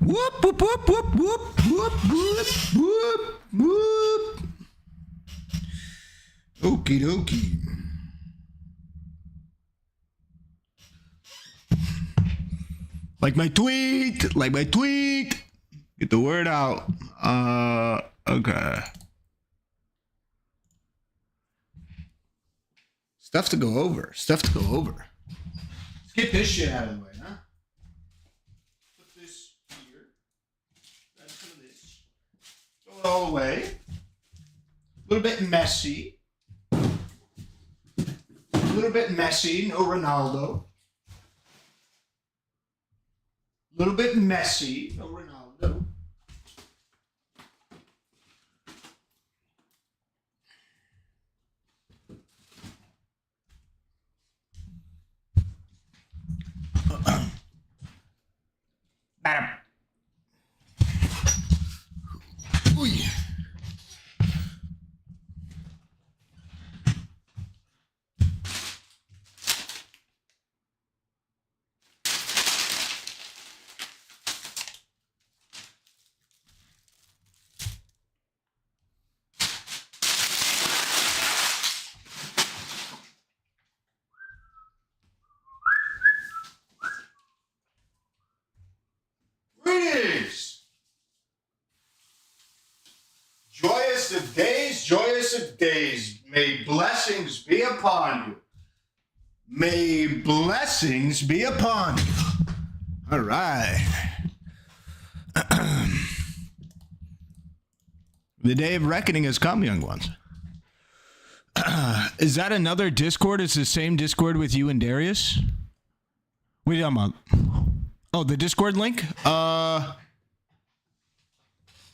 Whoop, whoop, whoop, whoop, whoop, whoop, whoop, whoop, whoop. Okie dokie. Like my tweet, like my tweet. Get the word out. Okay. Stuff to go over. Stuff to go over. Let's get this shit out of the way, huh? Put this here. Grab some of this. Throw it all away. A little bit messy. A little bit messy. No Ronaldo. A little bit messy. No Ronaldo. Ooh. Greetings! Joyous of days, may blessings be upon you. May blessings be upon you. All right. The day of reckoning has come, young ones. Is that another Discord? It's the same Discord with you and Darius? What are you talking about? Oh, the Discord link?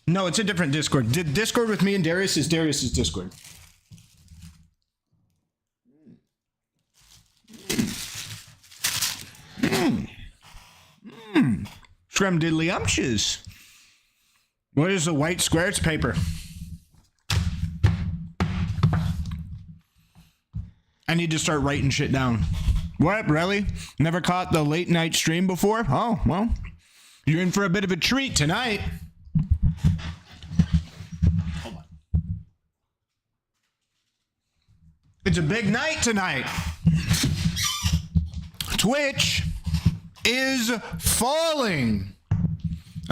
No, it's a different Discord. Discord with me and Darius is Darius's Discord. Scrumdiddlyumptious. What is a white square? It's paper. I need to start writing shit down. What, really? Never caught the late night stream before? Oh, well, you're in for a bit of a treat tonight. Hold on. It's a big night tonight. Twitch is falling.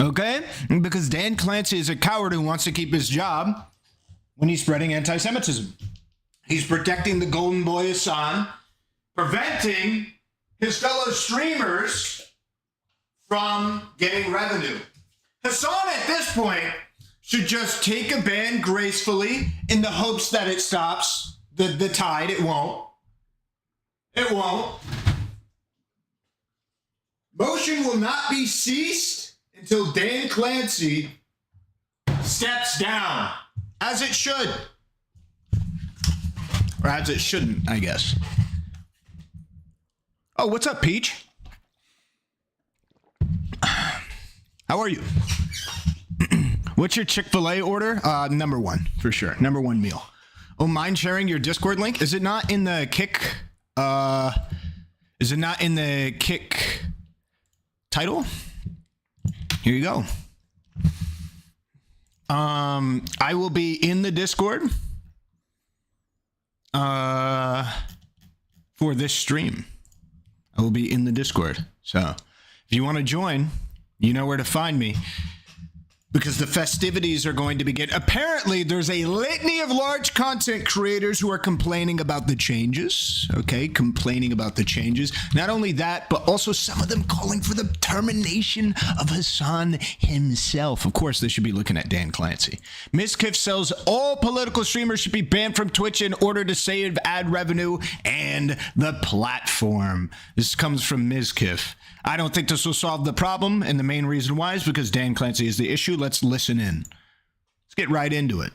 Okay? Because Dan Clancy is a coward who wants to keep his job when he's spreading anti-Semitism. He's protecting the golden boy Hasan, preventing his fellow streamers from getting revenue. Hasan at this point should just take a ban gracefully in the hopes that it stops the tide. It won't. It won't. Motion will not be ceased until Dan Clancy steps down, as it should. Or as it shouldn't, I guess. Oh, what's up, Peach? How are you? What's your Chick-fil-A order? Number one, for sure. Number one meal. Oh, mind sharing your Discord link? Is it not in the Kick? Is it not in the Kick title? Here you go. I will be in the Discord for this stream. I will be in the Discord. So if you want to join, you know where to find me. Because the festivities are going to begin. Apparently, there's a litany of large content creators who are complaining about the changes. Okay, complaining about the changes. Not only that, but also some of them calling for the termination of Hasan himself. Of course, they should be looking at Dan Clancy. Mizkif says all political streamers should be banned from Twitch in order to save ad revenue and the platform. This comes from Mizkif. I don't think this will solve the problem, and the main reason why is because Dan Clancy is the issue. Let's listen in. Let's get right into it.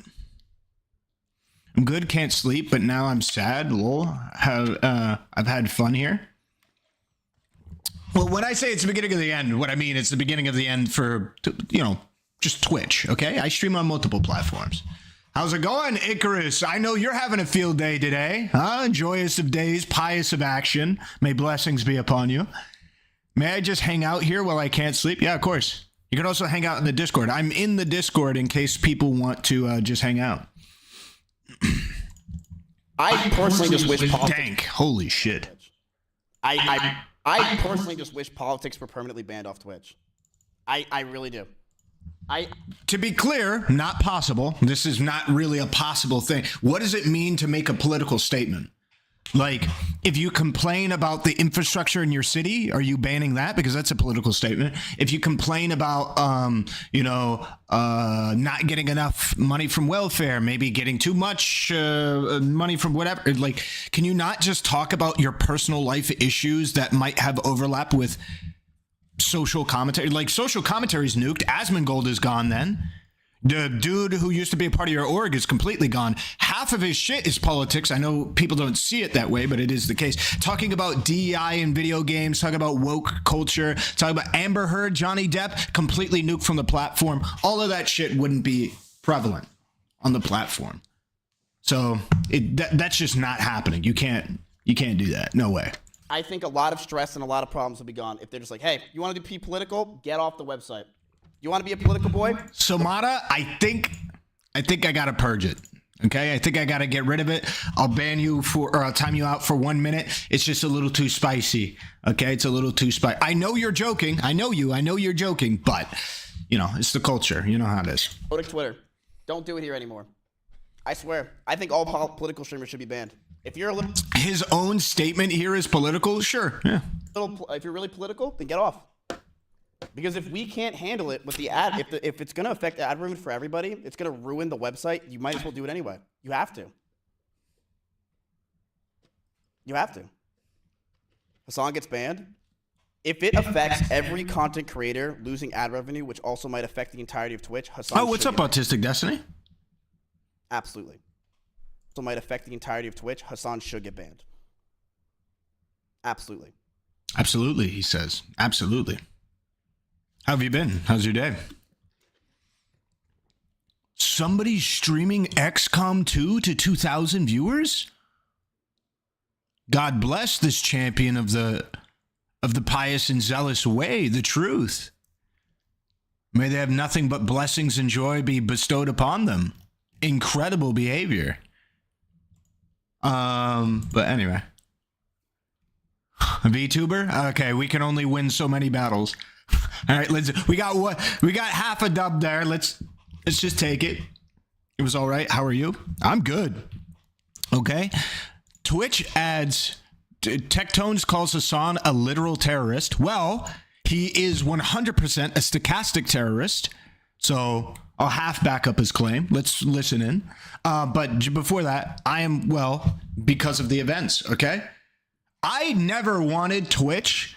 I'm good, can't sleep, but now I'm sad. Lol. I've had fun here. Well, when I say it's the beginning of the end, what I mean it's the beginning of the end for, you know, just Twitch, okay? I stream on multiple platforms. How's it going, Icarus? I know you're having a field day today, huh? Joyous of days, pious of action. May blessings be upon you. May I just hang out here while I can't sleep? Yeah, of course. You can also hang out in the Discord. I'm in the Discord in case people want to just hang out. I personally just wish politics. Dank. Holy shit. I personally just wish politics were permanently banned off Twitch. I really do. To be clear, not possible. This is not really a possible thing. What does it mean to make a political statement? Like, if you complain about the infrastructure in your city, are you banning that? Because that's a political statement. If you complain about, not getting enough money from welfare, maybe getting too much money from whatever, like, can you not just talk about your personal life issues that might have overlap with social commentary? Like, social commentary is nuked. Asmongold is gone then. The dude who used to be a part of your org is completely gone. Half of his shit is politics. I know people don't see it that way, but it is the case. Talking about DEI in video games, talking about woke culture, talking about Amber Heard, Johnny Depp, completely nuked from the platform. All of that shit wouldn't be prevalent on the platform. So that's just not happening. You can't do that. No way. I think a lot of stress and a lot of problems will be gone if they're just like, hey, you want to be political? Get off the website. You want to be a political boy? Somata, I think I gotta purge it. Okay, I think I gotta get rid of it. I'll ban you or I'll time you out for 1 minute. It's just a little too spicy. Okay, it's a little too spicy. I know you're joking. I know you're joking, but it's the culture. You know how it is. Go to Twitter. Don't do it here anymore. I swear. I think all political streamers should be banned. If you're a little, his own statement here is political. Sure, yeah. If you're really political, then get off. Because if we can't handle it with the ad, if it's going to affect the ad revenue for everybody, it's going to ruin the website. You might as well do it anyway. You have to. Hasan gets banned. If it affects every content creator losing ad revenue, which also might affect the entirety of Twitch, Hasan. Oh, what's up, Autistic Destiny? Absolutely. Also might affect the entirety of Twitch. Hasan should get banned. Absolutely. Absolutely, he says. Absolutely. How have you been? How's your day? Somebody's streaming XCOM 2 to 2,000 viewers? God bless this champion of the pious and zealous way, the truth. May they have nothing but blessings and joy be bestowed upon them. Incredible behavior. But anyway. A VTuber? Okay, we can only win so many battles. All right, we got half a dub there. Let's just take it. It was all right. How are you? I'm good. Okay. Twitch adds Tectones calls Hasan a literal terrorist. Well, he is 100% a stochastic terrorist. So I'll half back up his claim. Let's listen in. But before that, I am, because of the events, okay? I never wanted Twitch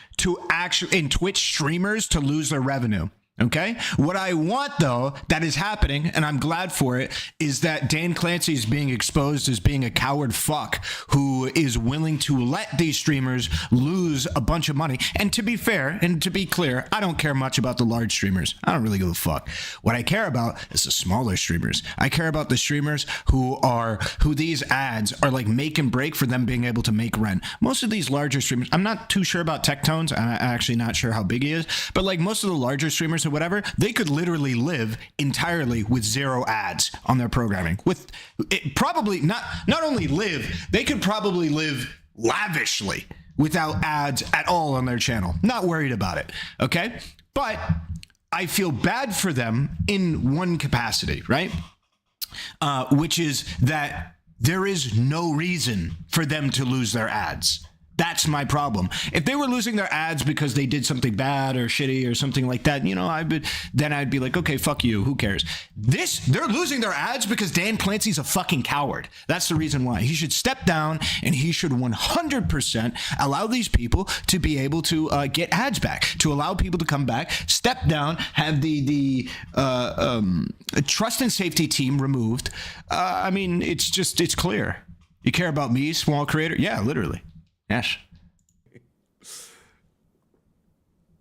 streamers to lose their revenue. Okay. What I want, though, that is happening, and I'm glad for it, is that Dan Clancy is being exposed as being a coward fuck who is willing to let these streamers lose a bunch of money. And to be fair and to be clear, I don't care much about the large streamers. I don't really give a fuck. What I care about is the smaller streamers. I care about the streamers who these ads are like make and break for them being able to make rent. Most of these larger streamers, I'm not too sure about Tectones. I'm actually not sure how big he is, but like most of the larger streamers or whatever, they could literally live entirely with zero ads on their programming. With it, probably not only live, they could probably live lavishly without ads at all on their channel. Not worried about it. Okay. But I feel bad for them in one capacity, right? Which is that there is no reason for them to lose their ads. That's my problem. If they were losing their ads because they did something bad or shitty or something like that, I'd be like, okay, fuck you. Who cares? They're losing their ads because Dan Clancy's a fucking coward. That's the reason why. He should step down and he should 100% allow these people to be able to get ads back, to allow people to come back, step down, have the trust and safety team removed. It's clear. You care about me, small creator? Yeah, literally. Yes.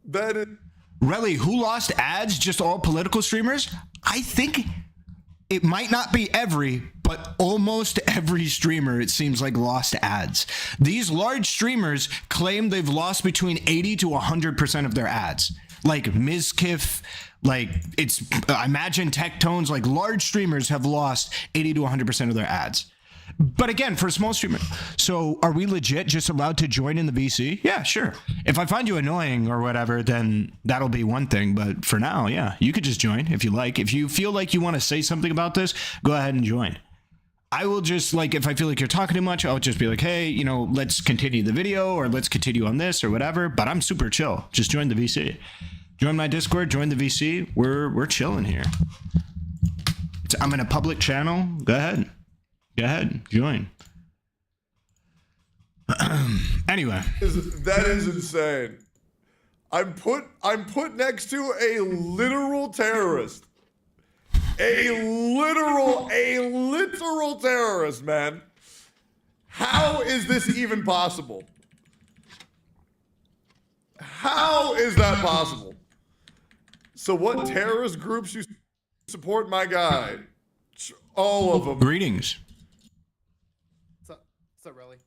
That is. Relly, who lost ads? Just all political streamers? I think it might not be but almost every streamer, it seems like, lost ads. These large streamers claim they've lost between 80 to 100% of their ads. Like Mizkif, Like it's, I imagine tech tones, like large streamers have lost 80 to 100% of their ads. But again, for a small streamer. So are we legit just allowed to join in the VC? Yeah, sure. If I find you annoying or whatever, then that'll be one thing. But for now, yeah, you could just join if you like. If you feel like you want to say something about this, go ahead and join. I will just, like, if I feel like you're talking too much, I'll just be like, hey, you know, let's continue the video or let's continue on this or whatever. But I'm super chill. Just join the VC. Join my Discord, join the VC. We're chilling here. I'm in a public channel. Go ahead. Go ahead. Join. Anyway. That is insane. I'm put next to a literal terrorist. A literal terrorist, man. How is this even possible? How is that possible? So what terrorist groups you support, my guy? All of them. Greetings. What's up, Relly?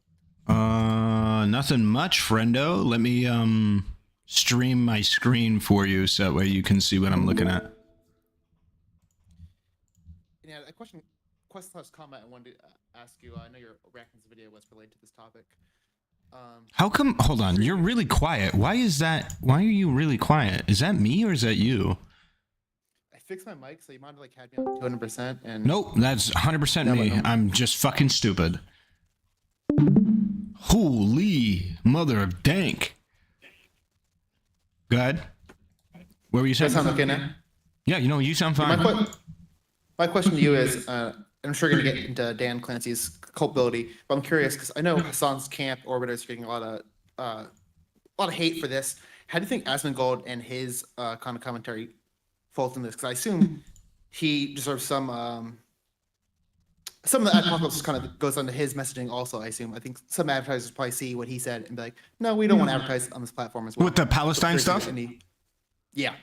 Nothing much, friendo. Let me stream my screen for you so that way you can see what I'm looking at. Yeah, a question / comment I wanted to ask you. I know your reactions video was related to this topic. How come? Hold on, you're really quiet. Why is that? Why are you really quiet? Is that me or is that you? I fixed my mic, so you might have like had me on 200%. And Nope, that's 100% me. I'm just fucking stupid. Holy mother of dank. Go ahead. What were you saying? does that sound okay now? Yeah, you know, you sound fine. My question to you is, I'm sure you're going to get into Dan Clancy's culpability, but I'm curious because I know Hasan's camp orbiters are getting a lot of hate for this. How do you think Asmongold and his kind of commentary falls in this? Because I assume he deserves some of the adpocalypse kind of goes onto his messaging also, I assume. I think some advertisers probably see what he said and be like, no, we don't want to advertise on this platform as well. With the Palestine stuff? Yeah.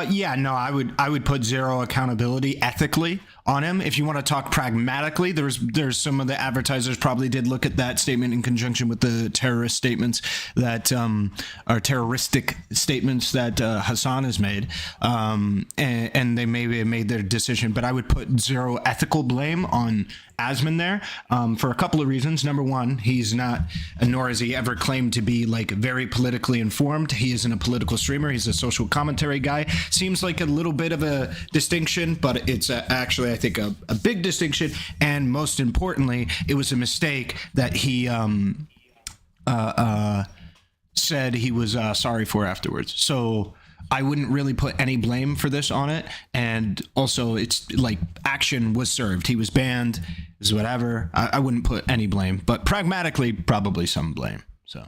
Yeah, no, I would put zero accountability ethically on him. If you want to talk pragmatically, there's some of the advertisers probably did look at that statement in conjunction with the terrorist statements that are terroristic statements that Hasan has made, and they maybe made their decision. But I would put zero ethical blame on Asman there for a couple of reasons. Number one, he's not, nor has he ever claimed to be like very politically informed. He isn't a political streamer. He's a social commentary guy. Seems like a little bit of a distinction, but it's actually, I think, a big distinction. And most importantly, it was a mistake that he said he was sorry for afterwards. So I wouldn't really put any blame for this on it. And also, it's like action was served. He was banned, is whatever. I wouldn't put any blame, but pragmatically, probably some blame. So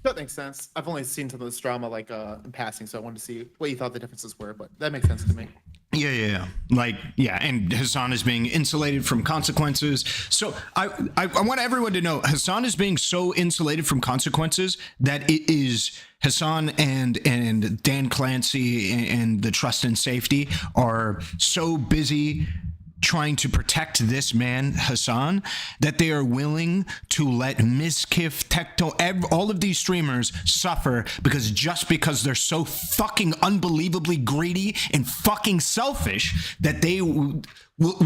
that makes sense. I've only seen some of this drama like in passing, so I wanted to see what you thought the differences were, but that makes sense to me. Yeah. Like, yeah, and Hasan is being insulated from consequences. So I want everyone to know Hasan is being so insulated from consequences that it is Hasan and Dan Clancy and the Trust and Safety are so busy trying to protect this man, Hasan, that they are willing to let Mizkif, Tecto, all of these streamers suffer because they're so fucking unbelievably greedy and fucking selfish that they will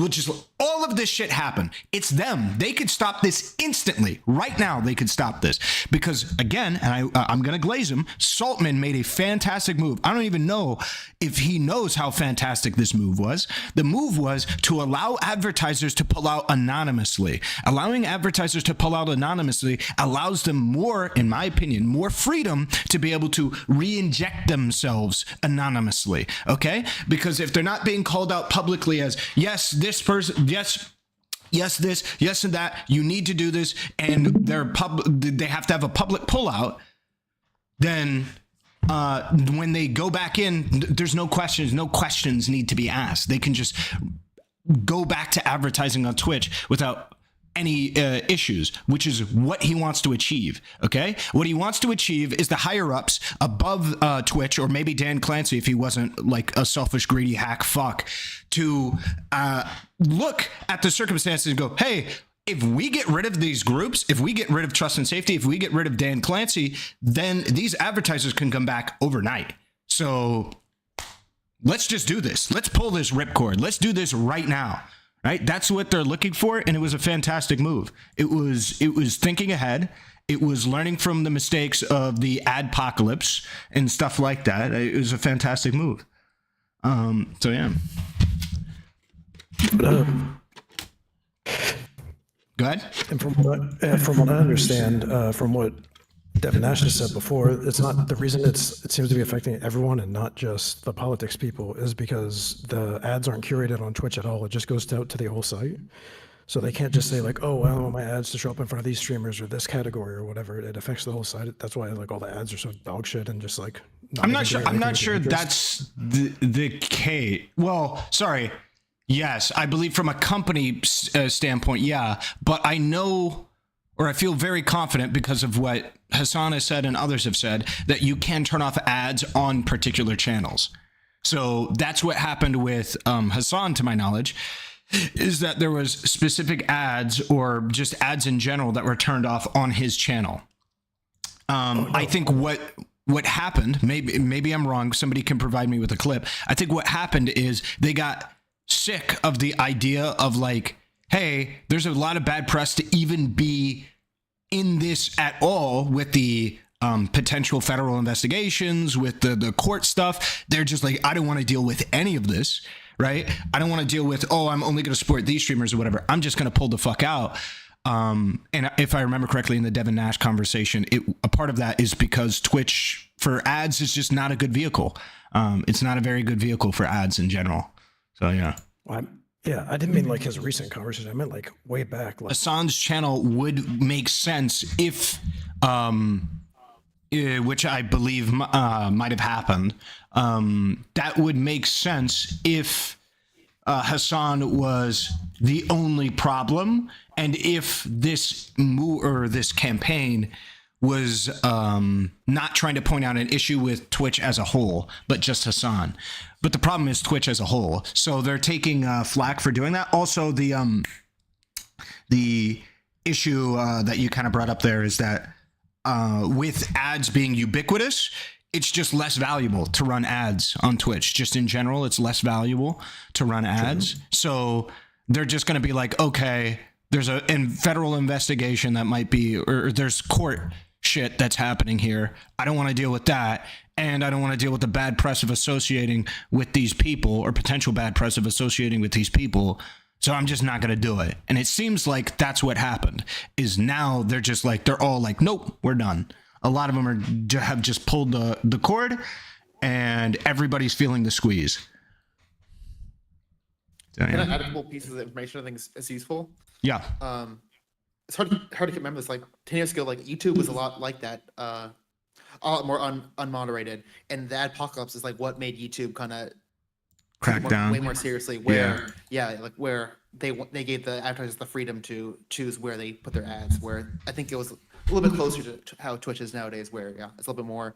just, all of this shit happen. It's them. They could stop this instantly. Right now, they could stop this. Because, again, and I'm going to glaze him, Saltman made a fantastic move. I don't even know if he knows how fantastic this move was. The move was to allow advertisers to pull out anonymously. Allowing advertisers to pull out anonymously allows them more, in my opinion, more freedom to be able to re-inject themselves anonymously. Okay? Because if they're not being called out publicly as, yes, this person, yes, this, yes, and that, you need to do this, and they have to have a public pullout, then when they go back in, there's no questions need to be asked. They can just go back to advertising on Twitch without any issues, which is what he wants to achieve. Okay, what he wants to achieve is the higher ups above Twitch, or maybe Dan Clancy if he wasn't like a selfish, greedy hack fuck, to look at the circumstances and go, hey, if we get rid of these groups, if we get rid of Trust and Safety, if we get rid of Dan Clancy, then these advertisers can come back overnight. So let's just do this. Let's pull this ripcord. Let's do this right now. Right? That's what they're looking for, and it was a fantastic move. It was thinking ahead. It was learning from the mistakes of the adpocalypse and stuff like that. It was a fantastic move. So yeah. Go ahead. And from what I understand, from what Devin Nash has said before, it's not the reason it seems to be affecting everyone and not just the politics people is because the ads aren't curated on Twitch at all. It just goes out to the whole site. So they can't just say like, oh, I don't want my ads to show up in front of these streamers or this category or whatever. It affects the whole site. That's why like all the ads are so dog shit and just like. I'm not sure that's the case. Well, sorry. Yes, I believe from a company standpoint, yeah. But I know, or I feel very confident because of what Hasan has said and others have said, that you can turn off ads on particular channels. So that's what happened with Hasan, to my knowledge, is that there was specific ads or just ads in general that were turned off on his channel. I think what happened, maybe I'm wrong, somebody can provide me with a clip. I think what happened is they got sick of the idea of like, hey, there's a lot of bad press to even be in this at all with the potential federal investigations, with the court stuff. They're just like, I don't want to deal with any of this, right? I don't want to deal with, oh, I'm only going to support these streamers or whatever. I'm just going to pull the fuck out. And if I remember correctly in the Devin Nash conversation, a part of that is because Twitch for ads is just not a good vehicle. It's not a very good vehicle for ads in general. So yeah. Well, yeah, I didn't mean like his recent conversation. I meant like way back. Like Hasan's channel would make sense if, which I believe might have happened. That would make sense if Hasan was the only problem, and if this this campaign was not trying to point out an issue with Twitch as a whole, but just Hasan. But the problem is Twitch as a whole. So they're taking flack for doing that. Also, the issue that you kind of brought up there is that with ads being ubiquitous, it's just less valuable to run ads on Twitch. Just in general, it's less valuable to run ads. True. So they're just going to be like, okay, there's a federal investigation that might be, or there's court shit that's happening here. I don't want to deal with that. And I don't want to deal with the bad press of associating with these people, or potential bad press of associating with these people. So I'm just not going to do it. And it seems like that's what happened, is now they're just like, they're all like, nope, we're done. A lot of them have just pulled the cord, and everybody's feeling the squeeze. So, Can I add a couple pieces of information I think is useful? Yeah. It's hard to remember this. Like 10 years ago, like YouTube was a lot like that, a lot more unmoderated, and the adpocalypse is like what made YouTube kind of crack down way more seriously. Where like where they gave the advertisers the freedom to choose where they put their ads. Where I think it was a little bit closer to how Twitch is nowadays, where it's a little bit more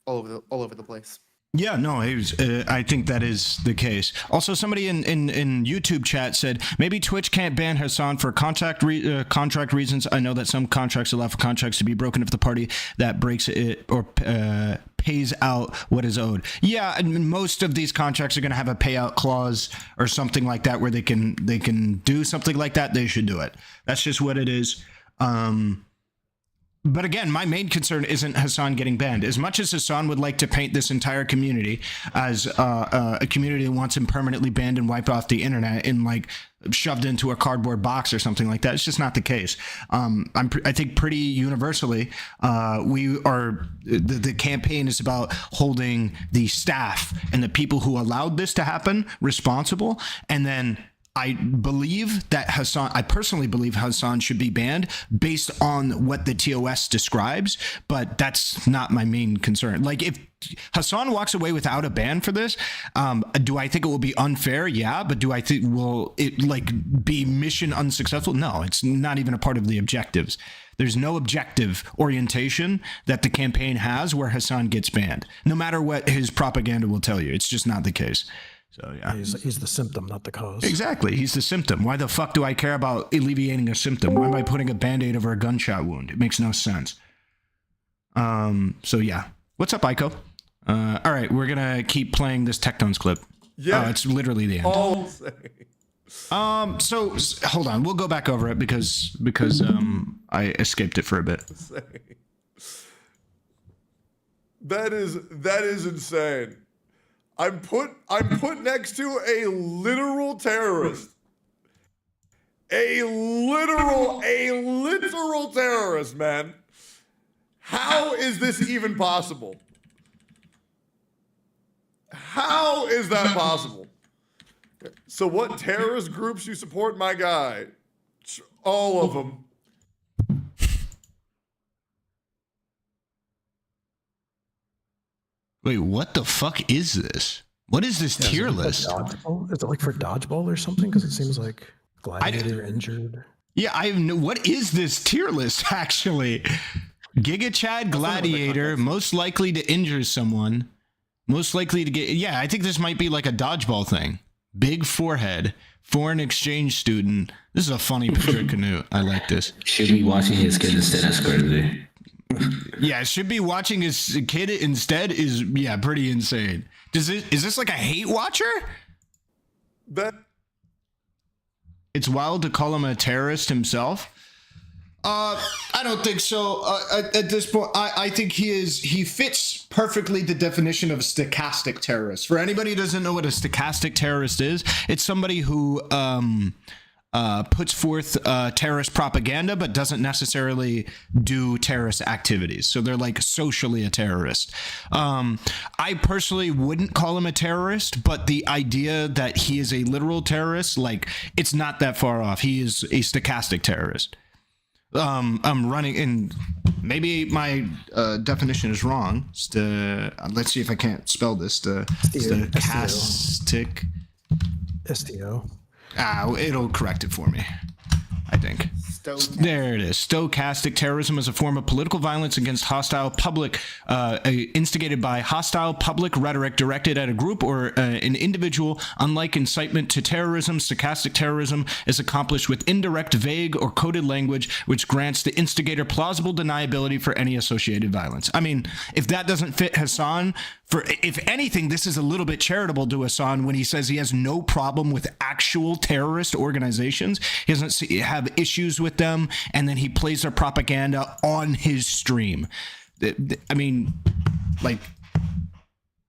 all over the place. Yeah, no, I think that is the case. Also, somebody in YouTube chat said maybe Twitch can't ban Hasan for contract reasons. I know that some contracts allow for contracts to be broken if the party that breaks it or pays out what is owed. Yeah, and most of these contracts are going to have a payout clause or something like that, where they can do something like that. They should do it. That's just what it is. But again, my main concern isn't Hasan getting banned. As much as Hasan would like to paint this entire community as a community that wants him permanently banned and wiped off the internet and like shoved into a cardboard box or something like that, it's just not the case. I think pretty universally, the campaign is about holding the staff and the people who allowed this to happen responsible, and then I personally believe Hasan should be banned based on what the TOS describes, but that's not my main concern. Like, if Hasan walks away without a ban for this, do I think it will be unfair? Yeah, but do I think will it like be mission unsuccessful? No, it's not even a part of the objectives. There's no objective orientation that the campaign has where Hasan gets banned, no matter what his propaganda will tell you. It's just not the case. So yeah, he's the symptom, not the cause. Exactly, he's the symptom. Why the fuck do I care about alleviating a symptom? Why am I putting a band-aid over a gunshot wound? It makes no sense. So yeah, what's up, Aiko? All right, we're gonna keep playing this Tectones clip. Yeah. Oh, it's literally the end. All I'm saying. So hold on, we'll go back over it because I escaped it for a bit. That is insane. I'm put next to a literal terrorist. A literal terrorist, man. How is this even possible? How is that possible? So what terrorist groups you support, my guy? All of them. Wait, what the fuck is this? What is this tier list? Dodgeball? Is it like for dodgeball or something? Because it seems like gladiator injured. Yeah, I have no. What is this tier list actually? Giga Chad Gladiator, most likely to injure someone, most likely to get. Yeah, I think this might be like a dodgeball thing. Big forehead, foreign exchange student. This is a funny picture of Canute. I like this. Should be watching his kid instead. That's crazy. Yeah, should be watching his kid instead is pretty insane. Is this like a hate watcher? That It's wild to call him a terrorist himself. I don't think so. At this point, I think he fits perfectly the definition of a stochastic terrorist. For anybody who doesn't know what a stochastic terrorist is, it's somebody who puts forth terrorist propaganda but doesn't necessarily do terrorist activities. So they're like socially a terrorist. I personally wouldn't call him a terrorist, but the idea that he is a literal terrorist, like, it's not that far off. He is a stochastic terrorist. I'm running in. Maybe my definition is wrong. Let's see if I can't spell this. Stochastic. STO. It'll correct it for me, I think. There it is. Stochastic terrorism is a form of political violence against hostile public, instigated by hostile public rhetoric directed at a group or an individual. Unlike incitement to terrorism, stochastic terrorism is accomplished with indirect, vague, or coded language, which grants the instigator plausible deniability for any associated violence. I mean, if that doesn't fit Hasan, if anything, this is a little bit charitable to Hasan when he says he has no problem with actual terrorist organizations. He doesn't have issues with them, and then he plays their propaganda on his stream. I mean, like,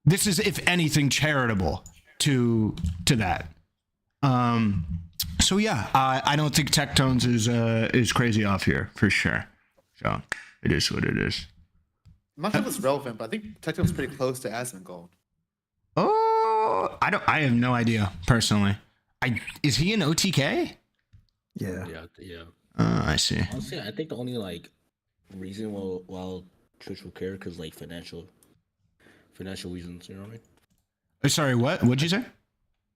this is, if anything, charitable to that. So yeah, I don't think Tectones is crazy off here for sure. So it is what it is. I'm not sure if it's relevant, but I think Tectone's pretty close to Asmongold. Oh, I have no idea personally. Is he an OTK? Yeah. Yeah. I see. Honestly, I think the only like reason why Twitch will care because like financial reasons. You know what I mean? Sorry, what? What'd you say?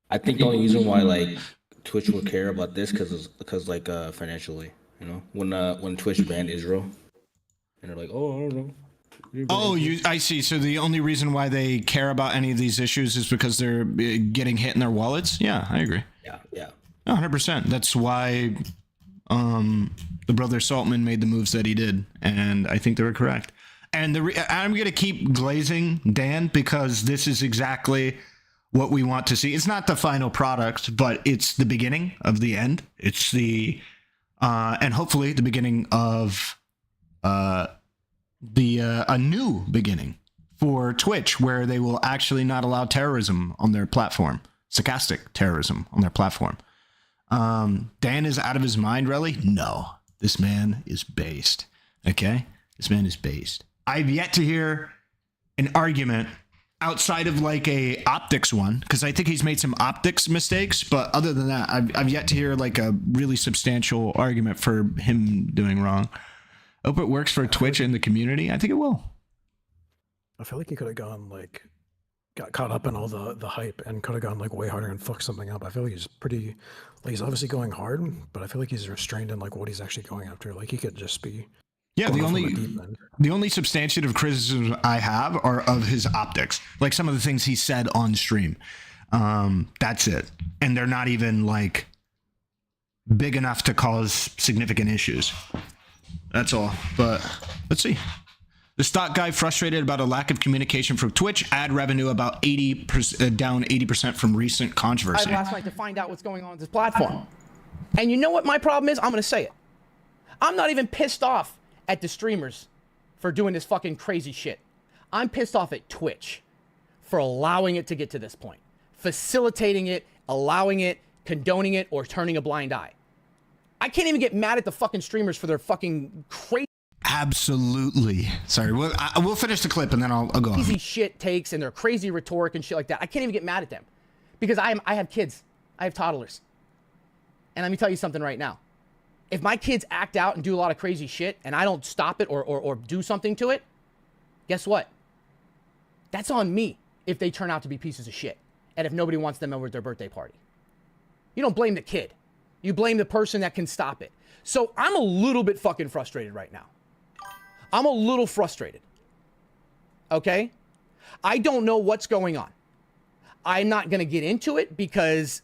I think the only reason why like Twitch will care about this because like financially, you know, when Twitch banned Israel, and they're like, oh, I don't know. Oh, I see. So the only reason why they care about any of these issues is because they're getting hit in their wallets? Yeah, I agree. Yeah. 100%. That's why the brother Saltman made the moves that he did, and I think they were correct. And I'm going to keep glazing Dan because this is exactly what we want to see. It's not the final product, but it's the beginning of the end. It's the and hopefully the beginning of a new beginning for Twitch, where they will actually not allow terrorism on their platform, stochastic terrorism on their platform. Dan is out of his mind, really? No, this man is based. Okay, this man is based. I've yet to hear an argument outside of like a optics one, because I think he's made some optics mistakes, but other than that, I've yet to hear like a really substantial argument for him doing wrong. I hope it works for Twitch and the community. I think it will. I feel like he could have got caught up in all the hype and could have gone like way harder and fucked something up. I feel like he's pretty, like, he's obviously going hard, but I feel like he's restrained in like what he's actually going after. Like he could just be. Yeah, the only substantive criticisms I have are of his optics, like some of the things he said on stream. That's it, and they're not even like big enough to cause significant issues. That's all. But let's see. The stock guy frustrated about a lack of communication from Twitch. Ad revenue about 80% down 80% from recent controversy. Last night to find out what's going on with this platform. And you know what my problem is? I'm going to say it. I'm not even pissed off at the streamers for doing this fucking crazy shit. I'm pissed off at Twitch for allowing it to get to this point. Facilitating it, allowing it, condoning it, or turning a blind eye. I can't even get mad at the fucking streamers for their fucking crazy Absolutely. Sorry, we'll finish the clip and then I'll go on. crazy shit takes and their crazy rhetoric and shit like that. I can't even get mad at them because I have kids. I have toddlers. And let me tell you something right now. If my kids act out and do a lot of crazy shit and I don't stop it or do something to it, guess what? That's on me if they turn out to be pieces of shit and if nobody wants them over at their birthday party. You don't blame the kid. You blame the person that can stop it. So I'm a little bit fucking frustrated right now. I'm a little frustrated. Okay? I don't know what's going on. I'm not going to get into it because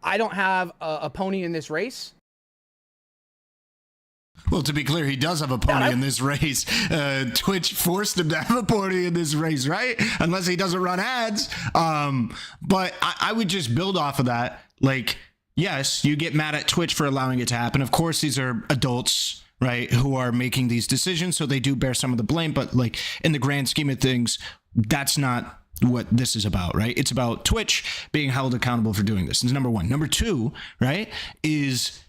I don't have a pony in this race. Well, to be clear, he does have a pony in this race. Twitch forced him to have a pony in this race, right? Unless he doesn't run ads. But I would just build off of that. Like, yes, you get mad at Twitch for allowing it to happen. Of course, these are adults, right, who are making these decisions, so they do bear some of the blame. But like in the grand scheme of things, that's not what this is about, right? It's about Twitch being held accountable for doing this. It's number one. Number two, right, is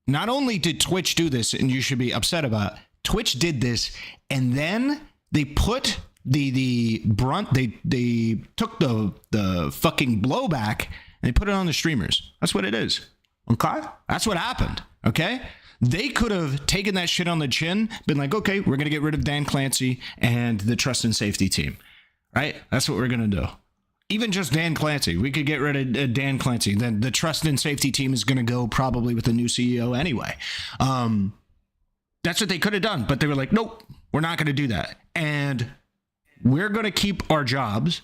not only did Twitch do this, and you should be upset about it, Twitch did this, and then they put the brunt, they took the fucking blowback and they put it on the streamers. That's what it is. Okay? That's what happened. Okay? They could have taken that shit on the chin, been like, okay, we're going to get rid of Dan Clancy and the trust and safety team, right? That's what we're going to do. Even just Dan Clancy. We could get rid of Dan Clancy. Then the trust and safety team is going to go probably with the new CEO anyway. That's what they could have done. But they were like, nope, we're not going to do that. And we're going to keep our jobs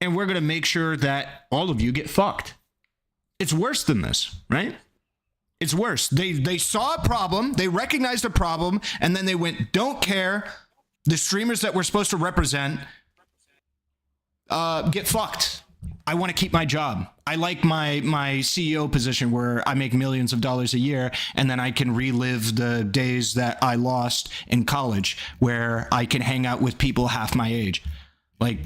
and we're going to make sure that all of you get fucked. It's worse than this, right? It's worse. They saw a problem, they recognized a problem, and then they went, don't care. The streamers that we're supposed to represent get fucked. I want to keep my job. I like my CEO position where I make millions of dollars a year, and then I can relive the days that I lost in college where I can hang out with people half my age. Like,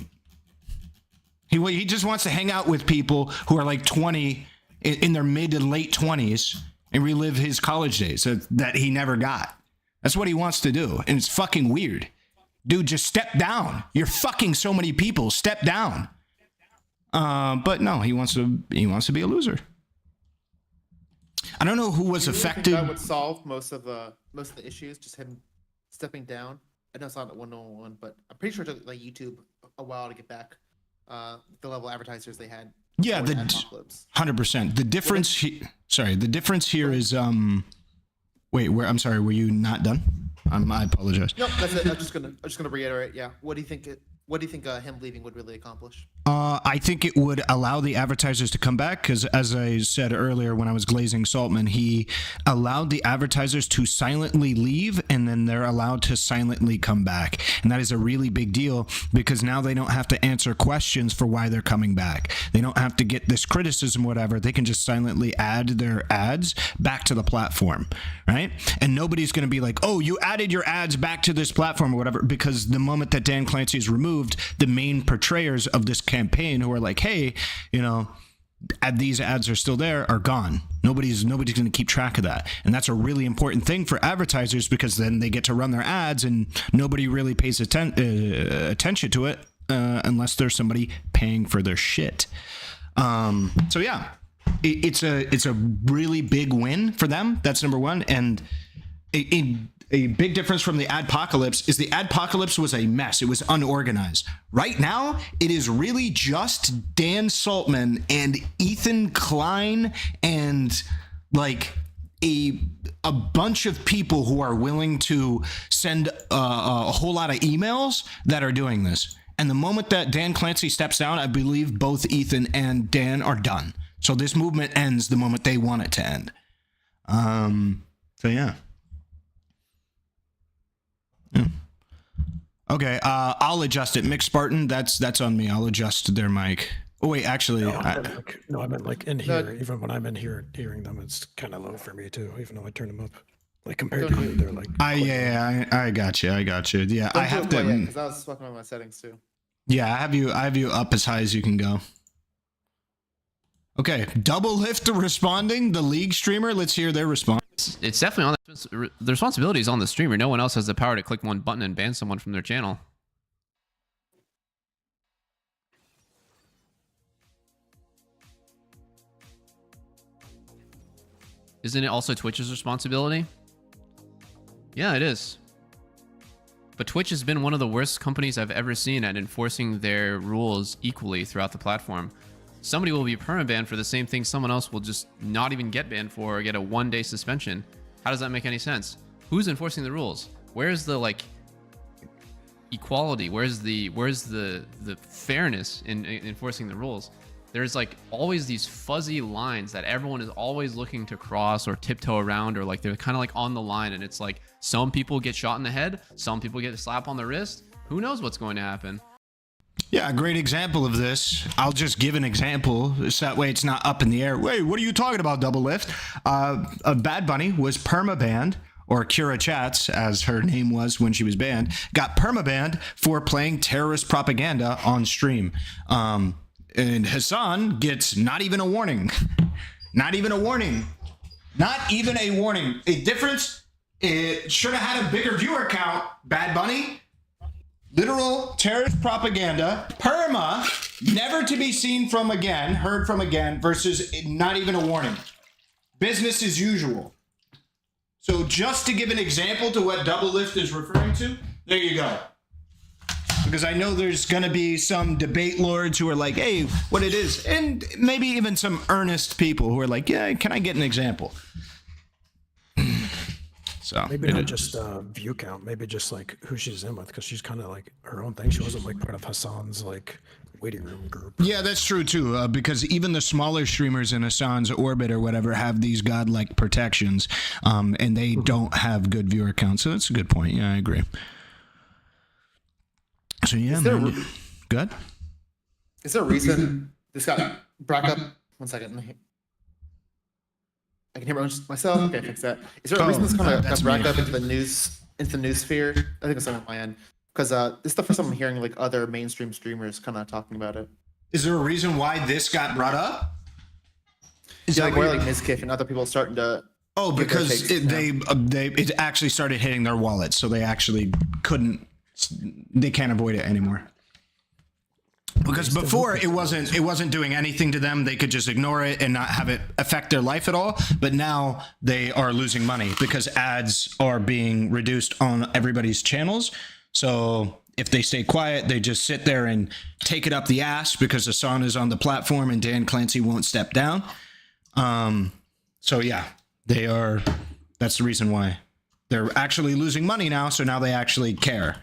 he just wants to hang out with people who are like 20 in their mid to late 20s and relive his college days that he never got. That's what he wants to do. And it's fucking weird. Dude, just step down. You're fucking so many people. Step down. But no, he wants to be a loser. I don't know who was affected. That would solve most of the issues, just him stepping down. I know it's not a 1-on-1, but I'm pretty sure it took like YouTube a while to get back the level of advertisers they had. Yeah, the 100%. The difference. The difference here is wait, I'm sorry. Were you not done? I apologize. No, that's it. I'm just gonna reiterate. Yeah. What do you think? What do you think him leaving would really accomplish? I think it would allow the advertisers to come back because, as I said earlier when I was glazing Saltman, he allowed the advertisers to silently leave and then they're allowed to silently come back. And that is a really big deal because now they don't have to answer questions for why they're coming back. They don't have to get this criticism, whatever. They can just silently add their ads back to the platform, right? And nobody's going to be like, oh, you added your ads back to this platform or whatever, because the moment that Dan Clancy is removed, the main portrayers of this campaign who are like, hey, you know, these ads are still there are gone. Nobody's going to keep track of that. And that's a really important thing for advertisers because then they get to run their ads and nobody really pays attention to it unless there's somebody paying for their shit. So yeah, it's a really big win for them. That's number one. And a big difference from the adpocalypse is the adpocalypse was a mess. It was unorganized. Right now, it is really just Dan Saltman and Ethan Klein and like a bunch of people who are willing to send a whole lot of emails that are doing this. And the moment that Dan Clancy steps down, I believe both Ethan and Dan are done. So this movement ends the moment they want it to end. So yeah. Okay, I'll adjust it. Mick Spartan, that's on me. I'll adjust their mic. Oh wait, actually, I meant like in here. Even when I'm in here hearing them, it's kind of low for me too. Even though I turn them up, like compared to you, they're like. I got you. Yeah, I have to. Because I was fucking with my settings too. Yeah, I have you up as high as you can go. Okay, Double Lift responding, the League streamer. Let's hear their response. It's definitely on the responsibility is on the streamer. No one else has the power to click one button and ban someone from their channel. Isn't it also Twitch's responsibility? Yeah, it is. But Twitch has been one of the worst companies I've ever seen at enforcing their rules equally throughout the platform. Somebody will be permabanned for the same thing someone else will just not even get banned for or get a 1-day suspension. How does that make any sense? Who's enforcing the rules? Where's the like equality? Where's the fairness in enforcing the rules? There's like always these fuzzy lines that everyone is always looking to cross or tiptoe around, or like they're kind of like on the line, and it's like some people get shot in the head, some people get a slap on the wrist. Who knows what's going to happen? Yeah, a great example of this. I'll just give an example, so that way it's not up in the air. Wait, what are you talking about, Double Lift? Bad Bunny was permabanned, or Kira Chats, as her name was when she was banned, got permabanned for playing terrorist propaganda on stream. And Hasan gets not even a warning. Not even a warning. Not even a warning. A difference, it should have had a bigger viewer count, Bad Bunny. Literal terrorist propaganda, perma, never to be seen from again, heard from again, versus not even a warning. Business as usual. So just to give an example to what Double Lift is referring to, there you go. Because I know there's going to be some debate lords who are like, hey, what it is. And maybe even some earnest people who are like, yeah, can I get an example? So maybe not just view count, maybe just like who she's in with, because she's kind of like her own thing. She wasn't like part of Hasan's like waiting room group. Yeah, that's true too, because even the smaller streamers in Hasan's orbit or whatever have these godlike protections, and they don't have good viewer counts. So that's a good point. Yeah, I agree. So yeah, good. Is there a reason this got brought up? 1 second. I can hear myself. Okay, fix that. Is there a reason this kind of got brought up into the news sphere? I think it's something on my end, because this stuff for someone hearing like other mainstream streamers kind of talking about it. Is there a reason why this got brought up? Is yeah, like where like Mizkif and other people starting to. Oh, because it actually started hitting their wallets, so they actually they can't avoid it anymore. Because before it wasn't doing anything to them. They could just ignore it and not have it affect their life at all. But now they are losing money because ads are being reduced on everybody's channels. So if they stay quiet, they just sit there and take it up the ass because Hasan is on the platform and Dan Clancy won't step down. So yeah, they are. That's the reason why they're actually losing money now. So now they actually care.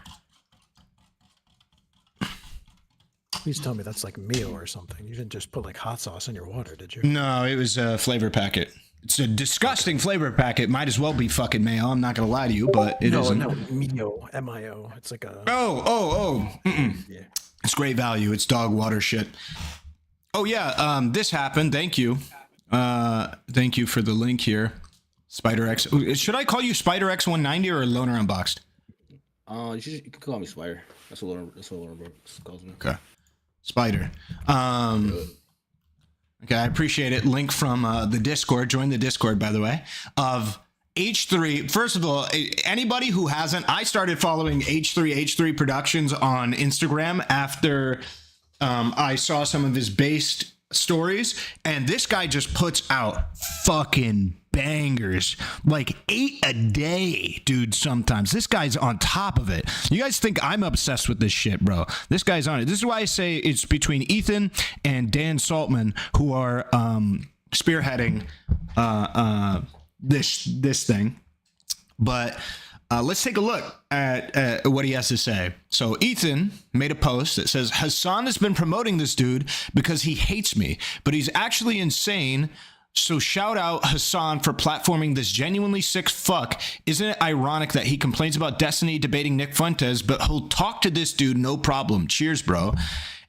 Please tell me that's like meal or something. You didn't just put like hot sauce in your water, did you? No, it was a flavor packet. It's a disgusting flavor packet. Might as well be fucking mayo. I'm not gonna lie to you, but it isn't. No, Mio, M-I-O. It's like a. Yeah. It's great value. It's dog water shit. Oh yeah, this happened. Thank you. Thank you for the link here. Spider X. Should I call you Spider X 190 or Loner Unboxed? You can call me Spider. That's what Loner calls me. Okay. Spider. Okay, I appreciate it. Link from the Discord. Join the Discord, by the way, of H3. First of all, anybody who hasn't, I started following H3 Productions on Instagram after I saw some of his based stories, and this guy just puts out fucking bangers, like 8 a day, dude. Sometimes this guy's on top of it. You guys think I'm obsessed with this shit, bro? This guy's on it. This is why I say it's between Ethan and Dan Saltman who are spearheading this thing. But let's take a look at what he has to say. So Ethan made a post that says, Hasan has been promoting this dude because he hates me, but he's actually insane So shout out Hasan for platforming this genuinely sick fuck. Isn't it ironic that he complains about Destiny debating Nick Fuentes, but he'll talk to this dude no problem. Cheers, bro.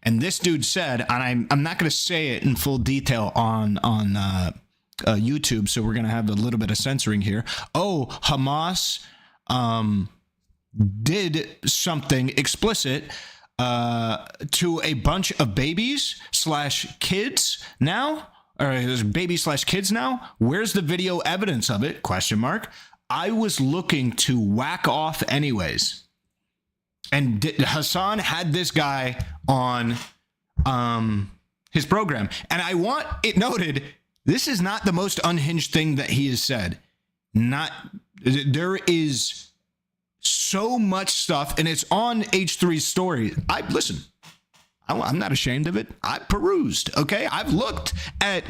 And this dude said, and I'm not going to say it in full detail on YouTube, so we're going to have a little bit of censoring here. Oh, Hamas did something explicit to a bunch of babies / kids now. Or baby/kids now. Where's the video evidence of it? ? I was looking to whack off anyways. And Hasan had this guy on his program. And I want it noted, this is not the most unhinged thing that he has said. There is so much stuff, and it's on H3's story. I'm not ashamed of it. I perused, okay? I've looked at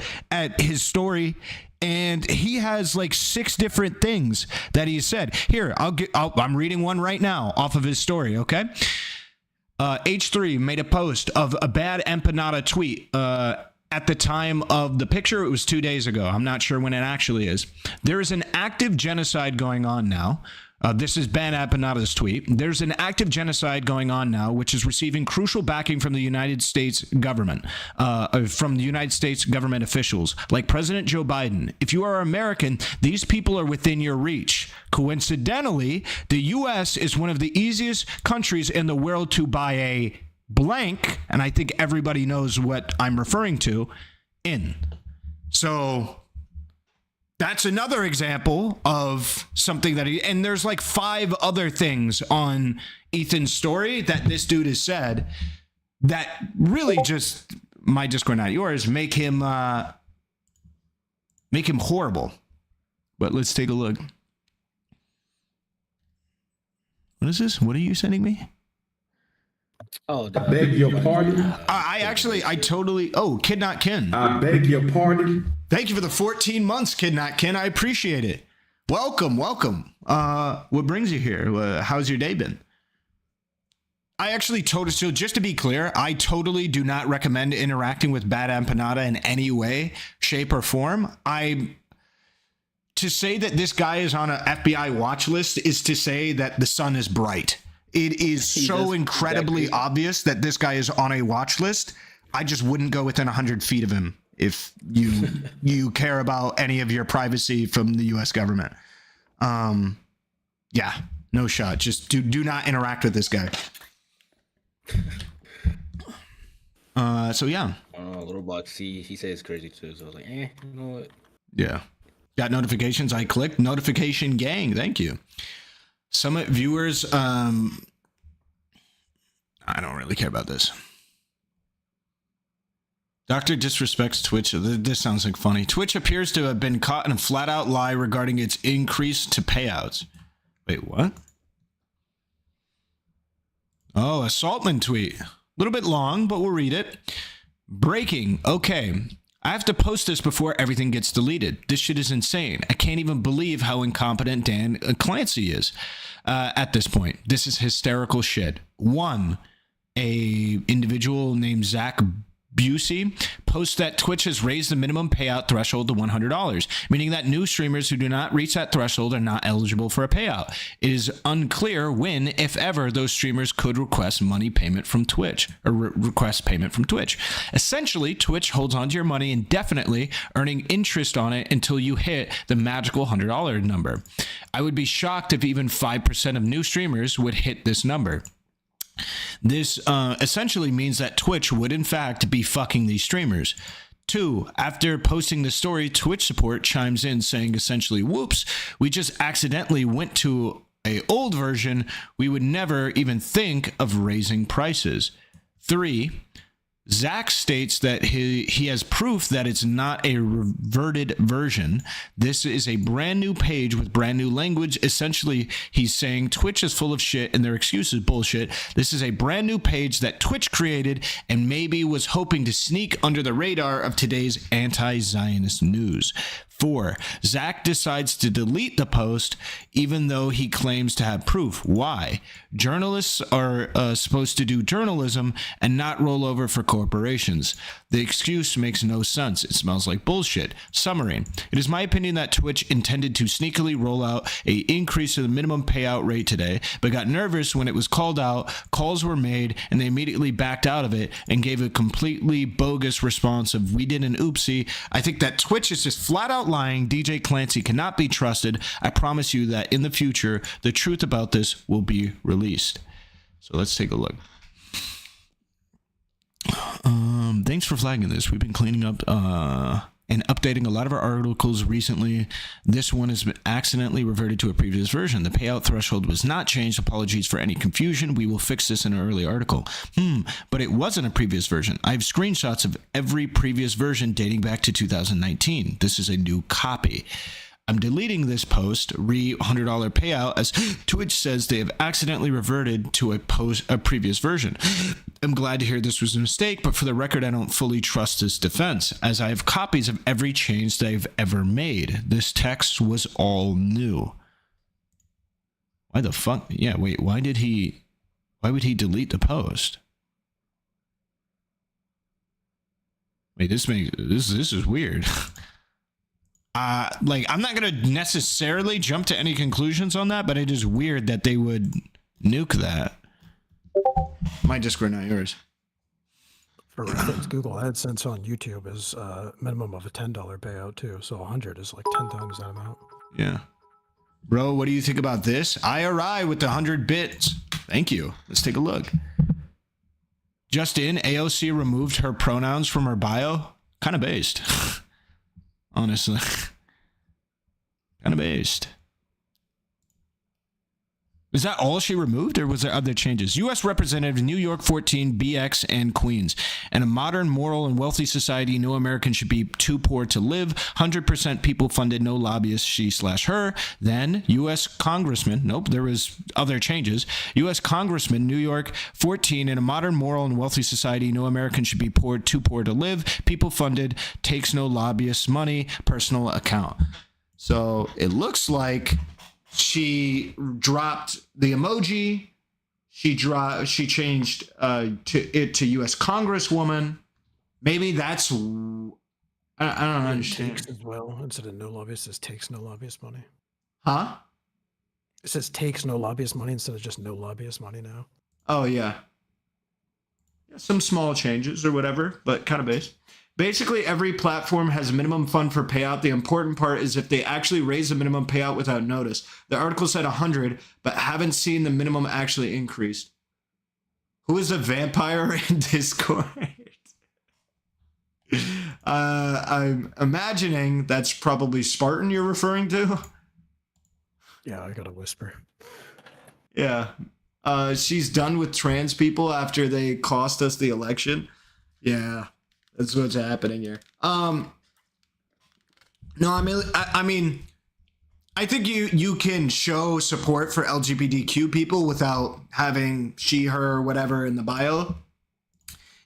his story, and he has like 6 different things that he said. Here, I'm reading one right now off of his story, okay? H3 made a post of a bad Empanada tweet. At the time of the picture, it was 2 days ago. I'm not sure when it actually is. There is an active genocide going on now. This is Ben Empanada's tweet. There's an active genocide going on now, which is receiving crucial backing from the United States government, officials like President Joe Biden. If you are American, these people are within your reach. Coincidentally, the U.S. is one of the easiest countries in the world to buy a blank, and I think everybody knows what I'm referring to, in. So that's another example of something that and there's like 5 other things on Ethan's story that this dude has said that really just, my Discord, not yours, make him horrible. But let's take a look. What is this? What are you sending me? Oh, I beg your pardon. I totally. Oh, Kid Not Kin. I beg your pardon. Thank you for the 14 months, Kid Not Kin. I appreciate it. Welcome. What brings you here? How's your day been? I actually so just to be clear, I totally do not recommend interacting with Bad Empanada in any way, shape, or form. To say that this guy is on an FBI watch list is to say that the sun is bright. It is so incredibly obvious that this guy is on a watch list. I just wouldn't go within 100 feet of him if you care about any of your privacy from the U.S. government. Yeah, no shot. Just do not interact with this guy. So yeah. Little box, he said it's crazy too. So I was like, you know what? Yeah. Got notifications. I clicked notification gang. Thank you. Summit viewers, I don't really care about this. Doctor disrespects Twitch. This sounds like funny. Twitch appears to have been caught in a flat out lie regarding its increase to payouts. Wait, what? Oh, a Saltman tweet. A little bit long, but we'll read it. Breaking. Okay. I have to post this before everything gets deleted. This shit is insane. I can't even believe how incompetent Dan Clancy is at this point. This is hysterical shit. One, a individual named Zach Busey posts that Twitch has raised the minimum payout threshold to $100, meaning that new streamers who do not reach that threshold are not eligible for a payout. It is unclear when, if ever, those streamers could request money payment from Twitch or request payment from Twitch. Essentially, Twitch holds onto your money indefinitely, earning interest on it until you hit the magical $100 number. I would be shocked if even 5% of new streamers would hit this number. This essentially means that Twitch would, in fact, be fucking these streamers. 2, after posting the story, Twitch support chimes in saying essentially, whoops, we just accidentally went to an old version. We would never even think of raising prices. 3, Zach states that he has proof that it's not a reverted version. This is a brand new page with brand new language. Essentially, he's saying Twitch is full of shit and their excuse is bullshit. This is a brand new page that Twitch created and maybe was hoping to sneak under the radar of today's anti-Zionist news. 4. Zach decides to delete the post even though he claims to have proof. Why? Journalists are supposed to do journalism and not roll over for corporations. The excuse makes no sense. It smells like bullshit. Summary. It is my opinion that Twitch intended to sneakily roll out an increase in the minimum payout rate today, but got nervous when it was called out, calls were made, and they immediately backed out of it and gave a completely bogus response of, we did an oopsie. I think that Twitch is just flat out lying. DJ Clancy cannot be trusted. I promise you that in the future, the truth about this will be released. So let's take a look. Thanks for flagging this. We've been cleaning up and updating a lot of our articles recently. This one has been accidentally reverted to a previous version. The payout threshold was not changed. Apologies for any confusion. We will fix this in an early article. But it wasn't a previous version. I have screenshots of every previous version dating back to 2019. This is a new copy. I'm deleting this post, $100 payout, as Twitch says they have accidentally reverted to a previous version. I'm glad to hear this was a mistake, but for the record, I don't fully trust this defense, as I have copies of every change they've ever made. This text was all new. Why the fuck? Yeah, wait, why would he delete the post? Wait, this is weird. I'm not going to necessarily jump to any conclusions on that, but it is weird that they would nuke that. My Discord, not yours. For reference, Google AdSense on YouTube is a minimum of a $10 payout too. So 100 is like 10 times that amount. Yeah. Bro, what do you think about this? IRI with the 100 bits. Thank you. Let's take a look. Just in, AOC removed her pronouns from her bio. Kind of based. Honestly. Kind of based. Is that all she removed, or was there other changes? U.S. Representative, New York 14, BX, and Queens. In a modern, moral, and wealthy society, no American should be too poor to live. 100% people funded, no lobbyists, she/her. Then, U.S. Congressman, nope, there was other changes. U.S. Congressman, New York 14, in a modern, moral, and wealthy society, no American should be too poor to live. People funded, takes no lobbyists' money, personal account. So, it looks like she dropped the emoji. She changed to U.S. Congresswoman. Maybe that's I don't understand. Takes as well. Instead of no lobbyist, it says takes no lobbyist money. Huh? It says takes no lobbyist money instead of just no lobbyist money now. Oh yeah. Some small changes or whatever, but kind of base. Basically, every platform has a minimum fund for payout. The important part is if they actually raise the minimum payout without notice. The article said 100, but haven't seen the minimum actually increased. Who is a vampire in Discord? I'm imagining that's probably Spartan you're referring to. Yeah, I got a whisper. Yeah. She's done with trans people after they cost us the election. Yeah. That's what's happening here. No, I mean, I think you can show support for LGBTQ people without having she, her, whatever in the bio,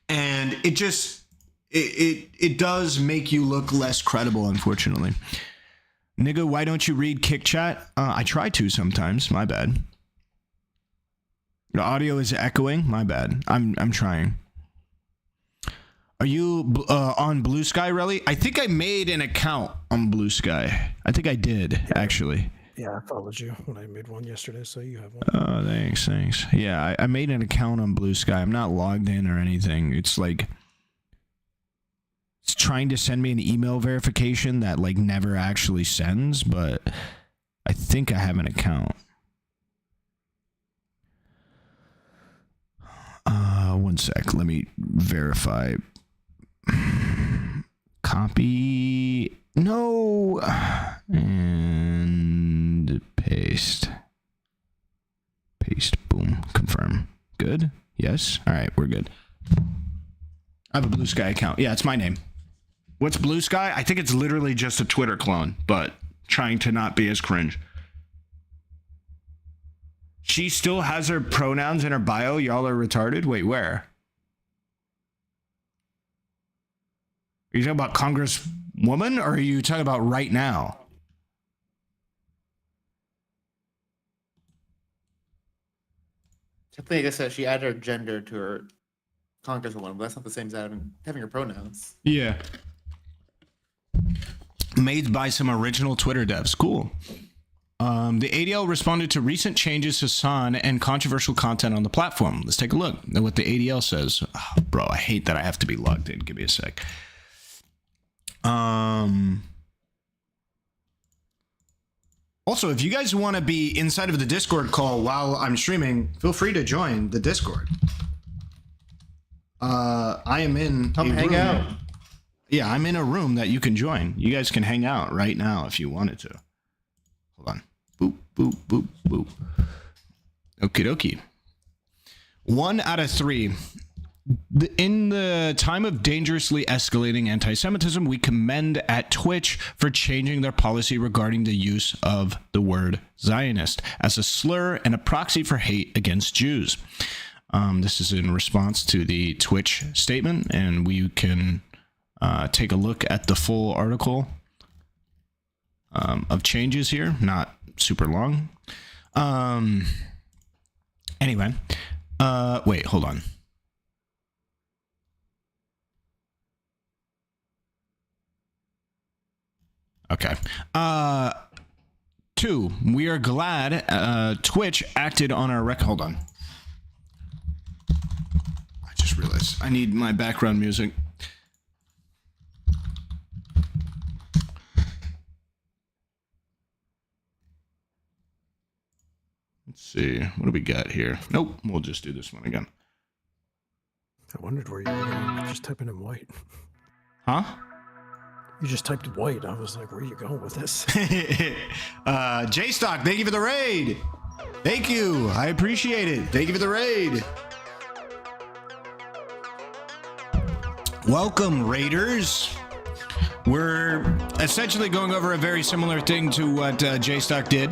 and it just it does make you look less credible, unfortunately. Nigga, why don't you read Kick Chat? I try to sometimes. My bad. The audio is echoing. My bad. I'm trying. Are you on Blue Sky, Relly? I think I made an account on Blue Sky. I think I did, actually. Yeah, I followed you when I made one yesterday, so you have one. Oh, thanks. Yeah, I made an account on Blue Sky. I'm not logged in or anything. It's like, it's trying to send me an email verification that like never actually sends, but I think I have an account. One sec. Let me verify. Copy. No. And paste. Paste. Boom. Confirm. Good. Yes. All right. We're good. I have a Blue Sky account. Yeah, it's my name. What's Blue Sky? I think it's literally just a Twitter clone, but trying to not be as cringe. She still has her pronouns in her bio. Y'all are retarded. Wait, where? Are you talking about woman, or are you talking about right now? I think I said she added her gender to her congresswoman, but that's not the same as having her pronouns. Yeah. Made by some original Twitter devs. Cool. The ADL responded to recent changes to Hasan and controversial content on the platform. Let's take a look at what the ADL says. Oh, bro, I hate that I have to be logged in. Give me a sec. Also, if you guys want to be inside of the Discord call while I'm streaming, feel free to join the Discord. I am in Come hang room. out. Yeah, I'm in a room that you can join. You guys can hang out right now if you wanted to. Hold on. Boop, boop, boop, boop. Okie dokie. 1 out of 3. In the time of dangerously escalating anti-Semitism, we commend at Twitch for changing their policy regarding the use of the word Zionist as a slur and a proxy for hate against Jews. This is in response to the Twitch statement, and we can take a look at the full article of changes here. Not super long. Anyway, wait, hold on. Okay. 2, we are glad Twitch acted on our hold on. I just realized I need my background music. Let's see. What do we got here? Nope. We'll just do this one again. I wondered where you were going. Just typing in white. Huh? You just typed white. I was like, where are you going with this? J-Stock, thank you for the raid. Thank you. I appreciate it. Thank you for the raid. Welcome, raiders. We're essentially going over a very similar thing to what J-Stock did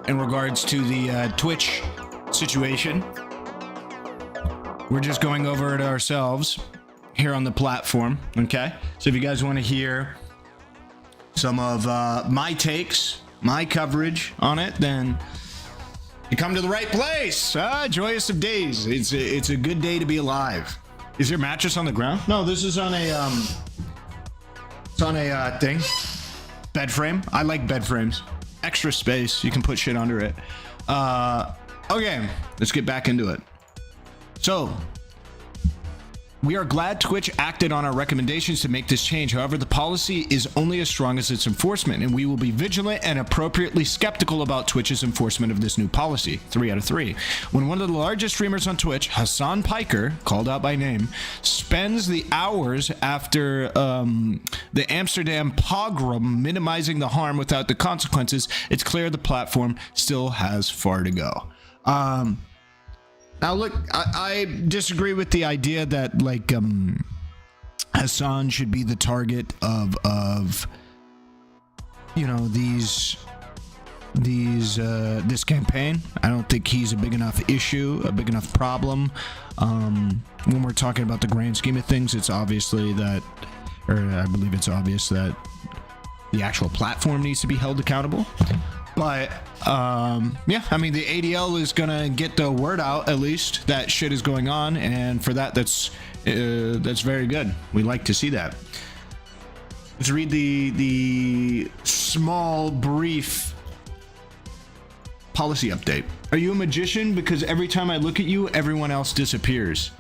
in regards to the Twitch situation. We're just going over it ourselves here on the platform, okay? So if you guys want to hear some of my takes, my coverage on it, then you come to the right place. Joyous of days. It's a good day to be alive. Is your mattress on the ground? No, this is on a it's on a thing. Bed frame. I like bed frames. Extra space. You can put shit under it. Okay, let's get back into it. So, we are glad Twitch acted on our recommendations to make this change. However, the policy is only as strong as its enforcement, and we will be vigilant and appropriately skeptical about Twitch's enforcement of this new policy. 3 out of 3. When one of the largest streamers on Twitch, Hasan Piker, called out by name, spends the hours after the Amsterdam pogrom minimizing the harm without the consequences, it's clear the platform still has far to go. Now, look, I disagree with the idea that, like, Hasan should be the target of you know, this campaign. I don't think he's a big enough issue, a big enough problem. When we're talking about the grand scheme of things, it's obviously that, or I believe it's obvious that the actual platform needs to be held accountable. But yeah, I mean, the ADL is gonna get the word out, at least that shit is going on, and for that, that's very good. We like to see that. Let's read the small, brief policy update. Are you a magician? Because every time I look at you, everyone else disappears.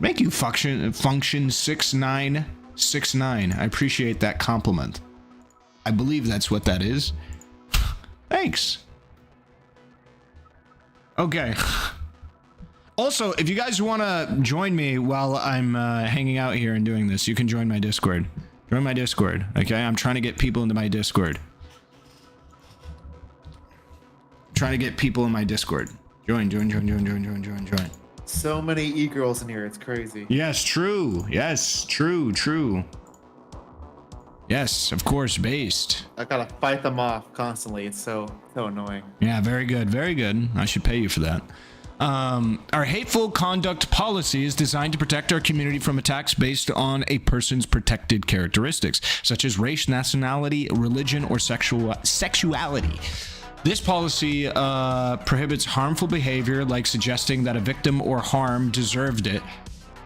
Thank you, function 6969. I appreciate that compliment. I believe that's what that is. Thanks. Okay. Also, if you guys want to join me while I'm hanging out here and doing this, you can join my Discord. Join my Discord, okay? I'm trying to get people into my Discord. Trying to get people in my Discord. Join. So many e-girls in here, it's crazy. Yes, true. Yes, true. Yes, of course, based. I gotta fight them off constantly. It's so annoying. Yeah, very good. I should pay you for that. Our hateful conduct policy is designed to protect our community from attacks based on a person's protected characteristics, such as race, nationality, religion, or sexuality. This policy prohibits harmful behavior like suggesting that a victim or harm deserved it,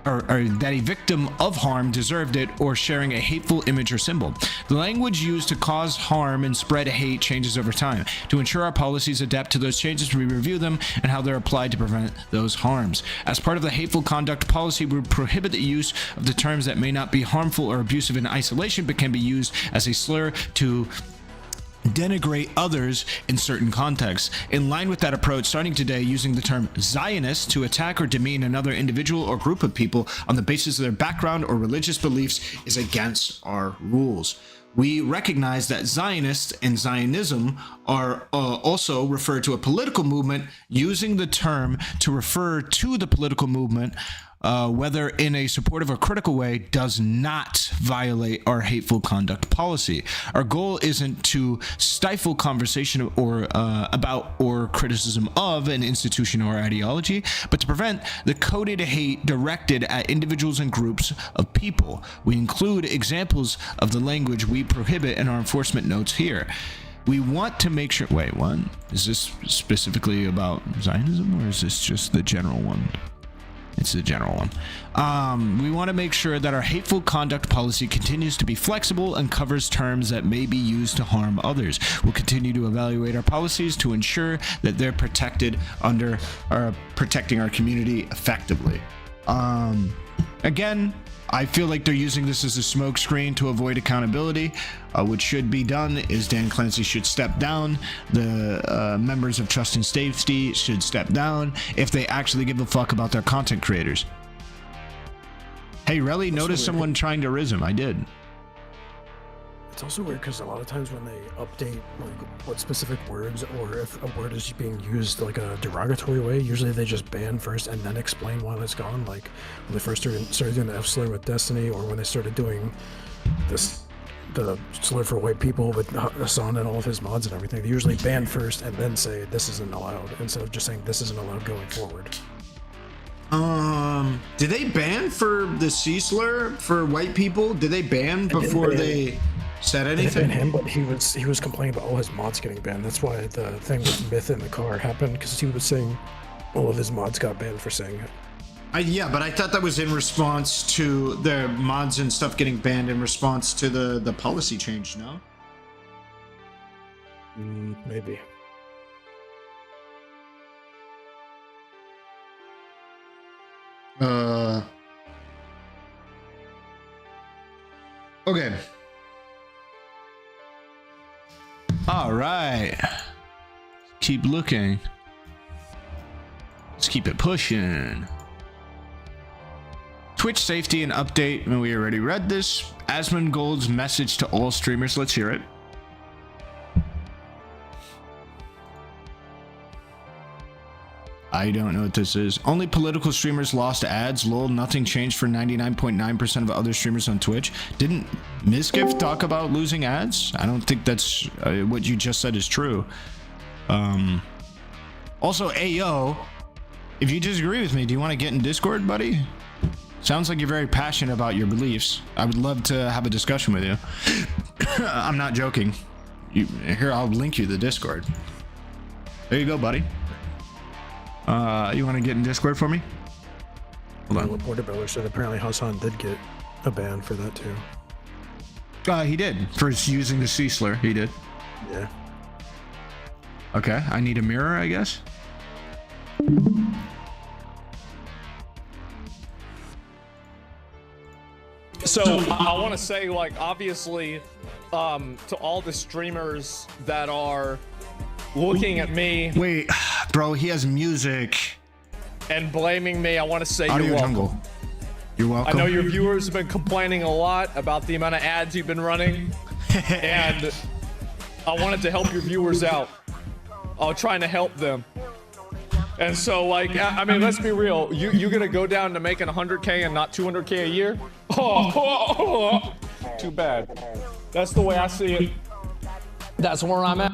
or that a victim of harm deserved it, or sharing a hateful image or symbol. The language used to cause harm and spread hate changes over time. To ensure our policies adapt to those changes, we review them and how they're applied to prevent those harms. As part of the hateful conduct policy, we prohibit the use of the terms that may not be harmful or abusive in isolation, but can be used as a slur to denigrate others in certain contexts. In line with that approach, starting today, using the term Zionist to attack or demean another individual or group of people on the basis of their background or religious beliefs is against our rules. We recognize that Zionists and Zionism are also referred to a political movement. Using the term to refer to the political movement, whether in a supportive or critical way, does not violate our hateful conduct policy. Our goal isn't to stifle conversation or about or criticism of an institution or ideology, but to prevent the coded hate directed at individuals and groups of people. We include examples of the language we prohibit in our enforcement notes here. We want to make sure... Wait, what? Is this specifically about Zionism, or is this just the general one? It's the general one. We want to make sure that our hateful conduct policy continues to be flexible and covers terms that may be used to harm others. We'll continue to evaluate our policies to ensure that they're protected under protecting our community effectively. Again, I feel like they're using this as a smokescreen to avoid accountability. What should be done is Dan Clancy should step down. The members of Trust and Safety should step down if they actually give a fuck about their content creators. Hey, really? Notice someone trying to rism. I did. It's also weird because a lot of times when they update like what specific words, or if a word is being used like a derogatory way, usually they just ban first and then explain why it's gone. Like when they first started doing the F slur with Destiny, or when they started doing the slur for white people with Hasan and all of his mods and everything, they usually ban first and then say this isn't allowed, instead of just saying this isn't allowed going forward. Did they ban for the C slur for white people? Did they ban before they said anything? They banned him, but he was complaining about all his mods getting banned. That's why the thing with Myth in the car happened, because he was saying all of his mods got banned for saying it. Yeah, but I thought that was in response to the mods and stuff getting banned in response to the policy change, no? Maybe. Okay. All right. Keep looking. Let's keep it pushing. Twitch safety and update. And we already read this. Asmongold's message to all streamers. Let's hear it. I don't know what this is. Only political streamers lost ads. Lol, nothing changed for 99.9% of other streamers on Twitch. Didn't Misgift talk about losing ads? I don't think that's what you just said is true. Also, Ayo, if you disagree with me, do you want to get in Discord, buddy? Sounds like you're very passionate about your beliefs. I would love to have a discussion with you. I'm not joking. Here, I'll link you the Discord. There you go, buddy. You want to get in Discord for me? Hold on. Reporter Beller said apparently Hasan did get a ban for that too. He did. For using the C slur, he did. Yeah. Okay, I need a mirror, I guess. So I want to say, like, obviously, to all the streamers that are looking at me. Wait, bro, he has music. And blaming me, I want to say Audio you're welcome. Jungle. You're welcome. I know your viewers have been complaining a lot about the amount of ads you've been running. And I wanted to help your viewers out. I was trying to help them. And so, like, I mean, let's be real. You gonna go down to making 100K and not 200K a year? Too bad. That's the way I see it. That's where I'm at.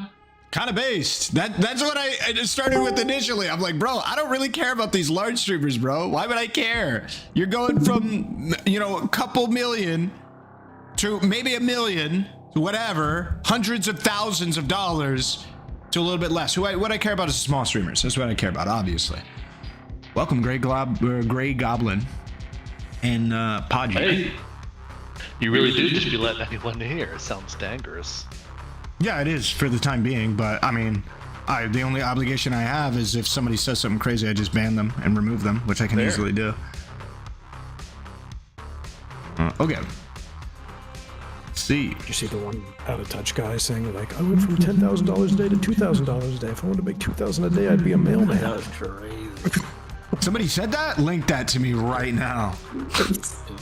Kind of based. That's what I just started with initially. I'm like, bro, I don't really care about these large streamers, bro. Why would I care? You're going from, you know, a couple million to maybe $1 million to whatever, hundreds of thousands of dollars to a little bit less. What I care about is small streamers. That's what I care about, obviously. Welcome, Gray Goblin and Podgy. Hey, you really do just be letting anyone hear. It sounds dangerous. Yeah, it is for the time being, but I mean, the only obligation I have is if somebody says something crazy, I just ban them and remove them, which I can easily do. Okay. Let's see. Did you see the one out of touch guy saying like, I went from $10,000 a day to $2,000 a day. If I wanted to make $2,000 a day, I'd be a mailman. That was crazy. Somebody said that? Link that to me right now.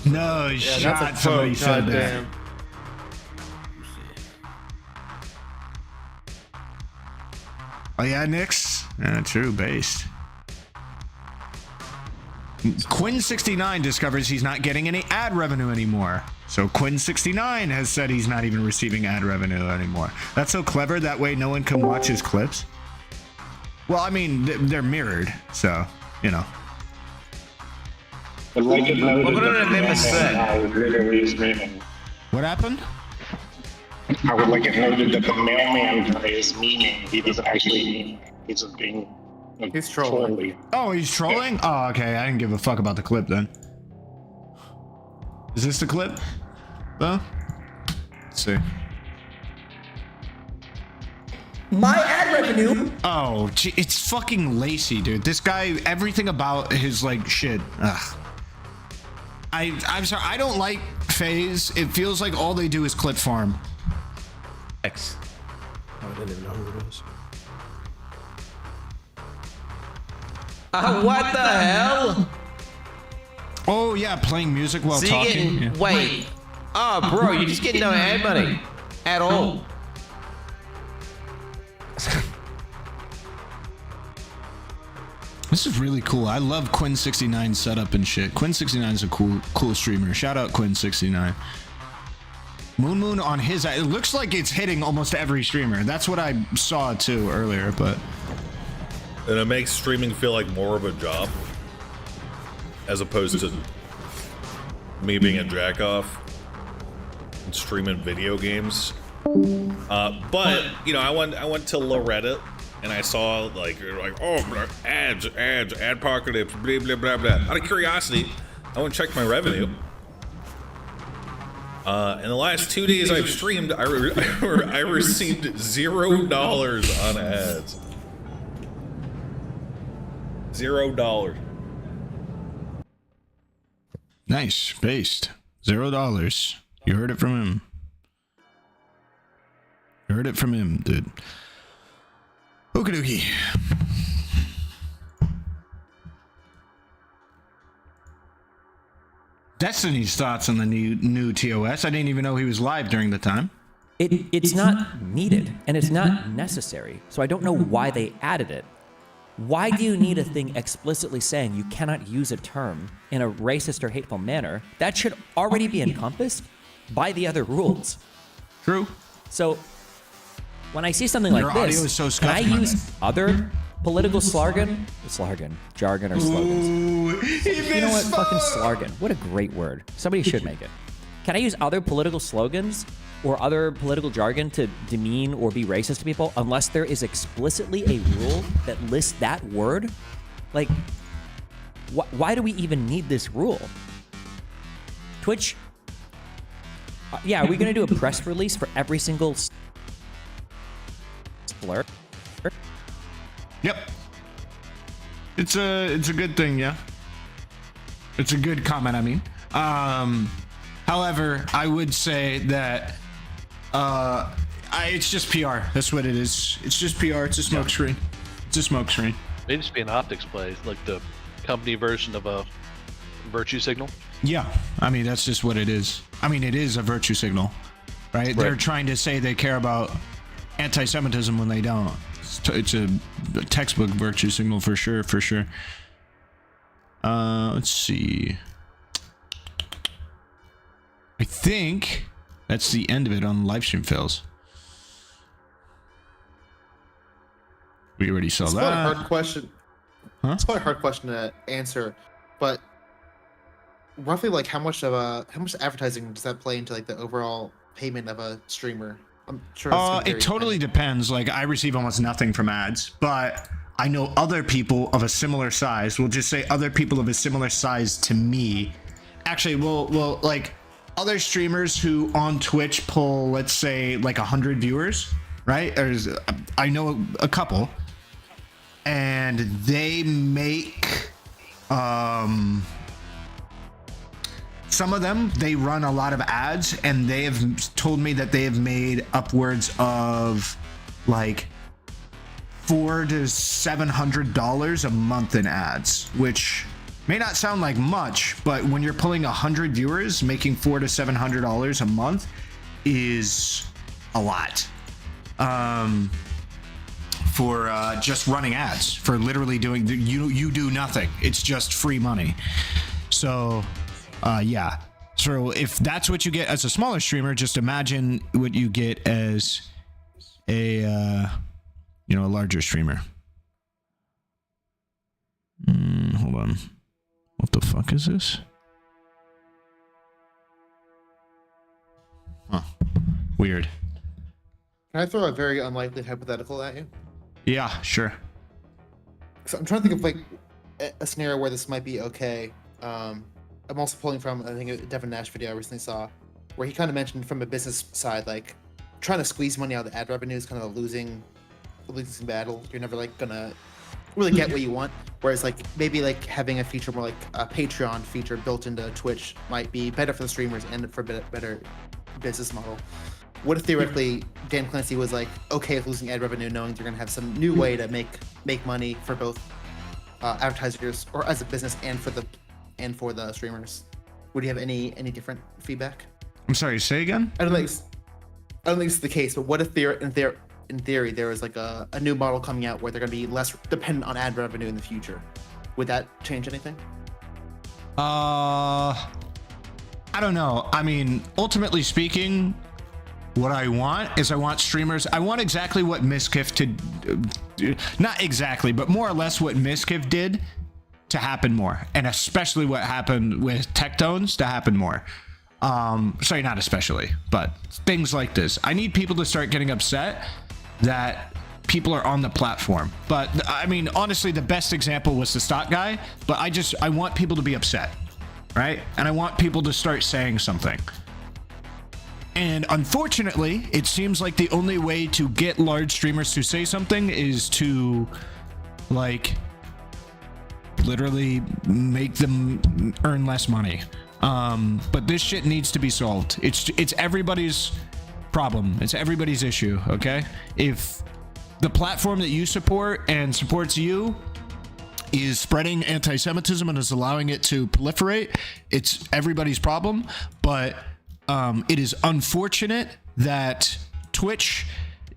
No shot. Somebody said that. Oh yeah, Nix? True, based. Quinn69 discovers he's not getting any ad revenue anymore. So Quinn69 has said he's not even receiving ad revenue anymore. That's so clever, that way no one can watch his clips. Well, I mean, they're mirrored, so, you know. What happened? I would like it noted that the mailman guy is meaning. He doesn't actually mean. He's just being. He's trolling. Oh, he's trolling? Yeah. Oh, okay. I didn't give a fuck about the clip then. Is this the clip? Huh? Let's see. My ad revenue. Oh, gee, it's fucking Lacey, dude. This guy, everything about his like shit. Ugh. I'm sorry. I don't like FaZe. It feels like all they do is clip farm. X. Oh, I didn't even know who it was. What the hell? Oh yeah, playing music while talking. Yeah. Wait. Oh, bro, you're just getting no ad money at all. This is really cool. I love Quinn69's setup and shit. Quinn69 is a cool streamer. Shout out Quinn69. Moon on his, it looks like it's hitting almost every streamer. That's what I saw too earlier, but. And it makes streaming feel like more of a job, as opposed to me being a jack off and streaming video games. But you know, I went to Loretta and I saw like oh ads, adpocalypse, blah blah blah blah. Out of curiosity, I went and checked my revenue. In the last 2 days I've streamed, I received $0 on ads. $0. Nice, based. $0. You heard it from him. You heard it from him, dude. Okie dokie. Destiny's thoughts on the new TOS. I didn't even know he was live during the time. It's not needed and it's not necessary. So I don't know why they added it. Why do you need a thing explicitly saying you cannot use a term in a racist or hateful manner? That should already be encompassed by the other rules. True. So when I see something like Your audio this, is so can I scuffed, use other political jargon, or slogans? You know what? Fucking slargon. What a great word. Somebody should make it. Can I use other political slogans or other political jargon to demean or be racist to people unless there is explicitly a rule that lists that word? Like, why do we even need this rule? Twitch? Yeah, are we going to do a press release for every single slur? Yep. It's a good thing, yeah. It's a good comment, I mean. However, I would say that it's just PR. That's what it is. It's just PR. It's a smoke screen. It's a smoke screen. Maybe just be an optics play, like the company version of a virtue signal. Yeah, I mean that's just what it is. I mean it is a virtue signal, right? They're trying to say they care about anti-Semitism when they don't. It's a textbook virtue signal for sure, for sure. Let's see. I think that's the end of it on LiveStreamfails. We already saw It's that. probably a hard question. Huh? It's probably a hard question to answer, but roughly, like, how much advertising does that play into like the overall payment of a streamer? I'm sure It totally depends. Like, I receive almost nothing from ads, but I know other people of a similar size. We'll just say other people of a similar size to me. Actually, well, like other streamers who on Twitch pull, let's say, like 100 viewers, right? I know a couple, and they make some of them, they run a lot of ads, and they have told me that they have made upwards of like $400 to $700 a month in ads, which may not sound like much, but when you're pulling 100 viewers, making $400 to $700 a month is a lot. For just running ads, for literally doing you do nothing. It's just free money. So yeah. So if that's what you get as a smaller streamer, just imagine what you get as a a larger streamer. Hold on. What the fuck is this? Huh. Weird. Can I throw a very unlikely hypothetical at you? Yeah, sure. So I'm trying to think of like a scenario where this might be okay. I'm also pulling from, I think, a Devin Nash video I recently saw, where he kind of mentioned from a business side, like trying to squeeze money out of the ad revenue is kind of a losing battle. You're never like gonna really get what you want. Whereas like maybe like having a feature more like a Patreon feature built into Twitch might be better for the streamers and for better business model. What if theoretically Dan Clancy was like okay with losing ad revenue, knowing they're gonna have some new way to make money for both advertisers or as a business and for the streamers? Would you have any different feedback? I'm sorry, say again? I don't think it's the case, but what if in theory there was like a new model coming out where they're going to be less dependent on ad revenue in the future? Would that change anything? I don't know. I mean, ultimately speaking, what I want is I want exactly what Miskiff did. Not exactly, but more or less what Miskiff did to happen more, and especially what happened with Tectones to happen more. Sorry, not especially, but things like this. I need people to start getting upset that people are on the platform. But I mean, honestly, the best example was the stock guy, but I want people to be upset, right? And I want people to start saying something. And unfortunately, it seems like the only way to get large streamers to say something is to like literally make them earn less money. But this shit needs to be solved. It's everybody's problem. It's everybody's issue, okay? If the platform that you support and supports you is spreading anti-Semitism and is allowing it to proliferate, it's everybody's problem. But it is unfortunate that Twitch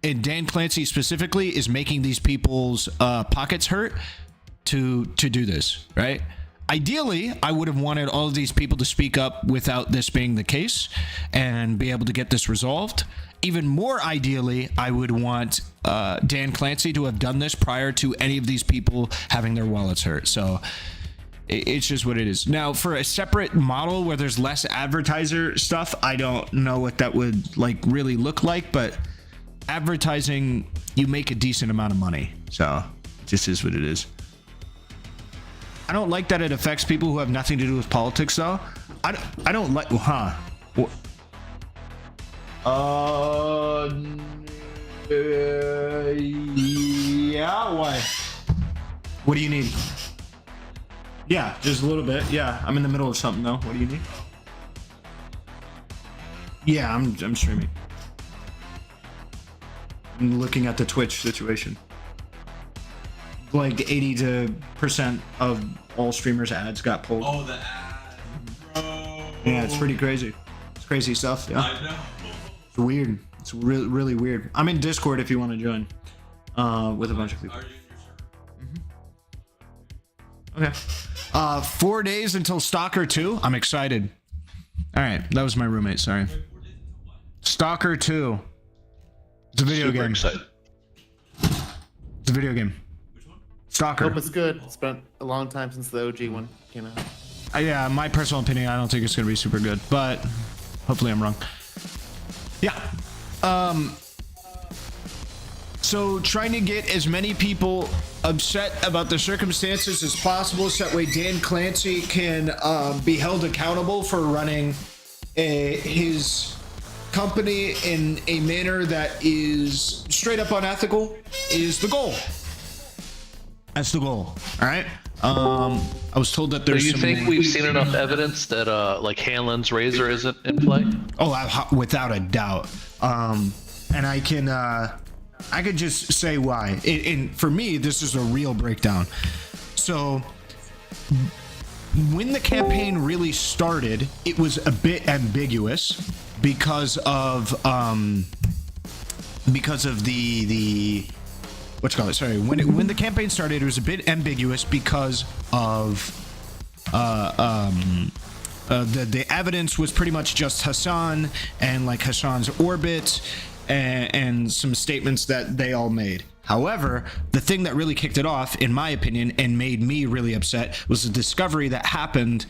and Dan Clancy specifically is making these people's pockets hurt to do this, right? Ideally, I would have wanted all of these people to speak up without this being the case and be able to get this resolved. Even more ideally, I would want Dan Clancy to have done this prior to any of these people having their wallets hurt. So it's just what it is. Now, for a separate model where there's less advertiser stuff, I don't know what that would like really look like, but advertising, you make a decent amount of money. So it just is what it is. I don't like that it affects people who have nothing to do with politics, though. I don't like, huh? Yeah, why? What do you need? Yeah, just a little bit. Yeah, I'm in the middle of something, though. What do you need? Yeah, I'm streaming. I'm looking at the Twitch situation. Like 80% of all streamers' ads got pulled. Oh, the ads, bro. Yeah, it's pretty crazy. It's crazy stuff. Yeah. I know. It's weird. It's really, really weird. I'm in Discord if you want to join. With a bunch of people. Are you in your server? Okay. 4 days until Stalker 2. I'm excited. All right, that was my roommate. Sorry. Stalker 2. It's a video game. Excited. It's It's a video game. Which one? Stalker. Hope it's good. It's been a long time since the OG one came out. Yeah, my personal opinion, I don't think it's gonna be super good, but hopefully I'm wrong. Yeah. So trying to get as many people upset about the circumstances as possible, so that way Dan Clancy can be held accountable for running his company in a manner that is straight up unethical, is the goal. That's the goal. All right. I was told that there's. Do you think we've seen enough evidence that like Hanlon's razor isn't in play? Oh, without a doubt. And I could just say why. And for me, this is a real breakdown. So when the campaign really started, it was a bit ambiguous because of the what you call it? Sorry, when the campaign started, it was a bit ambiguous because of the evidence was pretty much just Hasan and like Hasan's orbit and some statements that they all made. However, the thing that really kicked it off, in my opinion, and made me really upset was the discovery that happened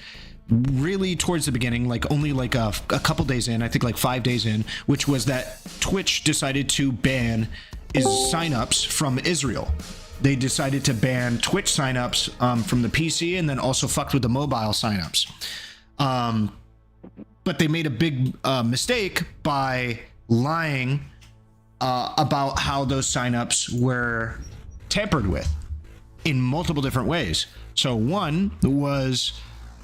really towards the beginning, like only like a couple days in, I think like 5 days in, which was that Twitch decided to ban signups from Israel. They decided to ban Twitch signups from the PC and then also fucked with the mobile signups. But they made a big mistake by lying about how those signups were tampered with in multiple different ways. So one was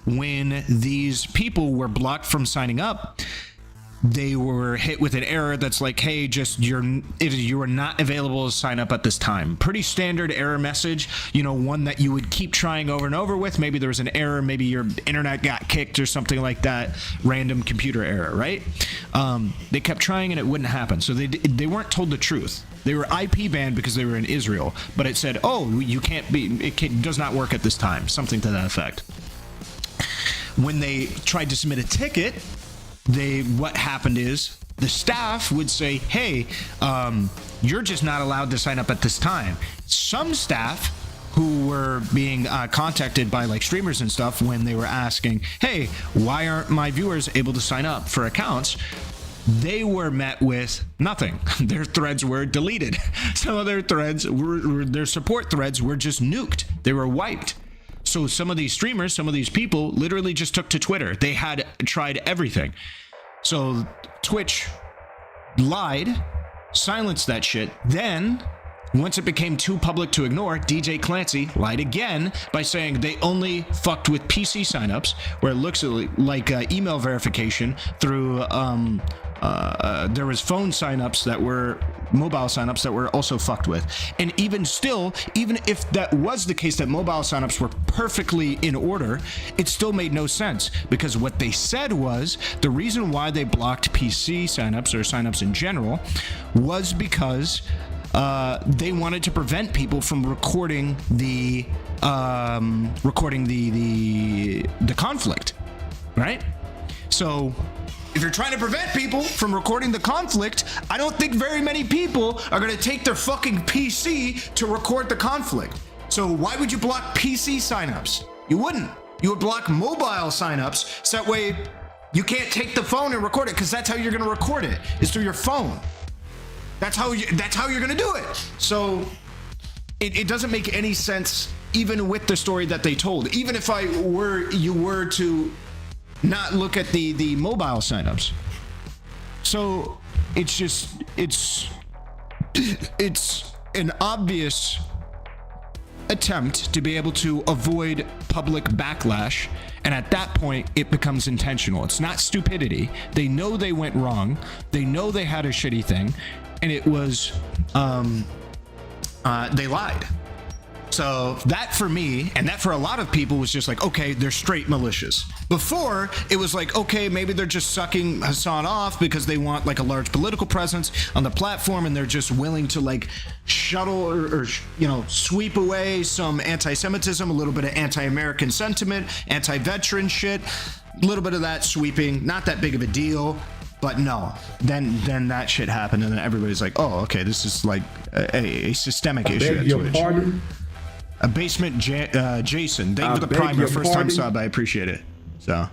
when these people were blocked from signing up, they were hit with an error that's like, hey, just you are not available to sign up at this time. Pretty standard error message, you know, one that you would keep trying over and over with. Maybe there was an error, maybe your internet got kicked or something like that, random computer error, right? They kept trying and it wouldn't happen. So they weren't told the truth. They were IP banned because they were in Israel, but it said, oh, you can't be, it does not work at this time, something to that effect. When they tried to submit a ticket, what happened is the staff would say, hey, you're just not allowed to sign up at this time. Some staff who were being contacted by like streamers and stuff when they were asking, hey, why aren't my viewers able to sign up for accounts? They were met with nothing. Their threads were deleted. Some of their threads their support threads were just nuked. They were wiped. So some of these streamers, some of these people literally just took to Twitter. They had tried everything. So Twitch lied, silenced that shit. Then, once it became too public to ignore, DJ Clancy lied again by saying they only fucked with PC signups, where it looks like email verification through there was phone signups that were mobile signups that were also fucked with. And even still, even if that was the case, that mobile signups were perfectly in order, it still made no sense, because what they said was the reason why they blocked PC signups or signups in general was because they wanted to prevent people from recording the conflict, right? So if you're trying to prevent people from recording the conflict, I don't think very many people are going to take their fucking PC to record the conflict. So why would you block PC signups? You wouldn't. You would block mobile signups, so that way you can't take the phone and record it, because that's how you're going to record it, is through your phone. That's how you're going to do it. So it doesn't make any sense, even with the story that they told. Even if you were to not look at the mobile signups. So it's an obvious attempt to be able to avoid public backlash, and at that point it becomes intentional. It's not stupidity. They know they went wrong, they know they had a shitty thing, and it was they lied. So that for me, and that for a lot of people, was just like, okay, they're straight malicious. Before, it was like, okay, maybe they're just sucking Hasan off because they want like a large political presence on the platform, and they're just willing to like shuttle or sweep away some anti-Semitism, a little bit of anti-American sentiment, anti-veteran shit, a little bit of that sweeping, not that big of a deal. But no, then that shit happened, and then everybody's like, oh, okay, this is like a systemic issue at Twitch. A basement Jason, thank you for the prime, your first time sub, I appreciate it. So,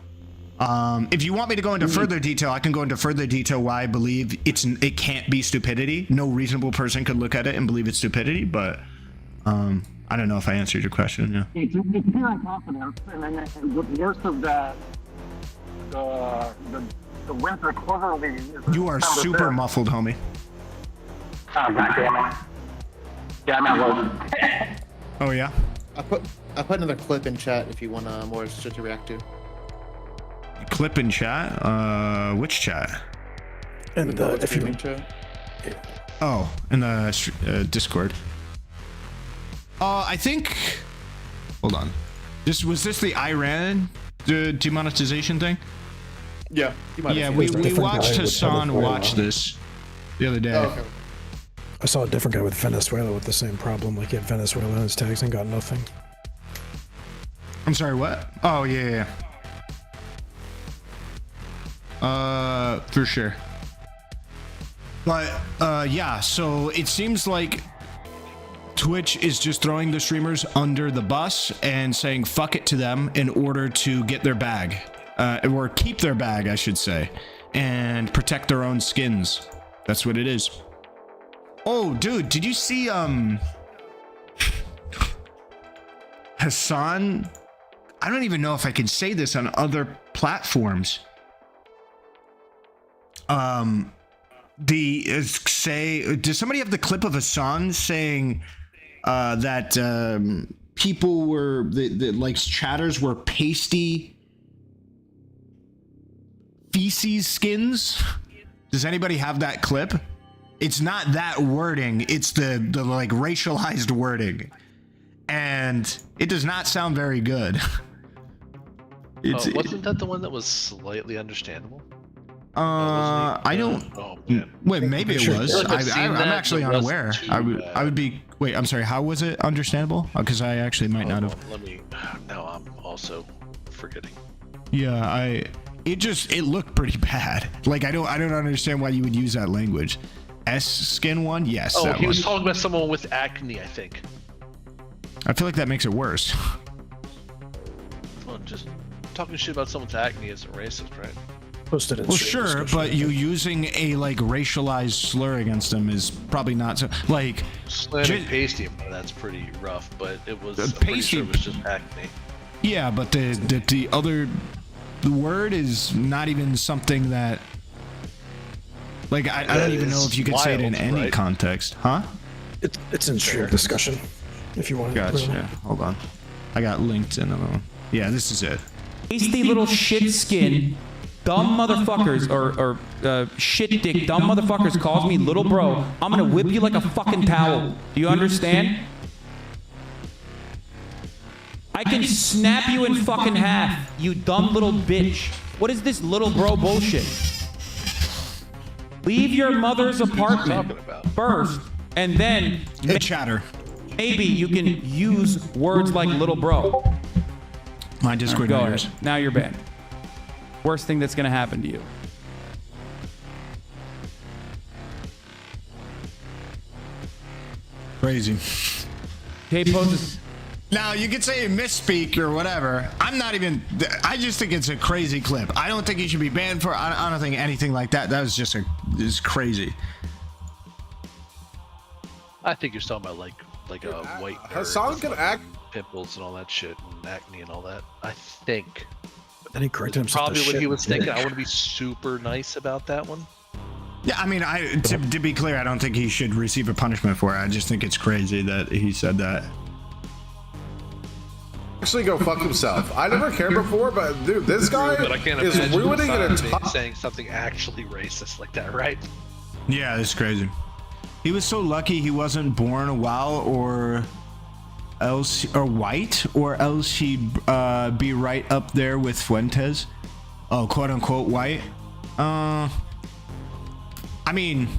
if you want me to go into further detail, I can go into further detail why I believe it can't be stupidity. No reasonable person could look at it and believe it's stupidity, but I don't know if I answered your question. Yeah. It's pure incompetence, and then the worst of that, the winter quarterly. You are super muffled, homie. Oh, goddammit. Yeah, I'm not loading. Oh yeah. I put another clip in chat if you want more shit to react to. Clip in chat? Which chat? And if you Oh, in the Discord. I think. Hold on. Was this the Iran demonetization thing? Yeah. Yeah, we watched Hasan watch this the other day. Oh, okay. I saw a different guy with Venezuela with the same problem. Like he had Venezuela in his tags and got nothing. I'm sorry, what? Oh yeah. For sure. But yeah, so it seems like Twitch is just throwing the streamers under the bus and saying fuck it to them in order to get their bag. Or keep their bag, I should say, and protect their own skins. That's what it is. Oh, dude, did you see Hasan? I don't even know if I can say this on other platforms. Does somebody have the clip of Hasan saying that people were like chatters were pasty feces skins? Does anybody have that clip? It's not that wording, it's the like racialized wording, and it does not sound very good. Wasn't that the one that was slightly understandable? I don't. Oh, man. Wait, maybe it was. I'm actually unaware. I would be. Wait, I'm sorry. How was it understandable? Because I actually might not have. Let me. Now I'm also forgetting. Yeah, it looked pretty bad. Like I don't understand why you would use that language. S skin one, yes. Oh, that he was one. talking about someone with acne, I think. I feel like that makes it worse. Well, just talking shit about someone's acne isn't racist, right? Posted in Well, sure, but you using a like racialized slur against them is probably not so. Like Slamming pasty, that's pretty rough. But it was I'm pretty sure it was just acne. Yeah, but the other word is not even something that. Like I don't even know if you could say it in any context, huh? It's in stream discussion. If you want. Gotcha. Yeah, hold on. I got linked in. Yeah, this is it. Pasty little shit skin, dumb motherfuckers, or shit dick, dumb motherfuckers calls me little bro. I'm gonna whip you like a fucking towel. Do you understand? I can snap you in fucking half, you dumb little bitch. What is this little bro bullshit? Leave your mother's apartment first, and then chatter. Maybe you can use words like little bro. My Discord Go knows. ahead. Now you're banned. Worst thing that's gonna happen to you. Crazy. Hey, poses. Now you could say misspeak or whatever. I'm not even. I just think it's a crazy clip. I don't think he should be banned for. I don't think anything like that. That was just is crazy. I think you're talking about like a white Hasan can act pimples and all that shit and acne and all that. I think. Then he corrected himself. Probably what he was thinking. I want to be super nice about that one. Yeah, I mean, to be clear, I don't think he should receive a punishment for it. I just think it's crazy that he said that. Actually, go fuck himself. I never cared before, but dude, this guy But I can't is imagine ruining an Hasan entire. saying something actually racist like that, right? Yeah, it's crazy. He was so lucky he wasn't born a while or else or white, or else he'd be right up there with Fuentes. Oh, quote unquote white. I mean,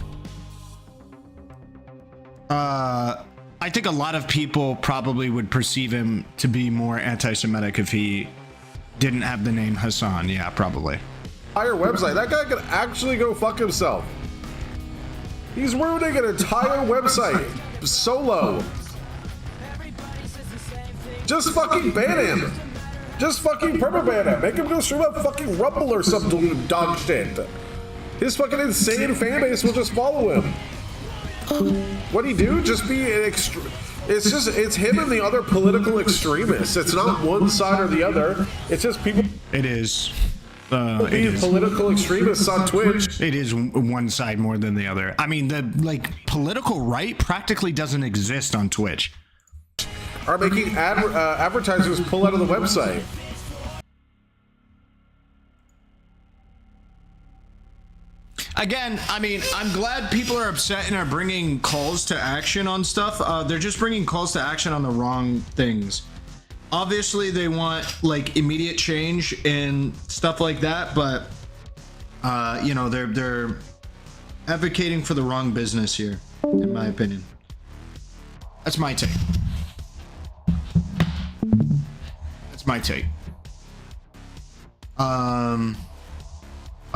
I think a lot of people probably would perceive him to be more anti-Semitic if he didn't have the name Hasan. Yeah, probably. entire website. That guy could actually go fuck himself. He's ruining an entire website solo. Just fucking ban him. Just fucking permaban him. Make him go stream up fucking Rumble or some dog shit. His fucking insane fan base will just follow him. What'd he do? Just be an it's him and the other political extremists. It's not one side or the other. It's just people. It is. Being political extremists on Twitch. It is one side more than the other. I mean, the political right practically doesn't exist on Twitch. Are making advertisers pull out of the website. Again, I mean, I'm glad people are upset and are bringing calls to action on stuff. They're just bringing calls to action on the wrong things. Obviously, they want like immediate change and stuff like that, but you know, they're advocating for the wrong business here, in my opinion. That's my take. That's my take.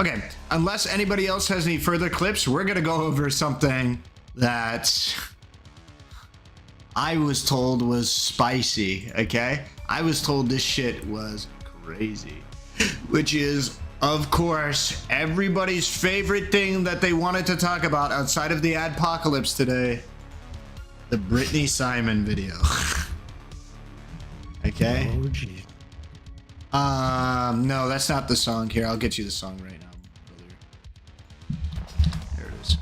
Okay, unless anybody else has any further clips, we're gonna go over something that I was told was spicy, okay? I was told this shit was crazy, which is, of course, everybody's favorite thing that they wanted to talk about outside of the adpocalypse today, the Britney Simon video. Okay? Oh, geez. No, that's not the song here. I'll get you the song right now. There it is.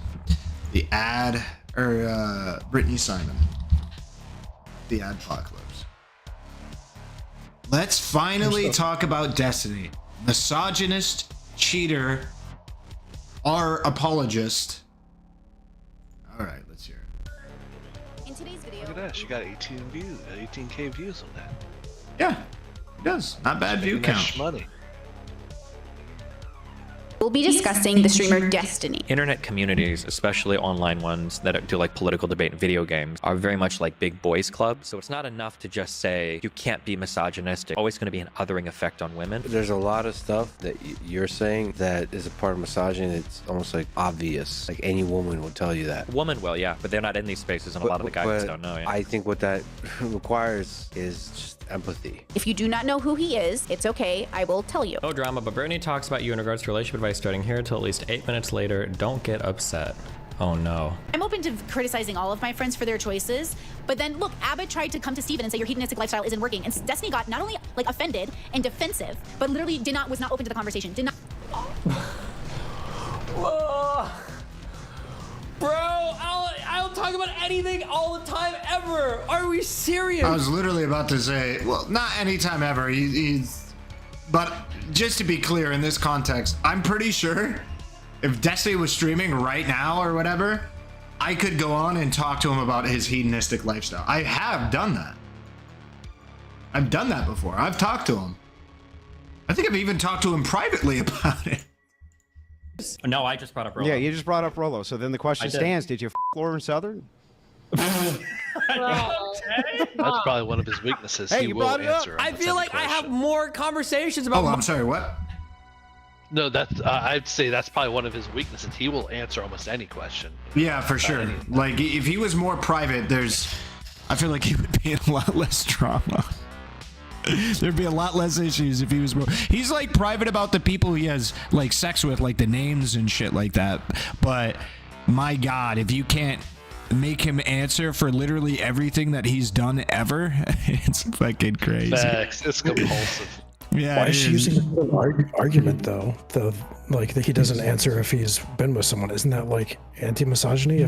The ad, or Britney Simon. The adpocalypse. Let's finally talk about Destiny. Misogynist, cheater, or apologist. All right, let's hear it. In today's video, Look at that. She got 18K views on that. Yeah, it does. Not bad view count. Money. we'll be discussing the streamer Destiny. Internet communities, especially online ones that do like political debate and video games, are very much like big boys clubs. So it's not enough to just say you can't be misogynistic. Always going to be an othering effect on women. There's a lot of stuff that you're saying that is a part of misogyny. It's almost like obvious. Like any woman will tell you that. Women will, yeah, but they're not in these spaces, and a lot of the guys don't know. Yeah. I think what that requires is just empathy. If you do not know who he is, it's okay. I will tell you. No drama, but Brittany talks about you in regards to relationship advice starting here until at least 8 minutes later. Don't get upset. Oh no. I'm open to criticizing all of my friends for their choices, but then look, Abbott tried to come to Steven and say your hedonistic lifestyle isn't working, and Destiny got not only like offended and defensive, but literally was not open to the conversation. Did not. Bro, I'll talk about anything all the time ever. Are we serious? I was literally about to say, well, not anytime ever. But just to be clear in this context, I'm pretty sure if Destiny was streaming right now or whatever, I could go on and talk to him about his hedonistic lifestyle. I have done that. I've done that before. I've talked to him. I think I've even talked to him privately about it. No, I just brought up Rolo. Yeah, you just brought up Rolo. So then the question stands: did you f Lauren Southern? That's probably one of his weaknesses. Hey, he you will brought it up. answer. I feel like I have more conversations about. Oh, I'm sorry. What? No, that's I'd say that's probably one of his weaknesses. He will answer almost any question. Yeah, for sure. Like if he was more private, I feel like he would be in a lot less drama. There'd be a lot less issues if he was more. He's like private about the people he has like sex with, like the names and shit like that. But my God, if you can't make him answer for literally everything that he's done ever, it's fucking crazy. Facts. It's compulsive. Yeah. Why is she using an argument though? Like that he doesn't answer if he's been with someone. Isn't that like anti-misogyny?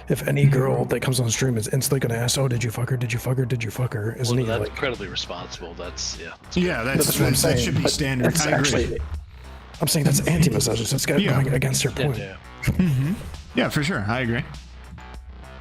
If any girl that comes on stream is instantly gonna ask, "Oh, did you fuck her? Did you fuck her? Did you fuck her?" Isn't Well, he that's like? incredibly responsible. That's Yeah, That's what I'm saying. that should be but standard. that's I agree. actually- I'm saying that's anti-misogynist. That's going against her point. Yeah, for sure. I agree.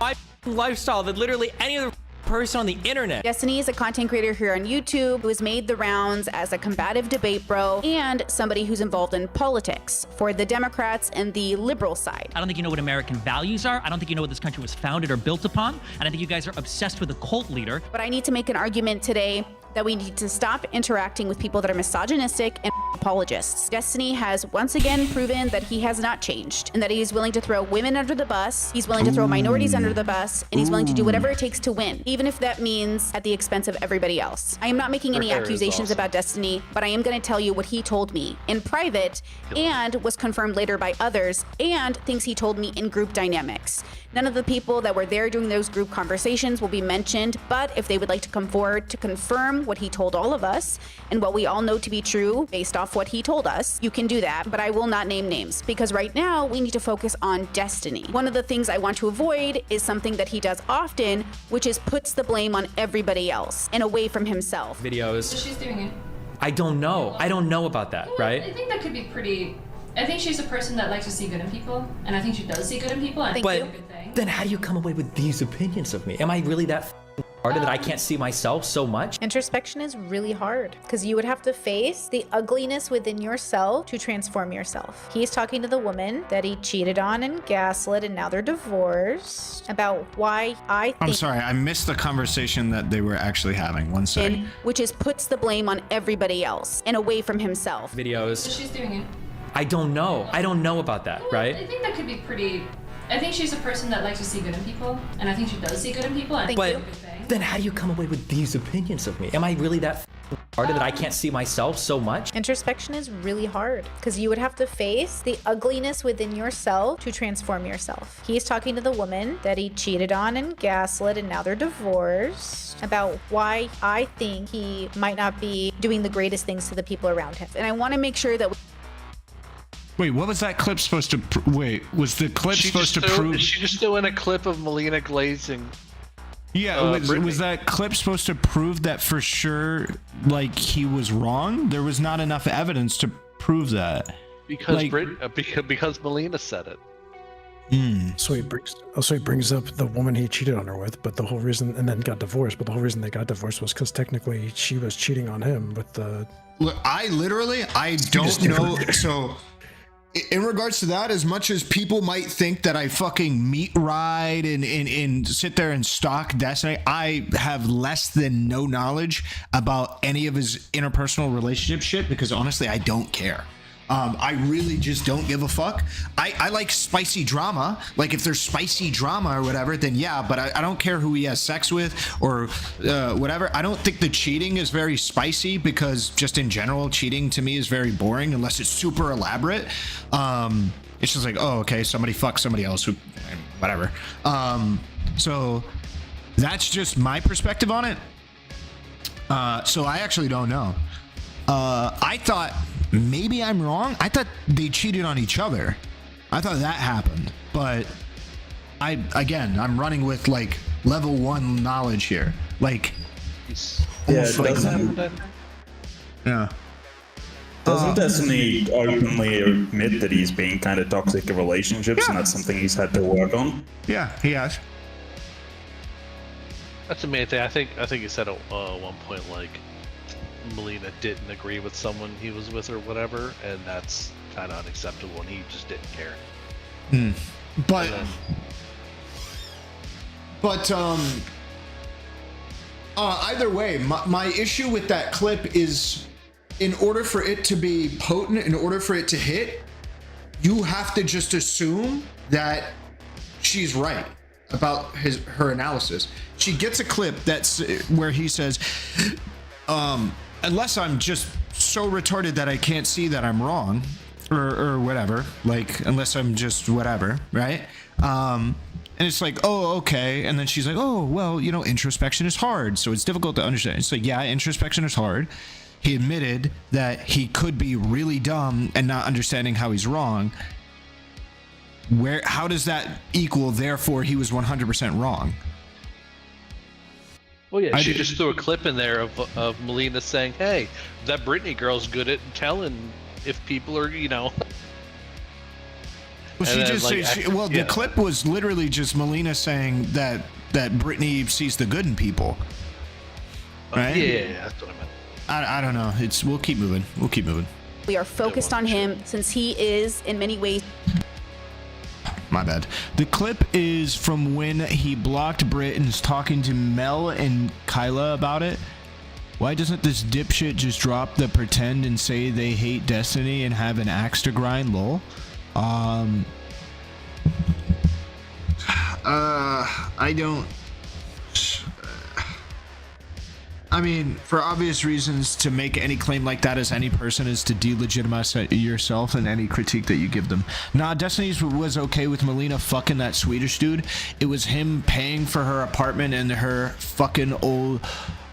My lifestyle that literally any other person on the internet. Destiny is a content creator here on YouTube who has made the rounds as a combative debate bro and somebody who's involved in politics for the Democrats and the liberal side. I don't think you know what American values are. I don't think you know what this country was founded or built upon. And I think you guys are obsessed with a cult leader. But I need to make an argument today that we need to stop interacting with people that are misogynistic and apologists. Destiny has once again proven that he has not changed and that he is willing to throw women under the bus, he's willing to throw minorities under the bus, and he's willing to do whatever it takes to win, even if that means at the expense of everybody else. I am not making any accusations about Destiny, but I am going to tell you what he told me in private and was confirmed later by others, and things he told me in group dynamics. None of the people that were there during those group conversations will be mentioned, but if they would like to come forward to confirm what he told all of us and what we all know to be true based off what he told us, you can do that, but I will not name names because right now we need to focus on Destiny. One of the things I want to avoid is something that he does often, which is puts the blame on everybody else and away from himself. Videos. So she's doing it. I don't know. I don't know about that, right? I think that could be pretty. I think she's a person that likes to see good in people, and I think she does see good in people. And I think it's a good thing. Then how do you come away with these opinions of me? Am I really that retarded that I can't see myself so much? Introspection is really hard because you would have to face the ugliness within yourself to transform yourself. He's talking to the woman that he cheated on and gaslit, and now they're divorced, about why I think. I'm sorry, I missed the conversation that they were actually having. One second. Which is puts the blame on everybody else and away from himself. Videos. So she's doing it. I don't know. I don't know about that, right? I think that could be pretty. I think she's a person that likes to see good in people, and I think she does see good in people. And But then how do you come away with these opinions of me? Am I really that retarded that I can't see myself so much? Introspection is really hard because you would have to face the ugliness within yourself to transform yourself. He's talking to the woman that he cheated on and gaslit, and now they're divorced, about why I think he might not be doing the greatest things to the people around him. And I want to make sure that Wait, what was that clip supposed to? Wait, was the clip supposed to prove? She just doing a clip of Melina glazing. Yeah, was that clip supposed to prove that for sure? Like he was wrong. There was not enough evidence to prove that. Because because Melina said it. So he brings up the woman he cheated on her with, but the whole reason, and then got divorced. But the whole reason they got divorced was because technically she was cheating on him with the. Look, I don't know. So, in regards to that, as much as people might think that I fucking meat ride and sit there and stalk Destiny, I have less than no knowledge about any of his interpersonal relationship shit because honestly, I don't care. I really just don't give a fuck. I like spicy drama. Like if there's spicy drama or whatever, then yeah, but I don't care who he has sex with or whatever. I don't think the cheating is very spicy because just in general, cheating to me is very boring unless it's super elaborate. It's just like, oh, okay, somebody fucked somebody else, whatever. So that's just my perspective on it. So I actually don't know. I thought maybe I'm wrong. I thought they cheated on each other. I thought that happened, but I'm running with like level 1 knowledge here. Like, Doesn't Destiny openly admit that he's been kind of toxic in relationships, and that's something he's had to work on? Yeah, he has. That's the main thing. I think he said at one point like Melina didn't agree with someone he was with or whatever, and that's kind of unacceptable, and he just didn't care. Either way, my issue with that clip is, in order for it to be potent, in order for it to hit, you have to just assume that she's right about her analysis. She gets a clip that's where he says, unless I'm just so retarded that I can't see that I'm wrong, or whatever, like, unless I'm just whatever, right? And it's like, oh, okay. And then she's like, oh, well, introspection is hard, so it's difficult to understand. It's like, yeah, introspection is hard. He admitted that he could be really dumb and not understanding how he's wrong. How does that equal, therefore, he was 100% wrong? Well, yeah, she just threw a clip in there of Melina saying, hey, that Britney girl's good at telling if people are, Well, the clip was literally just Melina saying that Britney sees the good in people. Right? Yeah, that's what I meant. I don't know. We'll keep moving. we are focused on him since he is in many ways. My bad. The clip is from when he blocked Brit and is talking to Mel and Kyla about it. Why doesn't this dipshit just drop the pretend and say they hate Destiny and have an axe to grind, lol? I don't... I mean, for obvious reasons, to make any claim like that as any person is to delegitimize yourself and any critique that you give them. Nah, Destiny's was okay with Melina fucking that Swedish dude. It was him paying for her apartment and her fucking old,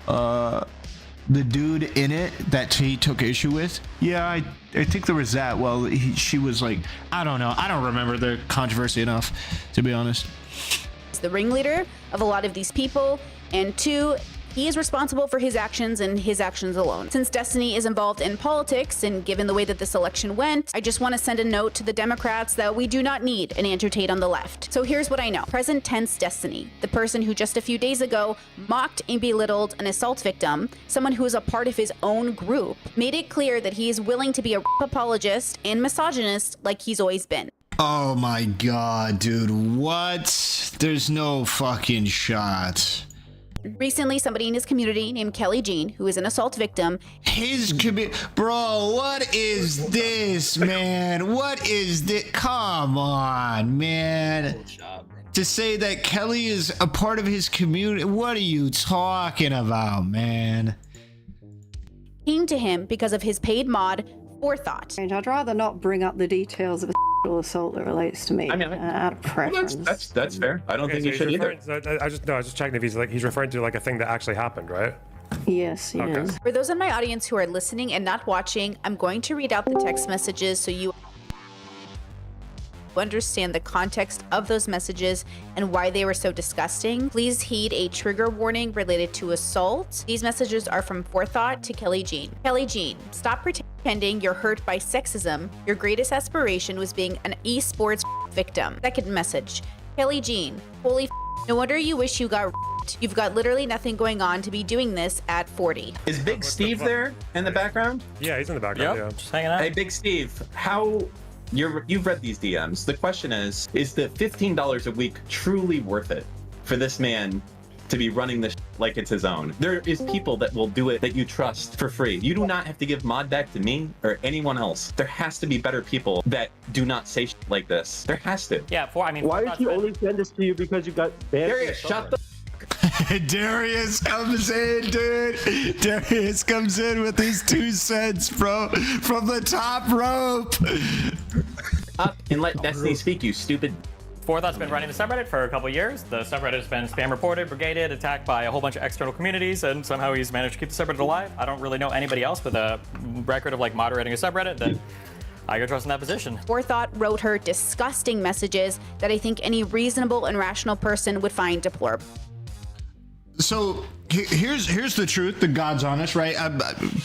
the dude in it that he took issue with. Yeah, I think there was that. Well, she was like, I don't know. I don't remember the controversy enough, to be honest. He's the ringleader of a lot of these people, and 2, he is responsible for his actions and his actions alone. Since Destiny is involved in politics, and given the way that this election went, I just want to send a note to the Democrats that we do not need an Andrew Tate on the left. So here's what I know. Present tense Destiny, the person who just a few days ago mocked and belittled an assault victim, someone who is a part of his own group, made it clear that he is willing to be a apologist and misogynist like he's always been. Oh my god, dude, what? There's no fucking shot. Recently, somebody in his community named Kelly Jean, who is an assault victim. His community, bro, what is this, man? What is this? Come on, man. To say that Kelly is a part of his community, what are you talking about, man? Came to him because of his paid mod, Forethought. I'd rather not bring up the details of a sexual assault that relates to me. I mean, out of preference. That's fair. I don't think you should either. I was just checking if he's referring to like a thing that actually happened, right? Yes, yes. For those in my audience who are listening and not watching, I'm going to read out the text messages so you understand the context of those messages and why they were so disgusting. Please heed a trigger warning related to assault. These messages are from Forethought to Kelly Jean. Kelly Jean, stop pretending you're hurt by sexism. Your greatest aspiration was being an esports victim. Second message, Kelly Jean, holy no wonder you wish you got You've got literally nothing going on to be doing this at 40. Is Big Steve there in the background? Yeah, he's in the background. Yep. Yeah, just hanging out. Hey, Big Steve, you've read these DMs. The question is the $15 a week truly worth it for this man to be running this like it's his own? There is people that will do it that you trust for free. You do not have to give mod back to me or anyone else. There has to be better people that do not say like this. There has to. Yeah, why did he only send this to you because you got banned? Darius, shut the Darius comes in, dude. Darius comes in with his 2 cents, bro, from the top rope. Up and let Destiny speak, you stupid. Forethought's been running the subreddit for a couple years. The subreddit has been spam reported, brigaded, attacked by a whole bunch of external communities, and somehow he's managed to keep the subreddit alive. I don't really know anybody else with a record of like moderating a subreddit that I could trust in that position. Forethought wrote her disgusting messages that I think any reasonable and rational person would find deplorable. So here's the truth, the God's honest, right?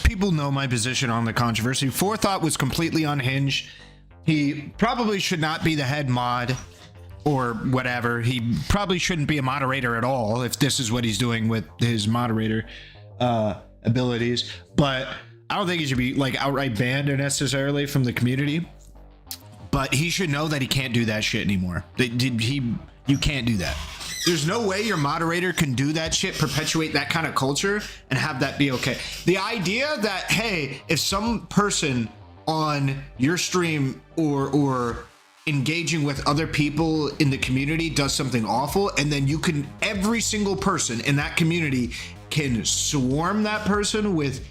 People know my position on the controversy. Forethought was completely unhinged. He probably should not be the head mod or whatever. He probably shouldn't be a moderator at all if this is what he's doing with his moderator abilities. But I don't think he should be like outright banned necessarily from the community. But he should know that he can't do that shit anymore. You can't do that. There's no way your moderator can do that shit, perpetuate that kind of culture, and have that be okay. The idea that, hey, if some person on your stream or engaging with other people in the community does something awful, and then every single person in that community can swarm that person with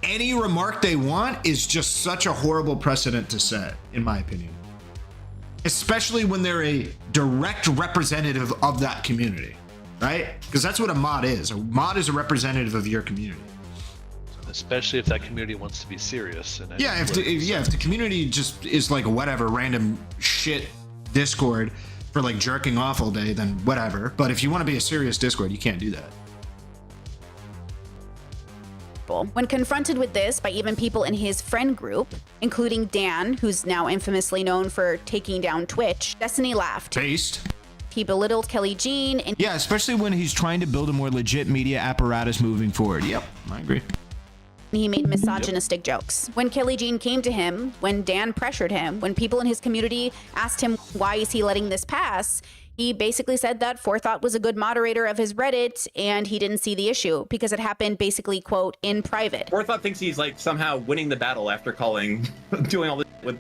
any remark they want, is just such a horrible precedent to set, in my opinion. Especially when they're a direct representative of that community, right? Because that's what a mod is. A mod is a representative of your community. Especially if that community wants to be serious. And yeah, if the community just is like whatever random shit Discord for like jerking off all day, then whatever. But if you want to be a serious Discord, you can't do that. When confronted with this by even people in his friend group, including Dan, who's now infamously known for taking down Twitch, Destiny laughed. Based. He belittled Kelly Jean. And yeah, especially when he's trying to build a more legit media apparatus moving forward. Yep, I agree. He made misogynistic jokes. When Kelly Jean came to him, when Dan pressured him, when people in his community asked him why is he letting this pass, He basically said that Forethought was a good moderator of his Reddit and he didn't see the issue because it happened basically, quote, in private. Forethought thinks he's like somehow winning the battle after doing all this with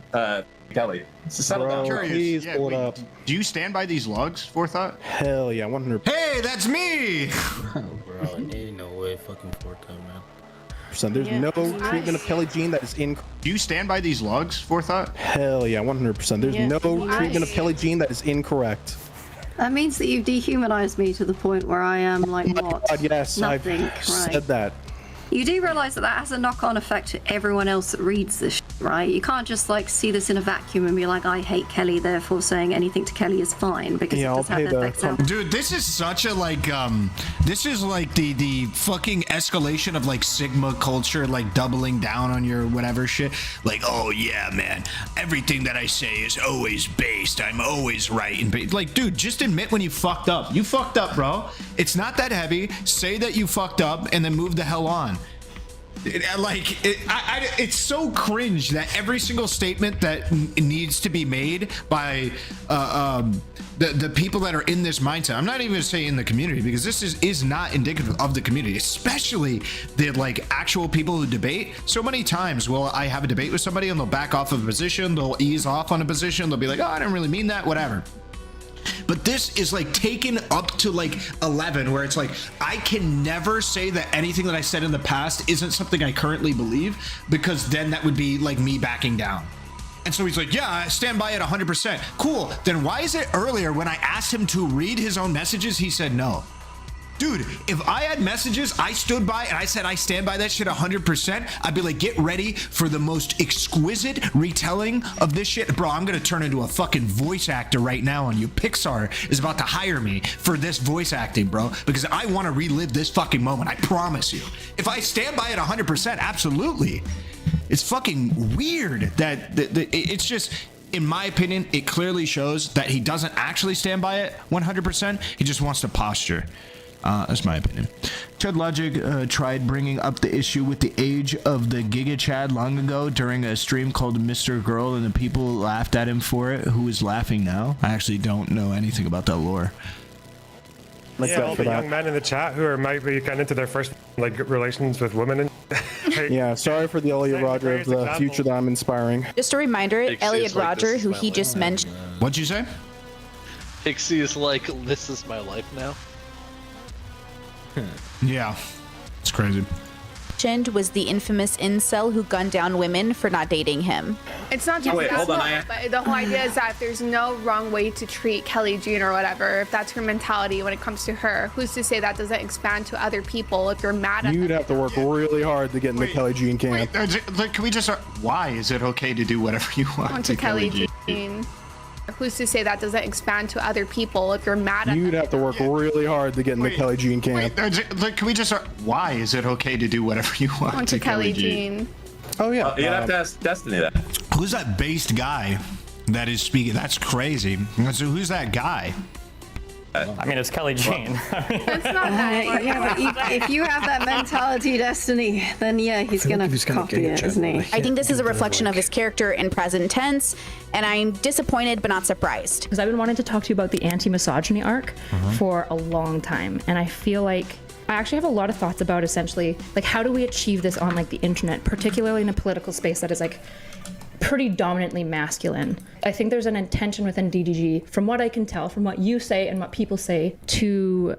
Kelly. So settle down. Please pull it up. Do you stand by these logs, Forethought? Hell yeah, 100%. Hey, that's me! Bro, ain't no way fucking Forethought, man. There's no treatment of Kelly Jean that is incorrect. Do you stand by these logs, Forethought? Hell yeah, 100%. There's no treatment of Kelly Jean that is incorrect. That means that you've dehumanized me to the point where I am like what? God, yes, Nothing, I've said that. You do realize that that has a knock-on effect to everyone else that reads this shit, right? You can't just like see this in a vacuum and be like, I hate Kelly, therefore saying anything to Kelly is fine, because it does have that effect. Dude, this is such a this is like the fucking escalation of like Sigma culture, like doubling down on your whatever shit. Like, oh yeah, man, everything that I say is always based. I'm always right. And like, dude, just admit when you fucked up. You fucked up, bro. It's not that heavy. Say that you fucked up and then move the hell on. It's so cringe that every single statement that needs to be made by the people that are in this mindset, I'm not even saying in the community, because this is not indicative of the community, especially the like actual people who debate. So many times will I have a debate with somebody and they'll back off of a position, they'll ease off on a position, they'll be like, oh, I didn't really mean that, whatever. But this is like taken up to like 11, where it's like, I can never say that anything that I said in the past isn't something I currently believe, because then that would be like me backing down. And so he's like, yeah, I stand by it 100%. Cool. Then why is it earlier when I asked him to read his own messages, he said no? Dude, if I had messages I stood by and I said I stand by that shit 100%, I'd be like, get ready for the most exquisite retelling of this shit. Bro, I'm gonna turn into a fucking voice actor right now on you. Pixar is about to hire me for this voice acting, bro, because I want to relive this fucking moment. I promise you. If I stand by it 100%, absolutely. It's fucking weird that it's just, in my opinion, it clearly shows that he doesn't actually stand by it 100%. He just wants to posture. That's my opinion. Chad Logic tried bringing up the issue with the age of the Giga Chad long ago during a stream called Mr. Girl, and the people laughed at him for it. Who is laughing now? I actually don't know anything about that lore. Yeah, all the young men in the chat who are might be getting into their first like relations with women. And yeah, sorry for the Elliot Roger of the future that I'm inspiring. Just a reminder, Elliot Roger, who he just mentioned. What'd you say? Pixie is like, this is my life now. Yeah, it's crazy. Was the infamous incel who gunned down women for not dating him. It's not just that, but the whole idea is that there's no wrong way to treat Kelly Jean or whatever. If that's her mentality when it comes to her, who's to say that doesn't expand to other people if you're mad at You'd have to work really hard to get in the Kelly Jean camp. Can we just start? Why is it okay to do whatever you want to Kelly Jean? Who's to say that doesn't expand to other people if you're mad at You'd have to work really hard to get in the Kelly Jean camp. Can we just start? Why is it okay to do whatever you want to Kelly Jean? Oh yeah. You'd have to ask Destiny that. Who's that based guy that is speaking? That's crazy. So who's that guy? I mean, it's Kelly Jean. That's not that. Yeah, but if you have that mentality, Destiny, then yeah, he's gonna copy it, isn't he? I think this is a reflection of his character in present tense, and I'm disappointed but not surprised. Because I've been wanting to talk to you about the anti-misogyny arc for a long time, and I feel like I actually have a lot of thoughts about essentially like how do we achieve this on like the internet, particularly in a political space that is like pretty dominantly masculine. I think there's an intention within DGG, from what I can tell, from what you say and what people say, to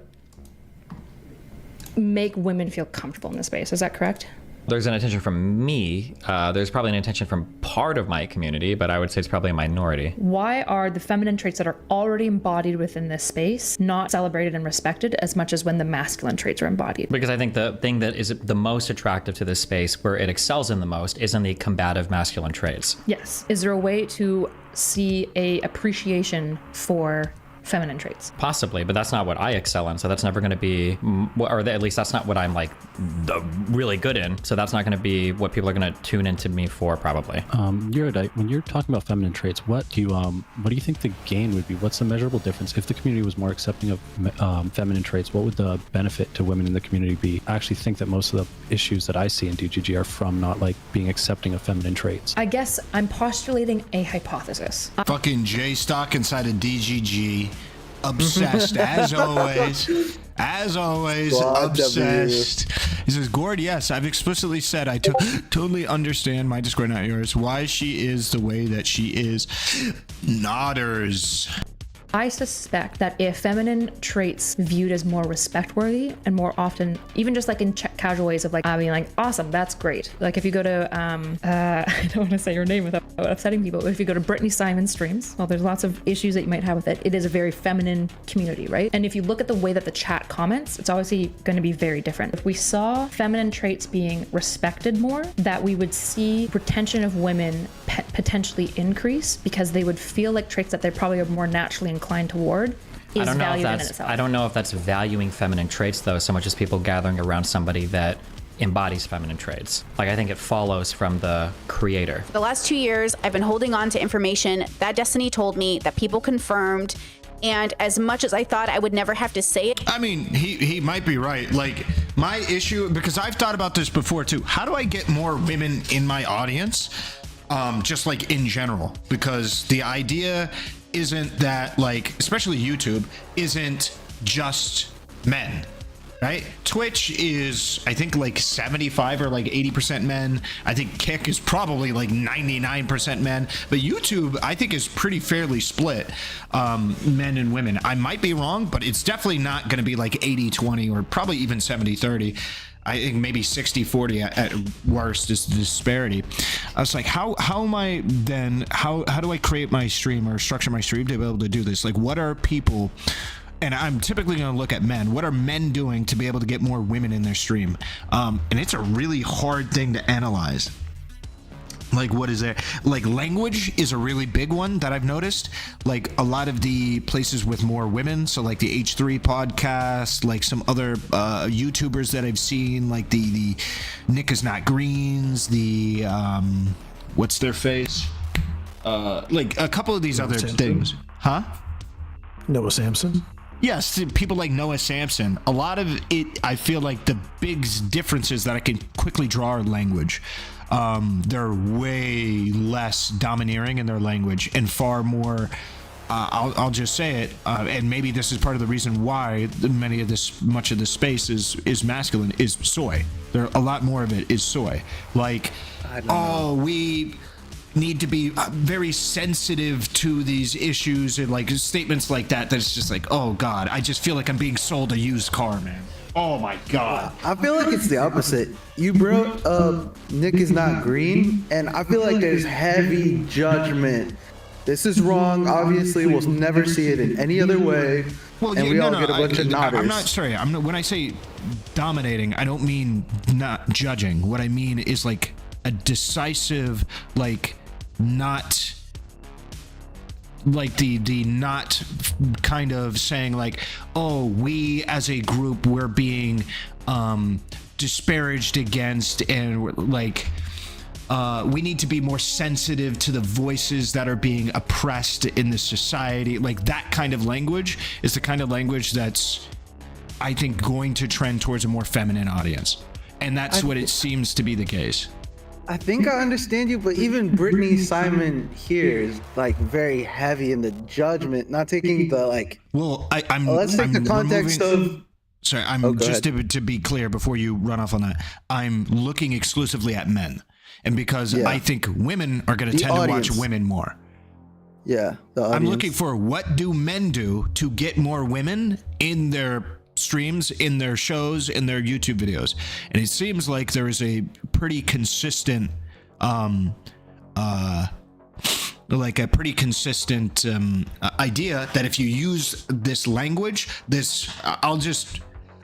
make women feel comfortable in this space. Is that correct? There's an intention from me. There's probably an intention from part of my community, but I would say it's probably a minority. Why are the feminine traits that are already embodied within this space not celebrated and respected as much as when the masculine traits are embodied? Because I think the thing that is the most attractive to this space, where it excels in the most, is in the combative masculine traits. Yes. Is there a way to see a appreciation for feminine traits? Possibly, but that's not what I excel in, so that's never going to be, or at least that's not what I'm like really good in, so that's not going to be what people are going to tune into me for, probably. Eurodite, when you're talking about feminine traits, what do you think the gain would be? What's the measurable difference? If the community was more accepting of feminine traits, what would the benefit to women in the community be? I actually think that most of the issues that I see in DGG are from not like being accepting of feminine traits. I guess I'm postulating a hypothesis. Fucking J-Stock inside of DGG obsessed as always. As always, obsessed. He says, Gord, yes, I've explicitly said I totally understand my Discord, not yours, why she is the way that she is. Nodders. I suspect that if feminine traits viewed as more respect-worthy and more often, even just like in casual ways of like being like, awesome, that's great. Like if you go to, I don't want to say your name without upsetting people, but if you go to Brittany Simon's streams, well, there's lots of issues that you might have with it. It is a very feminine community, right? And if you look at the way that the chat comments, it's obviously going to be very different. If we saw feminine traits being respected more, that we would see retention of women potentially increase because they would feel like traits that they probably are more naturally inclined toward is valued in itself. I don't know if that's valuing feminine traits though, so much as people gathering around somebody that embodies feminine traits. Like I think it follows from the creator. The last 2 years, I've been holding on to information that Destiny told me, that people confirmed, and as much as I thought I would never have to say it. I mean, he might be right. Like my issue, because I've thought about this before too. How do I get more women in my audience? Just like in general, because the idea isn't that, like, especially YouTube isn't just men, right? Twitch is, I think, like 75 or like 80% men. I think Kick is probably like 99% men, but YouTube I think is pretty fairly split, men and women. I might be wrong, but it's definitely not going to be like 80-20 or probably even 70-30. I think maybe 60-40 at worst is the disparity. I was like, how am I then, how do I create my stream or structure my stream to be able to do this? Like, what are people, and I'm typically going to look at men, what are men doing to be able to get more women in their stream? And it's a really hard thing to analyze. Like, what is there? Like, language is a really big one that I've noticed. Like, a lot of the places with more women, so like the H3 podcast, like some other YouTubers that I've seen, like the Nick is Not Greens, the what's their face? Like a couple of these Noah other Samson. things. Huh? Noah Samson? Yes, people like Noah Samson. A lot of it, I feel like the big difference is that I can quickly draw our language. They're way less domineering in their language and far more, I'll just say it, and maybe this is part of the reason why much of this space is masculine, is soy. There, a lot more of it is soy. Like, we need to be very sensitive to these issues, and like statements like that it's just like, oh God, I just feel like I'm being sold a used car, man. Oh my God. I feel like it's the opposite. You brought up Nick is Not Green, and I feel like there's heavy judgment. This is wrong. Obviously, we'll never see it in any other way. Well, and we all get a bunch of nodders. I'm not sorry. When I say dominating, I don't mean not judging. What I mean is like a decisive, like not like the not kind of saying like, oh, we as a group, we're being disparaged against, and we're like we need to be more sensitive to the voices that are being oppressed in the society. Like that kind of language is the kind of language that's, I think, going to trend towards a more feminine audience, and that's what it seems to be the case. I think I understand you, but even Brittany Simon here is like very heavy in the judgment, not taking the like. Well, I'm. Let's take the context of. Sorry, I'm just to be clear before you run off on that. I'm looking exclusively at men, and because I think women are going to tend to watch women more. Yeah, I'm looking for what do men do to get more women in their streams, in their shows, in their YouTube videos, and it seems like there is a pretty consistent idea that if you use this language, I'll just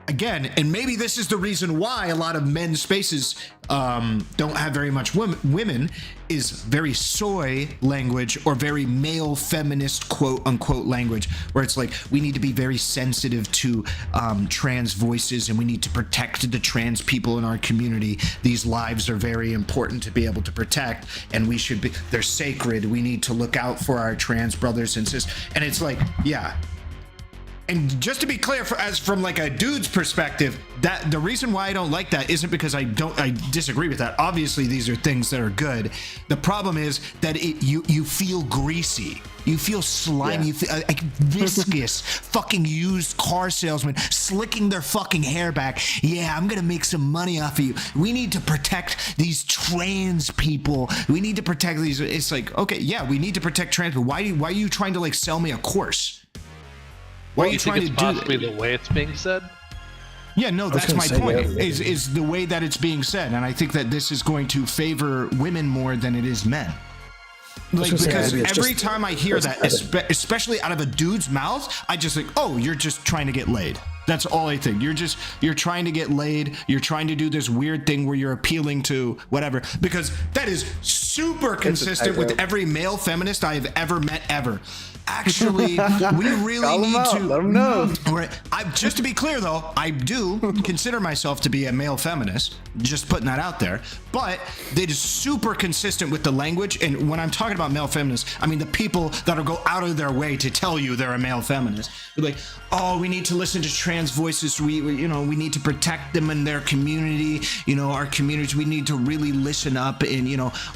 again, and maybe this is the reason why a lot of men's spaces don't have very much women, is very soy language or very male feminist quote unquote language, where it's like we need to be very sensitive to trans voices, and we need to protect the trans people in our community. These lives are very important to be able to protect, and they're sacred. We need to look out for our trans brothers and sisters. And it's like, yeah, And just to be clear, from like a dude's perspective, that the reason why I don't like that isn't because I disagree with that. Obviously, these are things that are good. The problem is that you feel greasy, you feel slimy, you feel like viscous, fucking used car salesman slicking their fucking hair back. Yeah, I'm gonna make some money off of you. We need to protect these trans people. We need to protect these. It's like, okay, yeah, we need to protect trans people. Why are you trying to like sell me a course? Why are you trying to do possibly the way it's being said? Yeah, no, that's my point. Is the way that it's being said, and I think that this is going to favor women more than it is men. Like, because every time I hear that, especially out of a dude's mouth, I just think, oh, you're just trying to get laid. That's all I think. You're trying to get laid. You're trying to do this weird thing where you're appealing to whatever, because that is super consistent with every male feminist I have ever met ever. Actually, we really need to let them know. Just to be clear, though, I do consider myself to be a male feminist. Just putting that out there. But it is super consistent with the language. And when I'm talking about male feminists, I mean the people that'll go out of their way to tell you they're a male feminist. They're like, oh, we need to listen to trans voices. We need to protect them in their community. Our communities. We need to really listen up and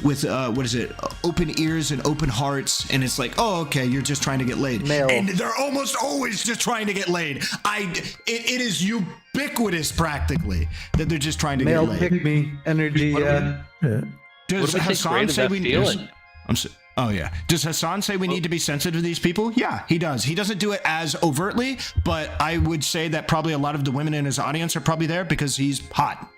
with open ears and open hearts. And it's like, oh, okay, you're just trying to get laid. Male. And they're almost always just trying to get laid. It is ubiquitous practically that they're just trying to get laid. Male pick me energy. Does Hasan say we need? Oh yeah. Does Hasan say we need to be sensitive to these people? Yeah, he does. He doesn't do it as overtly, but I would say that probably a lot of the women in his audience are probably there because he's hot.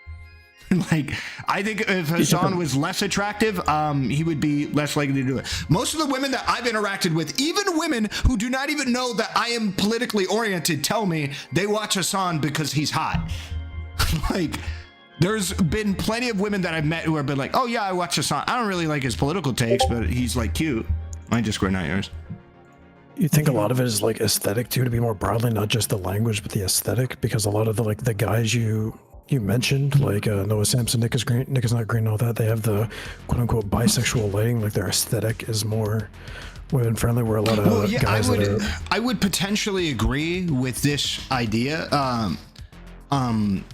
Like, I think if Hasan was less attractive, he would be less likely to do it. Most of the women that I've interacted with, even women who do not even know that I am politically oriented, tell me they watch Hasan because he's hot. Like, there's been plenty of women that I've met who have been like, oh yeah, I watch Hasan. I don't really like his political takes, but he's like cute. My Discord, not yours. You think a lot of it is like aesthetic too, to be more broadly, not just the language, but the aesthetic, because a lot of the guys you mentioned, like Noah Samson, Nick is not green, all that, they have the quote unquote bisexual lighting, like their aesthetic is more women friendly, where a lot of guys I would potentially agree with this idea,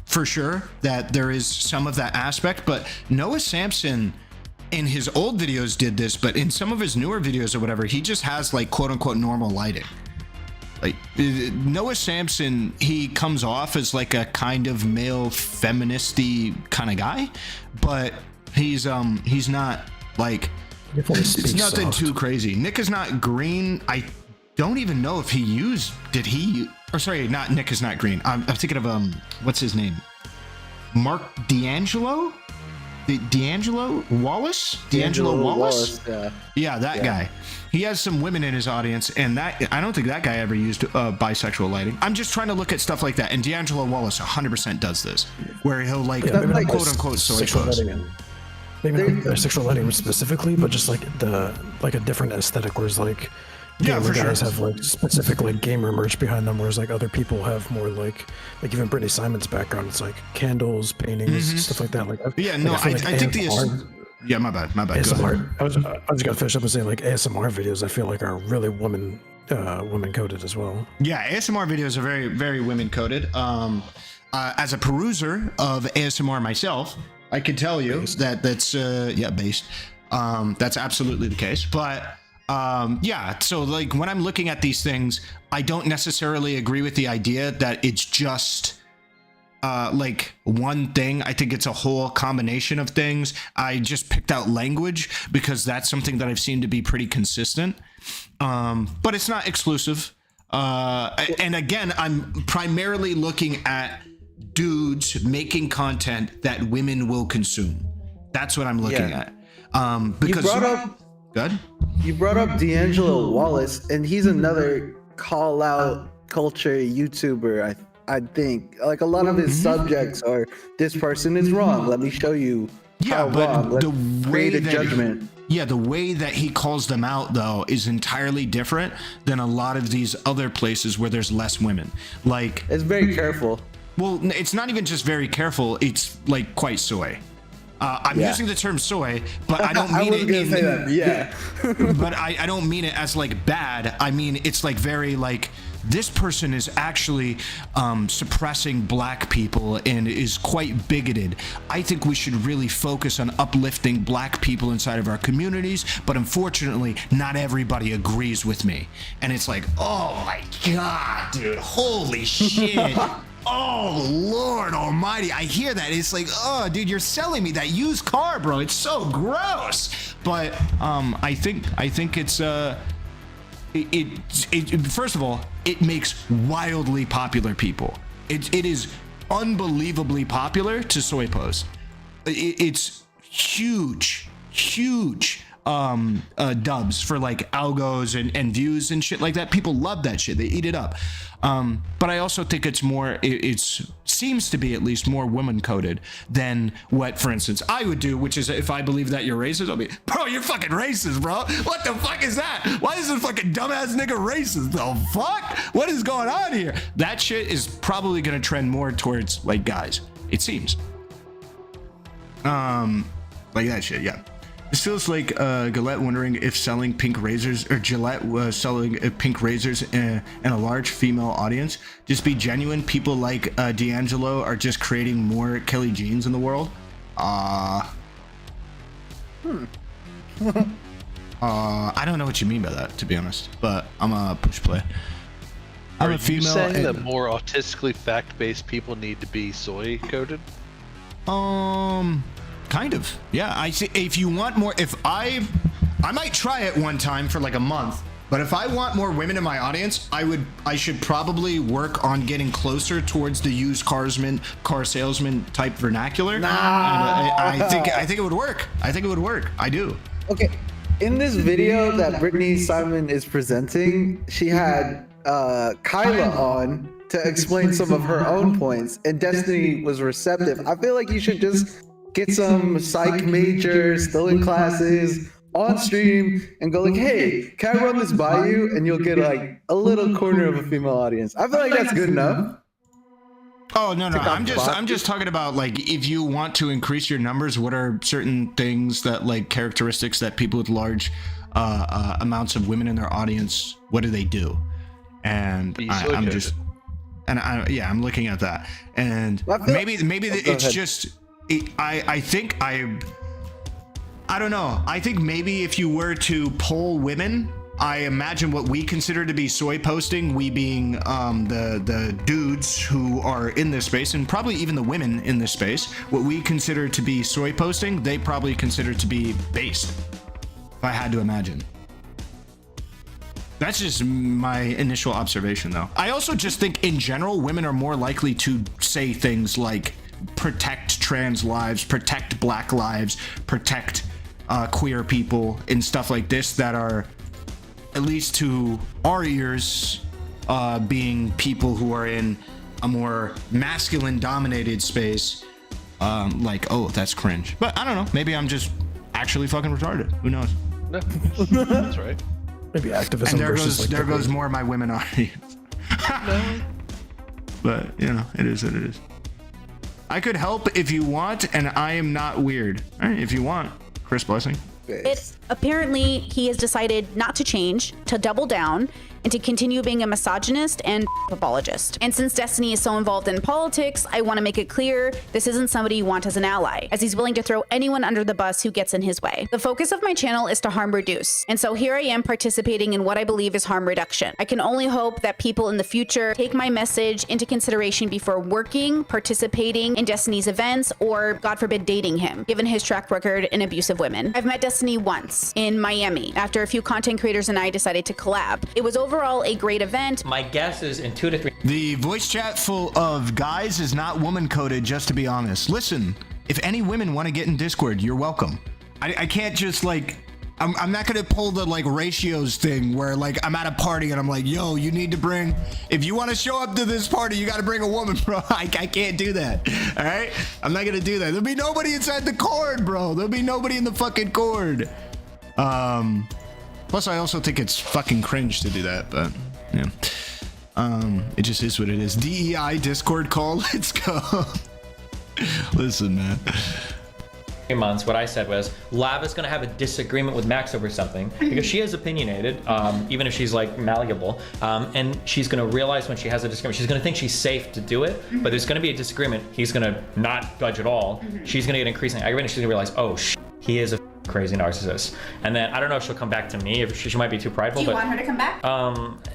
for sure, that there is some of that aspect, but Noah Samson in his old videos did this, but in some of his newer videos or whatever, he just has like quote unquote normal lighting. Like Noah Samson, he comes off as like a kind of male feministy kind of guy, but he's not like, it's nothing too crazy. Nick is not green. I don't even know if he used, not Nick is not green. I'm thinking of what's his name? Mark D'Angelo? D'Angelo Wallace? D'Angelo Wallace? Yeah, that guy. He has some women in his audience, and that I don't think that guy ever used bisexual lighting. I'm just trying to look at stuff like that, and D'Angelo Wallace 100% does this, where he'll like quote unquote soy sauce. Maybe not sexual lighting specifically, but just like a different aesthetic, whereas like gamer guys have like specific like gamer merch behind them, whereas like other people have more like even Brittany Simon's background, it's like candles, paintings, stuff like that. Like I think yeah, my bad. ASMR. I was gonna finish up and say like ASMR videos I feel like are really women coded as well. Yeah, ASMR videos are very, very women coded. As a peruser of ASMR myself, I can tell you that's based. That's absolutely the case. But so like when I'm looking at these things, I don't necessarily agree with the idea that it's just like one thing. I think it's a whole combination of things. I just picked out language because that's something that I've seen to be pretty consistent, but it's not exclusive. And again, I'm primarily looking at dudes making content that women will consume. That's what I'm looking at. Because you brought up D'Angelo Wallace, and he's another call out culture YouTuber. I think like a lot of his subjects are, this person is wrong, let me show you how wrong. Let's create a judgment. The way that he calls them out though is entirely different than a lot of these other places where there's less women. Like, it's very careful. Well, it's not even just very careful, it's like quite soy. I'm using the term soy, but I don't mean it. But I don't mean it as like bad. I mean it's like very like this person is actually suppressing black people and is quite bigoted. I think we should really focus on uplifting black people inside of our communities, but unfortunately, not everybody agrees with me. And it's like, oh my God, dude, holy shit. Oh, Lord almighty. I hear that. It's like, oh, dude, you're selling me that used car, bro. It's so gross. But I think it's first of all, it makes wildly popular people. It is unbelievably popular to soy post. It's huge dubs for like algos and views and shit like that. People love that shit. They eat it up. But I also think it's more, it seems to be at least more woman coded than what, for instance, I would do, which is if I believe that you're racist, I'll be, bro, you're fucking racist, bro. What the fuck is that? Why is this fucking dumbass nigga racist? The fuck? What is going on here? That shit is probably going to trend more towards like guys. It seems. Like that shit, yeah. This feels like Gillette wondering if selling pink razors, or Gillette was selling pink razors in a large female audience. Just be genuine. People like D'Angelo are just creating more Kelly Jeans in the world. I don't know what you mean by that, to be honest. But I'm a push play. I'm Are a female. You saying that more autistically fact-based people need to be soy coded? Kind of, yeah. I see. If you want more, I might try it one time for like a month. But if I want more women in my audience, I should probably work on getting closer towards the used car salesman type vernacular. Nah. I think it would work. I think it would work. I do. Okay, in this video that Brittany Simon is presenting, she had Kyla on to explain some of her own points, and Destiny was receptive. I feel like you should just get some psych majors still in classes on stream and go like, hey, can I run this by you? And you'll get like a little corner of a female audience. I feel like that's good enough. Oh no, I'm just talking about like, if you want to increase your numbers, what are certain things that, like, characteristics that people with large amounts of women in their audience, what do they do? And I'm looking at that, and maybe it's just. I don't know. I think maybe if you were to poll women, I imagine what we consider to be soy posting, we being the dudes who are in this space, and probably even the women in this space, what we consider to be soy posting, they probably consider to be based, if I had to imagine. That's just my initial observation, though. I also just think in general, women are more likely to say things like protect trans lives, protect black lives, protect queer people, and stuff like this that are, at least to our ears, being people who are in a more masculine dominated space, like, oh, that's cringe. But I don't know, maybe I'm just actually fucking retarded. Who knows? No, that's right. Maybe activism. And versus there goes more of my women audience. But you know, it is what it is. I could help if you want, and I am not weird. All right, if you want, Chris Blessing. Apparently, he has decided not to change, to double down, and to continue being a misogynist and apologist. And since Destiny is so involved in politics, I want to make it clear this isn't somebody you want as an ally, as he's willing to throw anyone under the bus who gets in his way. The focus of my channel is to harm reduce, and so here I am participating in what I believe is harm reduction. I can only hope that people in the future take my message into consideration before working, participating in Destiny's events, or God forbid dating him, given his track record in abusive women. I've met Destiny once in Miami after a few content creators and I decided to collab. It was overall a great event. My guess is in 2 to 3. The voice chat full of guys is not woman coded, just to be honest. Listen, if any women want to get in Discord, you're welcome. I can't just like, I'm not gonna pull the like ratios thing where like I'm at a party and I'm like, yo, you need to bring, if you want to show up to this party, you got to bring a woman, bro. I can't do that. All right, I'm not gonna do that. There'll be nobody inside the cord, bro. There'll be nobody in the fucking cord. Plus I also think it's fucking cringe to do that, but yeah. It just is what it is. DEI Discord call. Let's go. Listen, man. months, what I said was, Lav is going to have a disagreement with Max over something because she is opinionated, even if she's like malleable, and she's going to realize when she has a disagreement, she's going to think she's safe to do it, but there's going to be a disagreement. He's going to not budge at all. She's going to get increasingly aggravated. She's going to realize, oh, he is a crazy narcissist. And then I don't know if she'll come back to me. If she might be too prideful. Do you but, want her to come back?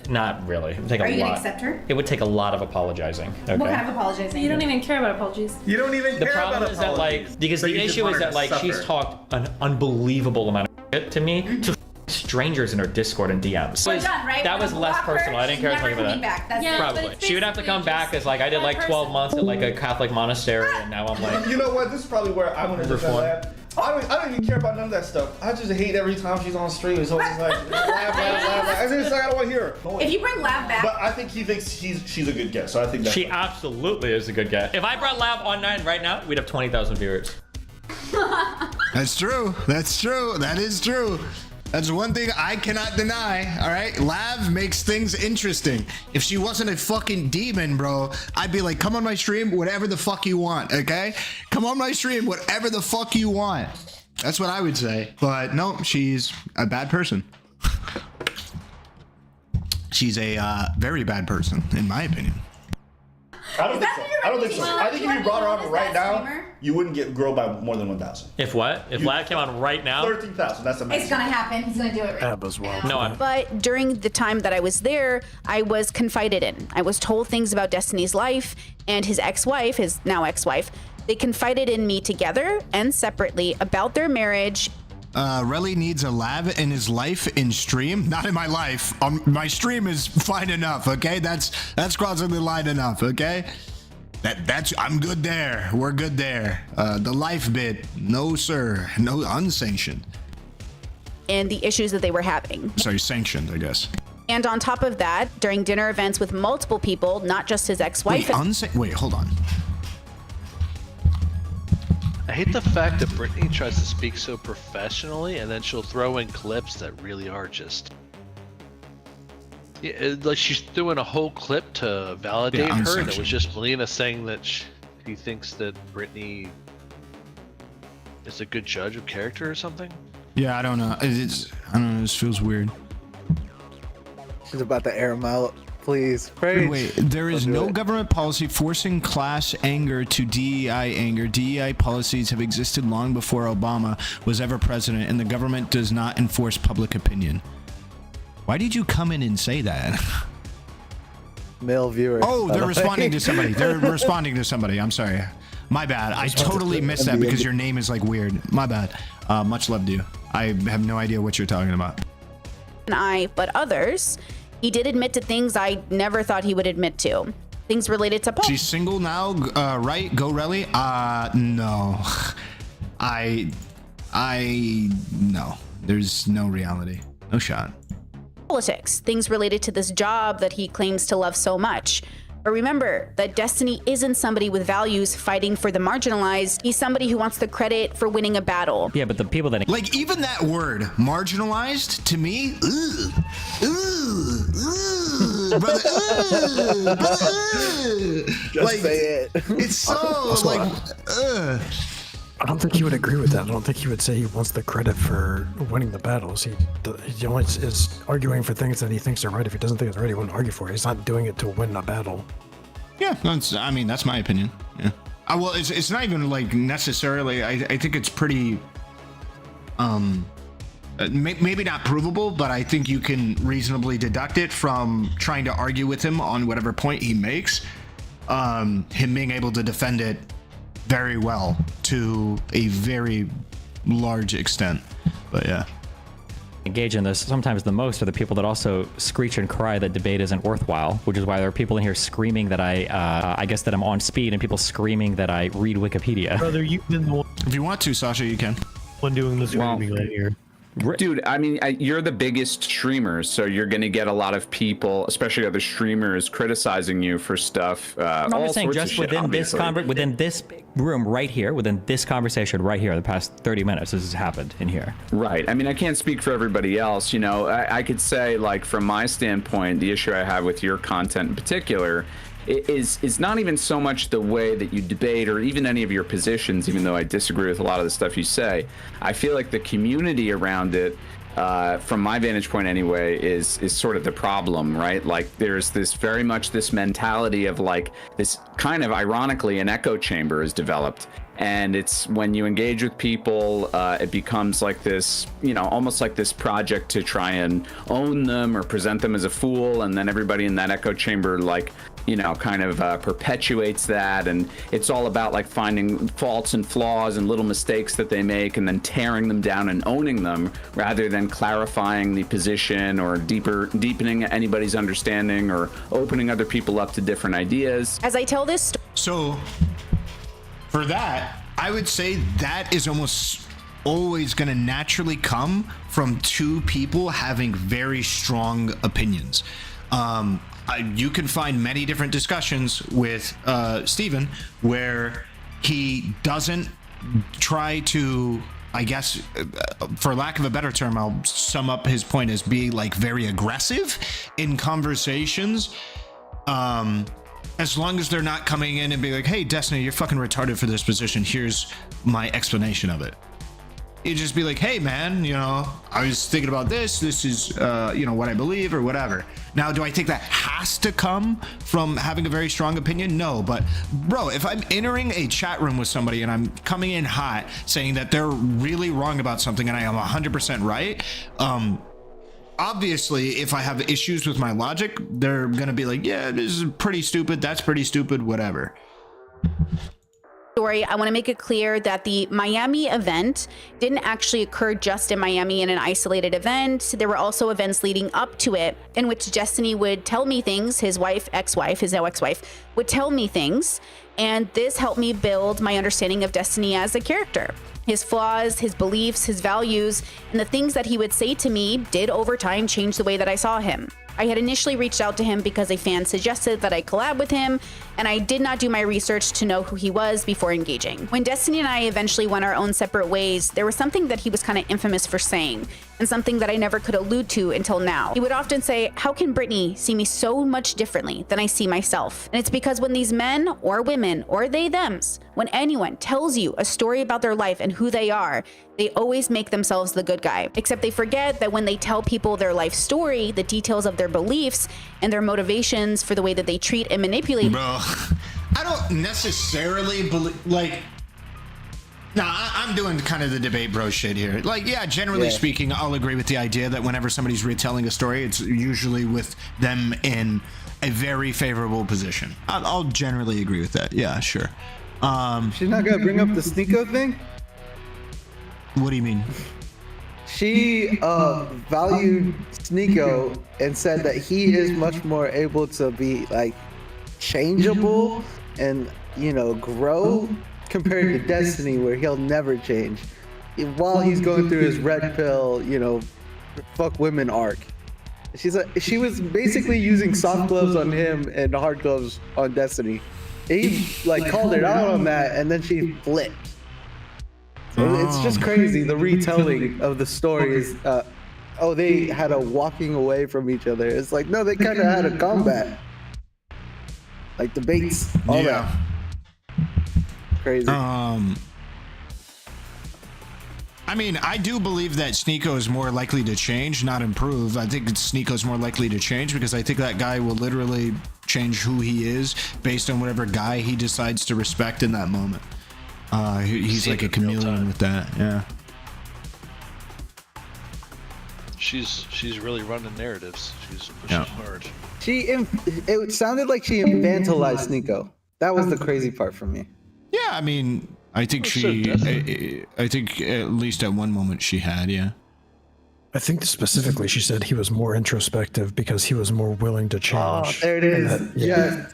Not really. It would take Are a you lot. gonna accept her? It would take a lot of apologizing. Okay? What kind of apologizing? You don't even care about apologies. You don't even The care problem about is that like because But the you just issue want is her that to like she's suffer. talked an unbelievable amount of shit to me to strangers in her Discord and DMs. We're done, right? That We're was gonna less block her. personal. I didn't care She's to talk never about coming that. back. That's Yeah, it. but Probably. it's She would have to come basically back as like I did like 12 months at like a Catholic monastery, and now I'm like. You know what? This is probably where I want to Reform. laugh. I don't even care about none of that stuff. I just hate every time she's on stream. It's always like laugh. I just like, I don't want to hear her. If you bring Lav back, But I think he thinks she's a good guest, so I think that's She absolutely is a good guest. If I brought Lav online right now, we'd have 20,000 viewers. That's true. That's true. That is true. That's one thing I cannot deny. All right, Lav makes things interesting. If she wasn't a fucking demon, bro, I'd be like, come on my stream, whatever the fuck you want. Okay, come on my stream, whatever the fuck you want. That's what I would say. But no, she's a bad person. She's a very bad person, in my opinion. I don't think so. I don't think so. I think if you brought her on right now, streamer? you wouldn't get grow by more than 1,000. If what? If Lav came on right now? 13,000. That's amazing. it's gonna happen. He's gonna do it right. Abba's wild. No, But during the time that I was there, I was confided in. I was told things about Destiny's life and his ex-wife, his now ex-wife. They confided in me together and separately about their marriage. Relly needs a Lav in his life in stream, not in my life. My stream is fine enough, okay? That's crossing the line enough, okay? That's I'm good there. We're good there. The life bit, no sir, no unsanctioned. And the issues that they were having. Sorry, sanctioned, I guess. And on top of that, during dinner events with multiple people, not just his ex-wife. Wait, hold on. I hate the fact that Brittany tries to speak so professionally and then she'll throw in clips that really are just. Yeah, like she's doing a whole clip to validate her, and it was just Melina saying that she thinks that Brittany is a good judge of character or something. Yeah, I don't know. I don't know. This feels weird. He's about to air him out. Please, pray. Wait, there is no government policy forcing class anger to DEI anger. DEI policies have existed long before Obama was ever president, and the government does not enforce public opinion. Why did you come in and say that? Male viewer. Oh, they're responding to somebody. They're responding to somebody. I'm sorry. My bad. I totally missed that because your name is like weird. My bad. Much love to you. I have no idea what you're talking about. But others, he did admit to things I never thought he would admit to. Things related to Paul. She's single now, right? Go Relly? No. No. There's no reality. No shot. Politics, things related to this job that he claims to love so much. But remember that Destiny isn't somebody with values fighting for the marginalized. He's somebody who wants the credit for winning a battle. Yeah, but the people that like even that word marginalized to me, Just like, say it. It's so like. I don't think he would agree with that. I don't think he would say he wants the credit for winning the battles. He only is arguing for things that he thinks are right. If he doesn't think it's right, he wouldn't argue for it. He's not doing it to win a battle. Yeah, I mean, that's my opinion. Yeah. Well, it's not even like necessarily. I think it's pretty. Maybe not provable, but I think you can reasonably deduct it from trying to argue with him on whatever point he makes. Him being able to defend it very well to a very large extent, but yeah. Engage in this sometimes the most are the people that also screech and cry that debate isn't worthwhile, which is why there are people in here screaming that I guess that I'm on speed, and people screaming that I read Wikipedia. Brother, you've been the one If you want to, Sasha, you can. doing the screaming right here. Dude, I mean, you're the biggest streamer, so you're going to get a lot of people, especially other streamers, criticizing you for stuff. I'm all just saying, sorts of just shit, within this room right here, within this conversation right here, the past 30 minutes, this has happened in here. Right. I mean, I can't speak for everybody else. You know, I could say, like, from my standpoint, the issue I have with your content in particular is not even so much the way that you debate or even any of your positions, even though I disagree with a lot of the stuff you say. I feel like the community around it, from my vantage point anyway, is sort of the problem, right? Like there's this very much this mentality of like this kind of ironically an echo chamber is developed. And it's when you engage with people, it becomes like this, you know, almost like this project to try and own them or present them as a fool. And then everybody in that echo chamber, like, you know, kind of perpetuates that. And it's all about like finding faults and flaws and little mistakes that they make and then tearing them down and owning them rather than clarifying the position or deepening anybody's understanding or opening other people up to different ideas. As I tell this So for that, I would say that is almost always going to naturally come from two people having very strong opinions. You can find many different discussions with Stephen where he doesn't try to, I guess, for lack of a better term, I'll sum up his point as being like very aggressive in conversations. As long as they're not coming in and being like, hey, Destiny, you're fucking retarded for this position. Here's my explanation of it. You just be like, hey, man, you know, I was thinking about this. This is, you know, what I believe or whatever. Now, do I think that has to come from having a very strong opinion? No, but bro, if I'm entering a chat room with somebody and I'm coming in hot saying that they're really wrong about something and I am 100% right, obviously, if I have issues with my logic, they're going to be like, yeah, this is pretty stupid. That's pretty stupid, whatever. Story, I want to make it clear that the Miami event didn't actually occur just in Miami in an isolated event. There were also events leading up to it in which Destiny would tell me things, his wife, ex-wife, his now ex-wife, would tell me things. And this helped me build my understanding of Destiny as a character. His flaws, his beliefs, his values, and the things that he would say to me did over time change the way that I saw him. I had initially reached out to him because a fan suggested that I collab with him, and I did not do my research to know who he was before engaging. When Destiny and I eventually went our own separate ways, there was something that he was kind of infamous for saying, and something that I never could allude to until now. He would often say, how can Brittany see me so much differently than I see myself? And it's because when these men or women or they thems, when anyone tells you a story about their life and who they are, they always make themselves the good guy. Except they forget that when they tell people their life story, the details of their beliefs and their motivations for the way that they treat and manipulate. Bro, I don't necessarily believe, like, I'm doing kind of the debate bro shit here. Like, yeah, generally speaking, I'll agree with the idea that whenever somebody's retelling a story, it's usually with them in a very favorable position. I'll generally agree with that. Yeah, sure. She's not gonna bring up the Sneeko thing? What do you mean? She valued Sneeko and said that he is much more able to be like changeable and, you know, grow compared to Destiny, where he'll never change while he's going through his red pill, you know, fuck women arc. She was basically using soft gloves on him and hard gloves on Destiny. He like called it out on that, and then she flipped. So it's just crazy. The retelling of the story is, oh, they had a walking away from each other. It's like, no, they kind of had a combat, like debates, all that. Crazy. I mean, I do believe that Sneeko is more likely to change, not improve. I think Sneeko's more likely to change because I think that guy will literally change who he is based on whatever guy he decides to respect in that moment. He's like a chameleon with that. Yeah. She's really running narratives. She's pushing hard. It sounded like she infantilized Sneeko. That was the crazy part for me. Yeah, I mean, I think I think at least at one moment she had, yeah. I think specifically she said he was more introspective because he was more willing to change. Oh, there it is. Yeah.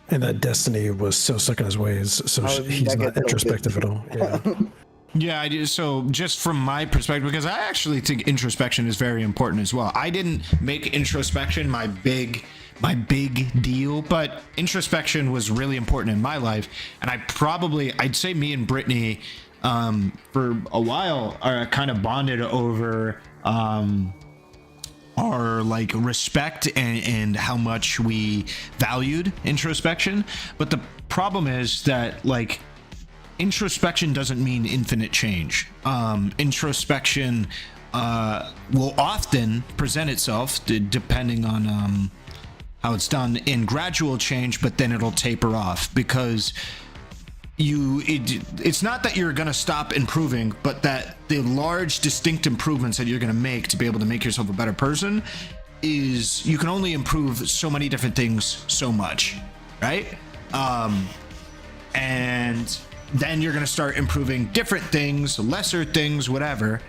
And that Destiny was so stuck in his ways, so he's not introspective at all. Yeah. Yeah, I do. So just from my perspective, because I actually think introspection is very important as well. I didn't make introspection my big deal, but introspection was really important in my life. And I'd say me and Brittany, for a while, are kind of bonded over our like respect and how much we valued introspection. But the problem is that like introspection doesn't mean infinite change. Introspection will often present itself depending on how it's done in gradual change, but then it'll taper off because it's not that you're going to stop improving, but that the large distinct improvements that you're going to make to be able to make yourself a better person is you can only improve so many different things so much, right? And then you're going to start improving different things, lesser things, whatever,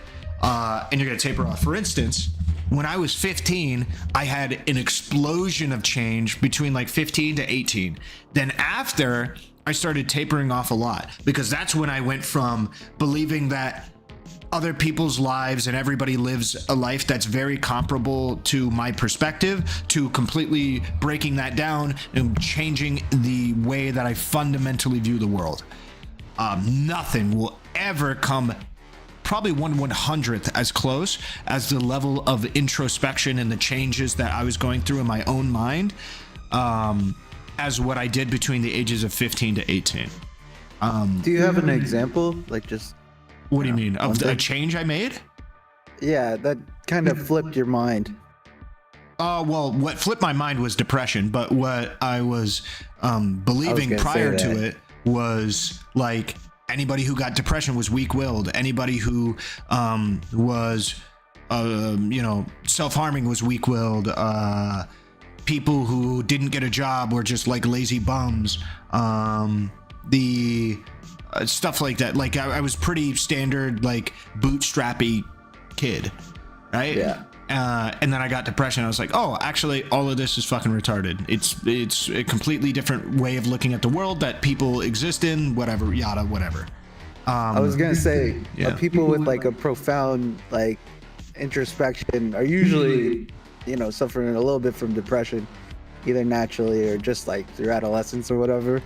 and you're going to taper off. For instance, when I was 15, I had an explosion of change between like 15 to 18. Then after, I started tapering off a lot because that's when I went from believing that other people's lives and everybody lives a life that's very comparable to my perspective to completely breaking that down and changing the way that I fundamentally view the world. Nothing will ever come probably 1/100th as close as the level of introspection and the changes that I was going through in my own mind as what I did between the ages of 15 to 18. Do you have an example? Like just... What do you mean? Of a change I made? Yeah, that kind of flipped your mind. Well, what flipped my mind was depression, but what I was believing prior to it was like anybody who got depression was weak-willed. Anybody who was, self-harming was weak-willed. People who didn't get a job were just like lazy bums. Stuff like that. Like I was pretty standard, like bootstrappy kid, right? Yeah. And then I got depression. I was like, oh, actually, all of this is fucking retarded. It's a completely different way of looking at the world that people exist in. Whatever, yada, whatever. I was gonna say, yeah. People with like a profound like introspection are usually, suffering a little bit from depression, either naturally or just like through adolescence or whatever.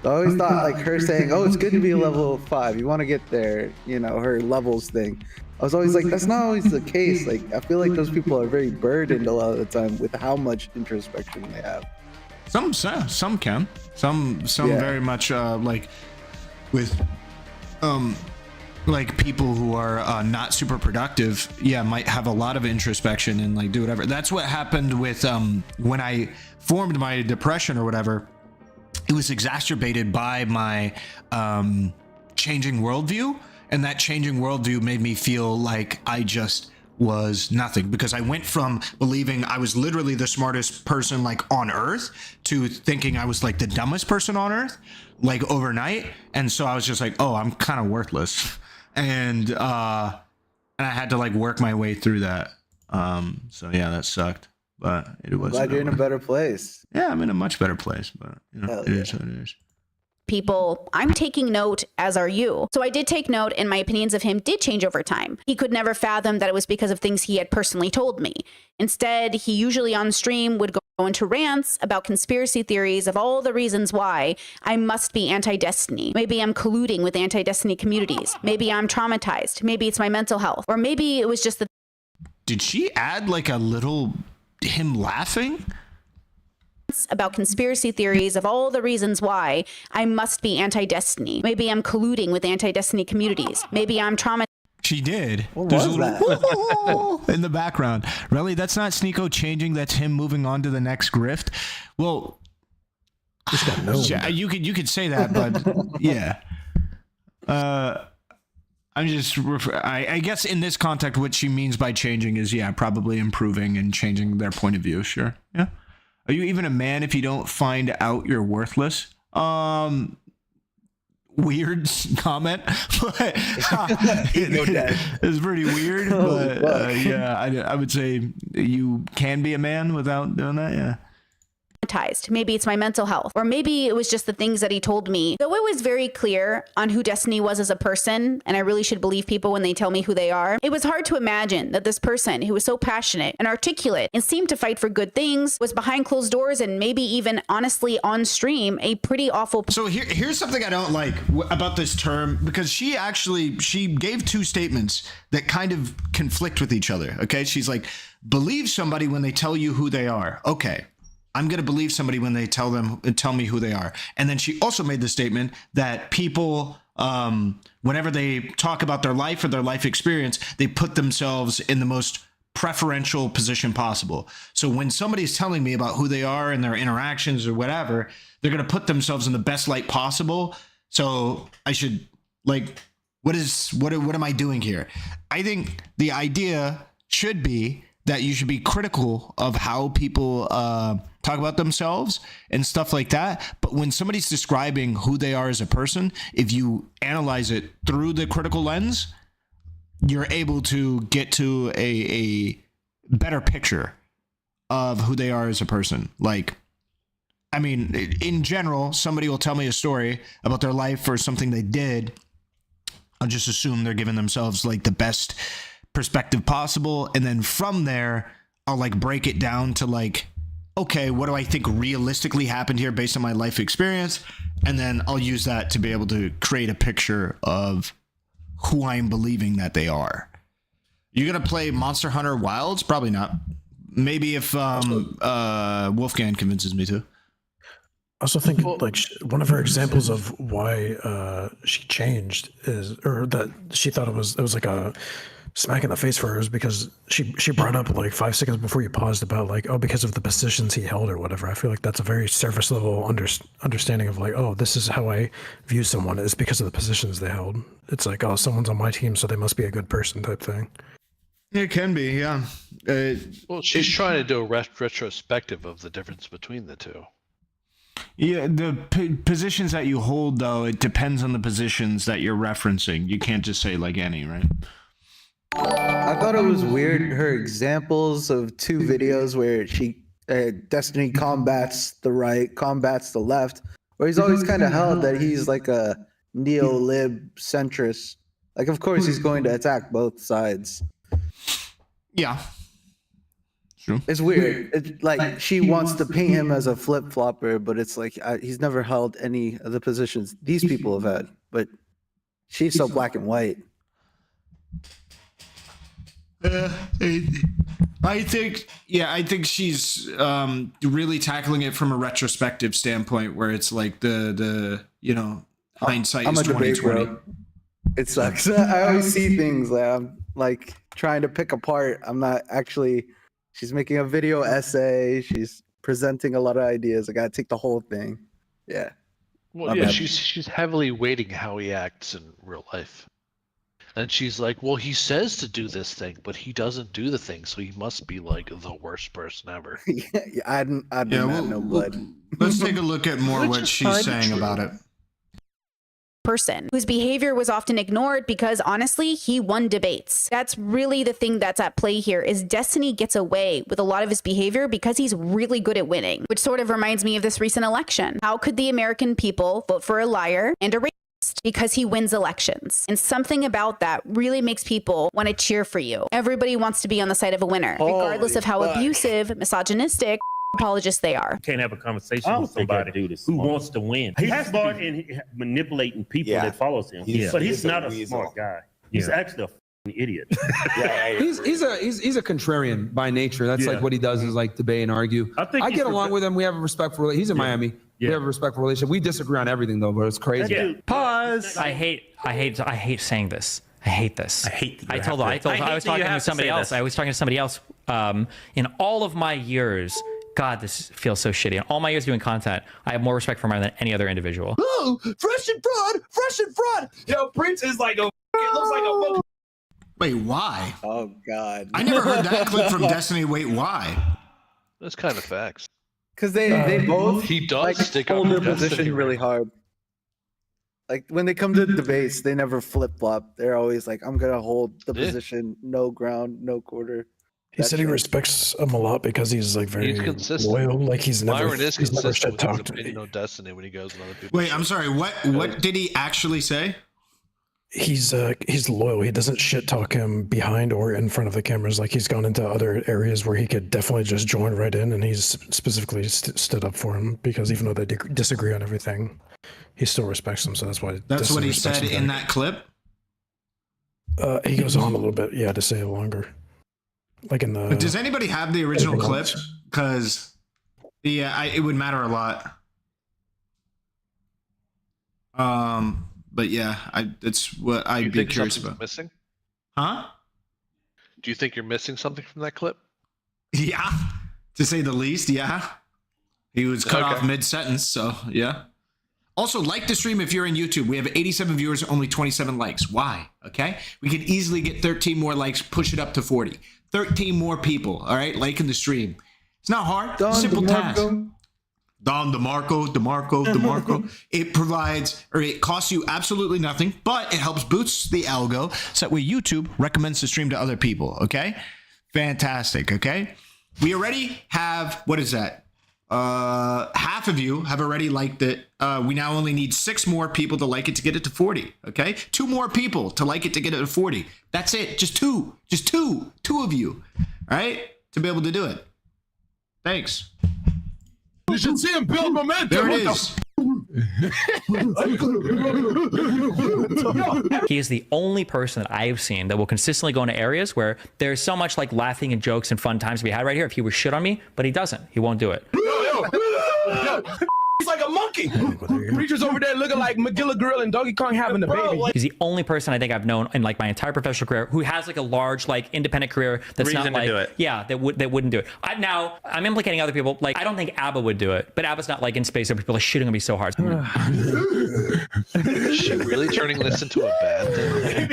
I always thought like her saying, oh, it's good to be a level 5. You want to get there, her levels thing. I was always like, that's not always the case. Like, I feel like those people are very burdened a lot of the time with how much introspection they have. Some can. Some very much like with like people who are not super productive, might have a lot of introspection and like do whatever. That's what happened with when I formed my depression or whatever. It was exacerbated by my changing worldview, and that changing worldview made me feel like I just was nothing, because I went from believing I was literally the smartest person like on earth to thinking I was like the dumbest person on earth, like overnight. And so I was just like, oh, I'm kind of worthless. And I had to like work my way through that. So yeah, that sucked. But it was. Glad you're in a better place. Yeah, I'm in a much better place, but it is what it is. People, I'm taking note, as are you. So I did take note, and my opinions of him did change over time. He could never fathom that it was because of things he had personally told me. Instead, he usually on stream would go into rants about conspiracy theories of all the reasons why I must be anti-destiny. Maybe I'm colluding with anti-destiny communities. Maybe I'm traumatized. Maybe it's my mental health. Or maybe it was just the... Did she add like a little... him laughing? About conspiracy theories of all the reasons why I must be anti-destiny. Maybe I'm colluding with anti-destiny communities. Maybe I'm traumatized. She did. What There's was a little in the background. Really? That's not Sneeko changing. That's him moving on to the next grift. Well, you could say that, but yeah. I'm just, I guess in this context, what she means by changing is, probably improving and changing their point of view. Sure. Yeah. Are you even a man if you don't find out you're worthless? Weird comment, but it's pretty weird. But I would say you can be a man without doing that. Yeah. traumatized. Maybe it's my mental health, or maybe it was just the things that he told me. Though it was very clear on who Destiny was as a person, and I really should believe people when they tell me who they are, it was hard to imagine that this person who was so passionate and articulate and seemed to fight for good things was behind closed doors and maybe even honestly on stream a pretty awful. So here's something I don't like about this term, because she gave two statements that kind of conflict with each other. Okay, she's like, believe somebody when they tell you who they are. Okay, I'm going to believe somebody when they tell me who they are. And then she also made the statement that people, whenever they talk about their life or their life experience, they put themselves in the most preferential position possible. So when somebody's telling me about who they are and their interactions or whatever, they're going to put themselves in the best light possible. So I should, like, what am I doing here? I think the idea should be that you should be critical of how people talk about themselves and stuff like that. But when somebody's describing who they are as a person, if you analyze it through the critical lens, you're able to get to a better picture of who they are as a person. Like, I mean, in general, somebody will tell me a story about their life or something they did. I'll just assume they're giving themselves like the best perspective possible. And then from there, I'll like break it down to like, okay, what do I think realistically happened here based on my life experience? And then I'll use that to be able to create a picture of who I'm believing that they are. You're going to play Monster Hunter Wilds? Probably not. Maybe if Wolfgang convinces me to. I also think like one of her examples of why she changed is, or that she thought it was like a smack in the face for her, is because she brought up like 5 seconds before you paused about like, oh, because of the positions he held or whatever. I feel like that's a very surface level understanding of like, oh, this is how I view someone, is because of the positions they held. It's like, oh, someone's on my team, so they must be a good person type thing. It can be, yeah. Well, she's trying to do a retrospective of the difference between the two. Yeah, the positions that you hold, though, it depends on the positions that you're referencing. You can't just say like any, right? I thought it was weird, her examples of two videos where she Destiny combats the right, combats the left, where he's always kind of held that he's like a neo-lib centrist. Like, of course, he's going to attack both sides. Yeah. True. It's weird. It's like she wants to paint him as a flip-flopper, but it's like he's never held any of the positions these people have had. But she's so black and white. I think she's really tackling it from a retrospective standpoint, where it's like the hindsight is 2020. It sucks. I always see things that I'm like trying to pick apart. I'm not actually. She's making a video essay. She's presenting a lot of ideas. I gotta take the whole thing. Yeah. Well, yeah, she's heavily weighting how he acts in real life. And she's like, well, he says to do this thing, but he doesn't do the thing, so he must be like the worst person ever. I didn't have no blood. Let's take a look at more what she's saying about it. Person whose behavior was often ignored because honestly he won debates. That's really the thing that's at play here, is Destiny gets away with a lot of his behavior because he's really good at winning, which sort of reminds me of this recent election. How could the American people vote for a liar and a racist? Because he wins elections. And something about that really makes people want to cheer for you. Everybody wants to be on the side of a winner, regardless of how abusive, misogynistic apologists they are. Can't have a conversation with somebody who wants to win. He's smart in manipulating people that follows him, but he's not a smart guy. He's actually a f***ing idiot. He's a contrarian by nature. That's like what he does, is like debate and argue. I get along with him. We have a respectful relationship. He's in Miami. We have a respectful relationship. We disagree on everything though, but it's crazy. Pause. I hate saying this. I hate this. I was talking to somebody else. I was talking to somebody else. In all of my years, God, this feels so shitty. In all my years doing content, I have more respect for mine than any other individual. Oh, fresh and fraud. Yo, Prince is like it looks like a. Wait, why? Oh God. I never heard that clip from Destiny. Wait, why? That's kind of facts. Because they both he does stick up hold their for position Destiny. really hard. Like when they come to debates, they never flip flop. They're always like, "I'm gonna hold the position, no ground, no quarter." He said he respects him a lot because he's like very consistent. loyal. Like he's never, Myron is he's never consistent shit with his talked. opinion on Destiny when he goes on other people. Wait, I'm sorry. What did he actually say? He's loyal. He doesn't shit talk him behind or in front of the cameras. Like he's gone into other areas where he could definitely just join right in, and he's specifically stood up for him because even though they disagree on everything, he still respects him. So that's why. That's what he said in that clip. He goes on a little bit, yeah, to say it longer. Like in the. But does anybody have the original clip? Because it would matter a lot. But yeah, it's what I'd be curious about. Missing? Huh? Do you think you're missing something from that clip? Yeah, to say the least. Yeah, he was cut off mid-sentence, so yeah. Also, like the stream if you're in YouTube. We have 87 viewers, only 27 likes. Why? Okay, we could easily get 13 more likes, push it up to 40. 13 more people. All right, liking the stream. It's not hard. Simple task. Don DeMarco. It provides, or it costs you absolutely nothing, but it helps boost the algo so that way YouTube recommends the stream to other people. Okay, fantastic. Okay, we already have, what is that? Half of you have already liked it. We now only need 6 more people to like it to get it to 40. Okay, 2 more people to like it to get it to 40. That's it. Just two of you. All right, to be able to do it. Thanks. You should see him build momentum. There it is. He is the only person that I have seen that will consistently go into areas where there's so much like laughing and jokes and fun times to be had right here. If he was shit on me, but he doesn't. He won't do it. He's like a monkey. Preacher's over there looking like McGilligrill and Donkey Kong having a baby. He's the only person I think I've known in like my entire professional career who has like a large like independent career that's not like that wouldn't do it. I'm implicating other people. Like I don't think ABBA would do it, but ABBA's not like in space where people are shooting on me so hard. Is she really turning this into a bad thing?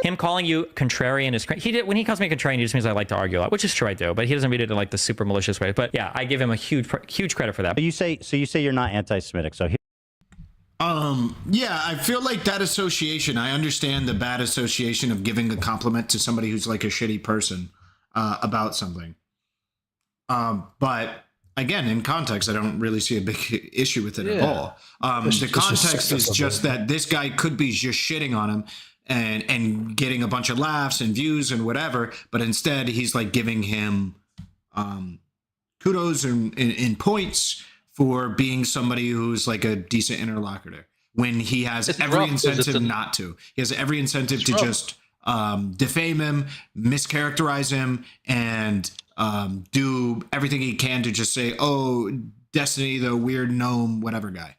Him calling you contrarian is when he calls me contrarian, he just means I like to argue a lot, which is true, I do, but he doesn't read it in like the super malicious way. But yeah, I give him a huge credit for that. But you say you're not anti-Semitic, so yeah, I feel like that association, I understand the bad association of giving a compliment to somebody who's like a shitty person about something. But again, in context, I don't really see a big issue with it at all. The context is just that this guy could be just shitting on him and getting a bunch of laughs and views and whatever, but instead he's like giving him kudos and points for being somebody who's like a decent interlocutor when he has every incentive not to. He has every incentive to just defame him, mischaracterize him, and do everything he can to just say, oh, Destiny, the weird gnome, whatever guy.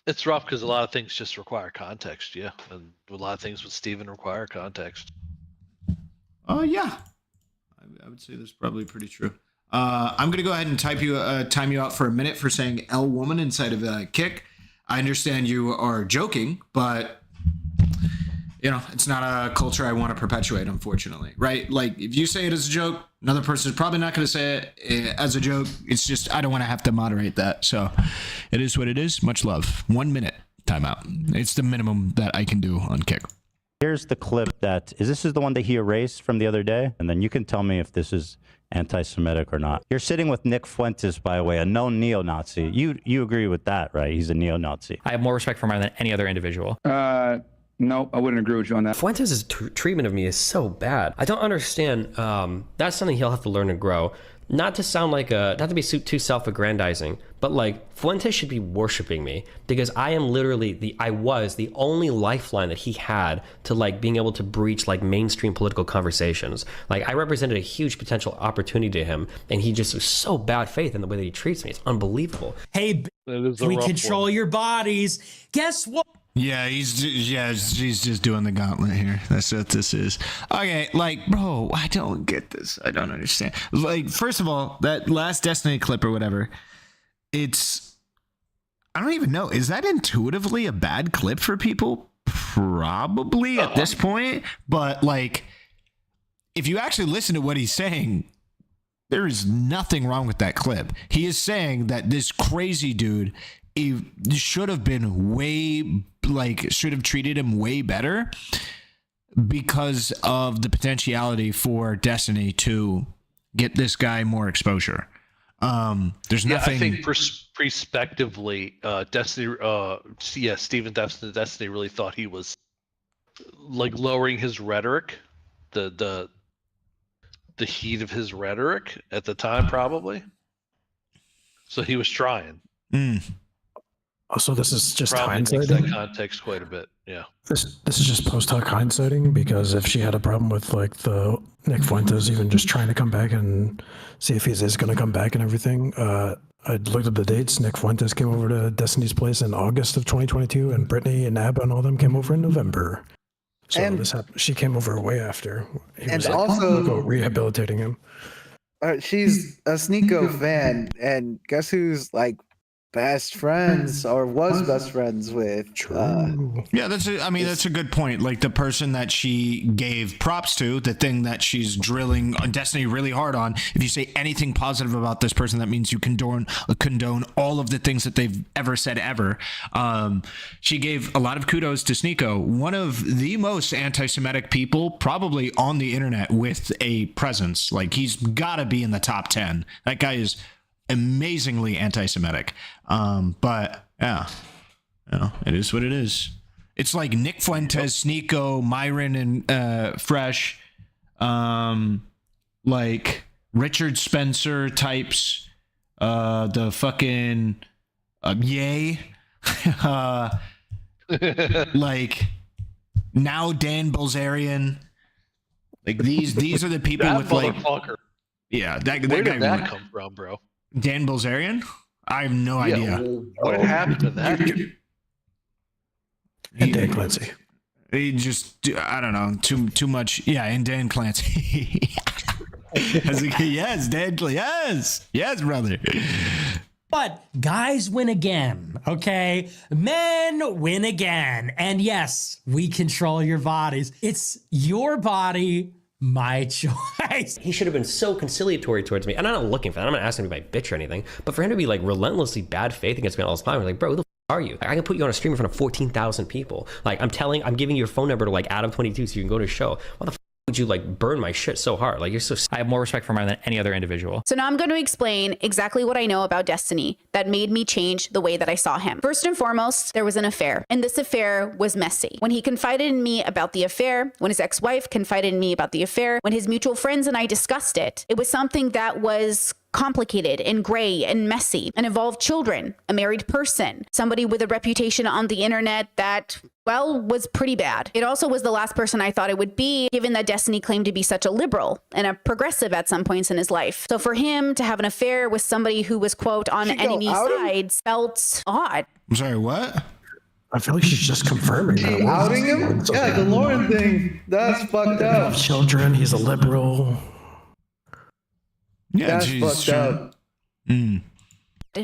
It's rough because a lot of things just require context, yeah. And a lot of things with Steven require context. Oh, yeah. I would say that's probably pretty true. I'm going to go ahead and time you out for a minute for saying L woman inside of Kick. I understand you are joking, but you know, it's not a culture I want to perpetuate, unfortunately, right? Like, if you say it as a joke, another person is probably not going to say it as a joke. It's just, I don't want to have to moderate that. So it is what it is. Much love. 1 minute timeout. It's the minimum that I can do on Kick. Here's the clip this is the one that he erased from the other day, and then you can tell me if this is anti-Semitic or not. You're sitting with Nick Fuentes, by the way, a known neo-Nazi. You agree with that, right? He's a neo-Nazi. I have more respect for him than any other individual. No, I wouldn't agree with you on that. Fuentes' treatment of me is so bad. I don't understand. That's something he'll have to learn and grow. Not to sound like not to be too self-aggrandizing, but like Fuentes should be worshiping me because I am literally I was the only lifeline that he had to like being able to breach like mainstream political conversations. Like I represented a huge potential opportunity to him, and he just was so bad faith in the way that he treats me. It's unbelievable. Hey, we control your bodies. Guess what? Yeah, he's just doing the gauntlet here. That's what this is. Okay, like, bro, I don't get this. I don't understand. Like, first of all, that last Destiny clip or whatever, I don't even know. Is that intuitively a bad clip for people? Probably at this point. But, like, if you actually listen to what he's saying, there is nothing wrong with that clip. He is saying that this crazy dude should have been should have treated him way better because of the potentiality for Destiny to get this guy more exposure. There's nothing. I think prospectively, Destiny, Steven Destiny really thought he was like lowering his rhetoric, the heat of his rhetoric at the time, probably. So he was trying. Also, this is just probably hindsighting. Makes that context quite a bit. Yeah. This is just post hoc hindsighting, because if she had a problem with like the Nick Fuentes even just trying to come back and see if he is going to come back and everything, I looked at the dates. Nick Fuentes came over to Destiny's place in August of 2022, and Brittany and Abba and all them came over in November. So this happened. She came over way after. He was also rehabilitating him. She's a Sneeko fan, and guess who's like best friends or was best friends with? Yeah, that's a good point. Like the person that she gave props to, the thing that she's drilling on Destiny really hard on. If you say anything positive about this person, that means you condone all of the things that they've ever said ever. She gave a lot of kudos to Sneeko, one of the most anti-Semitic people probably on the internet with a presence. Like he's got to be in the top 10. That guy is amazingly anti-Semitic. But yeah, it is what it is. It's like Nick Fuentes, Sneeko, Myron, and Fresh, like Richard Spencer types, the fucking Yay, like now Dan Bilzerian. Like these are the people that with like, yeah, that where guy did that come from, bro? Dan Bilzerian? I have no idea. What happened to that? And Dan Clancy. He just, I don't know, too much. Yeah, and Dan Clancy. Yes, Dan Clancy. Yes, brother. But guys win again, okay? Men win again. And yes, we control your bodies. It's your body, my choice. He should have been so conciliatory towards me. And I'm not looking for that. I'm not asking him to be my bitch or anything. But for him to be like relentlessly bad faith against me all the time, I'm like, bro, who the are you? I can put you on a stream in front of 14,000 people. Like I'm giving you your phone number to like Adam22 so you can go to a show. Why the would you like burn my shit so hard? Like you're so. I have more respect for him than any other individual. So now I'm going to explain exactly what I know about Destiny that made me change the way that I saw him. First and foremost, there was an affair, and this affair was messy. When he confided in me about the affair, when his ex-wife confided in me about the affair, when his mutual friends and I discussed it, it was something that was complicated and gray and messy and involved children, a married person, somebody with a reputation on the internet that, well, was pretty bad. It also was the last person I thought it would be, given that Destiny claimed to be such a liberal and a progressive at some points in his life. So for him to have an affair with somebody who was, quote, on enemy sides felt odd. I'm sorry, what? I feel like she's just confirming that. Outing him? Yeah, the Lauren thing. That's fucked up. Children, he's a liberal. Yeah, that's fucked up. I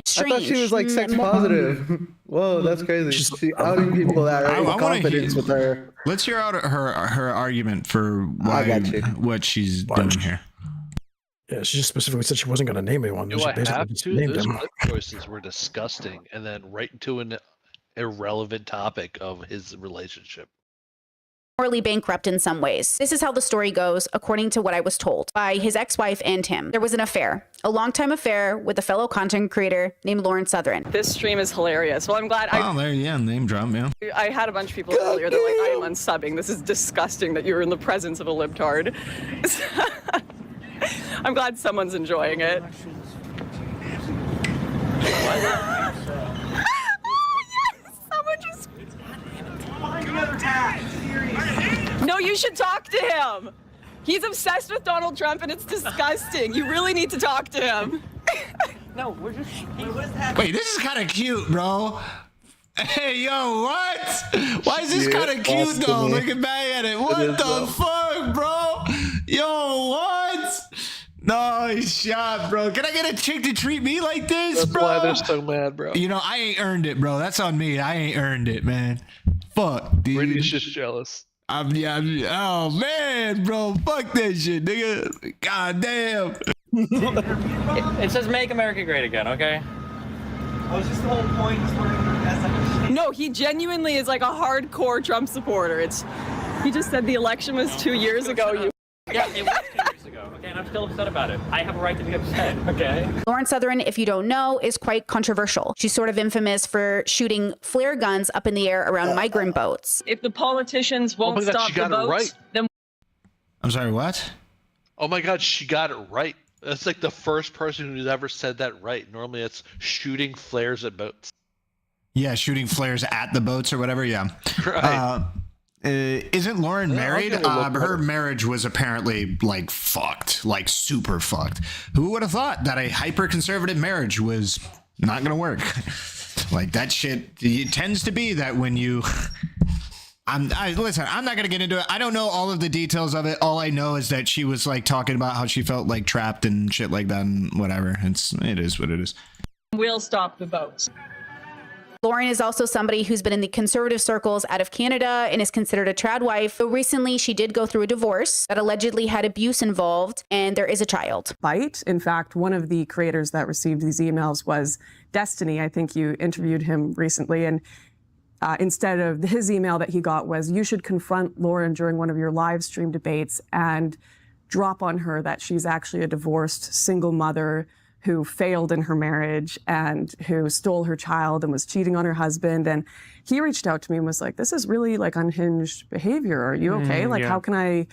thought she was like sex positive. Whoa, that's crazy. She outing people that are in confidence with her. Let's hear out her argument for what she's doing here. Yeah, she just specifically said she wasn't going to name anyone. Do she I basically have just to? named Those him. clip choices were disgusting, and then right into an irrelevant topic of his relationship. Morally bankrupt in some ways. This is how the story goes, according to what I was told by his ex-wife and him. There was an affair, a long-time affair with a fellow content creator named Lauren Southern. This stream is hilarious. Well, I'm glad name drop, man. I had a bunch of people earlier. They're like, I am unsubbing. This is disgusting that you're in the presence of a libtard. I'm glad someone's enjoying it. No, you should talk to him. He's obsessed with Donald Trump and it's disgusting. You really need to talk to him. No, we're just... Wait, this is kind of cute, bro. Hey, yo, what? Why is this kind of cute, though? Looking back at it. What the fuck, bro? Yo, what? Nice shot, bro. Can I get a chick to treat me like this, That's bro? why they're so mad, bro. You know, I ain't earned it, bro. That's on me. I ain't earned it, man. Fuck, dude. Brittany's just jealous. oh, man, bro. Fuck that shit, nigga. God damn. It says make America great again, okay? Oh, is this the whole point? He's wearing that's like a No, he genuinely is like a hardcore Trump supporter. He just said the election was 2 years ago. You. Yeah, it was 2 years ago. Okay, and I'm still upset about it. I have a right to be upset. Okay. Lauren Southern, if you don't know, is quite controversial. She's sort of infamous for shooting flare guns up in the air around migrant boats. If the politicians won't my God, stop she the got it votes, right. then I'm sorry, what? Oh my God, she got it right. That's like the first person who's ever said that right. Normally it's shooting flares at boats. Yeah, shooting flares at the boats or whatever. Yeah. Right. Isn't Lauren married? give it a look. Her marriage was apparently like fucked, like super fucked. Who would have thought that a hyper conservative marriage was not going to work? Like that shit, it tends to be that when you. Listen, I'm not going to get into it. I don't know all of the details of it. All I know is that she was like talking about how she felt like trapped and shit like that and whatever. It is what it is. we'll stop the votes. Lauren is also somebody who's been in the conservative circles out of Canada and is considered a trad wife. But recently, she did go through a divorce that allegedly had abuse involved, and there is a child. In fact, one of the creators that received these emails was Destiny. I think you interviewed him recently, and instead of his email that he got was, you should confront Lauren during one of your live stream debates and drop on her that she's actually a divorced single mother who failed in her marriage and who stole her child and was cheating on her husband. And he reached out to me and was like, this is really like unhinged behavior. Are you okay? How can I,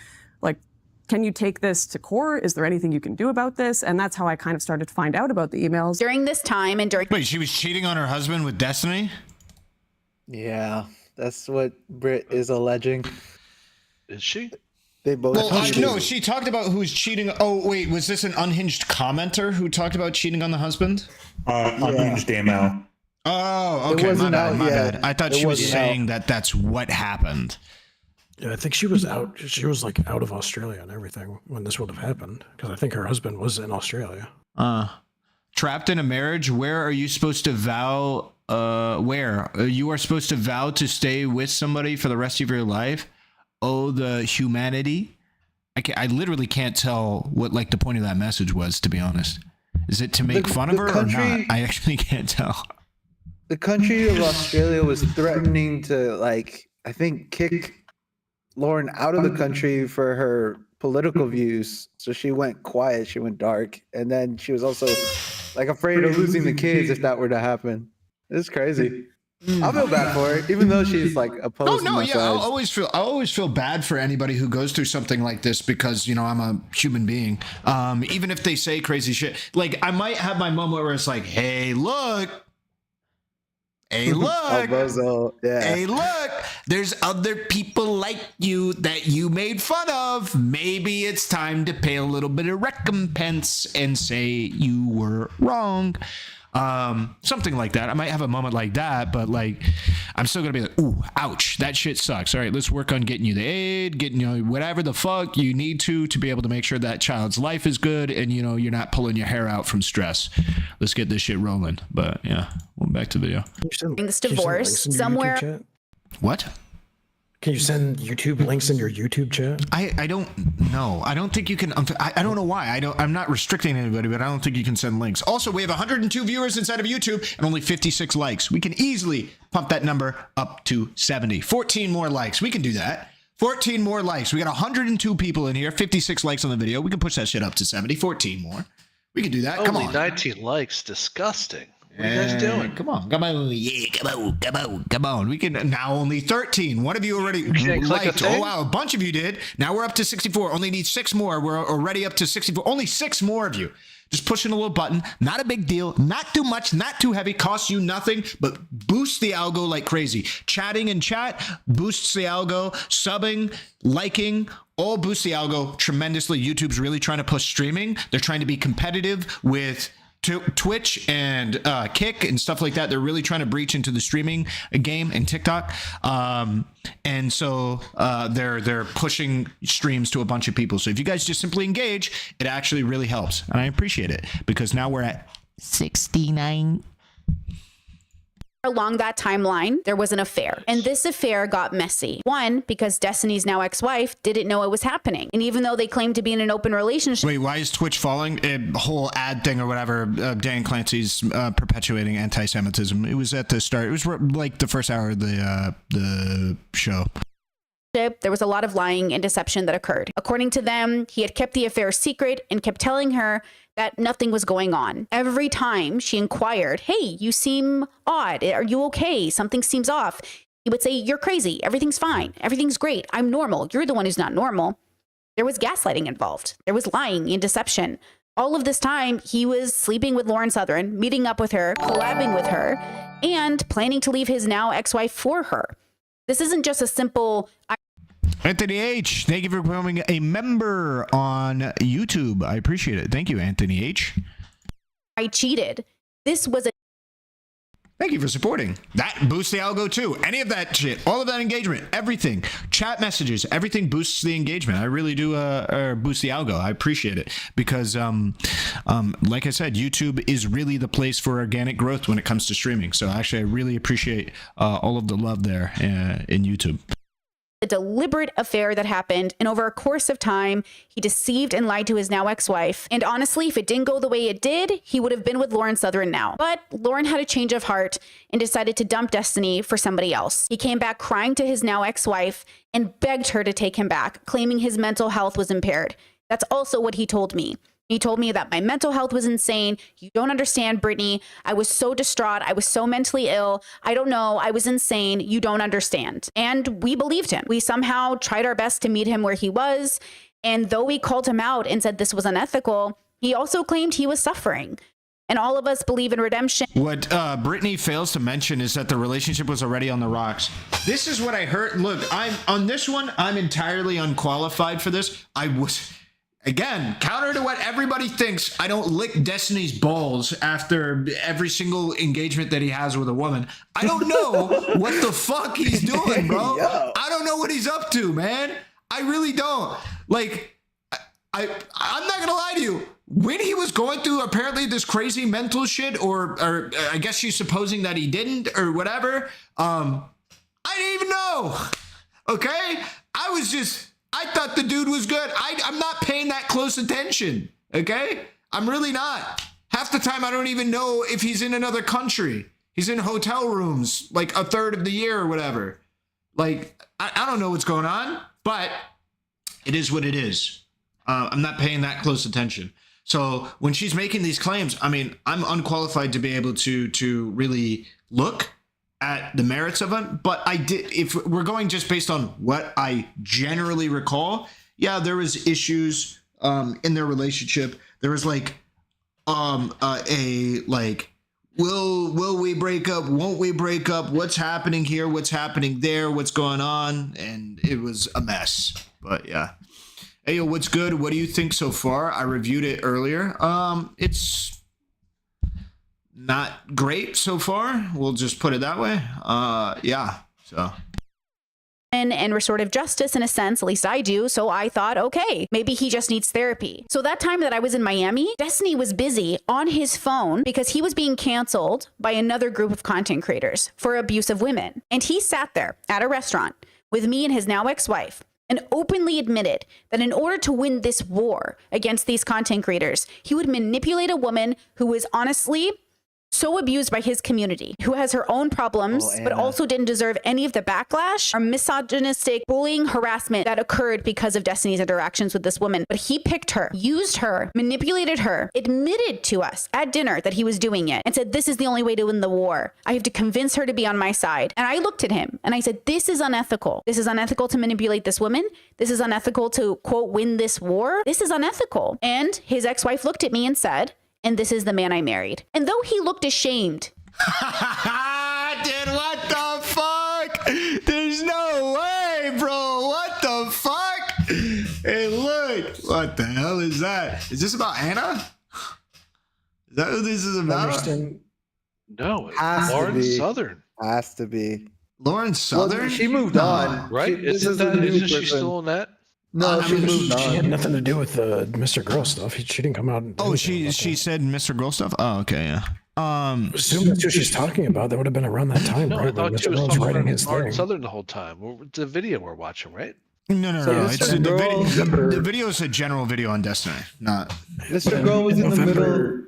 can you take this to court? Is there anything you can do about this? And that's how I kind of started to find out about the emails. During this time and during... Wait, she was cheating on her husband with Destiny? Yeah, that's what Britt is alleging. Is she? They both. Well, no, she talked about who's cheating. Oh, wait, was this an unhinged commenter who talked about cheating on the husband? Unhinged AML. Oh, okay, my bad. I thought she was saying that that's what happened. Yeah, I think she was out. She was like out of Australia and everything when this would have happened, because I think her husband was in Australia. Trapped in a marriage, where are you supposed to vow? Where you are supposed to vow to stay with somebody for the rest of your life? Oh, the humanity. I literally can't tell what like the point of that message was, to be honest. Is it to make fun of her or not? I actually can't tell. The country of Australia was threatening to, I think, kick Lauren out of the country for her political views. So she went quiet, she went dark. And then she was also afraid of losing the kids if that were to happen. It's crazy. I feel bad for her, even though she's opposed. Oh no, to my yeah, side. I always feel bad for anybody who goes through something like this because I'm a human being. Even if they say crazy shit, I might have my moment where it's like, hey, look. Hey, look. Hey, look. There's other people like you that you made fun of. Maybe it's time to pay a little bit of recompense and say you were wrong. Something like that. I might have a moment like that, but I'm still gonna be like, ooh, ouch, that shit sucks. All right, let's work on getting you the aid, getting you whatever the fuck you need to be able to make sure that child's life is good and you're not pulling your hair out from stress. Let's get this shit rolling. But yeah, well, back to the video. During this divorce, somewhere. What? Can you send YouTube links in your YouTube chat? I don't know. I don't think you can. I don't know why. I'm not restricting anybody, but I don't think you can send links. Also, we have 102 viewers inside of YouTube and only 56 likes. We can easily pump that number up to 70. 14 more likes. We can do that. 14 more likes. We got 102 people in here, 56 likes on the video. We can push that shit up to 70. 14 more. We can do that. Come on. Only 19 likes. Disgusting. What are you guys doing? Come on. Yeah, come on. We can now only 13. One of you already liked. Oh, wow. A bunch of you did. Now we're up to 64. Only need 6 more. We're already up to 64. Only 6 more of you. Just pushing a little button. Not a big deal. Not too much. Not too heavy. Costs you nothing, but boosts the algo like crazy. Chatting in chat boosts the algo. Subbing, liking, all boosts the algo tremendously. YouTube's really trying to push streaming. They're trying to be competitive with Twitch and Kick and stuff like that. They're really trying to breach into the streaming game and TikTok, and so they're pushing streams to a bunch of people. So if you guys just simply engage, it actually really helps, and I appreciate it because now we're at 69. Along that timeline, there was an affair. And this affair got messy. One, because Destiny's now ex-wife didn't know it was happening. And even though they claimed to be in an open relationship. Wait, why is Twitch falling? A whole ad thing or whatever. Dan Clancy's perpetuating anti-Semitism. It was at the start. It was like the first hour of the show. There was a lot of lying and deception that occurred. According to them, he had kept the affair secret and kept telling her that nothing was going on. Every time she inquired, hey, you seem odd. Are you okay? Something seems off. He would say, you're crazy. Everything's fine. Everything's great. I'm normal. You're the one who's not normal. There was gaslighting involved. There was lying and deception. All of this time, he was sleeping with Lauren Southern, meeting up with her, collabing with her, and planning to leave his now ex-wife for her. This isn't just a simple... Anthony H, thank you for becoming a member on YouTube. I appreciate it. Thank you, Anthony H. I cheated. This was a... Thank you for supporting. That boosts the algo too. Any of that shit, all of that engagement, everything, chat messages, everything boosts the engagement. I really do boost the algo. I appreciate it because, like I said, YouTube is really the place for organic growth when it comes to streaming. So actually, I really appreciate all of the love there in YouTube. A deliberate affair that happened, and over a course of time, he deceived and lied to his now ex-wife. And honestly, if it didn't go the way it did, he would have been with Lauren Southern now. But Lauren had a change of heart and decided to dump Destiny for somebody else. He came back crying to his now ex-wife and begged her to take him back, claiming his mental health was impaired. That's also what he told me. He told me that my mental health was insane. You don't understand, Brittany. I was so distraught. I was so mentally ill. I don't know. I was insane. You don't understand. And we believed him. We somehow tried our best to meet him where he was. And though we called him out and said this was unethical, he also claimed he was suffering. And all of us believe in redemption. What Brittany fails to mention is that the relationship was already on the rocks. This is what I heard. Look, on this one, I'm entirely unqualified for this. I was... Again, counter to what everybody thinks, I don't lick Destiny's balls after every single engagement that he has with a woman. I don't know what the fuck he's doing, bro. I don't know what he's up to, man. I really don't. Like, I'm not gonna lie to you. When he was going through apparently this crazy mental shit, or I guess she's supposing that he didn't, or whatever, I didn't even know. Okay? I thought the dude was good. I'm not paying that close attention, okay? I'm really not. Half the time, I don't even know if he's in another country. He's in hotel rooms like a third of the year or whatever. Like, I don't know what's going on, but it is what it is. I'm not paying that close attention. So when she's making these claims, I mean, I'm unqualified to be able to really look at the merits of them, but I did. If we're going just based on what I generally recall, yeah, there was issues in their relationship. There was like will we break up? Won't we break up? What's happening here? What's happening there? What's going on? And it was a mess. But yeah. Hey, yo, what's good? What do you think so far? I reviewed it earlier. It's not great so far. We'll just put it that way. Yeah. So. And restorative justice in a sense, at least I do. So I thought, okay, maybe he just needs therapy. So that time that I was in Miami, Destiny was busy on his phone because he was being canceled by another group of content creators for abuse of women. And he sat there at a restaurant with me and his now ex-wife and openly admitted that in order to win this war against these content creators, he would manipulate a woman who was honestly so abused by his community, who has her own problems, but also didn't deserve any of the backlash or misogynistic bullying harassment that occurred because of Destiny's interactions with this woman. But he picked her, used her, manipulated her, admitted to us at dinner that he was doing it, and said, this is the only way to win the war. I have to convince her to be on my side. And I looked at him and I said, this is unethical. This is unethical to manipulate this woman. This is unethical to, quote, win this war. This is unethical. And his ex-wife looked at me and said, and this is the man I married. And though he looked ashamed. Dude, what the fuck? There's no way, bro. What the fuck? Hey, look. What the hell is that? Is this about Anna? Is that what this is about? No, it's Lauren Southern. Has to be. Lauren Southern? Well, she moved on. Right? Isn't she still in that? No, she moved on. She had nothing to do with the Mr. Girl stuff. She didn't come out. Oh, she said Mr. Girl stuff? Oh, okay, yeah. Assume that's what she's talking about. That would have been around that time, No, right? I thought When she Mr. was Earl talking writing about his Martin thing. Southern the whole time. It's a video we're watching, right? No. So It's Mr. Girl- the video is a general video on Destiny, not. Mr. Girl was in the middle.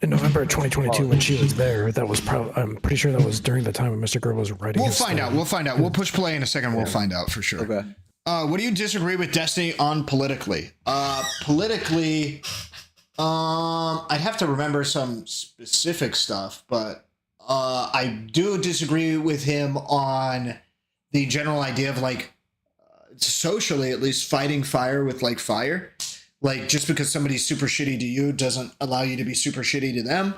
In November of 2022, when she was there, that was probably. I'm pretty sure that was during the time when Mr. Girl was writing. We'll his find thing. out. We'll find out. We'll push play in a second. We'll find out for sure. Okay. What do you disagree with Destiny on politically? Politically, I'd have to remember some specific stuff, but I do disagree with him on the general idea of like socially, at least, fighting fire with like fire. Like, just because somebody's super shitty to you doesn't allow you to be super shitty to them,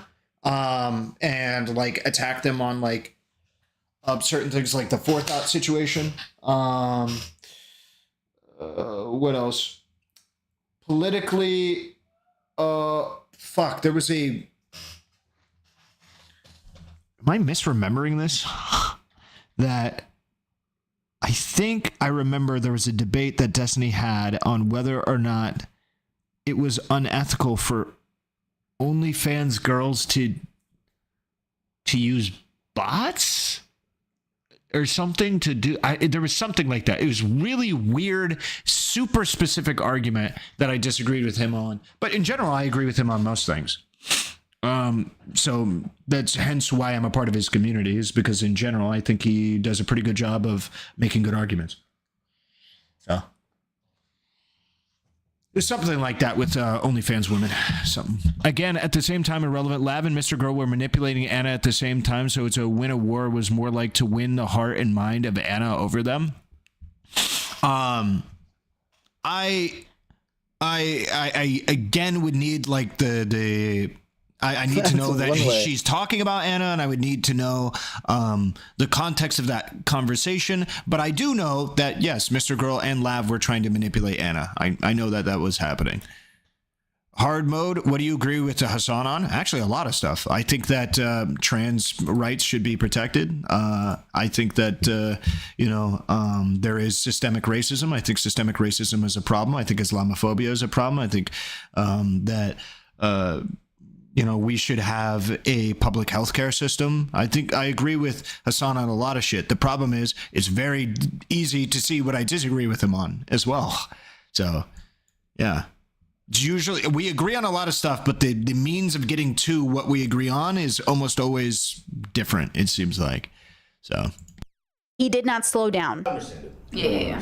and like attack them on like certain things, like the forethought situation. What else? Politically, fuck, there was a. Am I misremembering this? That I think I remember there was a debate that Destiny had on whether or not it was unethical for OnlyFans girls to use bots or something to do. There was something like that. It was really weird, super specific argument that I disagreed with him on. But in general, I agree with him on most things. So that's hence why I'm a part of his community, is because in general, I think he does a pretty good job of making good arguments. So there's something like that with OnlyFans women. Something. Again, at the same time, Irrelevant, Lav and Mr. Girl were manipulating Anna at the same time, so it's a win a war was more like to win the heart and mind of Anna over them. I again would need like I need to know that she's talking about Anna, and I would need to know the context of that conversation. But I do know that, yes, Mr. Girl and Lav were trying to manipulate Anna. I know that was happening. Hard mode, what do you agree with Hasan on? Actually, a lot of stuff. I think that trans rights should be protected. I think that, there is systemic racism. I think systemic racism is a problem. I think Islamophobia is a problem. I think that... we should have a public healthcare system. I think I agree with Hasan on a lot of shit. The problem is it's very easy to see what I disagree with him on as well. So, yeah. Usually we agree on a lot of stuff, but the means of getting to what we agree on is almost always different, it seems like. So. He did not slow down. Yeah.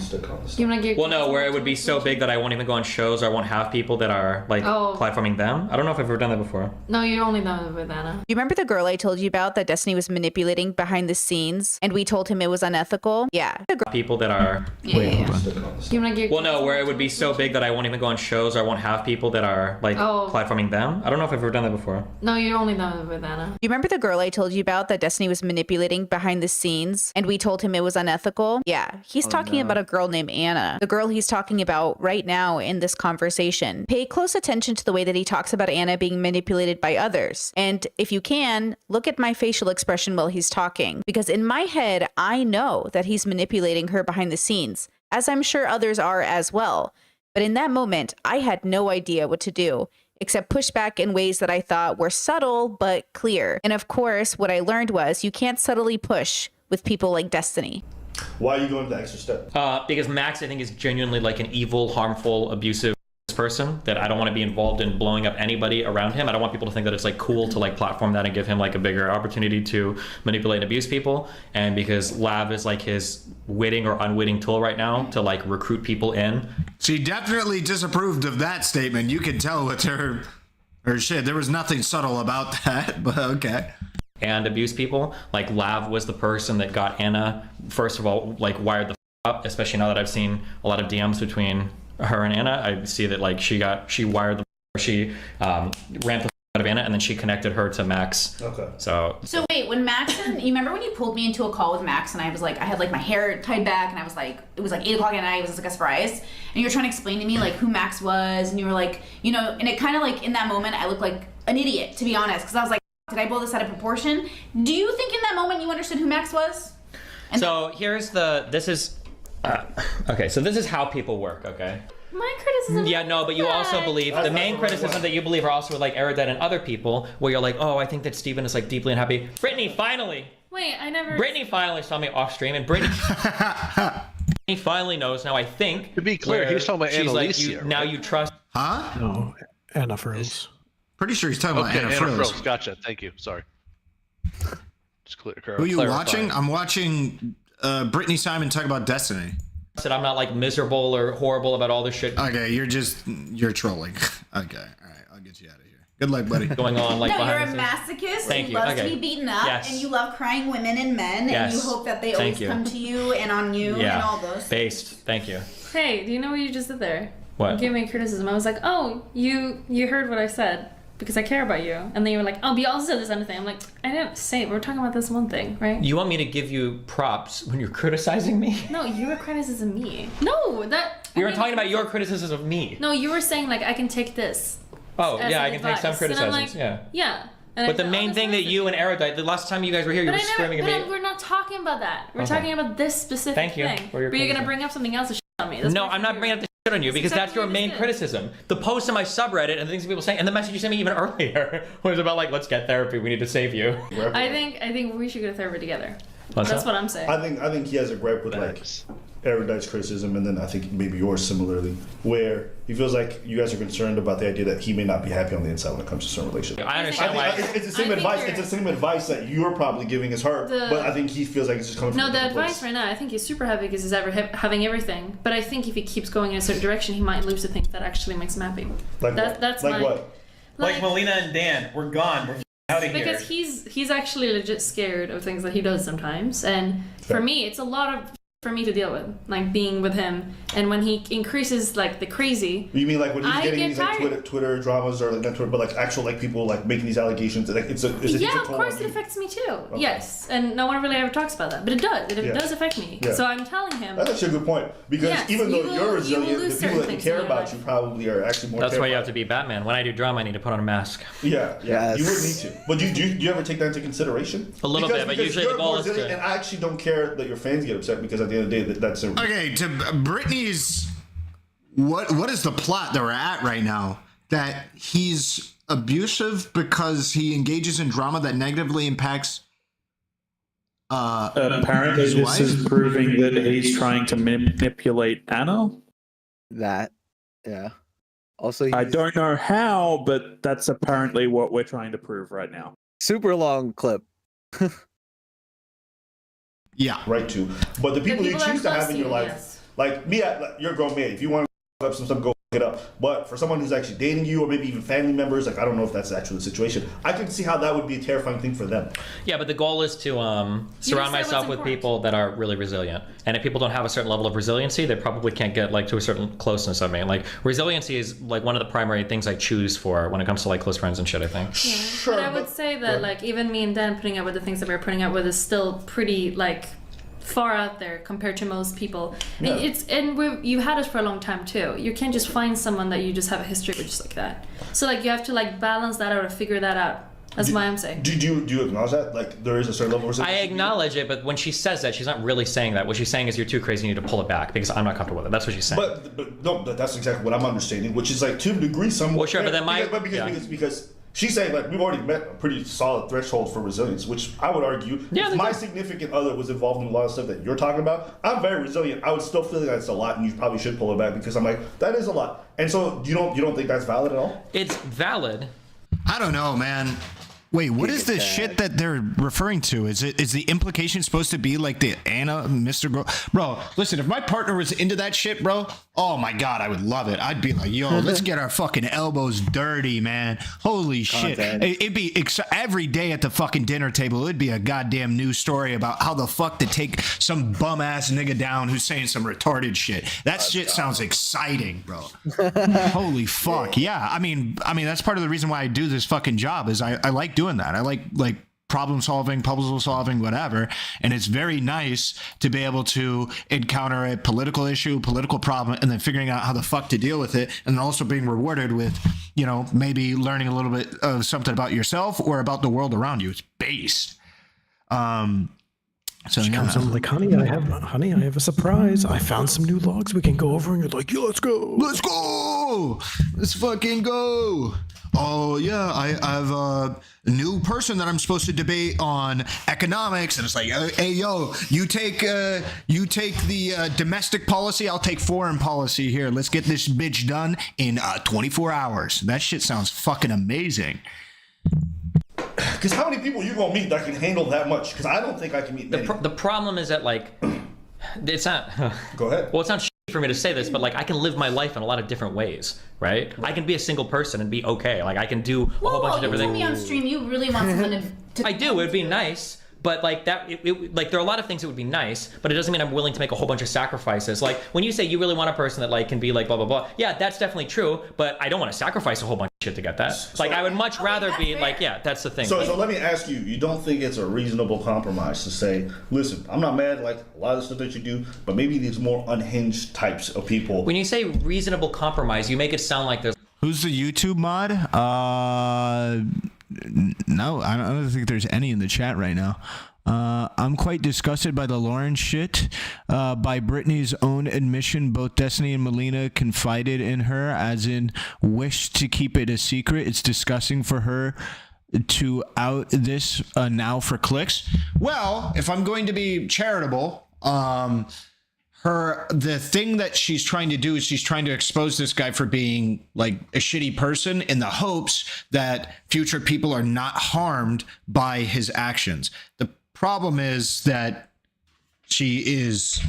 Well, no, where it would be so big that I won't even go on shows, or I won't have people that are like platforming them. I don't know if I've ever done that before. No, you only done it with Anna. You remember the girl I told you about that Destiny was manipulating behind the scenes, and we told him it was unethical? Yeah. People that are. Well, no, where it would be so big that I won't even go on shows, or I won't have people that are like platforming them. I don't know if I've ever done that before. No, you only done it with Anna. You remember the girl I told you about that Destiny was manipulating behind the scenes, and we told him it was unethical? Yeah. He's talking about a girl named Anna, the girl he's talking about right now in this conversation. Pay close attention to the way that he talks about Anna being manipulated by others. And if you can, look at my facial expression while he's talking, because in my head, I know that he's manipulating her behind the scenes, as I'm sure others are as well. But in that moment, I had no idea what to do, except push back in ways that I thought were subtle but clear. And of course, what I learned was you can't subtly push with people like Destiny. Why are you going to the extra step? Because Max, I think, is genuinely like an evil, harmful, abusive person that I don't want to be involved in blowing up anybody around him. I don't want people to think that it's like cool to like platform that and give him like a bigger opportunity to manipulate and abuse people. And because Lav is like his witting or unwitting tool right now to like recruit people in. She definitely disapproved of that statement. You can tell with her shit. There was nothing subtle about that, but okay. And abuse people. Like Lav was the person that got Anna, first of all, like wired the up, especially now that I've seen a lot of DMs between her and Anna. I see that like she wired she ramped the out of Anna, and then she connected her to Max. Okay. So wait, when Max you remember when you pulled me into a call with Max, and I was like, I had like my hair tied back, and I was like, it was like 8 o'clock at night, it was like a surprise, and you were trying to explain to me like who Max was, and you were like, and it kind of like in that moment I looked like an idiot, to be honest, because I was like, did I blow this out of proportion? Do you think in that moment you understood who Max was? So this is how people work, okay? My criticism. Yeah, no, but you also believe the main criticism that you believe are also with like Erudite and other people, where you're like, oh, I think that Steven is like deeply unhappy. Brittany finally. Wait, I never. Brittany finally saw me off stream, and Brittany finally knows now. I think. To be clear, he was talking about she's like, Annalisa, now you trust. Huh? No, Anna Frills. Pretty sure he's talking about Anna Frills. Gotcha. Thank you. Sorry. Just clear. Who are you watching? I'm watching Brittany Simon talk about Destiny. Said I'm not like miserable or horrible about all this shit. Okay, you're trolling. Okay, all right, I'll get you out of here. Good luck, buddy. Going on like no, you're a behind masochist Thank who you. loves Okay. to be beaten up, Yes. and you love crying women and men, and Yes. you hope that they Thank always you. come to you and on you and all those. Based. Thank you. Hey, do you know what you just did there? What? You gave me criticism. I was like, oh, you heard what I said because I care about you, and then you were like, oh, but you also said this other thing. I'm like, I didn't say it. We're talking about this one thing, right? You want me to give you props when you're criticizing me? No, you were criticizing me. No, that. You were talking about your criticisms of me. No, you were saying like I can take this. Oh, as yeah, I an can take some advice. And I'm criticisms. like, yeah. Yeah. And But I the said, main thing that you and Erudite, the last time you guys were here, you But were screaming at me. we're not talking about that. We're Okay. talking about this specific Thank you thing. for your but you're gonna criticism. bring up something else to shit on me. That's No, what I'm not bringing up the shit on you because that's your main criticism. The post in my subreddit and the things people saying, and the message you sent me even earlier was about like, let's get therapy. We need to save you. I think we should go to therapy together. What's That's that? what I'm saying. I think he has a gripe with like Erudite's criticism, and then I think maybe yours similarly, where he feels like you guys are concerned about the idea that he may not be happy on the inside when it comes to certain relationships. I understand why. It's the same advice. It's the same advice that you're probably giving his heart, but I think he feels like it's just coming from No, a the different advice place. right now, I think he's super happy because he's having everything. But I think if he keeps going in a certain direction, he might lose the things that actually makes him happy. Like That's like my. what? Like Melina and Dan, we're gone. We're out of here. Because he's actually legit scared of things that he does sometimes, and for me, it's a lot of for me to deal with, like being with him, and when he increases like the crazy. You mean like when he's I getting get these like tired. Twitter dramas or like not Twitter, but like actual like people like making these allegations? Like it's a Yeah, of course it affects me too. Okay. Yes, and no one really ever talks about that, but it does. It Yeah. does affect me. Yeah. So I'm telling him. That's actually a good point because Yes, even though you will- you're you will resilient, lose the people certain that things care in your about life. you probably are actually more. That's why you terrified. have to be Batman. When I do drama, I need to put on a mask. Yeah, Yes. you would need to. But do you ever take that into consideration? A little bit, but because usually the you're goal more is resilient, to- And I actually don't care that your fans get upset because at the end of the day, that's a. Okay, to Brittany's, what is the plot that we're at right now? That he's abusive because he engages in drama that negatively impacts. Apparently, his this wife? is proving that he's trying to manipulate Anna. That, yeah. Also, I don't know how, but that's apparently what we're trying to prove right now. super long clip. Yeah, right to. But the people, you people that choose are to have close in to your you, life, yes. like me, you're a grown man. If you want to look up some stuff, go look it up. But for someone who's actually dating you, or maybe even family members, like I don't know if that's actually the situation. I can see how that would be a terrifying thing for them. Yeah, but the goal is to surround say what's myself with important. people that are really resilient. And if people don't have a certain level of resiliency, they probably can't get like to a certain closeness of me. Like resiliency is like one of the primary things I choose for when it comes to like close friends and shit, I think. Yeah. But I would say that like even me and Dan putting up with the things that we're putting up with is still pretty like far out there compared to most people. Yeah. You've had us for a long time too. You can't just find someone that you just have a history with just like that. So like you have to like balance that out or figure that out. That's why I'm saying. Do you acknowledge that? Like there is a certain level of I acknowledge it, but when she says that, she's not really saying that. What she's saying is you're too crazy, you need to pull it back because I'm not comfortable with it. That's what she's saying. But no, that's exactly what I'm understanding, which is like to a degree somewhat. Well, sure, but then because she's saying like we've already met a pretty solid threshold for resilience, which I would argue if my significant other was involved in a lot of stuff that you're talking about, I'm very resilient. I would still feel like that's a lot, and you probably should pull it back because I'm like that is a lot. And so you don't think that's valid at all? It's valid. I don't know, man. Wait, what is the shit that they're referring to? Is the implication supposed to be like the Anna, Mr. Bro, listen, if my partner was into that shit, bro, oh my God, I would love it. I'd be like, yo, let's get our fucking elbows dirty, man. Holy shit. It'd be every day at the fucking dinner table, it'd be a goddamn news story about how the fuck to take some bum ass nigga down who's saying some retarded shit. That shit sounds exciting, bro. Holy fuck. Yeah. I mean, that's part of the reason why I do this fucking job is I like doing that. I like problem solving, puzzle solving, whatever. And it's very nice to be able to encounter a political issue, political problem, and then figuring out how the fuck to deal with it. And then also being rewarded with, you know, maybe learning a little bit of something about yourself or about the world around you. It's based. So she comes home like, honey, I have a surprise. I found some new logs we can go over. And you're like, yeah, let's go. Let's go. Let's fucking go. Oh yeah, I have a new person that I'm supposed to debate on economics, and it's like, hey yo, you take the domestic policy, I'll take foreign policy here. Let's get this bitch done in 24 hours. That shit sounds fucking amazing. Because how many people you gonna meet that can handle that much? Because I don't think I can meet many. The problem is that, like, it's not. Go ahead. Well, it's not for me to say this, but like, I can live my life in a lot of different ways, right? I can be a single person and be okay. Like, I can do a whole bunch of different things. You told me on stream you really want someone to I do. It would be nice. But like that, like there are a lot of things that would be nice, but it doesn't mean I'm willing to make a whole bunch of sacrifices. Like when you say you really want a person that like can be like blah blah blah, yeah, that's definitely true. But I don't want to sacrifice a whole bunch of shit to get that. Like I would much rather be like, yeah, that's the thing. So let me ask you: you don't think it's a reasonable compromise to say, listen, I'm not mad like a lot of the stuff that you do, but maybe these more unhinged types of people. When you say reasonable compromise, you make it sound like there's. Who's the YouTube mod? No, I don't think there's any in the chat right now. I'm quite disgusted by the Lauren shit. By Brittany's own admission, both Destiny and Melina confided in her, as in wished to keep it a secret. It's disgusting for her to out this now for clicks. Well, if I'm going to be charitable, the thing that she's trying to do is she's trying to expose this guy for being like a shitty person in the hopes that future people are not harmed by his actions. The problem is that she is,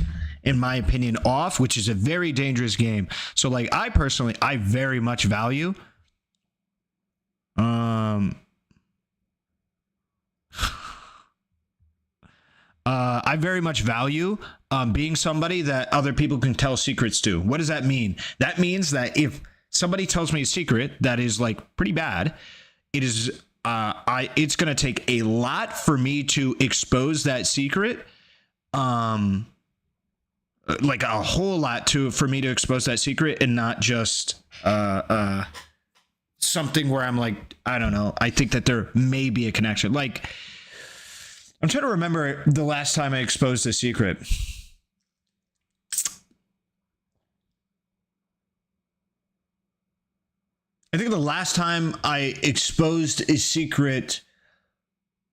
in my opinion, off, which is a very dangerous game. So like I very much value I very much value being somebody that other people can tell secrets to. What does that mean? That means that if somebody tells me a secret that is like pretty bad, it is it's going to take a lot for me to expose that secret. Like a whole lot for me to expose that secret, and not just something where I'm like, I don't know, I think that there may be a connection. Like, I'm trying to remember the last time I exposed a secret. I think the last time I exposed a secret,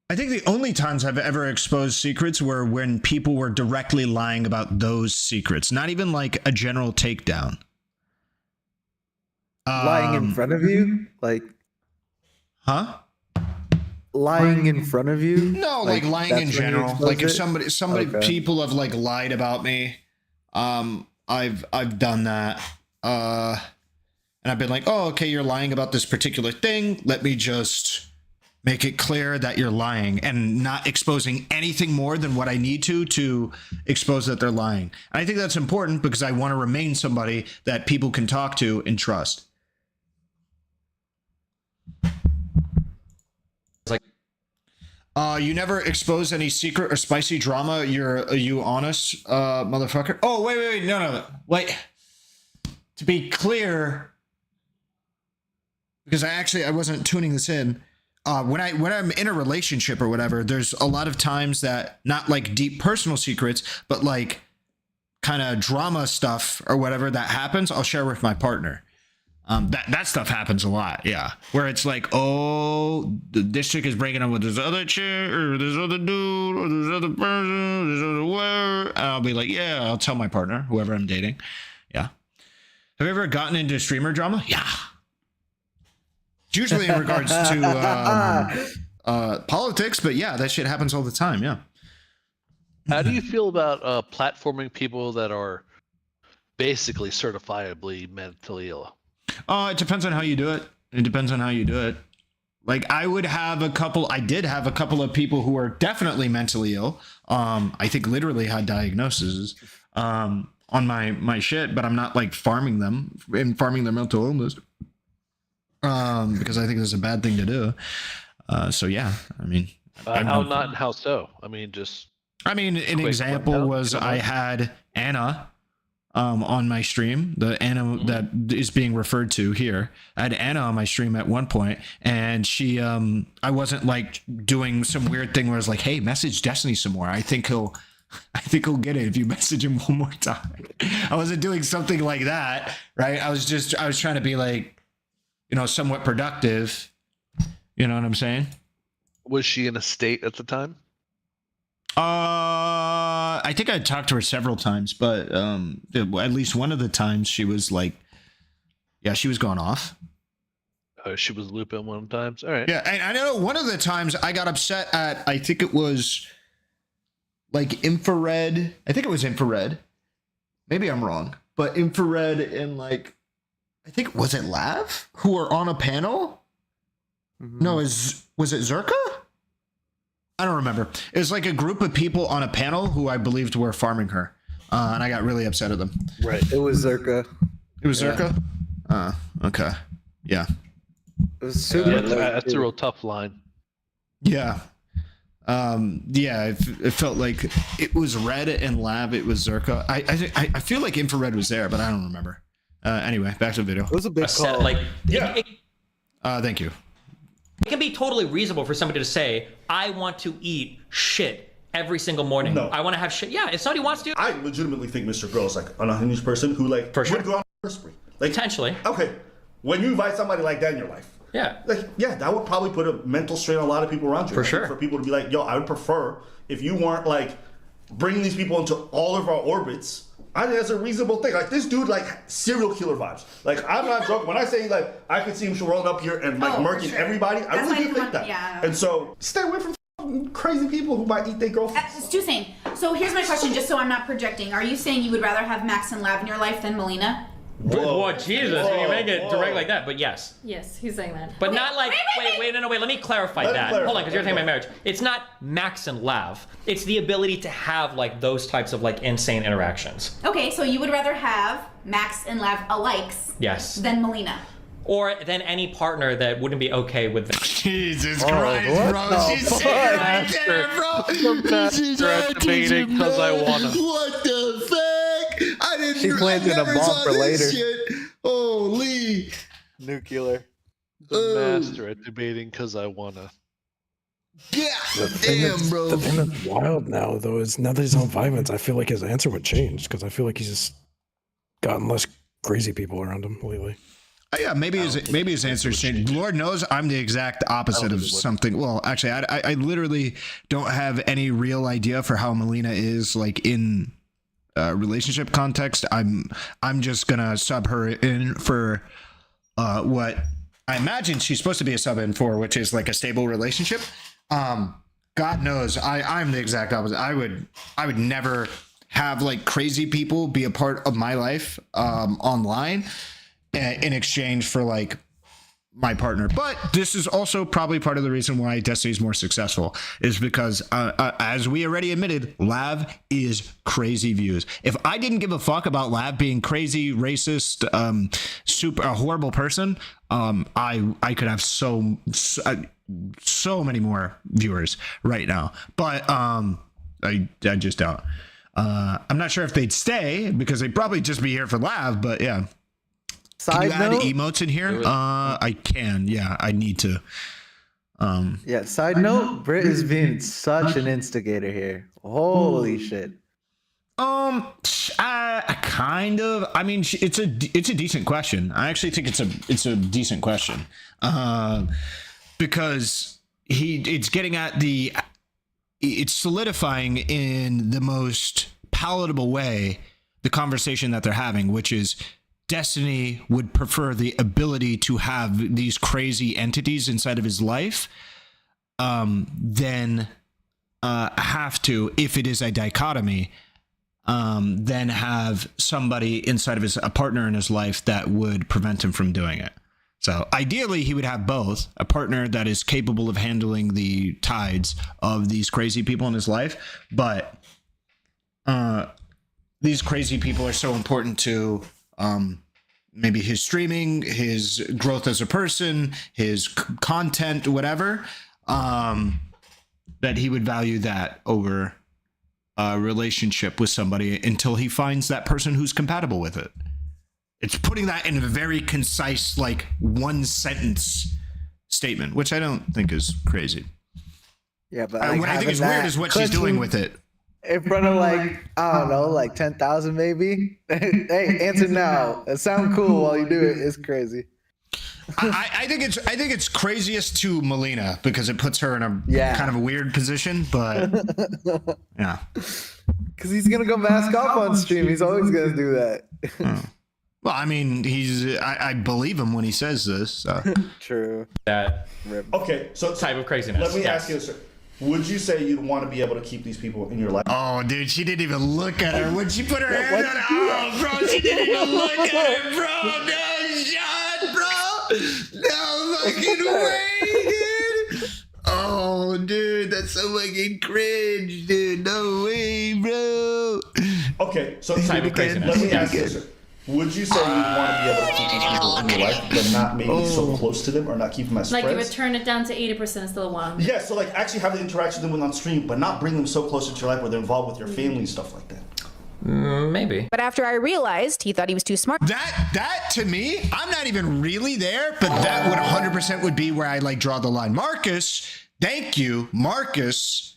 I think the only times I've ever exposed secrets were when people were directly lying about those secrets, not even like a general takedown. Lying in front of you? Like, huh? Lying in front of you? No, like lying in general. Like if somebody Okay. people have like lied about me. I've done that. And I've been like, oh, okay, you're lying about this particular thing. Let me just make it clear that you're lying, and not exposing anything more than what I need to expose that they're lying. And I think that's important because I want to remain somebody that people can talk to and trust. You never expose any secret or spicy drama. Are you honest, motherfucker? Oh, wait, no, wait. To be clear, because I wasn't tuning this in. When I'm in a relationship or whatever, there's a lot of times that, not like deep personal secrets, but like kind of drama stuff or whatever that happens, I'll share with my partner. That stuff happens a lot, yeah. Where it's like, oh, this chick is breaking up with this other chick, or this other dude, or this other person, this other where. And I'll be like, yeah, I'll tell my partner, whoever I'm dating. Yeah. Have you ever gotten into streamer drama? Yeah. It's usually in regards to politics, but yeah, that shit happens all the time, yeah. How do you feel about platforming people that are basically certifiably mentally ill? It depends on how you do it. Like I did have a couple of people who were definitely mentally ill. I think literally had diagnoses on my shit, but I'm not like farming their mental illness. Because I think it's a bad thing to do. So yeah, I mean, how so? I mean, an example was I had Anna. on my stream, the Anna that is being referred to here. I had Anna on my stream at one point, and she, I wasn't like doing some weird thing where I was like, hey, message Destiny some more. I think he'll get it if you message him one more time. I wasn't doing something like that, right? I was trying to be like, somewhat productive. You know what I'm saying? Was she in a state at the time? I think I talked to her several times, but at least one of the times she was like, yeah, she was going off. She was looping one of the times. All right. Yeah, and I know one of the times I got upset at, I think it was like infrared. I think it was infrared. Maybe I'm wrong, but infrared and like, I think, was it Lav who were on a panel? No, was it Zerka? I don't remember. It was like a group of people on a panel who I believed were farming her. And I got really upset at them. Right. It was Zerka. It was Zerka? Okay. Yeah. It was super that's a real tough line. Yeah. It felt like it was Red and Lab. It was Zerka. I feel like infrared was there, but I don't remember. Anyway, back to the video. It was a big call. Thank you. It can be totally reasonable for somebody to say, I want to eat shit every single morning. No. I want to have shit. Yeah, if somebody wants to. I legitimately think Mr. Girl is like an unhinged person who would go on a spree. Like, potentially. Okay, when you invite somebody like that in your life, that would probably put a mental strain on a lot of people around you. For sure. For people to be like, yo, I would prefer if you weren't like bringing these people into all of our orbits. I think that's a reasonable thing. Like, this dude, like, serial killer vibes. Like, I'm not joking. When I say, like, I could see him rolling up here and, like, murking everybody, I really do think that. Yeah. And so, stay away from crazy people who might eat their girlfriends. Stu saying. So here's my question, just so I'm not projecting. Are you saying you would rather have Max and Lav in your life than Melina? Whoa, Jesus, when you make it direct like that, but yes. Yes, he's saying that. But not like, wait, let me clarify that. Hold on, because you're talking about marriage. It's not Max and Lav. It's the ability to have like those types of like insane interactions. Okay, so you would rather have Max and Lav alikes than Melina. Or than any partner that wouldn't be okay with them. Jesus Christ, bro. She's saying right there, bro. She's debating because I wanna. What the fuck? I didn't. She planted a bomb for later. Shit. Holy. Nuclear. The master at debating because I wanna. Yeah. Damn, bro. The thing that's wild now, though, is now that he's on violence, I feel like his answer would change because I feel like he's just gotten less crazy people around him lately. Yeah, maybe his answer's changed. Lord knows I'm the exact opposite of something. Well, actually, I literally don't have any real idea for how Melina is like in relationship context. I'm just gonna sub her in for what I imagine she's supposed to be a sub in for, which is like a stable relationship. God knows I'm the exact opposite. I would never have like crazy people be a part of my life online in exchange for like my partner. But this is also probably part of the reason why Destiny's more successful is because as we already admitted, Lav is crazy views. If I didn't give a fuck about Lav being crazy, racist, a horrible person, I could have so many more viewers right now. But I just don't. I'm not sure if they'd stay because they'd probably just be here for Lav, but yeah. Can you add emotes in here? I can. Yeah, I need to. Side note, Britt is being such an instigator here. Holy shit. Kind of. I mean, it's a decent question. I actually think it's a decent question. Because it's getting at it's solidifying in the most palatable way the conversation that they're having, which is Destiny would prefer the ability to have these crazy entities inside of his life than have to, if it is a dichotomy, then have somebody inside of a partner in his life that would prevent him from doing it. So ideally, he would have both, a partner that is capable of handling the tides of these crazy people in his life. But these crazy people are so important to maybe his streaming, his growth as a person, his content, whatever, that he would value that over relationship with somebody until he finds that person who's compatible with it. It's putting that in a very concise, like, one sentence statement, which I don't think is crazy. Yeah, but what I think is weird is what she's doing with it. In front of, like, I don't know, like 10,000 maybe. Hey, answer now. It sounds cool while you do it. It's crazy. I think it's craziest to Melina because it puts her in a kind of a weird position, but yeah. Because he's gonna go mask off on stream. He's always gonna do that. Well, I mean, I believe him when he says this. So. True. That okay, so type of craziness. Let me ask you this. Would you say you'd want to be able to keep these people in your life? Oh, dude, she didn't even look at her when she put her hand on her. Oh, bro, she didn't even look at her, bro. No shot, bro. No fucking way, dude. Oh, dude, that's so fucking cringe, dude. No way, bro. Okay, so let me ask you this. Would you say you'd want to be able to keep these people in your life, but not maybe so close to them, or not keep them as like friends? you would turn it down to 80% and still want them. Yeah, so like actually have the interaction with them on stream, but not bring them so close into your life where they're involved with your family and stuff like that. Maybe. But after I realized he thought he was too smart. That to me, I'm not even really there, but that would 100% would be where I like draw the line. Marcus, thank you, Marcus,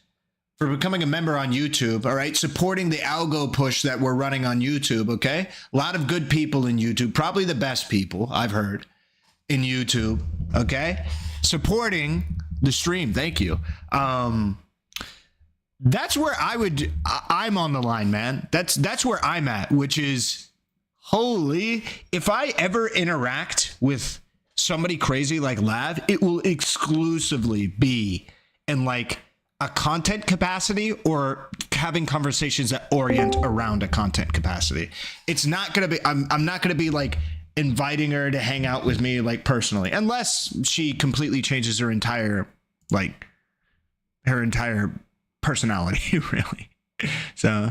for becoming a member on YouTube, all right? Supporting the algo push that we're running on YouTube, okay? A lot of good people in YouTube, probably the best people I've heard in YouTube, okay? Supporting the stream, thank you. That's where I'm on the line, man. That's where I'm at, which is, holy, if I ever interact with somebody crazy like Lav, it will exclusively be in like a content capacity or having conversations that orient around a content capacity. It's not going to be, I'm not going to be like inviting her to hang out with me like personally, unless she completely changes her entire personality, really. So,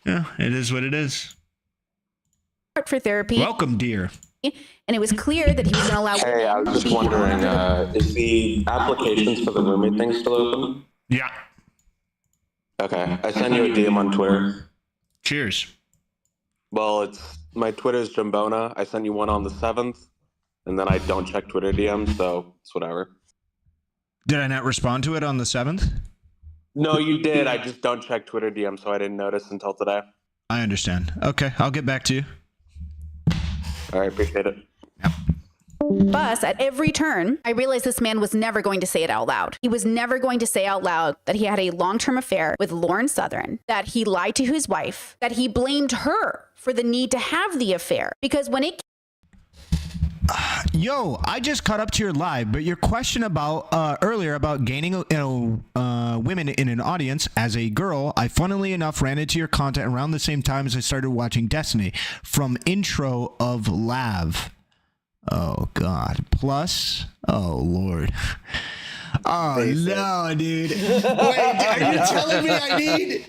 yeah, it is what it is. For therapy. Welcome, dear. And it was clear that he was going to allow. Hey, I was just wondering, is the applications for the roommate thing still open? Yeah. Okay, I sent you a DM on Twitter. Cheers. Well, my Twitter's Jambona. I sent you one on the 7th, and then I don't check Twitter DMs, so it's whatever. Did I not respond to it on the 7th? No, you did. I just don't check Twitter DMs, so I didn't notice until today. I understand. Okay, I'll get back to you. All right, appreciate it. Bus at every turn, I realized this man was never going to say it out loud. He was never going to say out loud that he had a long-term affair with Lauren Southern, that he lied to his wife, that he blamed her for the need to have the affair. Because when it Yo, I just caught up to your live, but your question about earlier about gaining women in an audience as a girl, I funnily enough ran into your content around the same time as I started watching Destiny from intro of Lav. Oh God. Plus, oh Lord. Oh no, dude. Wait, are you telling me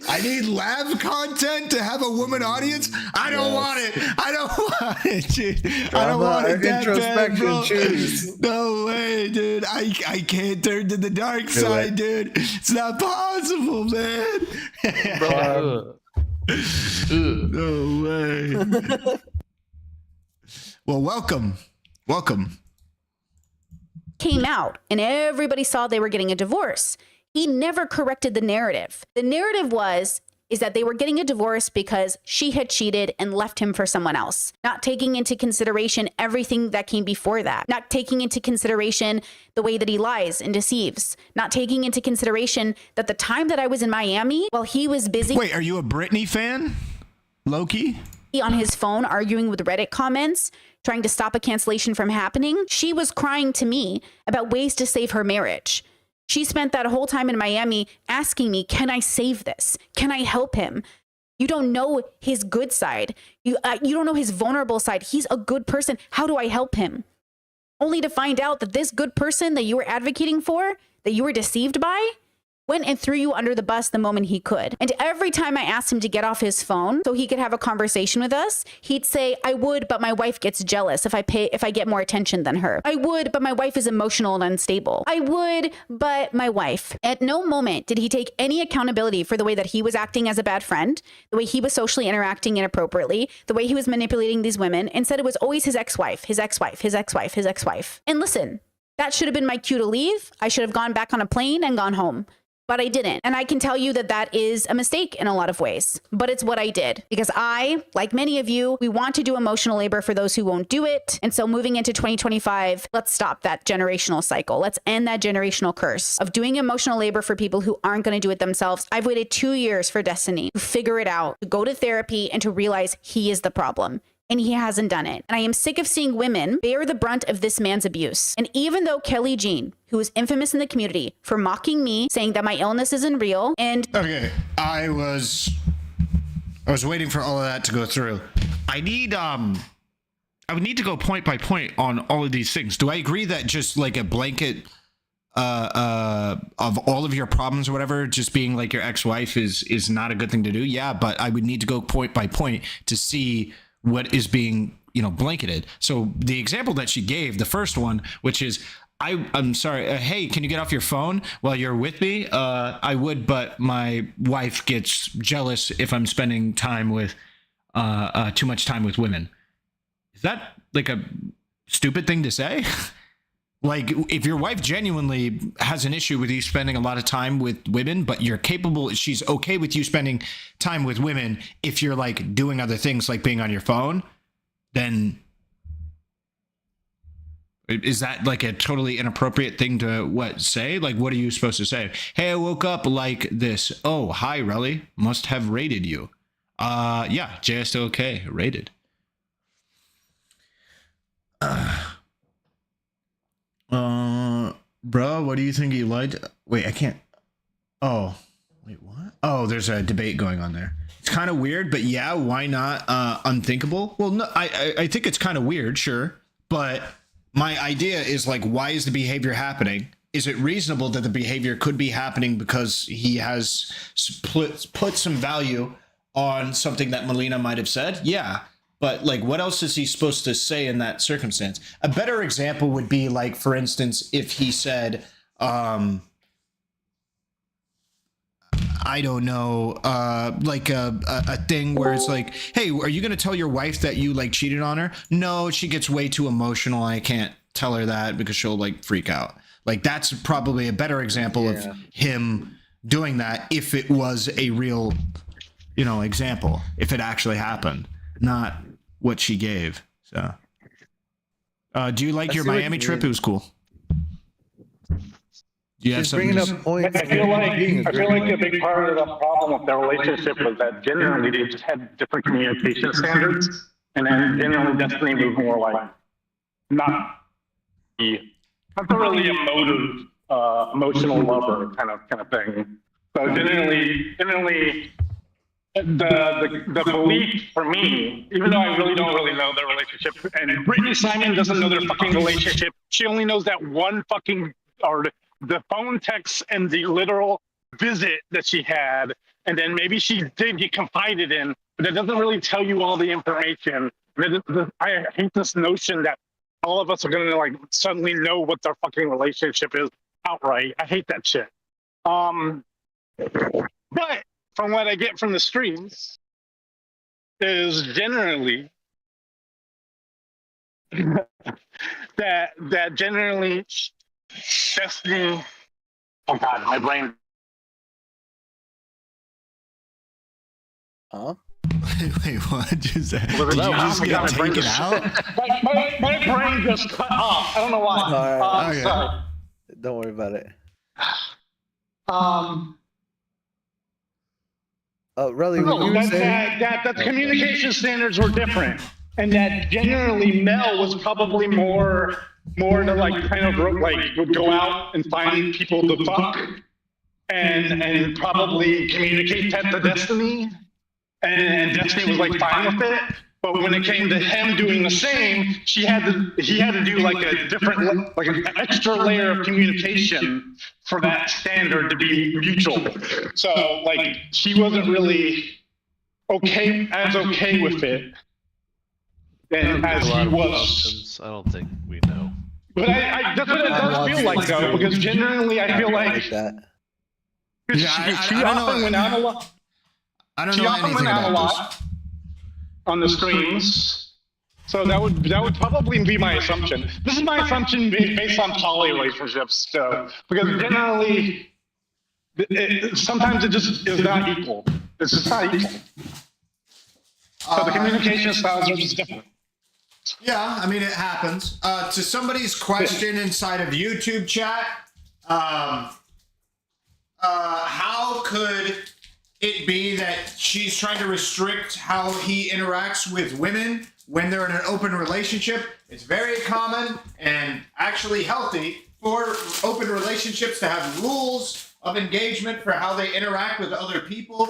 I need Lav content to have a woman audience? I don't want it. I don't want it, dude. I don't want it that bad, bro. Choose. No way, dude. I can't turn to the dark side, dude. It's not possible, man. No way. Well, welcome. came out and everybody saw they were getting a divorce, he never corrected the narrative. The narrative is that they were getting a divorce because she had cheated and left him for someone else, not taking into consideration everything that came before that, not taking into consideration the way that he lies and deceives, not taking into consideration that the time that I was in Miami while he was busy. Wait, are you a Britney fan? Loki? On his phone arguing with Reddit comments, trying to stop a cancellation from happening, she was crying to me about ways to save her marriage. She spent that whole time in Miami asking me, can I save this? Can I help him? You don't know his good side. You don't know his vulnerable side. He's a good person. How do I help him? Only to find out that this good person that you were advocating for, that you were deceived by, went and threw you under the bus the moment he could. And every time I asked him to get off his phone so he could have a conversation with us, he'd say, I would, but my wife gets jealous if I get more attention than her. I would, but my wife is emotional and unstable. I would, but my wife. At no moment did he take any accountability for the way that he was acting as a bad friend, the way he was socially interacting inappropriately, the way he was manipulating these women. Instead, it was always his ex-wife, his ex-wife, his ex-wife, his ex-wife. And listen, that should have been my cue to leave. I should have gone back on a plane and gone home. But I didn't. And I can tell you that that is a mistake in a lot of ways. But it's what I did. Because I, like many of you, we want to do emotional labor for those who won't do it. And so moving into 2025, let's stop that generational cycle. Let's end that generational curse of doing emotional labor for people who aren't going to do it themselves. I've waited 2 years for Destiny to figure it out, to go to therapy, and to realize he is the problem. And he hasn't done it. And I am sick of seeing women bear the brunt of this man's abuse. And even though Kelly Jean, who is infamous in the community for mocking me, saying that my illness isn't real, and okay, I was waiting for all of that to go through. I would need to go point by point on all of these things. Do I agree that just like a blanket of all of your problems or whatever, just being like your ex-wife is not a good thing to do? Yeah, but I would need to go point by point to see what is being, blanketed. So the example that she gave, the first one, which is, I'm sorry, hey, can you get off your phone while you're with me? I would, but my wife gets jealous if I'm spending time with, too much time with women. Is that like a stupid thing to say? Like, if your wife genuinely has an issue with you spending a lot of time with women, but you're capable, she's okay with you spending time with women if you're like doing other things like being on your phone, then is that like a totally inappropriate thing to say? Like, what are you supposed to say? Hey, I woke up like this. Oh, hi, Relly. Must have rated you. Yeah, JSOK rated. Bro, what do you think you liked? Wait, I can't. Oh, wait, what? Oh, there's a debate going on there. It's kind of weird, but yeah, why not unthinkable? Well, no, I think it's kind of weird, sure. But my idea is like, why is the behavior happening? Is it reasonable that the behavior could be happening because he has put some value on something that Melina might have said? Yeah. But like, what else is he supposed to say in that circumstance? A better example would be like, for instance, if he said, I don't know, like a thing where it's like, hey, are you going to tell your wife that you like cheated on her? No, she gets way too emotional. I can't tell her that because she'll like freak out. Like, that's probably a better example of him doing that if it was a real, example, if it actually happened. Not what she gave. So, do you like your Miami trip? It was cool. Do you have something? I feel like a big part of the problem with their relationship was that generally they just had different communication standards, and then generally Destiny was more like not really emotional lover kind of thing. So generally. The belief for me, even though I really don't know their relationship, and Brittany Simon doesn't know their fucking relationship. She only knows that one fucking, or the phone text and the literal visit that she had, and then maybe she did get confided in, but it doesn't really tell you all the information. I hate this notion that all of us are gonna like suddenly know what their fucking relationship is outright. I hate that shit. But from what I get from the streams, is generally that generally Destiny. Oh God, my brain. Huh? Wait, what? Did you just get taken out? My brain just cut off. I don't know why. Okay. Sorry. Don't worry about it. Really, that communication standards were different, and that generally Mel was probably more to like kind of like would go out and find people to fuck, and probably communicate that to Destiny, and Destiny was like fine with it. But when it came to him doing the same, he had to do like a different, like an extra layer of communication for that standard to be mutual. So like she wasn't really okay with it, and as he was. I don't think we know. But that's what it does feel like, though, because genuinely I feel like that. She often went out a lot. I don't know anything about this. On the streams, so that would probably be my assumption. This is my assumption based on poly relationships, so because generally, sometimes it just is not equal. It's just not equal. So the communication styles are just different. Yeah, I mean it happens. To somebody's question inside of YouTube chat, how could it be that she's trying to restrict how he interacts with women when they're in an open relationship? It's very common and actually healthy for open relationships to have rules of engagement for how they interact with other people.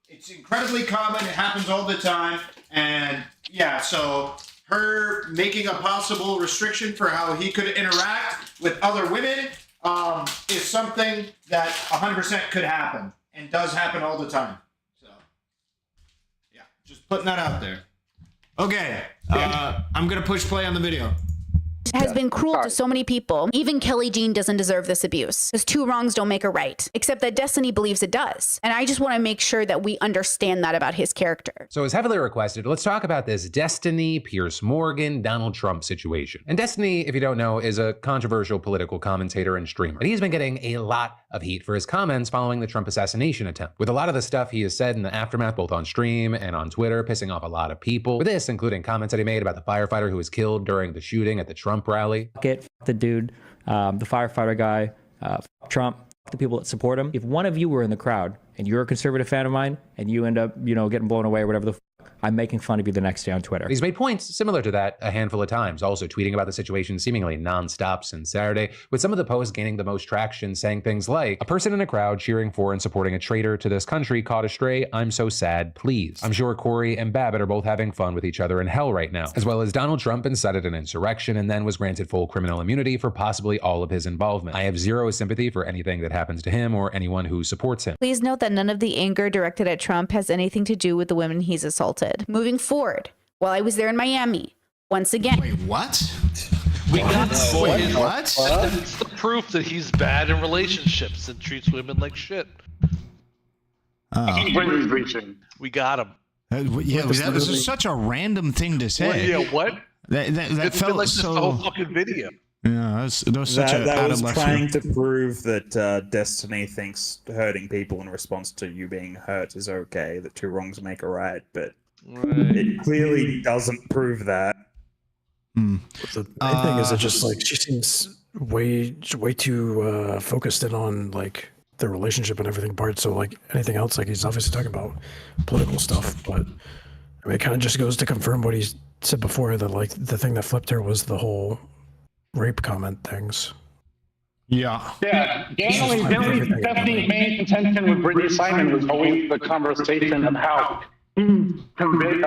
It's incredibly common. It happens all the time. And yeah, so her making a possible restriction for how he could interact with other women is something that 100% could happen. And does happen all the time. So, yeah, just putting that out there. Okay, I'm going to push play on the video. Has been cruel to so many people. Even Kelly Jean doesn't deserve this abuse, because two wrongs don't make a right, except that Destiny believes it does. And I just want to make sure that we understand that about his character. So as heavily requested, let's talk about this Destiny, Piers Morgan, Donald Trump situation. And Destiny, if you don't know, is a controversial political commentator and streamer. And he's been getting a lot of heat for his comments following the Trump assassination attempt, with a lot of the stuff he has said in the aftermath, both on stream and on Twitter, pissing off a lot of people. With this, including comments that he made about the firefighter who was killed during the shooting at the Trump rally. Fuck it, fuck the dude, the firefighter guy, fuck Trump, fuck the people that support him. If one of you were in the crowd and you're a conservative fan of mine and you end up, getting blown away or whatever the fuck, I'm making fun of you the next day on Twitter. He's made points similar to that a handful of times, also tweeting about the situation seemingly nonstop since Saturday, with some of the posts gaining the most traction, saying things like, a person in a crowd cheering for and supporting a traitor to this country caught astray, I'm so sad, please. I'm sure Corey and Babbitt are both having fun with each other in hell right now. As well as Donald Trump incited an insurrection and then was granted full criminal immunity for possibly all of his involvement. I have zero sympathy for anything that happens to him or anyone who supports him. Please note that none of the anger directed at Trump has anything to do with the women he's assaulted. Moving forward, while I was there in Miami, once again. Wait, what? We got Wait, what? That's the proof that he's bad in relationships and treats women like shit. We got him. Yeah, that was just such a random thing to say. Yeah, what? That felt like so. The whole fucking video. Yeah, that was such a that out was of left trying field. to prove that Destiny thinks hurting people in response to you being hurt is okay, that two wrongs make a right, but it clearly doesn't prove that. The main thing is that just like she seems way too focused in on like the relationship and everything part. So like anything else, like he's obviously talking about political stuff, but I mean, it kind of just goes to confirm what he said before, that like the thing that flipped her was the whole rape comment things. Yeah. Yeah. Generally, Stephanie's main contention with Brittany Simon was always the conversation of how he conveyed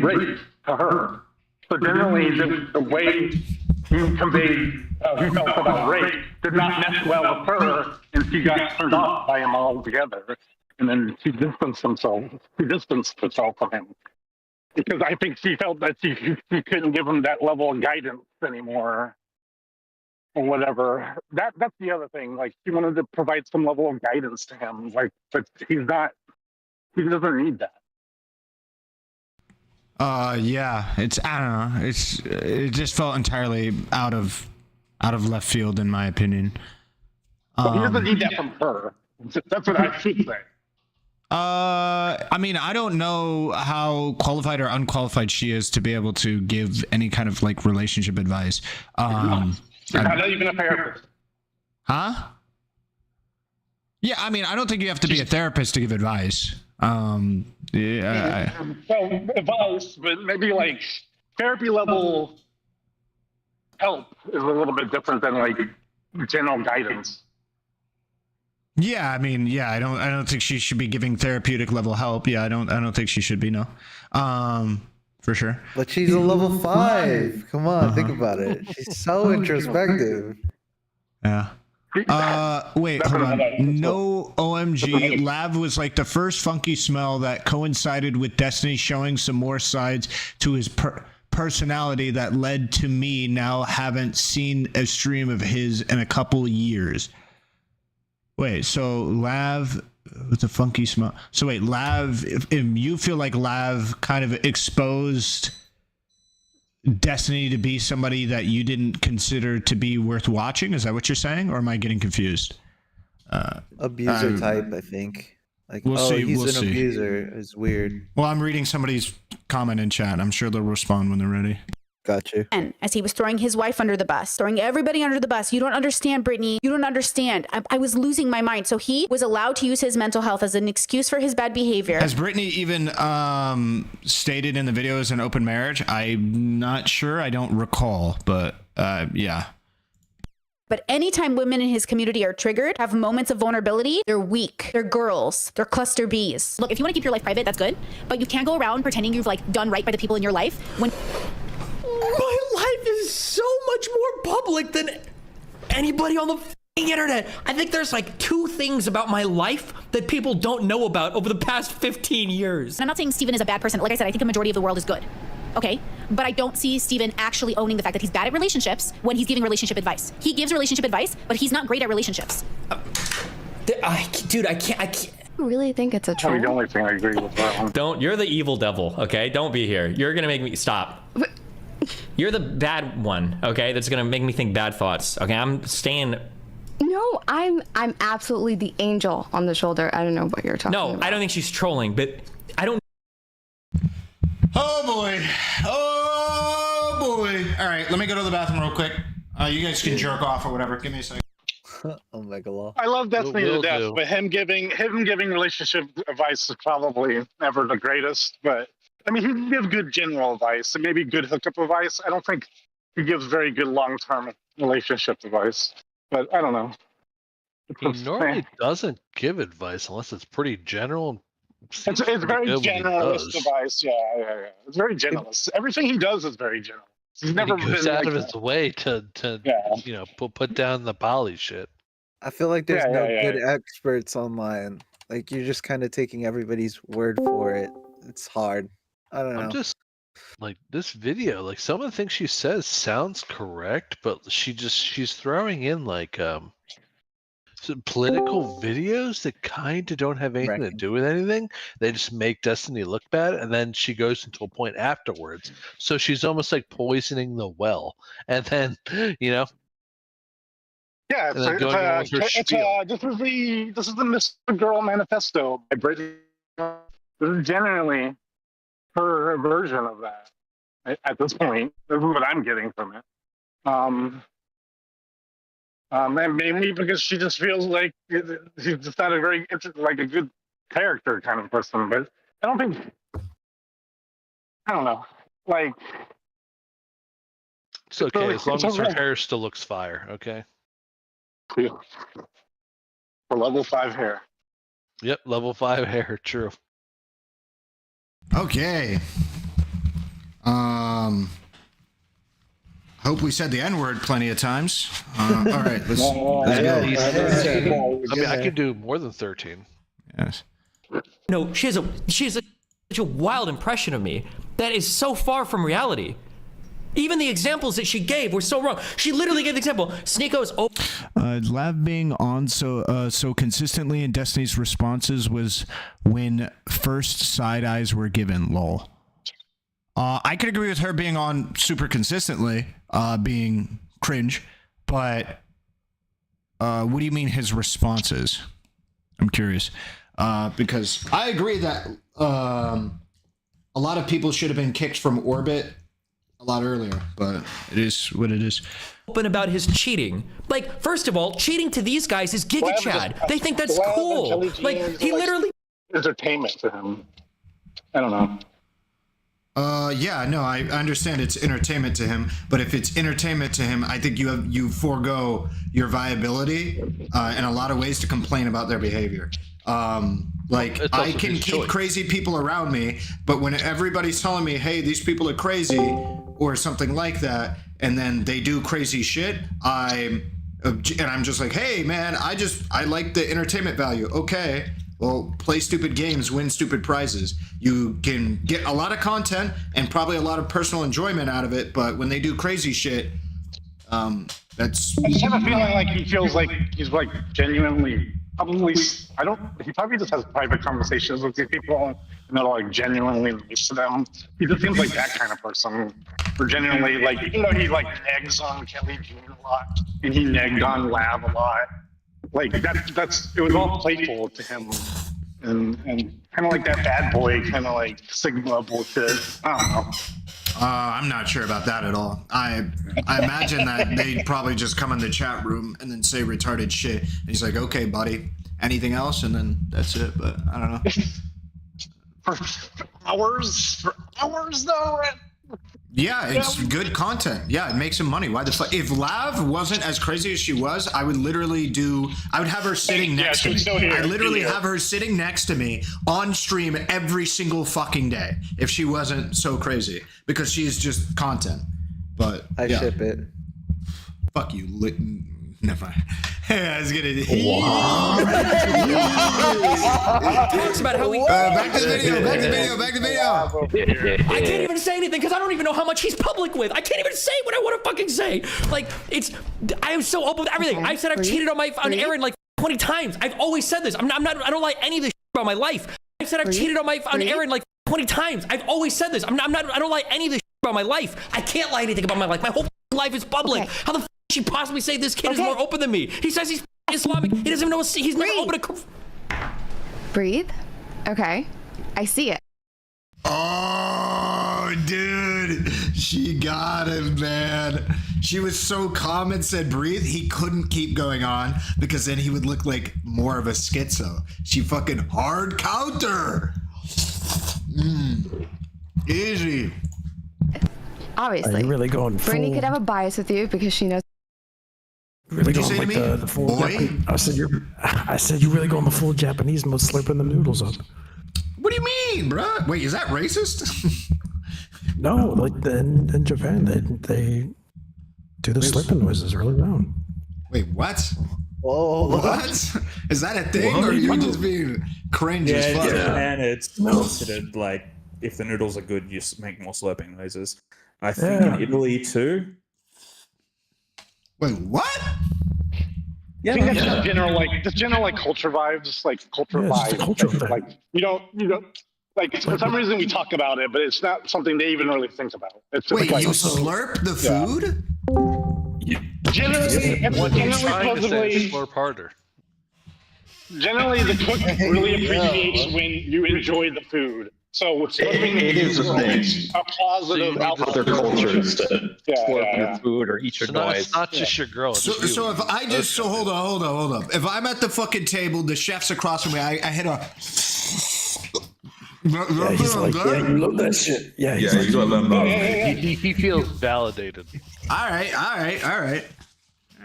rape to her. So generally, the way he conveyed how he felt about rape did not mesh well with her, and she got turned off by him altogether. And then she distanced herself from him. Because I think she felt that she couldn't give him that level of guidance anymore, or whatever. That's the other thing. Like, she wanted to provide some level of guidance to him, like, but he doesn't need that. Yeah, I don't know. It just felt entirely out of left field in my opinion. But he doesn't need that from her. That's what I should say. I mean, I don't know how qualified or unqualified she is to be able to give any kind of like relationship advice. She's not even a therapist. Huh? Yeah, I mean, I don't think you have to be a therapist to give advice. Yeah. Well, advice, but maybe like therapy level help is a little bit different than like general guidance. Yeah, I mean, yeah, I don't think she should be giving therapeutic level help. Yeah, I don't think she should be. No, for sure. But she's a level 5. Come on, think about it. She's so introspective. Yeah. Wait, hold on. No OMG. Lav was like the first funky smell that coincided with Destiny showing some more sides to his personality that led to me now haven't seen a stream of his in a couple years. Wait, so Lav with the funky smell. So wait, Lav, if you feel like Lav kind of exposed Destiny to be somebody that you didn't consider to be worth watching, is that what you're saying, or am I getting confused? Abuser type, I think. Like, we'll see. He's an abuser. It's weird. Well, I'm reading somebody's comment in chat. I'm sure they'll respond when they're ready. Got you. And as he was throwing his wife under the bus, throwing everybody under the bus. You don't understand, Brittany. You don't understand. I was losing my mind. So he was allowed to use his mental health as an excuse for his bad behavior. Has Brittany even stated in the video as an open marriage? I'm not sure. I don't recall, but yeah. But anytime women in his community are triggered, have moments of vulnerability, they're weak. They're girls. They're cluster Bs. Look, if you want to keep your life private, that's good. But you can't go around pretending you've like done right by the people in your life when... My life is so much more public than anybody on the f***ing internet. I think there's like 2 things about my life that people don't know about over the past 15 years. And I'm not saying Steven is a bad person. Like I said, I think the majority of the world is good. Okay? But I don't see Steven actually owning the fact that he's bad at relationships when he's giving relationship advice. He gives relationship advice, but he's not great at relationships. Dude, I can't. I really think it's a troll. Probably the only thing I agree with that. You're the evil devil, okay? Don't be here. You're gonna make me stop. You're the bad one, okay? That's gonna make me think bad thoughts. Okay, I'm staying. No, I'm absolutely the angel on the shoulder. I don't know what you're talking about. No, I don't think she's trolling, but I don't. Oh boy. Oh boy. All right, let me go to the bathroom real quick. You guys can jerk off or whatever. Give me a second. Oh my god. I love Destiny to death, but him giving relationship advice is probably never the greatest. But I mean, he can give good general advice and maybe good hookup advice. I don't think he gives very good long-term relationship advice. But I don't know. He normally doesn't give advice unless it's pretty general. It's very generalist advice. Yeah. It's very generalist. Everything he does is very general. He's never goes been out like of his way to you know put down the poly shit. I feel like there's no good experts online. Like you're just kind of taking everybody's word for it. It's hard. I don't know. I'm just like this video. Like some of the things she says sounds correct, but she's throwing in like some political videos that kind of don't have anything to do with anything. They just make Destiny look bad, and then she goes into a point afterwards. So she's almost like poisoning the well, and then you know. Yeah, this is the Mr. Girl Manifesto by Brittany. This is generally her version of that. At this point, this is what I'm getting from it. And mainly because she just feels like she's just not a very like a good character kind of person. But I don't know. Like it's okay as long as her hair still looks fire. Okay. Yeah. For level 5 hair. Yep, level 5 hair. True. Okay. Hope we said the N-word plenty of times. All right, let's go. I mean, I could do more than 13. Yes. No, she has such a wild impression of me that is so far from reality. Even the examples that she gave were so wrong. She literally gave the example. Sneako's Lav being on so consistently in Destiny's responses was when first side eyes were given. Lol. I could agree with her being on super consistently, being cringe, but what do you mean his responses? I'm curious, because I agree that a lot of people should have been kicked from orbit a lot earlier, but it is what it is. Open about his cheating. Like, first of all, cheating to these guys is Giga Chad. They think that's cool. Like, he literally entertainment to him. I don't know. Yeah, no, I understand it's entertainment to him, but if it's entertainment to him, I think you forego your viability in a lot of ways to complain about their behavior. Like I can keep crazy people around me, but when everybody's telling me, hey, these people are crazy or something like that, and then they do crazy shit, I'm just like, hey man, I like the entertainment value. Okay. Well, play stupid games, win stupid prizes. You can get a lot of content and probably a lot of personal enjoyment out of it, but when they do crazy shit, that's... I just have a feeling like he feels like he's like genuinely, probably, he probably just has private conversations with these people and they're like genuinely nice to them. He just seems like that kind of person. Or genuinely, like, even though he like negs on Kelly Jean a lot and he negged on Lav a lot, like it was all playful to him, and kind of like that bad boy kind of like Sigma bullshit. I don't know. I'm not sure about that at all. I imagine that they'd probably just come in the chat room and then say retarded shit. And he's like, okay, buddy, anything else? And then that's it. But I don't know. For hours though. Yeah, it's good content. Yeah, it makes him money. Why the fuck? If Lav wasn't as crazy as she was, I would have her sitting next to me. I'd literally have her sitting next to me on stream every single fucking day if she wasn't so crazy, because she's just content. But I ship it. Fuck you, never mind. I was gonna. Talks about how we. Back to the video. I can't even say anything because I don't even know how much he's public with. I can't even say what I want to fucking say. Like, I am so open with everything. I said I've cheated on Aaron like 20 times. I've always said this. I don't like any of this about my life. I said I've cheated on Aaron like 20 times. I've always said this. I don't like any of this about my life. I can't lie anything about my life. My whole life is public. How the she possibly say this kid is more open than me? He says he's Islamic. He doesn't even know he's never open a... Breathe. Okay. I see it. Oh, dude. She got him, man. She was so calm and said breathe. He couldn't keep going on because then he would look like more of a schizo. She fucking hard counter. Easy. Obviously. Are you really going full... Brittany could have a bias with you because she knows... Really going like the full I said you're really going the full Japanese mode, slurping the noodles up. What do you mean, bro? Wait, is that racist? No, like in Japan they do the slurping noises really loud. Wait, what? Whoa! What? Is that a thing, or are you just being cringe as fuck? Yeah, in Japan it's considered like if the noodles are good, you just make more slurping noises. I think in Italy too. Wait, what? Yeah, I think that's just general culture vibes, like culture vibes. Culture like you don't like for some reason we talk about it, but it's not something they even really think about. It's just wait, like, you slurp the food? Generally, slurp harder. Generally, the cook really appreciates when you enjoy the food. So it is a positive output of their culture is to slurp your food or eat your noise. It's not just your girl. So if I just hold up. If I'm at the fucking table, the chef's across from me, I hit a. Yeah, he's like, yeah, you love that shit. Yeah, he's like, he feels validated. All right.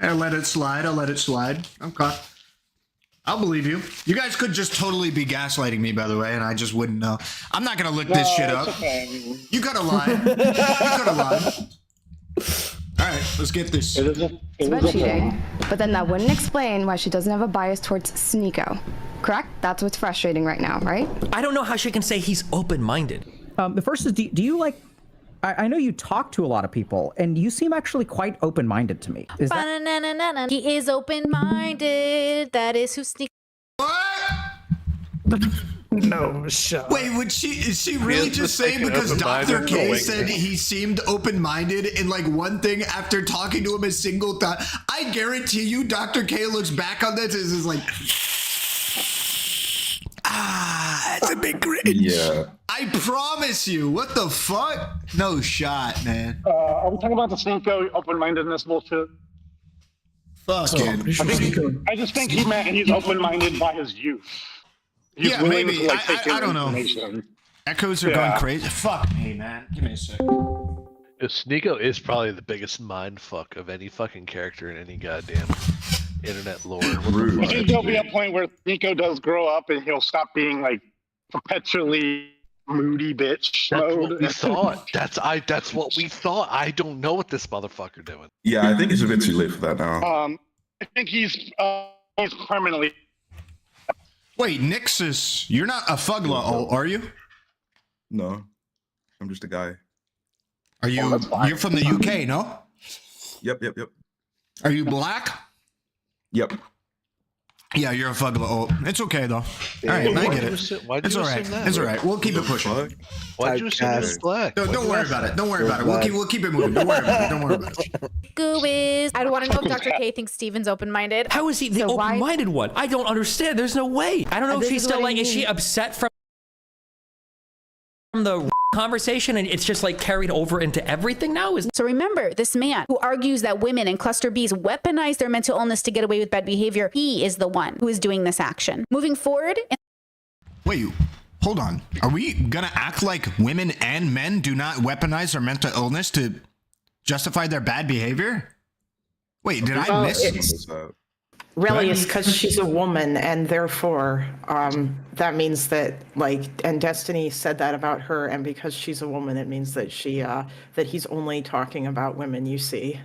I'll let it slide. Okay. I'll believe you. You guys could just totally be gaslighting me, by the way, and I just wouldn't know. I'm not gonna look this shit up. Okay. You gotta lie. All right, let's get this. It's about cheating, but then that wouldn't explain why she doesn't have a bias towards Sneeko. Correct? That's what's frustrating right now, right? I don't know how she can say he's open-minded. The first is, do you like... I know you talk to a lot of people, and you seem actually quite open-minded to me. Is that... He is open-minded. That is who Sneeko... No, shut up. Wait, is she really just saying because Dr. K said he seemed open-minded in like one thing after talking to him a single time? I guarantee you Dr. K looks back on this and is like... it's a big cringe. Yeah. I promise you. What the fuck? No shot, man. Are we talking about the Sneeko open-mindedness bullshit? Fucking. I just think he's open-minded by his youth. He's yeah, maybe. I don't know. Echoes are going crazy. Fuck me, man. Give me a sec. Sneeko is probably the biggest mind fuck of any fucking character in any goddamn internet lore. I think there'll be a point where Nico does grow up and he'll stop being like perpetually moody bitch mode. What we thought. That's what we thought. I don't know what this motherfucker doing. Yeah, I think it's a bit too late for that now. I think he's permanently. Wait, Nixus, you're not a Fugla, are you? No, I'm just a guy. Are you? You're from the UK, no? Yep. Are you black? Yep. Yeah, you're a Fugla. Oh, it's okay though. All right, I get it. It's all right. It's all right. We'll keep it pushing. Why'd you assume it was black? Don't worry about it. Don't worry about it. We'll keep it moving. Don't worry about it. Don't worry about it. Goobies. I want to know if Dr. K thinks Steven's open-minded. How is he the open-minded one? I don't understand. There's no way. I don't know if she's still like, is she upset from the conversation and it's just like carried over into everything now? So remember, this man who argues that women in cluster Bs weaponize their mental illness to get away with bad behavior, he is the one who is doing this action. Moving forward. Wait, hold on. Are we gonna act like women and men do not weaponize their mental illness to justify their bad behavior? Wait, did I miss? Really, it's because she's a woman, and therefore that means that, like, and Destiny said that about her, and because she's a woman, it means that she that he's only talking about women. You see.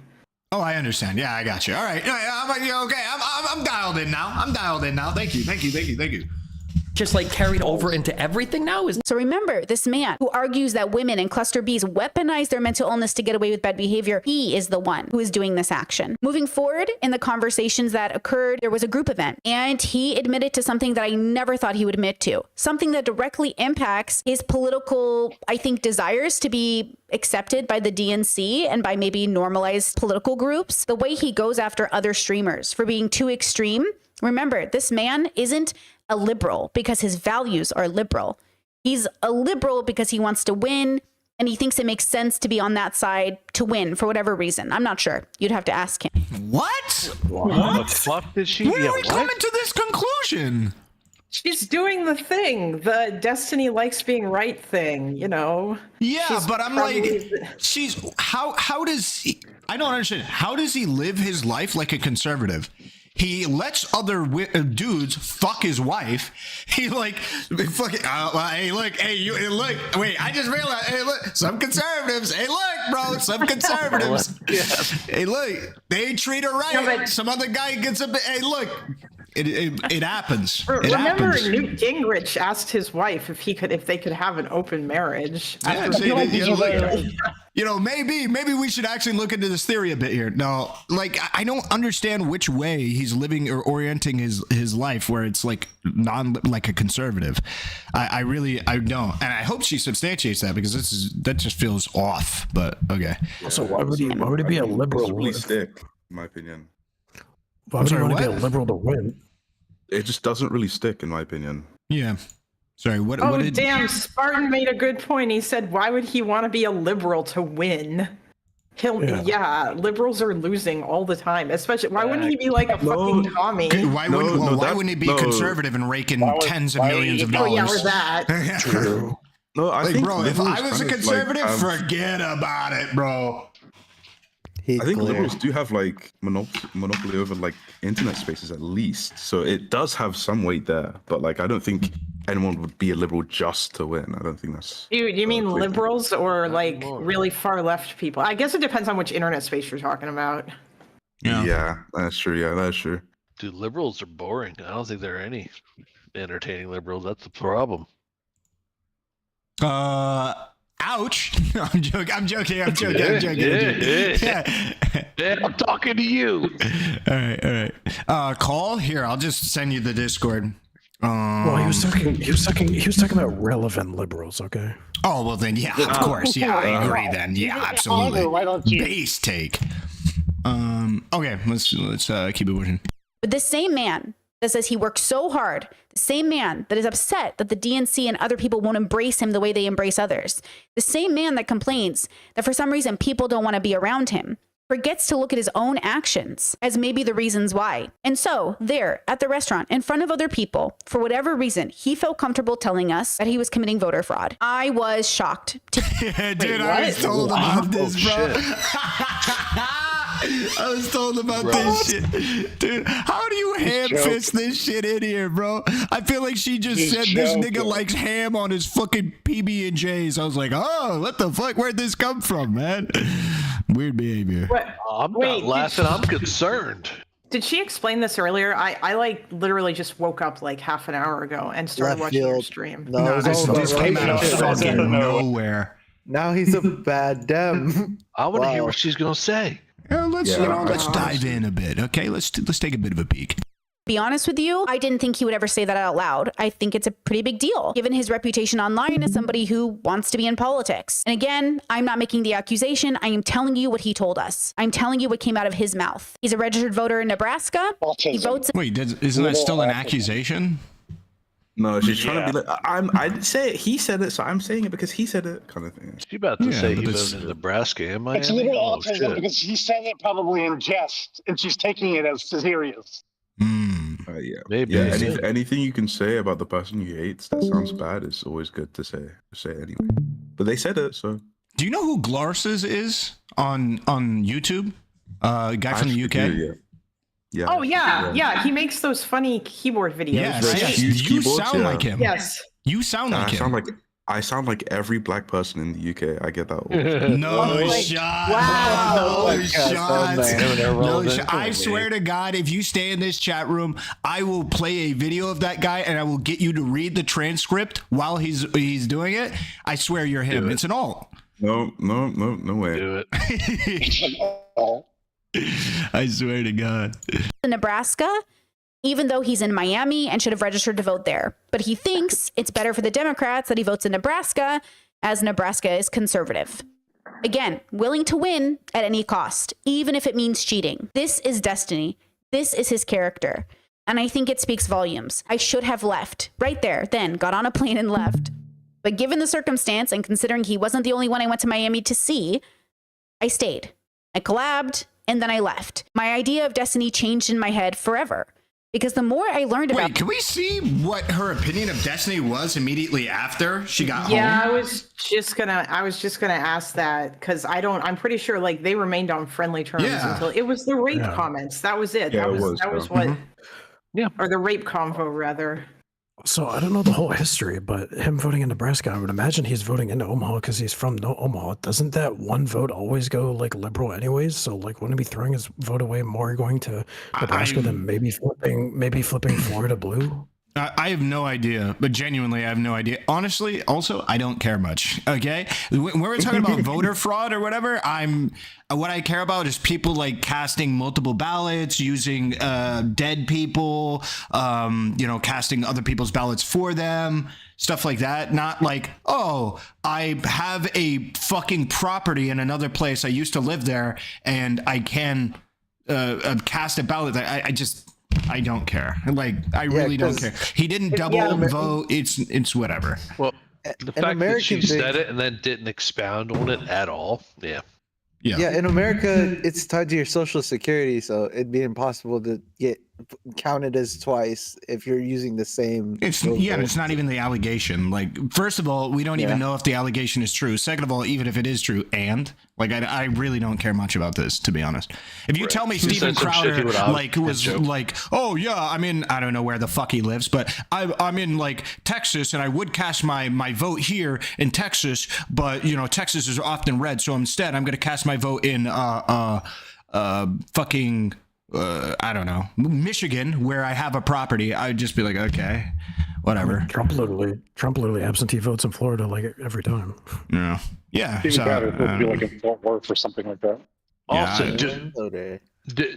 Oh, I understand. Yeah, I got you. All right. Okay. I'm dialed in now. Thank you. Just like carried over into everything now? So remember, this man who argues that women in cluster Bs weaponize their mental illness to get away with bad behavior, he is the one who is doing this action. Moving forward in the conversations that occurred, there was a group event, and he admitted to something that I never thought he would admit to, something that directly impacts his political, I think, desires to be accepted by the DNC and by maybe normalized political groups. The way he goes after other streamers for being too extreme. Remember, this man isn't a liberal because his values are liberal. He's a liberal because he wants to win and he thinks it makes sense to be on that side to win for whatever reason. I'm not sure. You'd have to ask him. What? What the fuck did she? Where are we coming to this conclusion? She's doing the thing, the Destiny likes being right thing, you know? Yeah, but I'm like, how does he, I don't understand. How does he live his life like a conservative? He lets other dudes fuck his wife. He like fucking. Hey, look. Wait, I just realized. Hey, look. Some conservatives. Hey, look, bro. Some conservatives. Hey, look. They treat her right. No, but, some other guy gets up. Hey, look. It happens. Remember, Newt Gingrich asked his wife if they could have an open marriage. Yeah, maybe we should actually look into this theory a bit here. No, like I don't understand which way he's living or orienting his life, where it's like like a conservative. I don't, and I hope she substantiates that because that just feels off. But okay. Also, why would he be a liberal? Really stick, in my opinion. Why would he want to be a liberal to win? It just doesn't really stick, in my opinion. Yeah. Sorry, what did... damn, Spartan made a good point. He said, why would he want to be a liberal to win? Liberals are losing all the time. Especially, why wouldn't he be like a fucking Tommy? Why wouldn't he be conservative and raking tens of millions of dollars? Oh, yeah, or that. True. No, I think, bro, if I was a conservative, forget about it, bro. I think liberals do have like monopoly over like internet spaces at least, so it does have some weight there. But like, I don't think anyone would be a liberal just to win. I don't think that's. You mean liberals or like really far left people? I guess it depends on which internet space you're talking about. Yeah, that's true. Yeah, that's true. Dude, liberals are boring. I don't think there are any entertaining liberals. That's the problem. Ouch! I'm joking. I'm talking to you. All right. Call here. I'll just send you the Discord. Well, he was talking about relevant liberals. Okay. Oh well, then yeah, of course. Yeah, I agree. Then yeah, absolutely. Why don't you? Base take. Okay, let's keep it pushing. But the same man that says he worked so hard, the same man that is upset that the DNC and other people won't embrace him the way they embrace others, the same man that complains that for some reason people don't want to be around him, forgets to look at his own actions as maybe the reasons why. And so, there, at the restaurant, in front of other people, for whatever reason, he felt comfortable telling us that he was committing voter fraud. I was shocked. Yeah, dude, I was told about this, bro. I was told about this shit. Dude, how do you ham-fist this shit in here, bro? I feel like she just said this nigga likes ham on his fucking PB&Js. I was like, oh, what the fuck? Where'd this come from, man? Weird behavior. I'm not laughing. I'm concerned. Did she explain this earlier? I like literally just woke up like half an hour ago and started watching your stream. No, this came out of fucking nowhere. Now he's a bad dem. I want to hear what she's gonna say. Let's dive in a bit, okay? Let's take a bit of a peek. Be honest with you, I didn't think he would ever say that out loud. I think it's a pretty big deal, given his reputation online as somebody who wants to be in politics. And again, I'm not making the accusation. I am telling you what he told us. I'm telling you what came out of his mouth. He's a registered voter in Nebraska. He votes. Wait, isn't that still an accusation? No, she's trying to be like, I didn't say it. He said it, so I'm saying it because he said it, kind of thing. She about to say he lives in Nebraska, am I? It's literal autism because he said it probably in jest, and she's taking it as serious. Yeah, maybe. Yeah, anything you can say about the person you hate that sounds bad is always good to say anyway. But they said it, so. Do you know who Glarses is on YouTube? Guy from the UK. Yeah. Oh yeah. He makes those funny keyboard videos. Yes, right? you sound like him. Yes. You sound like him. I sound like every black person in the UK. I get that all the time. No shot. Wow. No shots. No shot. I swear to God, if you stay in this chat room, I will play a video of that guy and I will get you to read the transcript while he's doing it. I swear you're him. It's an alt. No way. Do it. I swear to God. In Nebraska, even though he's in Miami and should have registered to vote there. But he thinks it's better for the Democrats that he votes in Nebraska, as Nebraska is conservative. Again, willing to win at any cost, even if it means cheating. This is destiny. This is his character. And I think it speaks volumes. I should have left right there, then got on a plane and left. But given the circumstance and considering he wasn't the only one I went to Miami to see, I stayed. I collabed, and then I left. My idea of destiny changed in my head forever. Because the more I learned about... Wait, can we see what her opinion of Destiny was immediately after she got home? Yeah, I was just gonna ask that because I'm pretty sure like they remained on friendly terms until it was the rape comments. That was it. Yeah, that was what. Yeah, or the rape convo rather. So I don't know the whole history, but him voting in Nebraska, I would imagine he's voting into Omaha because he's from Omaha. Doesn't that one vote always go like liberal anyways? So like, wouldn't he be throwing his vote away more going to Nebraska than maybe flipping Florida blue? I have no idea, but genuinely, I have no idea. Honestly, also, I don't care much. Okay, when we're talking about voter fraud or whatever, what I care about is people like casting multiple ballots, using dead people, casting other people's ballots for them, stuff like that. Not like, oh, I have a fucking property in another place. I used to live there, and I can cast a ballot. I don't care. Like, I really don't care. He didn't double vote. It's whatever. Well, the fact that she said it and then didn't expound on it at all. Yeah. Yeah, in America, it's tied to your social security, so it'd be impossible to get counted as twice if you're using the same. It's not even the allegation. Like, first of all, we don't even know if the allegation is true. Second of all, even if it is true, I really don't care much about this, to be honest. If you tell me Steven Crowder was like, oh yeah, I'm in, I don't know where the fuck he lives, but I'm in like Texas, and I would cast my vote here in Texas, but Texas is often red, so instead I'm going to cast my vote in fucking. I don't know, Michigan, where I have a property. I'd just be like, okay, whatever. Trump literally absentee votes in Florida like every time. Yeah. Steven Crowder would be like in Fort Worth or something like that. Also,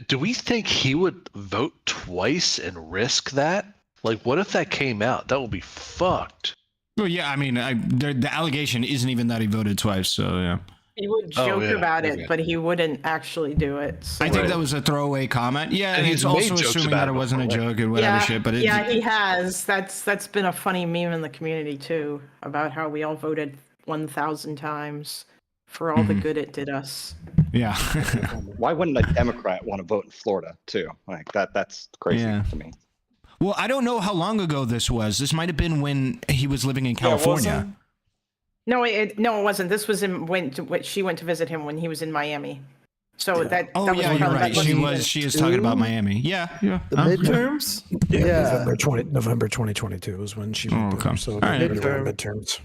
do we think he would vote twice and risk that? Like, what if that came out? That would be fucked. Well, yeah. I mean, the allegation isn't even that he voted twice. So yeah. He would joke about it, but he wouldn't actually do it. So. I think that was a throwaway comment. Yeah, and he's also assuming that it wasn't a joke and whatever shit. But he has. That's been a funny meme in the community too about how we all voted 1,000 times for all the good it did us. Yeah. Why wouldn't a Democrat want to vote in Florida too? Like that's crazy to me. Well, I don't know how long ago this was. This might have been when he was living in California. No, it wasn't. This was when she went to visit him when he was in Miami. So that. Oh that was yeah, you're right. She is talking about Miami. Yeah. The midterms. Yeah, November 2022 was when she went there. So midterms.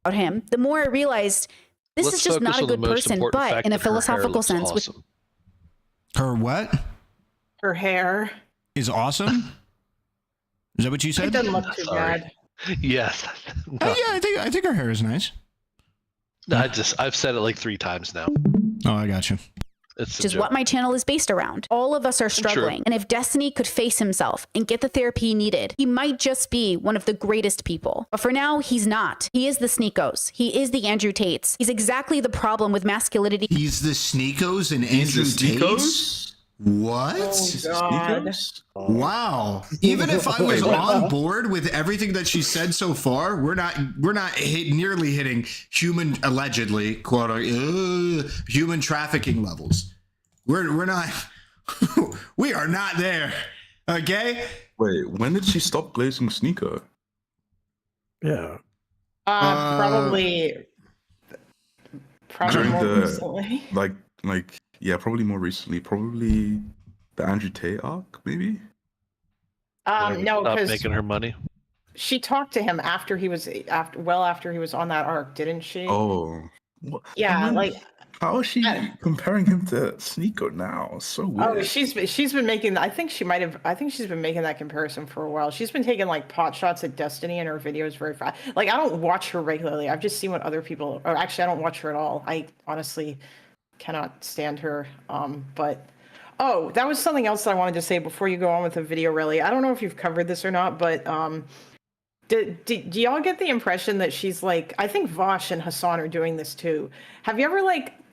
About him, the more I realized this is just not a good person, but in a philosophical sense. Awesome. Her what? Her hair is awesome. Is that what you said? It doesn't look too bad. Yes. Oh, yeah, I think her hair is nice. No, I've said it like 3 times now. Oh, I got you. Which is what my channel is based around. All of us are struggling. And if Destiny could face himself and get the therapy he needed, he might just be one of the greatest people. But for now, he's not. He is the Sneakos. He is the Andrew Tates. He's exactly the problem with masculinity. He's the Sneakos and Andrew Tates? What? Oh, God. Wow. Even if I was on board with everything that she said so far, we're not nearly hitting human, allegedly, quote, human trafficking levels. We're not, we are not there. Okay? Wait, when did she stop glazing Sneeko? Yeah. Probably During more the, recently. Yeah, probably more recently. Probably the Andrew Tate arc, maybe? No, Not because making her money. she talked to him after he was after he was on that arc, didn't she? Oh. Yeah, how is she comparing him to Sneeko now? So weird. Oh, she's been making. I think she's been making that comparison for a while. She's been taking like pot shots at Destiny in her videos very fast. Like I don't watch her regularly. I've just seen what other people. Or actually, I don't watch her at all. I honestly cannot stand her. But that was something else that I wanted to say before you go on with the video. Really, I don't know if you've covered this or not, but do y'all get the impression that she's like? I think Vosh and Hasan are doing this too. Have you ever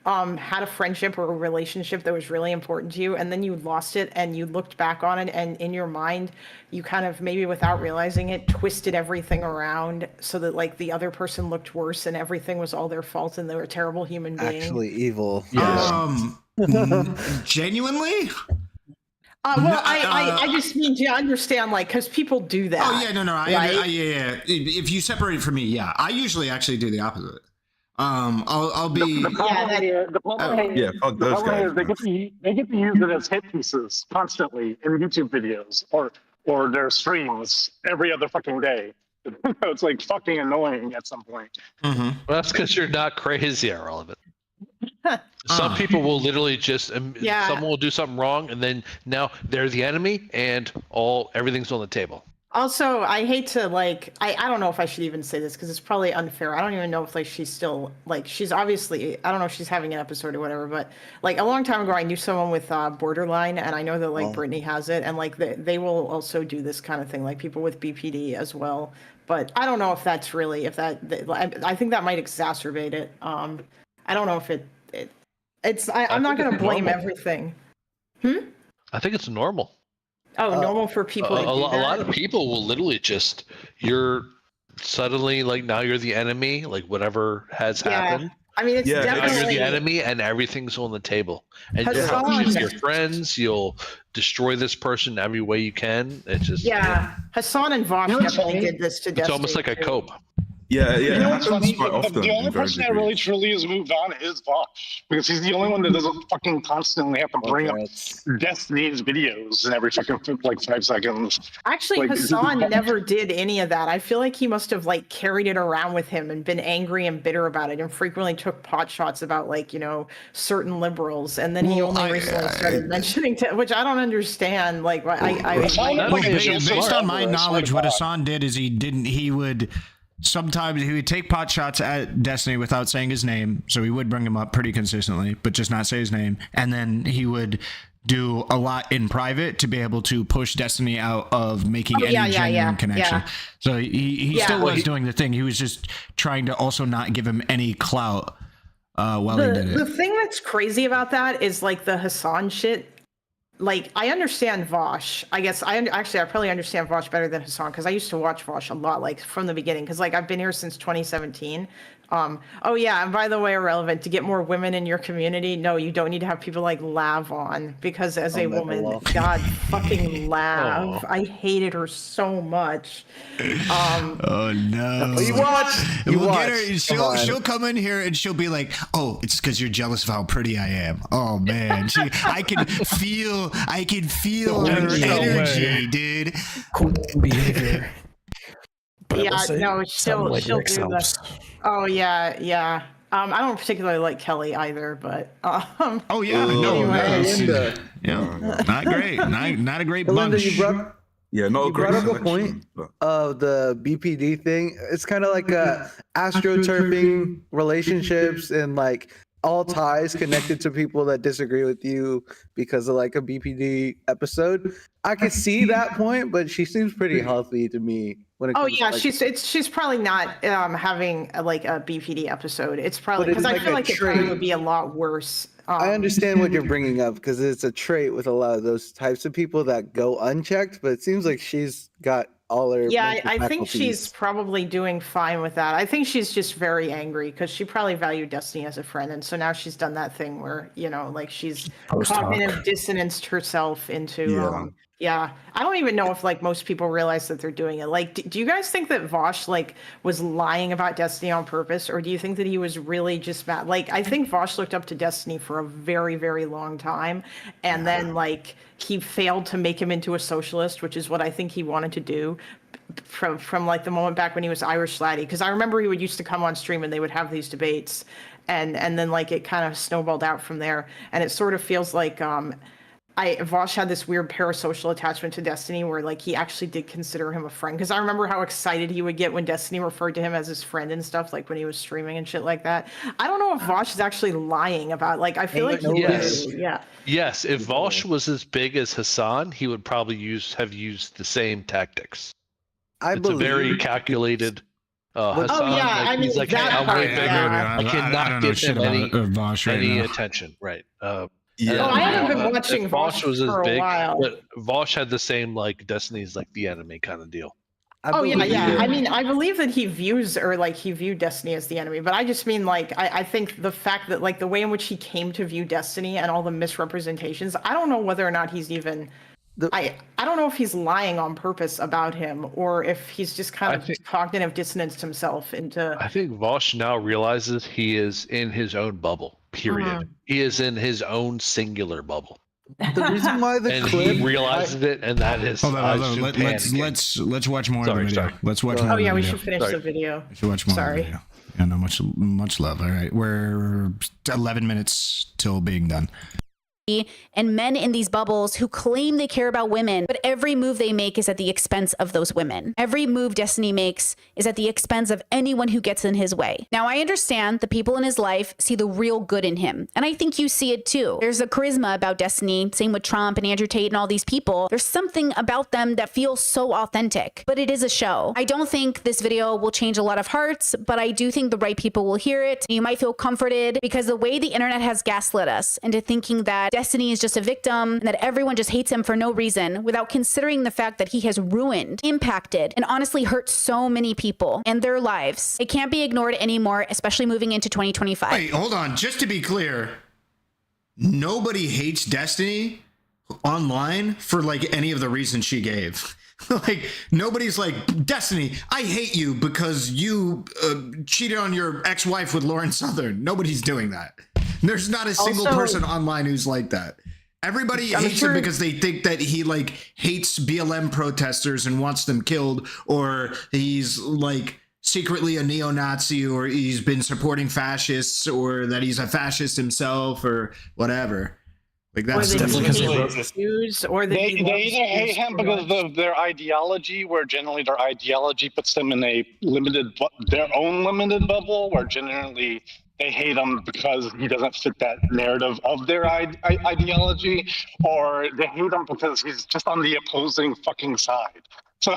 had a friendship or a relationship that was really important to you and then you lost it and you looked back on it and in your mind you kind of maybe without realizing it twisted everything around so that like the other person looked worse and everything was all their fault and they were a terrible human being? Actually evil. Genuinely? I just need you to understand, like, because people do that. Oh yeah, no, right? Yeah. If you separate it from me, yeah, I usually actually do the opposite. I'll be. The problem is they get to use it as hit pieces constantly in YouTube videos or their streams every other fucking day. It's like fucking annoying at some point. Mm-hmm. Well, that's because you're not crazy, Ahrelevant. Some people will literally just someone will do something wrong and then now they're the enemy and everything's on the table. Also, I hate to I don't know if I should even say this because it's probably unfair. I don't even know if she's still she's obviously, I don't know if she's having an episode or whatever, but a long time ago I knew someone with borderline and I know that Brittany has it and they will also do this kind of thing, like people with BPD as well. But I don't know if that's really, I think that might exacerbate it. I don't know if I'm not going to blame everything. I think it's normal. Oh, normal for people to do that? A lot of people will literally you're suddenly now you're the enemy, whatever has happened. I mean, it's definitely... Now you're the enemy and everything's on the table. And you'll have your friends, you'll destroy this person every way you can. It's just... Yeah, Hasan and Vosh definitely did this to Destiny. It's almost like a cope. Yeah. You know what's funny? The only person that really truly has moved on is Vosh, because he's the only one that doesn't fucking constantly have to bring up Destiny's videos in every fucking 5 seconds. Actually, Hasan never did any of that. I feel like he must have carried it around with him and been angry and bitter about it, and frequently took pot shots about certain liberals, and then he only recently started mentioning which I don't understand. Based on my knowledge, what Hasan did is sometimes he would take pot shots at Destiny without saying his name, so he would bring him up pretty consistently, but just not say his name. And then he would do a lot in private to be able to push Destiny out of making any genuine connection. Yeah. So he still was doing the thing. He was just trying to also not give him any clout while he did it. The thing that's crazy about that is the Hasan shit. I understand Vosh. I guess I probably understand Vosh better than Hasan because I used to watch Vosh a lot, from the beginning. Because I've been here since 2017, Oh yeah, and by the way, Ahrelevant, to get more women in your community, no, you don't need to have people like Lav on, because as a woman, God fucking Lav, I hated her so much. Oh no! You watch. We'll get her. She'll come in here and she'll be like, "Oh, it's because you're jealous of how pretty I am." Oh man, I can feel her energy, dude. Behavior. Yeah, no, she'll do that. Oh yeah. I don't particularly like Kelly either, but oh yeah, no, Linda. Yeah, not great, not a great Linda, bunch. you brought up a point of the BPD thing. It's kind of like astroturfing relationships and like all ties connected to people that disagree with you because of like a BPD episode. I could see that point, but she seems pretty healthy to me. When it comes to, like, she's probably not having like a BPD episode. It's probably because I feel like it probably would be a lot worse. I understand what you're bringing up because it's a trait with a lot of those types of people that go unchecked, but it seems like she's got all her. Yeah, I think she's probably doing fine with that. I think she's just very angry because she probably valued Destiny as a friend, and so now she's done that thing where like she's cognitive dissonanced herself into. Yeah, I don't even know if like most people realize that they're doing it. Like, do you guys think that Vosh like was lying about Destiny on purpose, or do you think that he was really just mad? Like, I think Vosh looked up to Destiny for a very, very long time, and then like he failed to make him into a socialist, which is what I think he wanted to do from like the moment back when he was Irish Laddie. Because I remember he would used to come on stream and they would have these debates, and then like it kind of snowballed out from there, and it sort of feels like Vosh had this weird parasocial attachment to Destiny where like he actually did consider him a friend, because I remember how excited he would get when Destiny referred to him as his friend and stuff, like when he was streaming and shit like that. I don't know if Vosh is actually lying about, like, I feel like Yes, if Vosh was as big as Hasan, he would probably have used the same tactics. It's a very calculated Hasan. He's like, hey, I'm way bigger. I cannot give him any attention. Right. I haven't been watching Vosh was as for big, a while. but Vosh had the same like Destiny's like the enemy kind of deal. I mean, I believe that he viewed Destiny as the enemy, but I just mean like I think the fact that like the way in which he came to view Destiny and all the misrepresentations, I don't know whether or not he's even. I don't know if he's lying on purpose about him or if he's just kind of cognitive dissinenced himself into. I think Vosh now realizes he is in his own bubble. Period. He is in his own singular bubble. The reason why he realizes it, and that is. Hold on. Let's watch more of the video. Let's watch more. Oh yeah, we should finish the video. We should watch more. Of the video. Yeah, no, much love. All right, we're 11 minutes till being done. And men in these bubbles who claim they care about women, but every move they make is at the expense of those women. Every move Destiny makes is at the expense of anyone who gets in his way. Now, I understand the people in his life see the real good in him, and I think you see it too. There's a charisma about Destiny, same with Trump and Andrew Tate and all these people. There's something about them that feels so authentic, but it is a show. I don't think this video will change a lot of hearts, but I do think the right people will hear it. You might feel comforted because the way the internet has gaslit us into thinking that Destiny is just a victim and that everyone just hates him for no reason without considering the fact that he has ruined, impacted, and honestly hurt so many people and their lives. It can't be ignored anymore, especially moving into 2025. Wait, hold on. Just to be clear, nobody hates Destiny online for like any of the reasons she gave. Like, nobody's like, Destiny, I hate you because you cheated on your ex-wife with Lauren Southern. Nobody's doing that. There's not a single person online who's like that. Everybody hates him because they think that he like hates BLM protesters and wants them killed, or he's like secretly a neo-Nazi, or he's been supporting fascists, or that he's a fascist himself, or whatever. Like that's definitely because or they either hate him because of their ideology, where generally their ideology puts them in their own limited bubble, where generally they hate him because he doesn't fit that narrative of their ideology, or they hate him because he's just on the opposing fucking side. So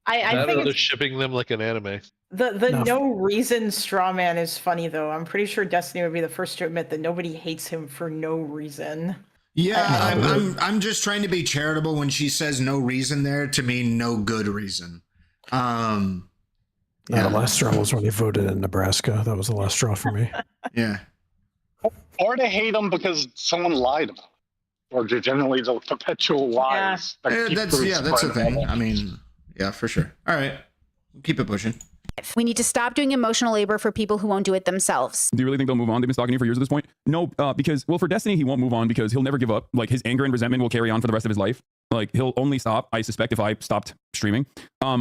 I think they're shipping them like an anime. The no reason straw man is funny though. I'm pretty sure Destiny would be the first to admit that nobody hates him for no reason. Yeah, I'm just trying to be charitable when she says no reason there to mean no good reason. Yeah, the last straw was when he voted in Nebraska. That was the last straw for me. Yeah. Or they hate them because someone lied about it. Or generally the perpetual lies. That's the thing. I mean, yeah, for sure. All right. Keep it pushing. We need to stop doing emotional labor for people who won't do it themselves. Do you really think they'll move on? They've been stalking you for years at this point. No, because, well, for Destiny, he won't move on because he'll never give up. Like, his anger and resentment will carry on for the rest of his life. Like, he'll only stop, I suspect, if I stopped streaming.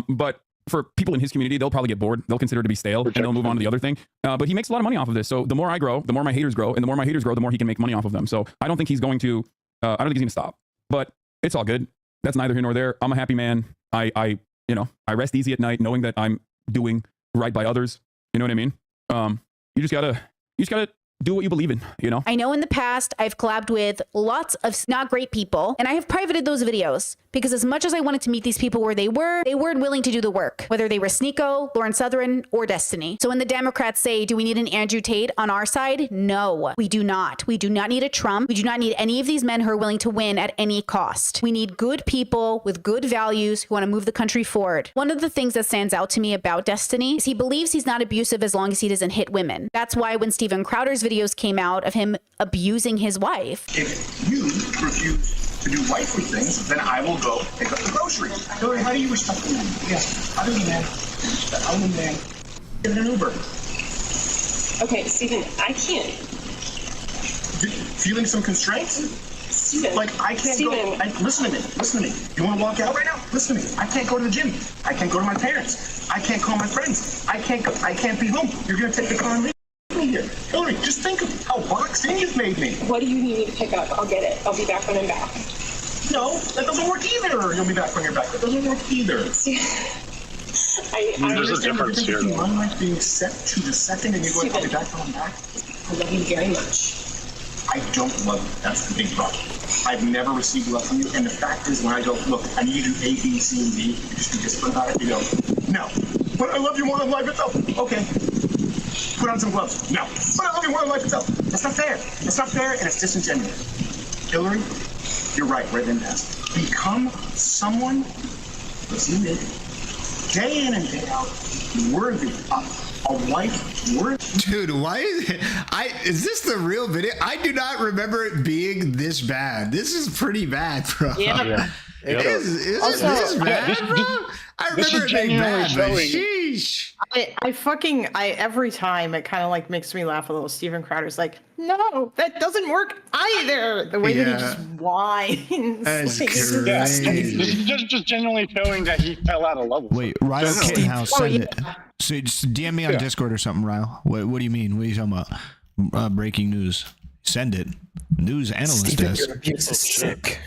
But for people in his community, they'll probably get bored. They'll consider it to be stale, and they'll move on to the other thing. But he makes a lot of money off of this. So the more I grow, the more my haters grow, and the more my haters grow, the more he can make money off of them. So I don't think he's going to, I don't think he's going to stop. But it's all good. That's neither here nor there. I'm a happy man. I rest easy at night knowing that I'm doing right by others. You know what I mean? You just gotta do what you believe in, you know? I know in the past I've collabed with lots of not great people, and I have privated those videos because as much as I wanted to meet these people where they weren't willing to do the work, whether they were Sneeko, Lauren Southern, or Destiny. So when the Democrats say, do we need an Andrew Tate on our side? No, we do not. We do not need a Trump. We do not need any of these men who are willing to win at any cost. We need good people with good values who want to move the country forward. One of the things that stands out to me about Destiny is he believes he's not abusive as long as he doesn't hit women. That's why when Steven Crowder's videos came out of him abusing his wife. If you refuse to do wifely things, then I will go pick up the groceries. Hillary, how do you respect the man? Yes. How do you, man? How do you, man? Get an Uber. Okay, Steven, I can't. Feeling some constraints? Steven. Like, I can't go. Listen to me. You want to walk out right now? Listen to me. I can't go to the gym. I can't go to my parents. I can't call my friends. I can't be home. You're going to take the car and leave me here. Hillary, just think of how boxed in you've made me. What do you need me to pick up? I'll get it. I'll be back when I'm back. No, that doesn't work either. You'll be back when you're back. That doesn't work either. There's a difference here. You run like being set to the second and you go, I'll be back when I'm back. I love you very much. I don't love you. That's the big problem. I've never received love from you. And the fact is, when I go, look, I need you to do A, B, C, and D, you just be disciplined about it. You go, no. But I love you more than life itself. Okay. Put on some gloves. No. But I love you more than life itself. That's not fair. That's not fair, and it's disingenuous. Hillary, you're right. Right in past. Become someone that's you did, day in and day out, worthy of a wife worthy. Dude, why is it? Is this the real video? I do not remember it being this bad. This is pretty bad, bro. Yeah. It is this bad, bro? I remember it being bad, but sheesh. I every time it kind of like makes me laugh a little. Steven Crowder's like, no, that doesn't work either. The way that he just whines. That's like, crazy. Just genuinely showing that he fell out of love with Wait, Ryle Kittenhouse, send it. So just DM me on Discord or something, Ryle. What do you mean? What are you talking about? Breaking news. Send it. News analyst Steven, desk. your abuse is sick.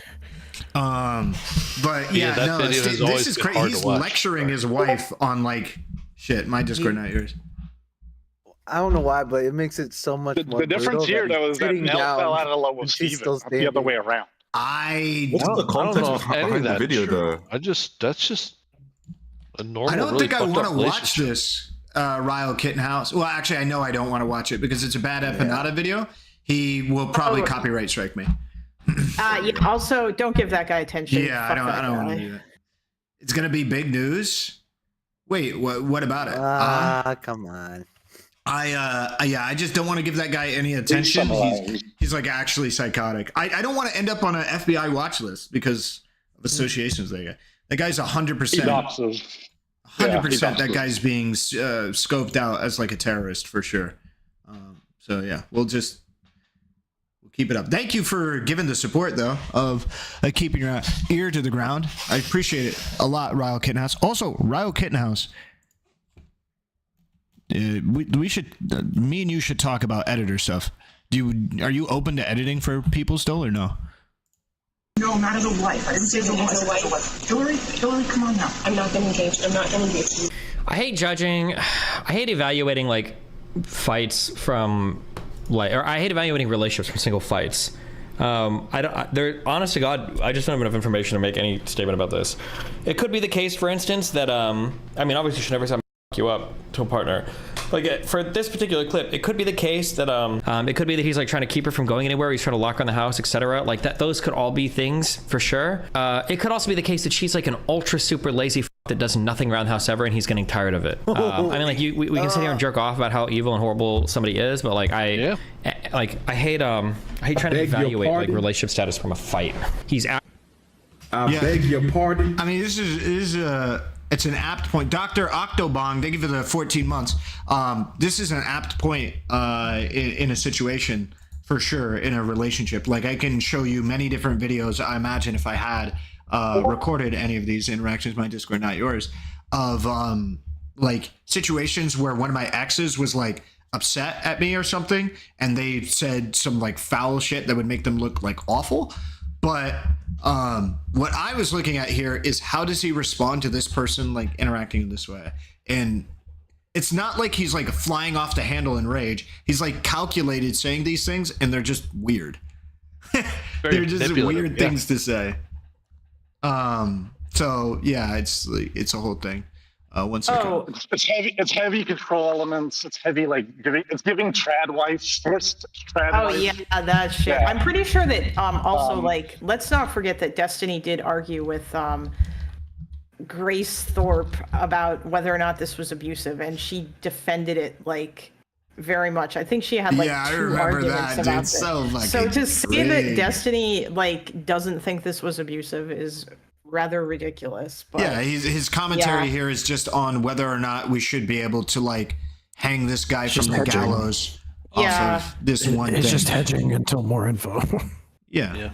But yeah, no, this is crazy. He's lecturing his wife on like shit. My Discord, not yours. I don't know why, but it makes it so much more. The difference here, though, is that Nell fell out of love with Steven, not the other way around. What's the context behind the video, though? That's just a normal. I don't really think I want to watch relationship. this, Ryle Kittenhouse. Well, actually, I know I don't want to watch it because it's a bad Empanada video. He will probably copyright strike me. Also, don't give that guy attention. Yeah, I don't want to do that. It's gonna be big news. Wait, what about it? Come on. I just don't want to give that guy any attention. He's like actually psychotic. I don't want to end up on an FBI watch list because of associations with that guy. That guy's 100%. 100%. That guy's being scoped out as like a terrorist for sure. So yeah, we'll keep it up. Thank you for giving the support though of keeping your ear to the ground. I appreciate it a lot, Ryle Kittenhouse. Also, Ryle Kittenhouse. We should, me and you should talk about editor stuff. Are you open to editing for people still or no? No, not as a wife. I didn't say as a wife. Hillary, come on now. I'm not going to engage. I'm not going to engage. I hate judging. I hate evaluating like fights from or I hate evaluating relationships from single fights. Honest to God, I just don't have enough information to make any statement about this. It could be the case, for instance, that I mean, obviously you should never you up to a partner. Like for this particular clip, it could be the case that it could be that he's like trying to keep her from going anywhere. He's trying to lock her in the house, etc. Like that. Those could all be things for sure. It could also be the case that she's like an ultra super lazy that does nothing around the house ever, and he's getting tired of it. I mean, like we can sit here and jerk off about how evil and horrible somebody is, but like I hate trying to evaluate like relationship status from a fight. I beg your pardon. I mean, this is it's an apt point. Dr. Octobong, thank you for the 14 months. This is an apt point in a situation, for sure, in a relationship. Like, I can show you many different videos, I imagine, if I had recorded any of these interactions, my Discord, not yours, of like situations where one of my exes was like upset at me or something, and they said some like foul shit that would make them look like awful. But what I was looking at here is, how does he respond to this person like interacting in this way? And it's not like he's like flying off the handle in rage. He's like calculated saying these things, and they're just weird. They're just weird things to say. So yeah, it's a whole thing. 1 second. Oh, it's heavy control elements. It's heavy, like it's giving trad wife first. Oh yeah, that shit. Yeah. I'm pretty sure that also like, let's not forget that Destiny did argue with Grace Thorpe about whether or not this was abusive, and she defended it like very much. I think she had like 2 arguments about this. So to say that Destiny like doesn't think this was abusive is rather ridiculous. But yeah, his commentary here is just on whether or not we should be able to like hang this guy from the gallows off of this one thing. It's just hedging until more info. Yeah.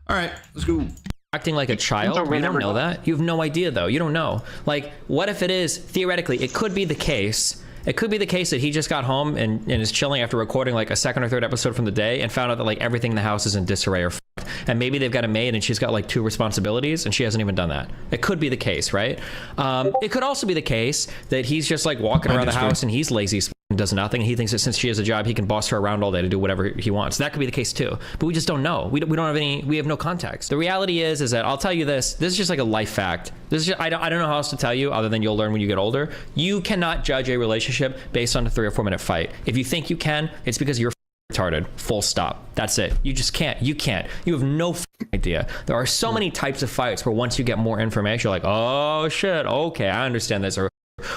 All right, let's go. Acting like a child? You don't know that. You have no idea, though. You don't know. Like, what if it is, theoretically, it could be the case. It could be the case that he just got home and is chilling after recording like a 2nd or 3rd episode from the day and found out that like everything in the house is in disarray or f***ed. And maybe they've got a maid and she's got like 2 responsibilities and she hasn't even done that. It could be the case, right? It could also be the case that he's just like walking around the house and he's lazy and does nothing. And he thinks that since she has a job, he can boss her around all day to do whatever he wants. That could be the case too. But we just don't know. We don't have any. We have no context. The reality is that I'll tell you this. This is just like a life fact. This is just, I don't know how else to tell you other than you'll learn when you get older. You cannot judge a relationship based on a 3 or 4 minute fight. If you think you can, it's because you're retarded. Full stop. That's it. You just can't. You can't. You have no idea. There are so many types of fights where once you get more information, you're like, oh shit, okay, I understand this, or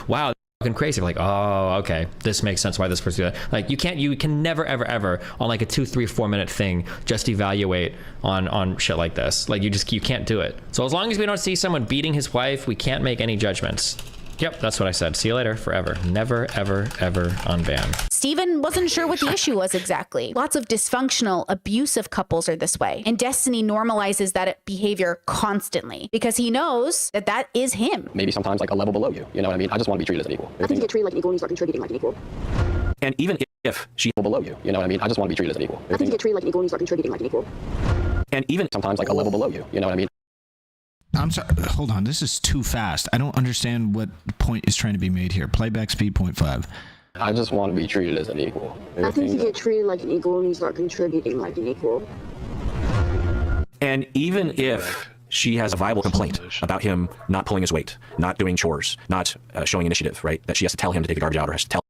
wow, fucking crazy. Like, oh, okay, this makes sense why this person did that. Like, you can never ever on like a 2, 3, 4 minute thing just evaluate on shit like this. Like, you can't do it. So as long as we don't see someone beating his wife, we can't make any judgments. Yep, that's what I said. See you later, forever. Never, ever, ever unban. Stephen wasn't sure what the issue was exactly. Lots of dysfunctional, abusive couples are this way. And Destiny normalizes that behavior constantly because he knows that that is him. Maybe sometimes like a level below you. You know what I mean? I just want to be treated as an equal. I think you get treated like an equal and you start contributing like an equal. And even if she's below you, you know what I mean? I just want to be treated as an equal. I think you get treated like an equal and you start contributing like an equal. And even sometimes like a level below you. You know what I mean? I'm sorry, hold on. This is too fast. I don't understand what point is trying to be made here. Playback speed 0.5. I just want to be treated as an equal. I think you get treated like an equal and you start contributing like an equal. And even if she has a viable complaint about him not pulling his weight, not doing chores, not showing initiative, right? That she has to tell him to take the garbage out or has to tell.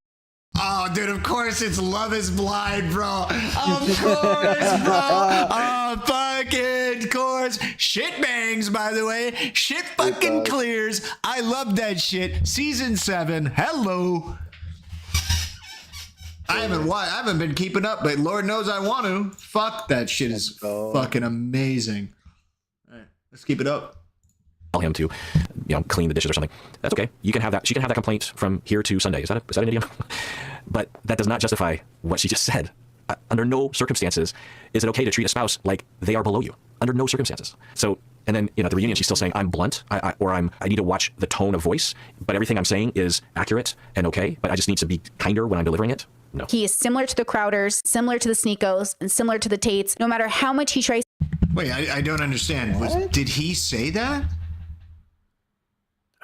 Oh, dude, of course it's Love is Blind, bro. Of course, bro. Oh, fucking course. Shit bangs, by the way. Shit fucking clears. I love that shit. Season 7. Hello. I haven't been keeping up, but Lord knows I want to. Fuck, that shit is fucking amazing. All right, let's keep it up. Tell him to, clean the dishes or something. That's okay. You can have that. She can have that complaint from here to Sunday. Is that an idiom? But that does not justify what she just said. Under no circumstances is it okay to treat a spouse like they are below you. Under no circumstances. So, and then at the reunion, she's still saying I'm blunt, I need to watch the tone of voice. But everything I'm saying is accurate and okay. But I just need to be kinder when I'm delivering it. No. He is similar to the Crowders, similar to the Sneekos, and similar to the Tates. No matter how much he tries. Wait, I don't understand. Did he say that?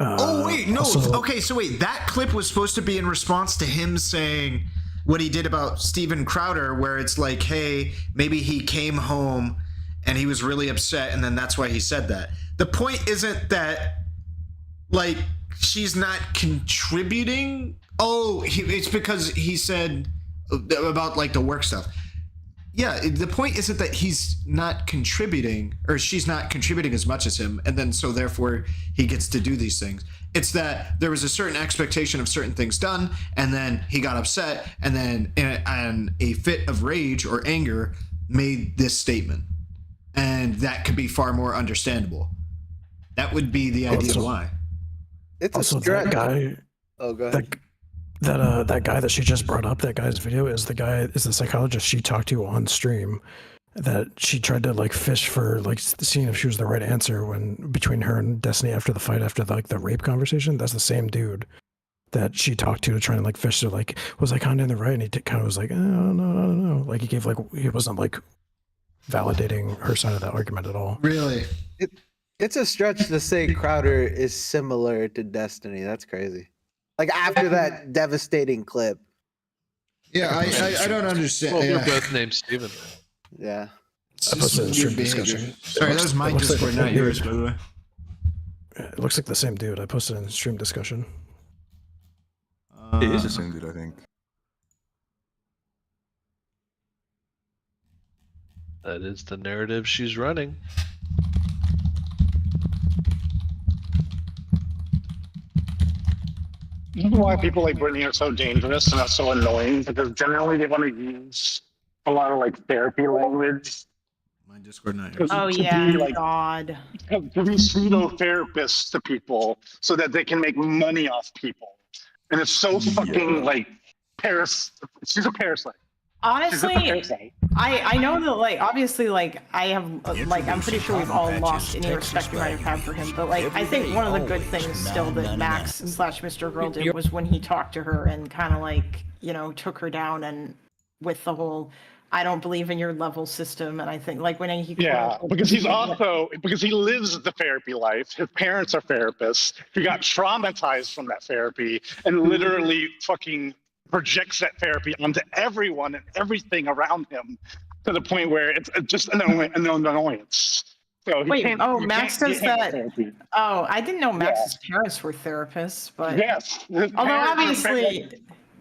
Oh, wait, no. Okay, so wait, that clip was supposed to be in response to him saying what he did about Steven Crowder, where it's like, hey, maybe he came home and he was really upset, and then that's why he said that. The point isn't that, like, she's not contributing. Oh, it's because he said about, like, the work stuff. Yeah, the point isn't that he's not contributing or she's not contributing as much as him, and then so therefore he gets to do these things. It's that there was a certain expectation of certain things done, and then he got upset, and then in a fit of rage or anger made this statement. And that could be far more understandable. That would be the idea why. It's also a stretch. that guy. Oh, go ahead. That guy that she just brought up, that guy's video is the psychologist she talked to on stream, that she tried to like fish for like seeing if she was the right answer when between her and Destiny after the fight, after the rape conversation. That's the same dude that she talked to try and like fish to like, was I kind of in the right? And he kind of was like, oh, no. Like he wasn't like validating her side of that argument at all. Really? It's a stretch to say Crowder is similar to Destiny. That's crazy. Like after that devastating clip. Yeah, I don't understand. Well, they're both named Steven. Yeah. It's just weird behavior. Sorry, that was my Discord, not yours, by the way. It looks like the same dude. I posted in stream discussion. It is the same dude, I think. That is the narrative she's running. This is why people like Brittany are so dangerous and are so annoying, because generally they want to use a lot of like therapy language. My Discord, not yours. Oh To yeah, be, like, God. To be pseudo therapists to people so that they can make money off people. And it's so fucking like she's a parasite. Honestly, I know that like obviously like I have like I'm pretty sure we've all lost any respect we might have had for him, but like I think one of the good things still that Max / Mr. Girl did was when he talked to her and kind of like, you know, took her down and with the whole I don't believe in your level system. And I think like when he because he lives the therapy life. His parents are therapists. He got traumatized from that therapy and literally fucking projects that therapy onto everyone and everything around him to the point where it's just an annoyance. So Max does that. Oh, I didn't know Max's parents were therapists, but yes, although obviously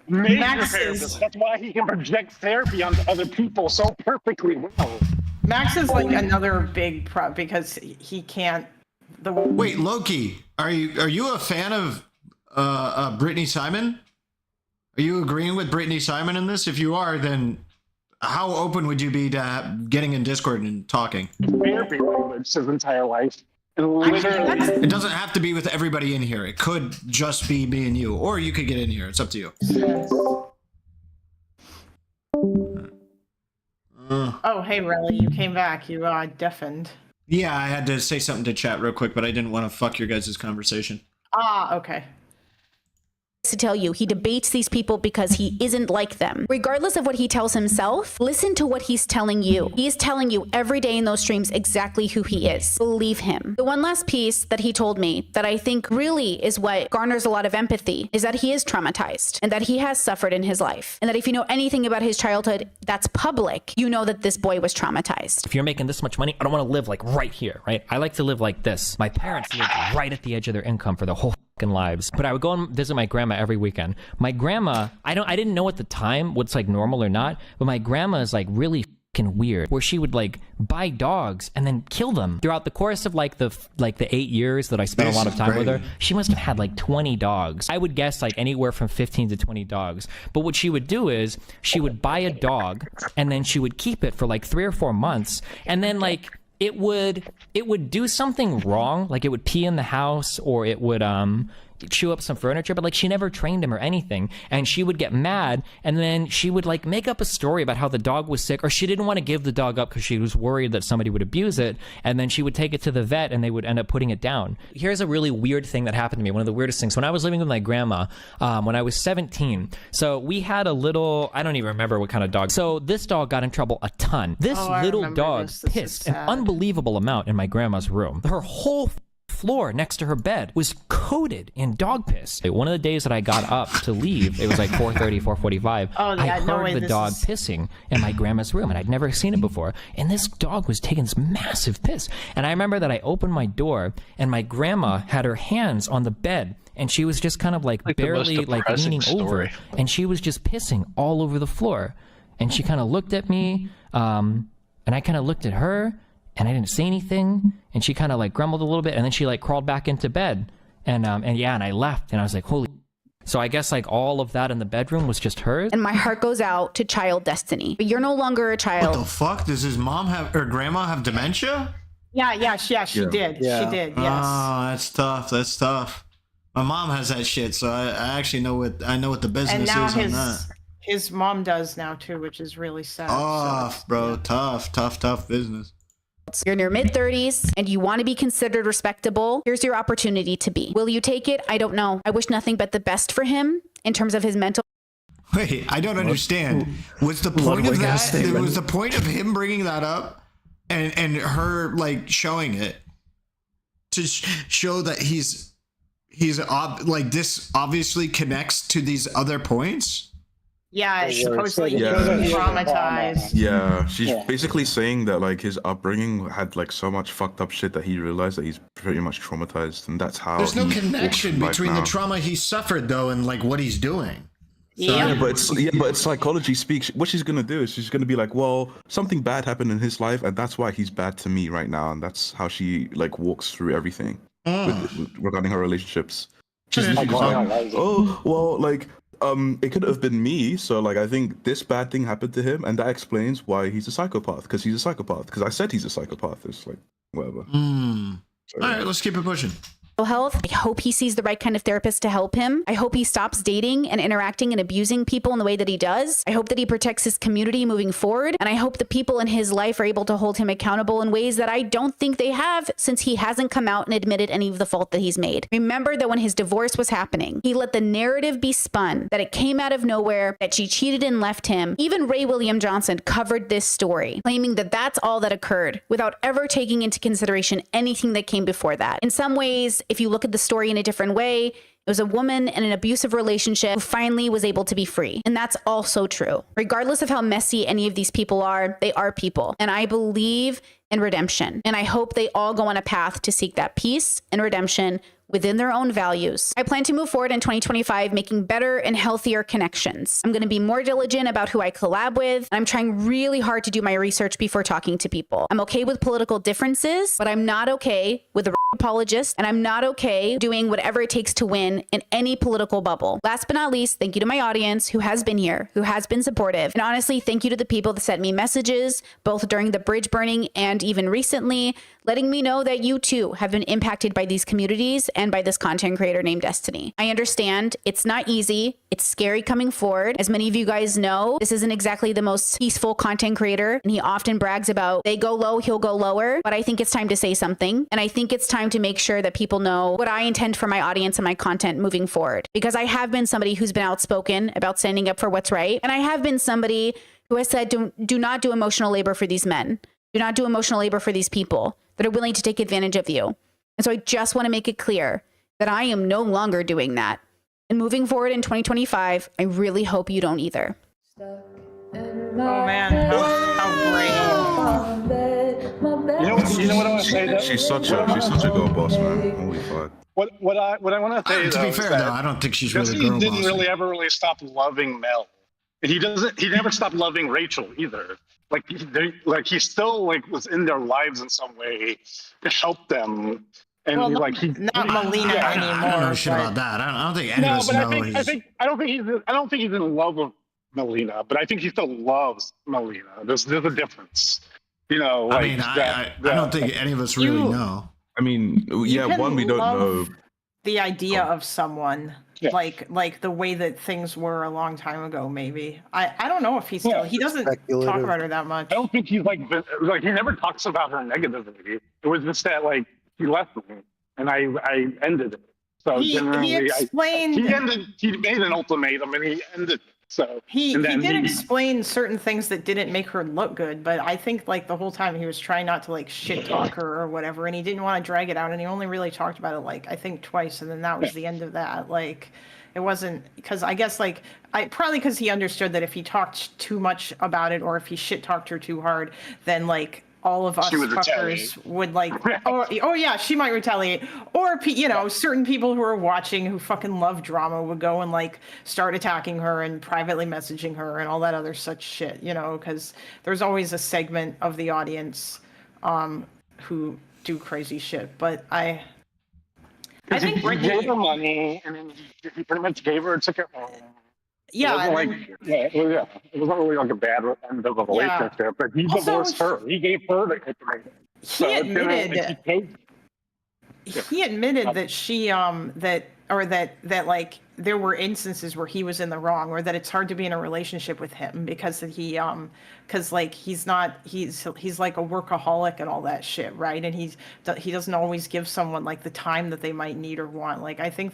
Max is, that's why he can project therapy onto other people so perfectly well. Max is like another big because he can't. Wait, Loki, are you a fan of Brittany Simon? Are you agreeing with Brittany Simon in this? If you are, then how open would you be to getting in Discord and talking? Therapy language his entire life. It doesn't have to be with everybody in here. It could just be me and you, or you could get in here. It's up to you. Oh, hey, Relly, you came back. You deafened. Yeah, I had to say something to chat real quick, but I didn't want to fuck your guys' conversation. Ah, okay. To tell you, he debates these people because he isn't like them. Regardless of what he tells himself, listen to what he's telling you. He is telling you every day in those streams exactly who he is. Believe him. The one last piece that he told me that I think really is what garners a lot of empathy is that he is traumatized and that he has suffered in his life. And that if you know anything about his childhood that's public, you know that this boy was traumatized. If you're making this much money, I don't want to live like right here, right? I like to live like this. My parents lived right at the edge of their income for their whole lives, but I would go and visit my grandma every weekend. My grandma, I didn't know at the time what's like normal or not, but my grandma is like really fucking weird, where she would like buy dogs and then kill them. Throughout the course of like the 8 years that I spent a lot of time with her, she must have had like 20 dogs. I would guess like anywhere from 15 to 20 dogs. But what she would do is she would buy a dog and then she would keep it for like 3 or 4 months, and then like it would do something wrong, like it would pee in the house or it would chew up some furniture, but like she never trained him or anything, and she would get mad and then she would like make up a story about how the dog was sick, or she didn't want to give the dog up because she was worried that somebody would abuse it, and then she would take it to the vet and they would end up putting it down. Here's a really weird thing that happened to me. One of the weirdest things, when I was living with my grandma when I was 17, so we had a little, I don't even remember what kind of dog, so this dog got in trouble a ton. This little dog pissed an unbelievable amount in my grandma's room. Her whole floor next to her bed was coated in dog piss. One of the days that I got up to leave, it was like 4:30, 4:45. I heard the dog pissing in my grandma's room, and I'd never seen it before. And this dog was taking this massive piss. And I remember that I opened my door, and my grandma had her hands on the bed, and she was just kind of like barely like leaning over, and she was just pissing all over the floor. and she kind of looked at me, and I kind of looked at her, and I didn't say anything, and she kind of like grumbled a little bit, and then she like crawled back into bed, and I left, and I was like, holy. So I guess like all of that in the bedroom was just hers. And my heart goes out to child Destiny. But you're no longer a child. What the fuck? Does his mom have or grandma have dementia? Yeah, she did. Yeah. She did, yes. Oh, that's tough. That's tough. My mom has that shit, so I actually know what the business And now is on that. his mom does now too, which is really sad. Oh, So, bro, tough business. You're in your mid-30s and you want to be considered respectable. Here's your opportunity to be. Will you take it? I don't know. I wish nothing but the best for him in terms of his mental. Wait, I don't understand. Was the point of that? Was the point of him bringing that up and her like showing it to show that he's like this obviously connects to these other points? Yeah, supposedly he Yeah. was traumatized. Yeah, she's basically saying that like his upbringing had like so much fucked up shit that he realized that he's pretty much traumatized, and that's how. There's no he connection walks between life the now. trauma he suffered though and like what he's doing. Yeah, but it's psychology speaks. What she's gonna do is she's gonna be like, well, something bad happened in his life, and that's why he's bad to me right now, and that's how she like walks through everything regarding her relationships. She's literally just like, oh, well, like, it could have been me, so like I think this bad thing happened to him, and that explains why he's a psychopath. Because he's a psychopath. Because I said he's a psychopath. It's like whatever. All right, let's keep it pushing. Health. I hope he sees the right kind of therapist to help him. I hope he stops dating and interacting and abusing people in the way that he does. I hope that he protects his community moving forward. And I hope the people in his life are able to hold him accountable in ways that I don't think they have, since he hasn't come out and admitted any of the fault that he's made. Remember that when his divorce was happening, he let the narrative be spun, that it came out of nowhere, that she cheated and left him. Even Ray William Johnson covered this story, claiming that that's all that occurred, without ever taking into consideration anything that came before that. In some ways, if you look at the story in a different way, it was a woman in an abusive relationship who finally was able to be free. And that's also true. Regardless of how messy any of these people are, they are people. And I believe in redemption. And I hope they all go on a path to seek that peace and redemption within their own values. I plan to move forward in 2025, making better and healthier connections. I'm going to be more diligent about who I collab with. And I'm trying really hard to do my research before talking to people. I'm okay with political differences, but I'm not okay with the apologist, and I'm not okay doing whatever it takes to win in any political bubble. Last but not least, thank you to my audience who has been here, who has been supportive. And honestly, thank you to the people that sent me messages, both during the bridge burning and even recently, letting me know that you too have been impacted by these communities and by this content creator named Destiny. I understand it's not easy. It's scary coming forward. As many of you guys know, this isn't exactly the most peaceful content creator, and he often brags about they go low, he'll go lower. But I think it's time to say something. And I think it's time to make sure that people know what I intend for my audience and my content moving forward. Because I have been somebody who's been outspoken about standing up for what's right. And I have been somebody who has said, do not do emotional labor for these men. Do not do emotional labor for these people that are willing to take advantage of you. And so I just want to make it clear that I am no longer doing that. And moving forward in 2025, I really hope you don't either. Oh man, how brave. You know what I want to say though? She's such a girl boss, man. Holy fuck. What I want to say To be fair though, I don't think she's really a Destiny girl didn't boss. really ever stop loving Mel. He never stopped loving Rachel either. He still was in their lives in some way to help them. And Well, not Melina anymore. I don't know shit about that. I don't think any of us but know. I don't think he's in love with Melina, but I think he still loves Melina. There's a difference. I don't think any of us really know. I mean, yeah, can one we don't know. The idea of someone like the way that things were a long time ago, maybe. I don't know if he doesn't talk about her that much. I don't think he's he never talks about her negatively. It was just that he left me and I ended it. So he explained he made an ultimatum and he ended it. So he did explain certain things that didn't make her look good, but I think the whole time he was trying not to shit talk her or whatever, and he didn't want to drag it out, and he only really talked about it I think twice, and then that was the end of that. It wasn't because I guess probably because he understood that if he talked too much about it or if he shit talked her too hard, then all of us fuckers would like, oh yeah, she might retaliate, or certain people who are watching who fucking love drama would go and like start attacking her and privately messaging her and all that other such shit, because there's always a segment of the audience who do crazy shit. But I think he gave her money, and then he pretty much gave her a ticket home. Yeah, it wasn't really like a bad end of a relationship, but he divorced her. He gave her the information. He admitted that she that like there were instances where he was in the wrong, or that it's hard to be in a relationship with him because he's like he's like a workaholic and all that shit, right? And he doesn't always give someone like the time that they might need or want. Like I think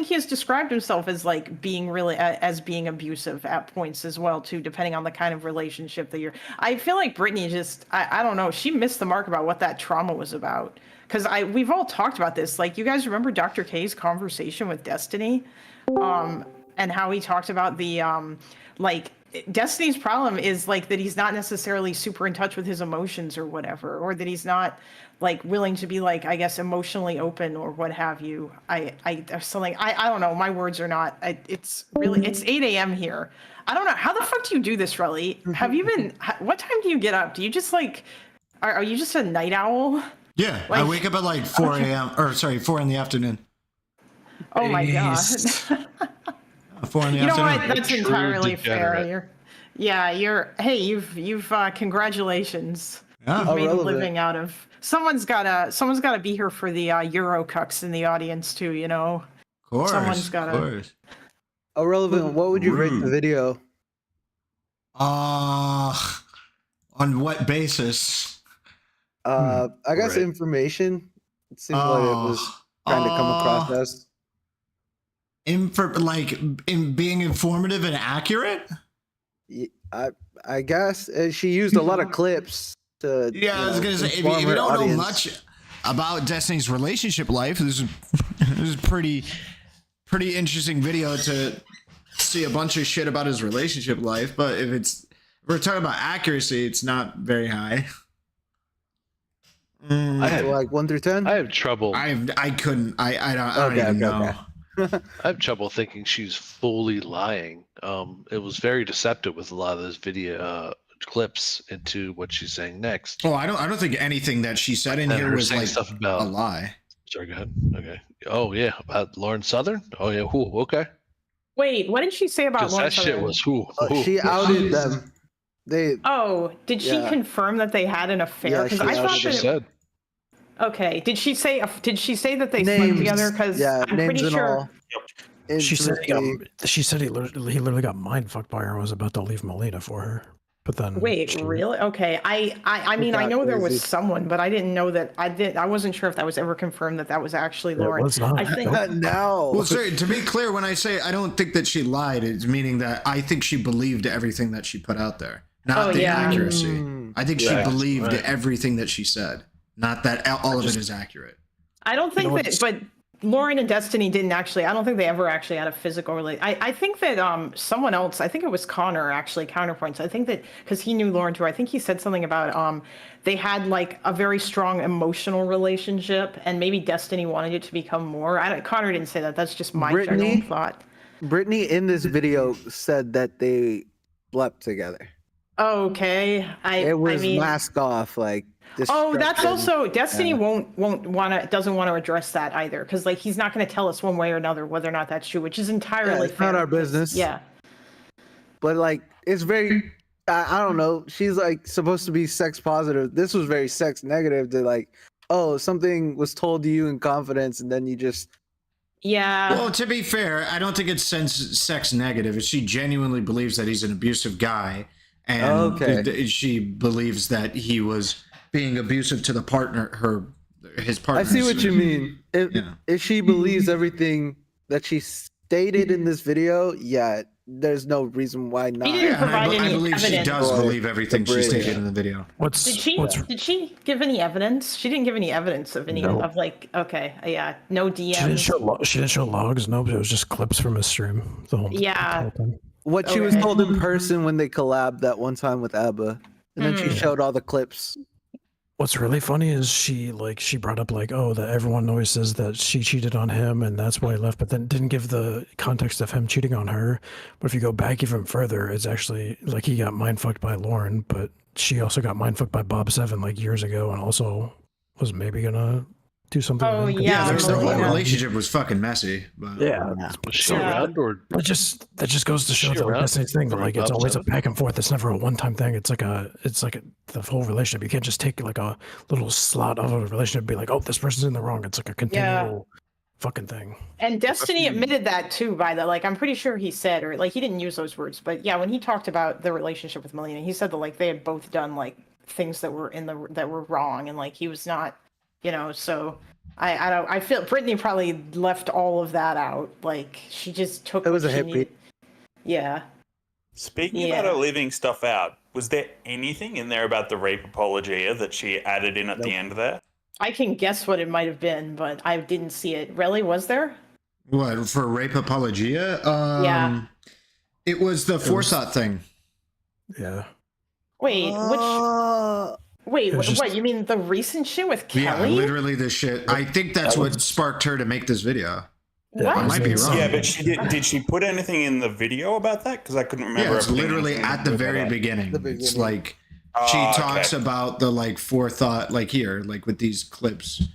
he has described himself as like being as being abusive at points as well too, depending on the kind of relationship that you're. I feel like Brittany just I don't know, she missed the mark about what that trauma was about. Because we've all talked about this. Like, you guys remember Dr. K's conversation with Destiny, and how he talked about the like Destiny's problem is like that he's not necessarily super in touch with his emotions or whatever, or that he's not like willing to be like, I guess, emotionally open or what have you. I don't know. My words are not. It's 8 a.m. here. I don't know. How the fuck do you do this, Relly? Have you been? What time do you get up? Do you just like? Are you just a night owl? Yeah, I wake up at like 4 a.m. or sorry, 4 in the afternoon. Oh my god. 4 in the afternoon. You know what? That's entirely fair. You've congratulations. Yeah. You've made a living out of. Someone's gotta be here for the Euro cucks in the audience too. Of course. Someone's gotta. Of course. Irrelevant. What would you rate the video? On what basis? I guess information. It seemed like it was trying to come across as in being informative and accurate. I guess she used a lot of clips to. Yeah, I was gonna say if you don't know much about Destiny's relationship life, this is pretty interesting video to see a bunch of shit about his relationship life. But if we're talking about accuracy, it's not very high. Like 1 through 10. I have trouble. I couldn't. I don't even know. I have trouble thinking she's fully lying. It was very deceptive with a lot of those video clips into what she's saying next. Oh, I don't think anything that she said in here was like stuff about a lie. Sorry, go ahead. Okay. Oh yeah, about Lauren Southern. Oh yeah. Ooh, okay. Wait, what did she say about Lauren Southern? That shit was she outed them. Did she confirm that they had an affair? Yeah, I thought she said. Okay. Did she say that they slept together? Because I'm pretty sure. She said he literally got mind fucked by her and was about to leave Melina for her. But then really? Okay. I mean, I know there was someone, but I didn't know that. I wasn't sure if that was ever confirmed that was actually Lauren. It was not. I think no. Well, sorry, to be clear, when I say I don't think that she lied, it's meaning that I think she believed everything that she put out there, not the accuracy. I think she believed everything that she said, not that all of it is accurate. I don't think but Lauren and Destiny didn't actually. I don't think they ever actually had a physical relation. I think that someone else. I think it was Connor actually. Counterpoints. I think that because he knew Lauren too. I think he said something about they had like a very strong emotional relationship, and maybe Destiny wanted it to become more. Connor didn't say that. That's just my general thought. Brittany in this video said that they slept together. Okay, it was mask off like. That's also Destiny doesn't want to address that either, because like he's not going to tell us one way or another whether or not that's true, which is entirely fair. Not our business. Yeah, but like it's very I don't know. She's like supposed to be sex positive. This was very sex negative. To like, something was told to you in confidence, and then you just. Yeah. Well, to be fair, I don't think it's sex negative. If she genuinely believes that he's an abusive guy, and she believes that he was being abusive to his partner. I see what you mean. If she believes everything that she stated in this video, there's no reason why not. I believe she does believe everything she stated in the video. Did she give any evidence? She didn't give any evidence of any of like. Okay, no DMs. She didn't show logs. No, but it was just clips from his stream. The whole time. What she was told in person when they collabed that one time with ABBA. And then she showed all the clips. What's really funny is she brought up like, oh, that everyone always says that she cheated on him and that's why he left, but then didn't give the context of him cheating on her. But if you go back even further, it's actually like he got mind fucked by Lauren, but she also got mind fucked by Bob Seven like years ago and also was maybe gonna do something. Oh, with him. yeah, their whole relationship was fucking messy. But Was she around or? That just goes to show the Destiny's thing that like it's always a back and forth. It's never a one-time thing. It's like the whole relationship. You can't just take like a little slot of a relationship and be like, oh, this person's in the wrong. It's like a continual fucking thing. And Destiny admitted that too by the, like, I'm pretty sure he said, or like he didn't use those words, but yeah, when he talked about the relationship with Melina, he said that like they had both done like things that were that were wrong, and like he was not, so I feel Brittany probably left all of that out. Like she just took It was a what she hippie. needed. Yeah. Speaking about her leaving stuff out, was there anything in there about the rape apologia that she added in at the end there? I can guess what it might have been, but I didn't see it. Really? Was there? What, for rape apologia? Yeah. It was the forethought thing. Yeah. Wait, Wait, what? You mean the recent shit with Kelly? Yeah, literally the shit. I think that's what sparked her to make this video. What? I might be wrong. Yeah, but she did she put anything in the video about that? Because I couldn't remember. Yeah, it's literally at the very beginning. It's like she talks about the like forethought, like here, like with these clips.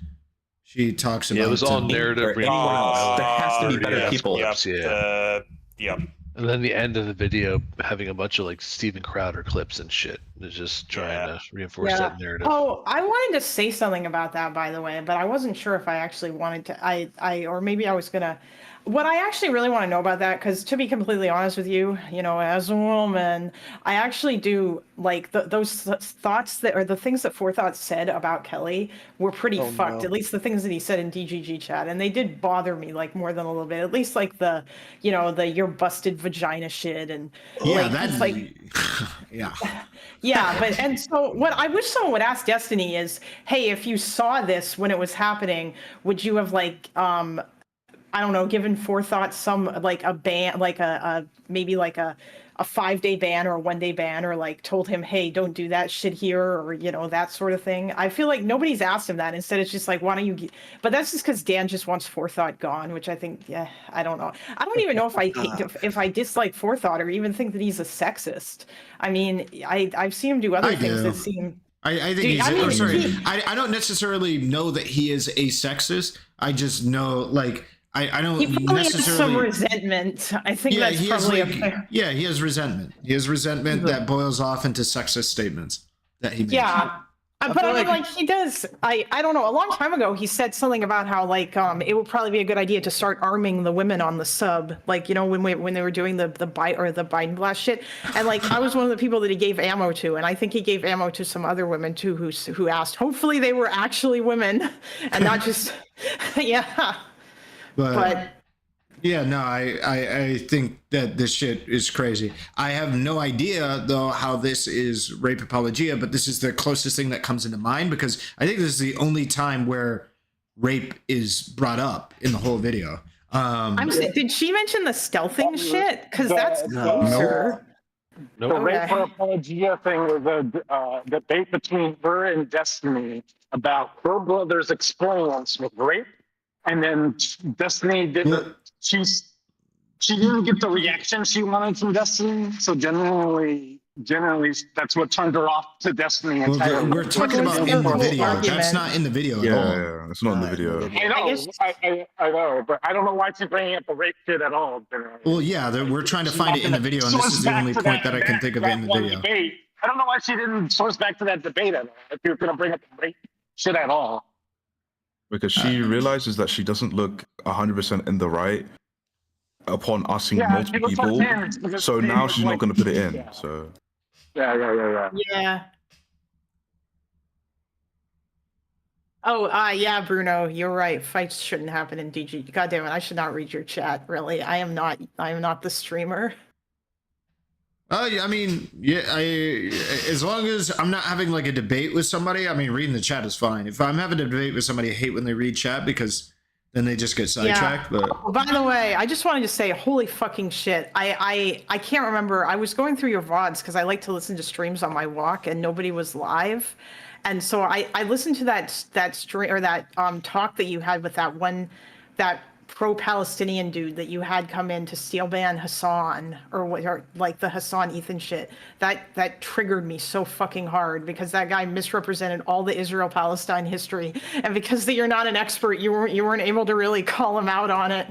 She talks about. Yeah, it was all narrative. There has to be better people. Yep. And then the end of the video having a bunch of like Steven Crowder clips and shit. It's just trying to reinforce that narrative. Oh, I wanted to say something about that, by the way, but I wasn't sure if I actually wanted to. Or maybe I was gonna. What I actually really want to know about that, because to be completely honest with you, as a woman, I actually do like those thoughts that are the things that Forethought said about Kelly were pretty fucked. No. At least the things that he said in DGG chat, and they did bother me like more than a little bit. At least like the your busted vagina shit and that's like yeah. Yeah, but and so what I wish someone would ask Destiny is, hey, if you saw this when it was happening, would you have like I don't know, given Forethought some like a ban, like a maybe like a 5-day ban or a 1-day ban, or like told him, hey, don't do that shit here, or that sort of thing. I feel like nobody's asked him that. Instead, it's just like, why don't you? But that's just because Dan just wants Forethought gone, which I think, I don't know. I don't even know if I dislike Forethought or even think that he's a sexist. I mean, I've seen him do other things that seem. I think I don't necessarily know that he is a sexist. I just know like. I don't he probably necessarily has some resentment. I think that's probably a fair. Yeah, he has resentment. He has resentment that boils off into sexist statements that he makes. Yeah. But I mean, like he does. I don't know. A long time ago, he said something about how like it would probably be a good idea to start arming the women on the sub, like when they were doing the Biden blast shit. And like I was one of the people that he gave ammo to, and I think he gave ammo to some other women too who asked. Hopefully, they were actually women and not just yeah. But yeah, no, I think that this shit is crazy. I have no idea though how this is rape apologia, but this is the closest thing that comes into mind because I think this is the only time where rape is brought up in the whole video. Did she mention the stealthing shit? Because that's closer. The rape apologia thing was a debate between her and Destiny about her brother's experience with rape. And then Destiny didn't. She didn't get the reaction she wanted from Destiny. So generally, that's what turned her off to Destiny entirely. We're talking about in the video. That's not in the video at all. Yeah, it's not in the video. I know, but I don't know why she's bringing up the rape shit at all. Well, yeah, we're trying to find it in the video, and this is the only point that I can think of in the video. Debate. I don't know why she didn't source back to that debate at all. If you're going to bring up the rape shit at all. Because she realizes that she doesn't look 100% in the right upon asking multiple people. So now she's not going to put it in. So. Yeah. Oh, yeah, Bruno, you're right. Fights shouldn't happen in DG. God damn it, I should not read your chat. Really, I am not the streamer. I mean, as long as I'm not having like a debate with somebody, I mean, reading the chat is fine. If I'm having a debate with somebody, I hate when they read chat because then they just get sidetracked. Yeah. But Oh, by the way, I just wanted to say, holy fucking shit. I can't remember. I was going through your VODs because I like to listen to streams on my walk, and nobody was live. And so I listened to that stream or that talk that you had with that pro-Palestinian dude that you had come in to steel ban Hasan or like the Hasan Ethan shit. That triggered me so fucking hard because that guy misrepresented all the Israel-Palestine history, and because you're not an expert, you weren't able to really call him out on it.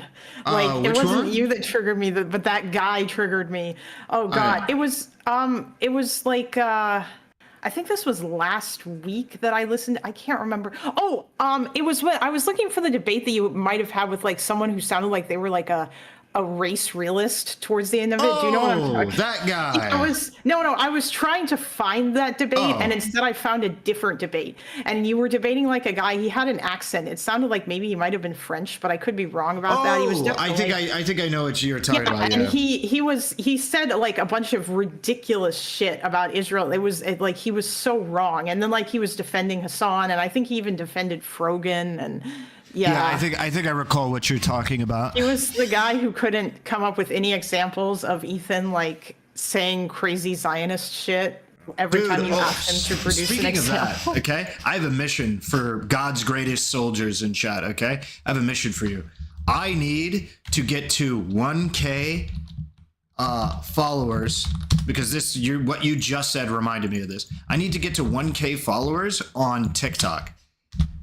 Like it wasn't you that triggered me, but that guy triggered me. Oh God, it was like. I think this was last week that I listened. I can't remember. Oh, it was when I was looking for the debate that you might have had with like someone who sounded like they were like a race realist towards the end of it. Do you know what I'm talking about? That guy. I was trying to find that debate, and instead I found a different debate. And you were debating like a guy. He had an accent. It sounded like maybe he might have been French, but I could be wrong about that. He was definitely, I think I know what you're talking about. And he said like a bunch of ridiculous shit about Israel. It was like he was so wrong. And then like he was defending Hasan, and I think he even defended Frogan and. Yeah, I think I recall what you're talking about. He was the guy who couldn't come up with any examples of Ethan like saying crazy Zionist shit every time you asked him to produce an example. Speaking of that, okay, I have a mission for God's greatest soldiers in chat. Okay, I have a mission for you. I need to get to 1K followers because what you just said reminded me of this. I need to get to 1K followers on TikTok.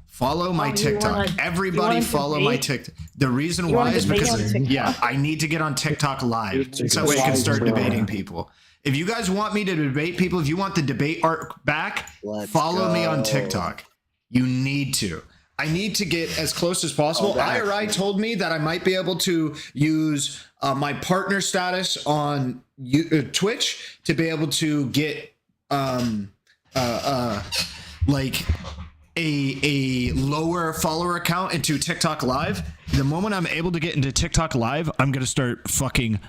Follow my TikTok. Everybody follow my TikTok. The reason why is because I need to get on TikTok live so we can start debating people. If you guys want me to debate people, if you want the debate arc back, follow me on TikTok. You need to. I need to get as close as possible. IRI told me that I might be able to use my partner status on Twitch to be able to get like a lower follower count into TikTok Live. The moment I'm able to get into TikTok Live, I'm gonna start fucking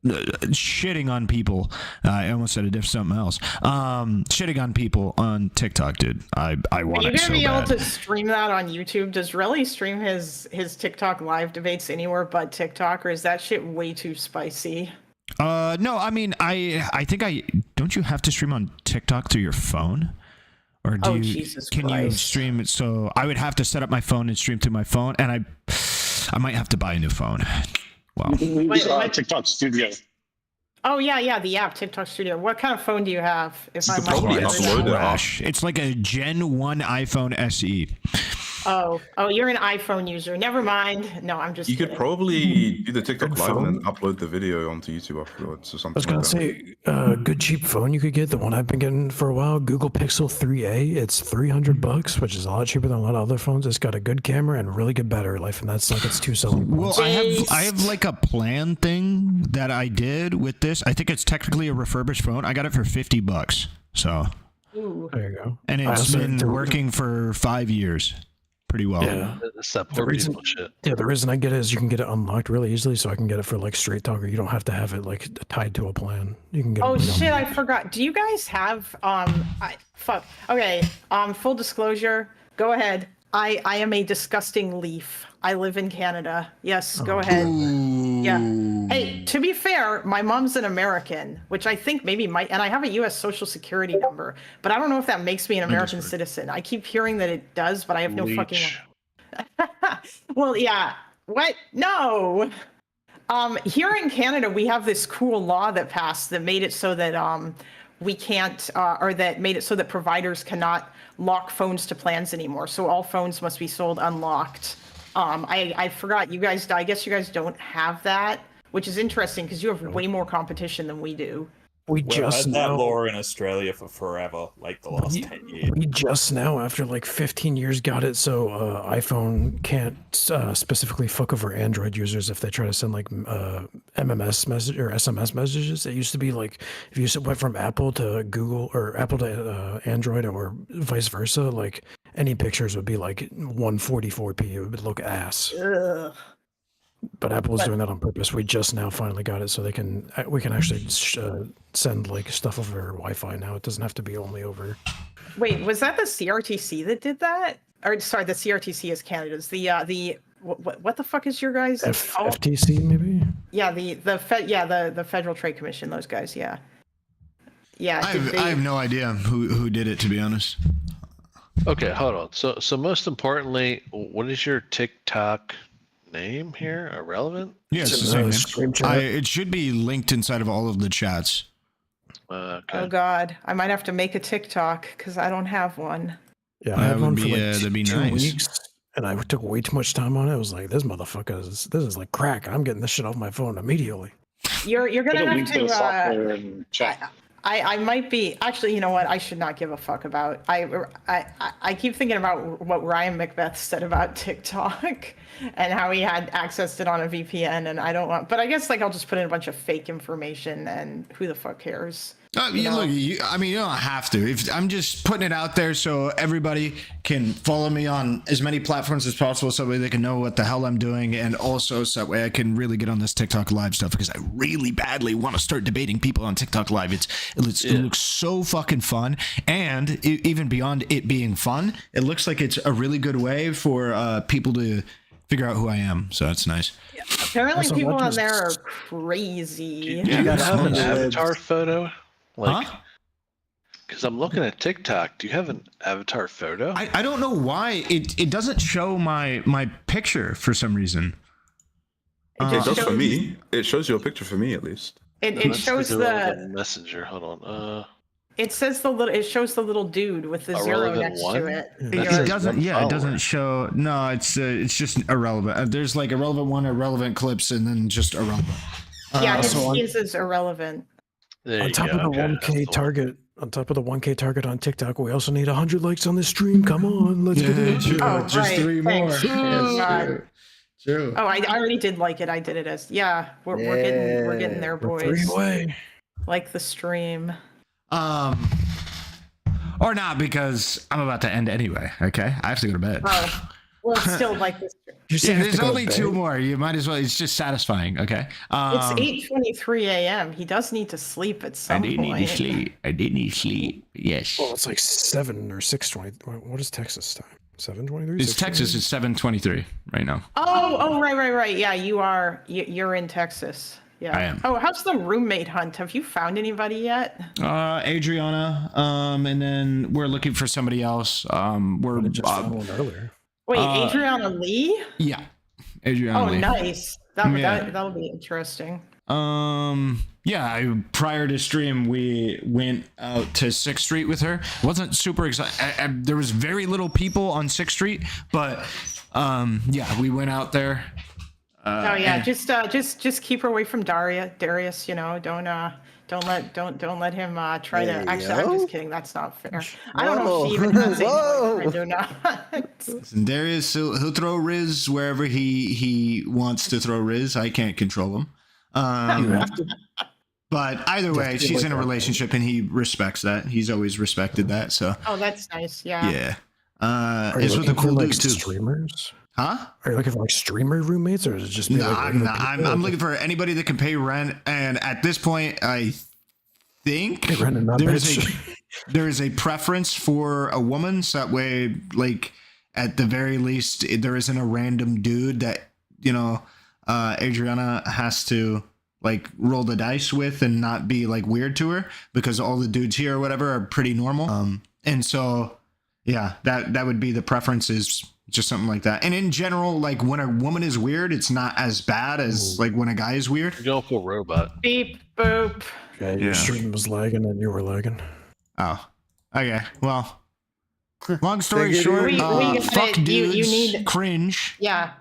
shitting on people. I almost said something else. Shitting on people on TikTok, dude. I want it so bad. Are you gonna be able to stream that on YouTube? Does Relly stream his TikTok Live debates anywhere but TikTok, or is that shit way too spicy? No, I mean, I think don't you have to stream on TikTok through your phone? Or can you stream it? So I would have to set up my phone and stream through my phone, and I might have to buy a new phone. Wow. TikTok Studio. Oh yeah, the app TikTok Studio. What kind of phone do you have? If I might upload it. It's like a Gen 1 iPhone SE. Oh, you're an iPhone user. Never mind. No, I'm just. You could probably do the TikTok Live and then upload the video onto YouTube afterwards or something. I was gonna say, good cheap phone you could get. The one I've been getting for a while, Google Pixel 3a. It's $300, which is a lot cheaper than a lot of other phones. It's got a good camera and really good battery life, and that's like its two selling points. Well, I have like a plan thing that I did with this. I think it's technically a refurbished phone. I got it for $50. So. Ooh. There you go. And it's been working for 5 years. Pretty well. Yeah. The reason I get it is you can get it unlocked really easily, so I can get it for like straight talk, or you don't have to have it like tied to a plan. You can get. Oh shit! I forgot. Do you guys have Okay. Full disclosure. Go ahead. I am a disgusting leaf. I live in Canada. Yes. Go ahead. Yeah. Hey, to be fair, my mom's an American, which I think maybe might, and I have a U.S. Social Security number, but I don't know if that makes me an American citizen. I keep hearing that it does, but I have no fucking. Well, yeah. What? No. Here in Canada, we have this cool law that passed that made it so that we can't, or that made it so that providers cannot lock phones to plans anymore. So all phones must be sold unlocked. I forgot you guys. I guess you guys don't have that, which is interesting because you have way more competition than we do. We've had that law in Australia for forever, like the last 10 years. We just now, after like 15 years, got it so iPhone can't specifically fuck over Android users if they try to send like MMS message or SMS messages. It used to be like if you went from Apple to Google or Apple to Android or vice versa, like any pictures would be like 144p. It would look ass. Ugh. But Apple was doing that on purpose. We just now finally got it so we can actually send like stuff over Wi-Fi now. It doesn't have to be only over. Wait, was that the CRTC that did that? Or sorry, the CRTC is Canada's. The what the fuck is your guys? FTC maybe? Yeah, the Federal Trade Commission. Those guys. Yeah. Yeah. I have no idea who did it, to be honest. Okay, hold on. So most importantly, what is your TikTok name here? Ahrelevant? Yes, it's the same name. It should be linked inside of all of the chats. Oh God, I might have to make a TikTok because I don't have one. Yeah, I had one for like that'd be 2 nice. weeks, and I took way too much time on it. I was like, this is like crack. I'm getting this shit off my phone immediately. You're gonna have to. I might be actually. You know what? I should not give a fuck about. I keep thinking about what Ryan Macbeth said about TikTok and how he had accessed it on a VPN, and I don't want. But I guess like I'll just put in a bunch of fake information, and who the fuck cares? Look, you don't have to. I'm just putting it out there so everybody can follow me on as many platforms as possible, so that way they can know what the hell I'm doing, and also so that way I can really get on this TikTok Live stuff, because I really badly want to start debating people on TikTok Live. It looks so fucking fun, and even beyond it being fun, it looks like it's a really good way for people to figure out who I am. So that's nice. Yeah. Apparently, people on there are crazy. Do you have an avatar photo? Because I'm looking at TikTok. Do you have an avatar photo? I don't know why it doesn't show my picture for some reason. It does for me. It shows your picture for me at least. It shows the messenger. Hold on. It says it shows the little dude with the zero next to it. It doesn't. Yeah, it doesn't show. No, it's just irrelevant. There's like Irrelevant 1, Irrelevant clips, and then just Irrelevant. Yeah, his is irrelevant. On top of the 1K target, on TikTok, we also need 100 likes on this stream. Come on, let's get it. Just 3 more. Yes, true. Oh, I already did like it. I did it as we're getting there, boys. 3 away. Like the stream. Or not, because I'm about to end anyway. Okay, I have to go to bed. Oh, well, it's still like this. There's only 2 more. You might as well. It's just satisfying. Okay. It's 8:23 a.m. He does need to sleep at some point. I did need to sleep. Yes. Well, it's like 7 or 6:20. What is Texas time? 7:23. It's Texas. It's 7:23 right now. Oh, right. Yeah, you're in Texas. Yeah. I am. Oh, how's the roommate hunt? Have you found anybody yet? Adriana. And then we're looking for somebody else. We're just found one earlier. Wait, Adriana Lee? Yeah, Adriana Lee. Oh, nice. That'll be interesting. Yeah. Prior to stream, we went out to 6th Street with her. Wasn't super excited. There was very little people on 6th Street, but yeah, we went out there. Just keep her away from Darius. You know, don't let him try to. Actually, I'm just kidding. That's not fair. I don't know if she even has a boyfriend or not. Listen, Darius, he'll throw Riz wherever he wants to throw Riz. I can't control him. But either way, she's in a relationship and he respects that. He's always respected that. So. Oh, that's nice. Yeah. Yeah. It's with a cool dude too. Streamers? Huh? Are you looking for like streamer roommates, or is it just? I'm looking for anybody that can pay rent, and at this point, I think there is a preference for a woman, so that way, like at the very least, there isn't a random dude that Adriana has to like roll the dice with and not be like weird to her, because all the dudes here or whatever are pretty normal. And so yeah, that would be the preference, is just something like that. And in general, like when a woman is weird, it's not as bad as like when a guy is weird. You go full robot. Beep boop. Okay, your stream was lagging and you were lagging. Oh, okay. Well, long story short, fuck dudes, you need cringe. Yeah.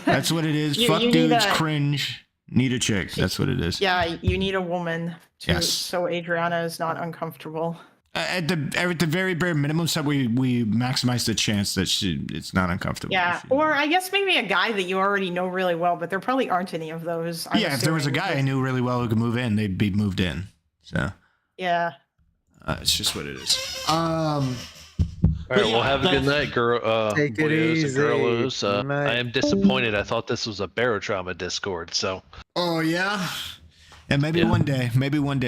That's what it is. Fuck dudes, cringe. Need a chick. That's what it is. Yeah, you need a woman so Adriana is not uncomfortable. At the very bare minimum, so we maximize the chance that it's not uncomfortable. Yeah, or I guess maybe a guy that you already know really well, but there probably aren't any of those. If there was a guy I knew really well who could move in, they'd be moved in. So yeah, it's just what it is. All right, well, have a good night, girl. Take it easy. Girlos. I am disappointed. I thought this was a Barotrauma Discord. So. Oh yeah, and maybe one day.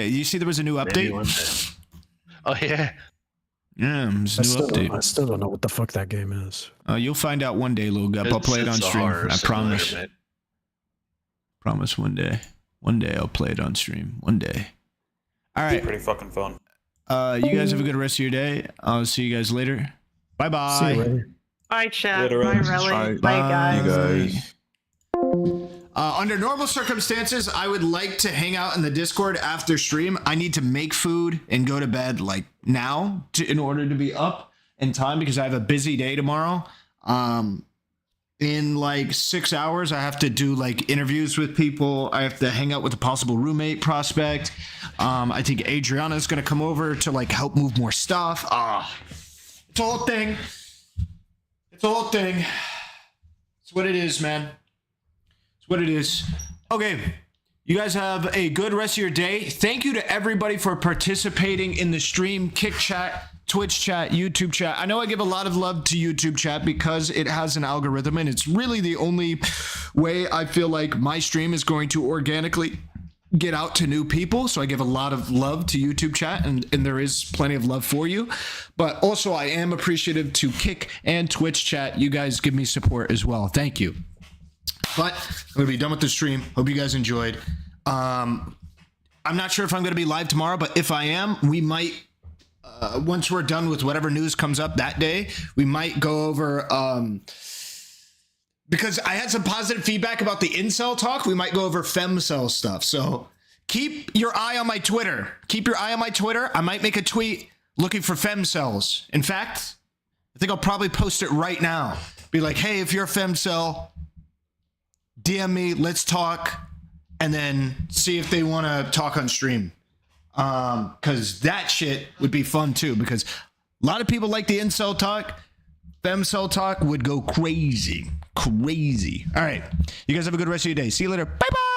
You see, there was a new update. Oh yeah. Yeah, it's a new update. I still don't know what the fuck that game is. You'll find out one day, little gup. I'll play it on stream. I promise. Promise one day. One day I'll play it on stream. One day. All right. Pretty fucking fun. You guys have a good rest of your day. I'll see you guys later. Bye-bye. See you later. Bye, chat. Later, Bye, Relly. Bye, guys. Under normal circumstances, I would like to hang out in the Discord after stream. I need to make food and go to bed like now in order to be up in time because I have a busy day tomorrow. In like 6 hours, I have to do like interviews with people. I have to hang out with a possible roommate prospect. I think Adriana's going to come over to like help move more stuff. It's a whole thing. It's a whole thing. It's what it is, man. It's what it is. Okay. You guys have a good rest of your day. Thank you to everybody for participating in the stream, Kick Chat, Twitch chat, YouTube chat. I know I give a lot of love to YouTube chat because it has an algorithm and it's really the only way I feel like my stream is going to organically get out to new people. So I give a lot of love to YouTube chat and there is plenty of love for you. But also I am appreciative to Kick and Twitch chat. You guys give me support as well. Thank you. But I'm going to be done with the stream. Hope you guys enjoyed. I'm not sure if I'm going to be live tomorrow, but if I am, we might... once we're done with whatever news comes up that day, we might go over, because I had some positive feedback about the incel talk, we might go over femcel stuff. So keep your eye on my Twitter. Keep your eye on my Twitter. I might make a tweet looking for femcels. In fact, I think I'll probably post it right now. Be like, hey, if you're a femcel, DM me, let's talk, and then see if they want to talk on stream. Because that shit would be fun too, because a lot of people like the incel talk. Femcel talk would go crazy. All right. You guys have a good rest of your day. See you later. Bye-bye.